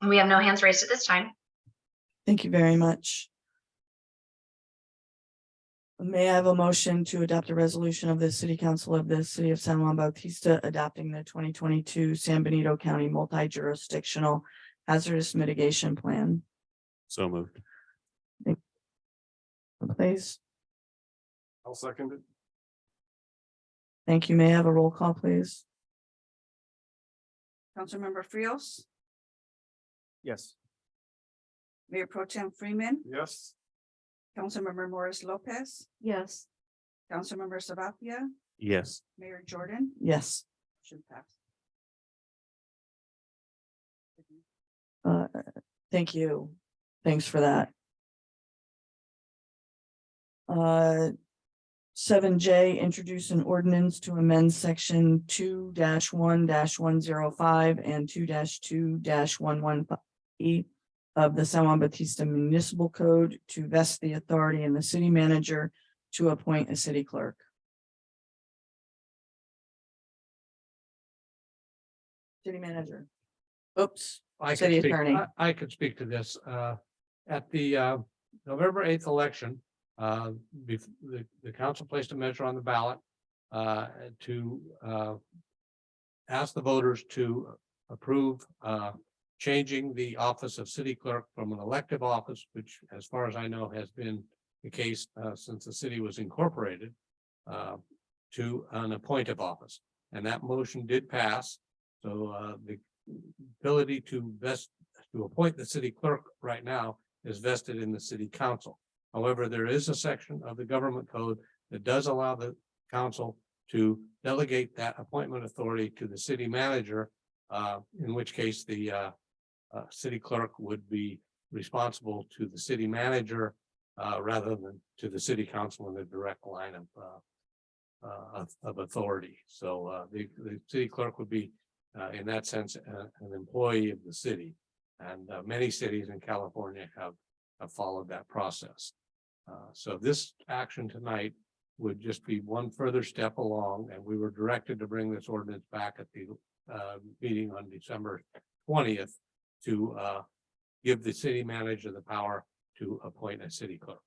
We have no hands raised at this time. Thank you very much. May I have a motion to adopt a resolution of the City Council of the City of San Juan Bautista adopting the 2022 San Benito County Multi-Jurisdictional Hazardous Mitigation Plan? So moved. Please. I'll second it. Thank you. May I have a roll call, please? Councilmember Frios, Yes. Mayor Pro Tem Freeman, Yes. Councilmember Morris Lopez, Yes. Councilmember Sabapia, Yes. Mayor Jordan. Yes. Motion passed. Thank you. Thanks for that. 7J, introduce an ordinance to amend section 2-1-105 and 2-2-115 of the San Juan Bautista Municipal Code to vest the authority in the city manager to appoint a city clerk. City manager. Oops, city attorney. I could speak to this, at the, November 8th election. The council placed a measure on the ballot, to, ask the voters to approve, changing the office of city clerk from an elective office, which as far as I know has been the case, since the city was incorporated, to an appointive office. And that motion did pass. So, the ability to appoint the city clerk right now is vested in the city council. However, there is a section of the government code that does allow the council to delegate that appointment authority to the city manager, in which case the city clerk would be responsible to the city manager rather than to the city council in the direct line of authority. So the city clerk would be in that sense an employee of the city, and many cities in California have followed that process. So this action tonight would just be one further step along, and we were directed to bring this ordinance back at the meeting on December 20th to give the city manager the power to appoint a city clerk.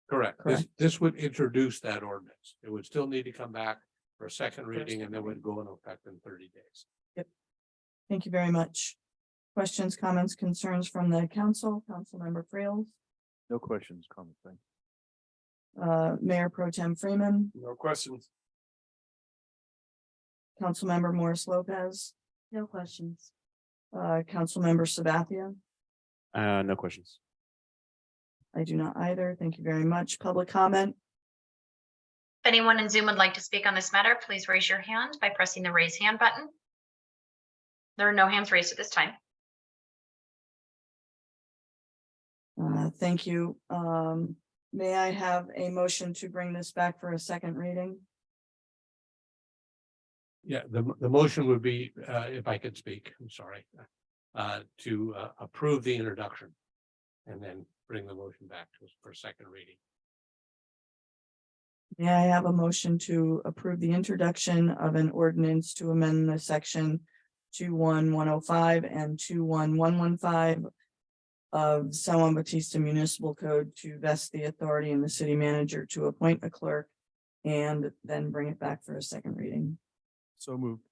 Correct. This would introduce that ordinance. It would still need to come back for a second reading, and then would go into effect in 30 days. Thank you very much. Questions, comments, concerns from the council, Councilmember Freels, No questions, comments. Thanks. Mayor Pro Tem Freeman, No questions. Councilmember Morris Lopez, No questions. Councilmember Sabathia. No questions. I do not either. Thank you very much. Public comment. If anyone in Zoom would like to speak on this matter, please raise your hand by pressing the raise hand button. There are no hands raised at this time. Thank you. May I have a motion to bring this back for a second reading? Yeah, the motion would be, if I could speak, I'm sorry, to approve the introduction and then bring the motion back to us for second reading. May I have a motion to approve the introduction of an ordinance to amend the section 2-1-105 and 2-1-115 of San Juan Bautista Municipal Code to vest the authority in the city manager to appoint a clerk and then bring it back for a second reading? So moved.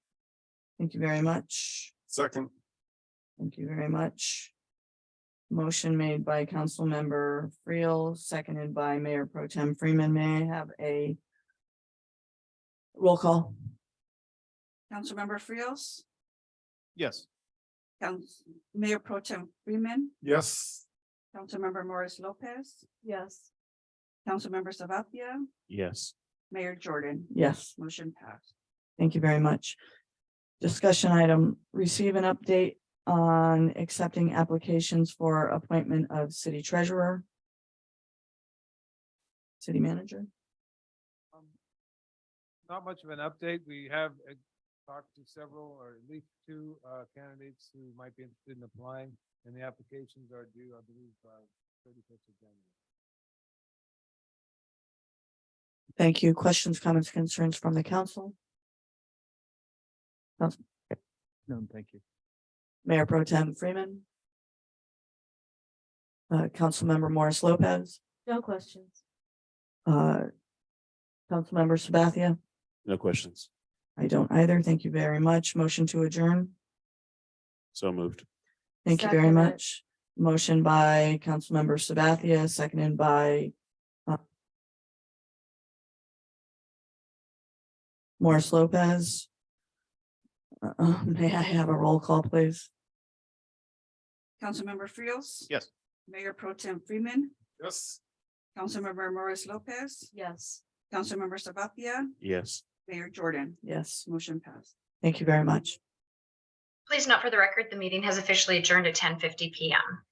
Thank you very much. Second. Thank you very much. Motion made by Councilmember Friel, seconded by Mayor Pro Tem Freeman. May I have a roll call? Councilmember Frios, Yes. Mayor Pro Tem Freeman, Yes. Councilmember Morris Lopez, Yes. Councilmember Sabapia, Yes. Mayor Jordan. Yes. Motion passed. Thank you very much. Discussion item, receive an update on accepting applications for appointment of city treasurer. City manager. not much of an update. We have talked to several or at least two candidates who might be interested in applying, and the applications are due, I believe, 31st of January. Thank you. Questions, comments, concerns from the council? No, thank you. Mayor Pro Tem Freeman. Councilmember Morris Lopez, No questions. Councilmember Sabathia. No questions. I don't either. Thank you very much. Motion to adjourn. So moved. Thank you very Second it. much. Motion by Councilmember Sabathia, seconded by Morris Lopez. May I have a roll call, please? Councilmember Frios. Yes. Mayor Pro Tem Freeman, Yes. Councilmember Morris Lopez, Yes. Councilmember Sabathia, Yes. Mayor Jordan. Yes, Motion passed. thank you very much. Please note for the record, the meeting has officially adjourned at 10:50 PM.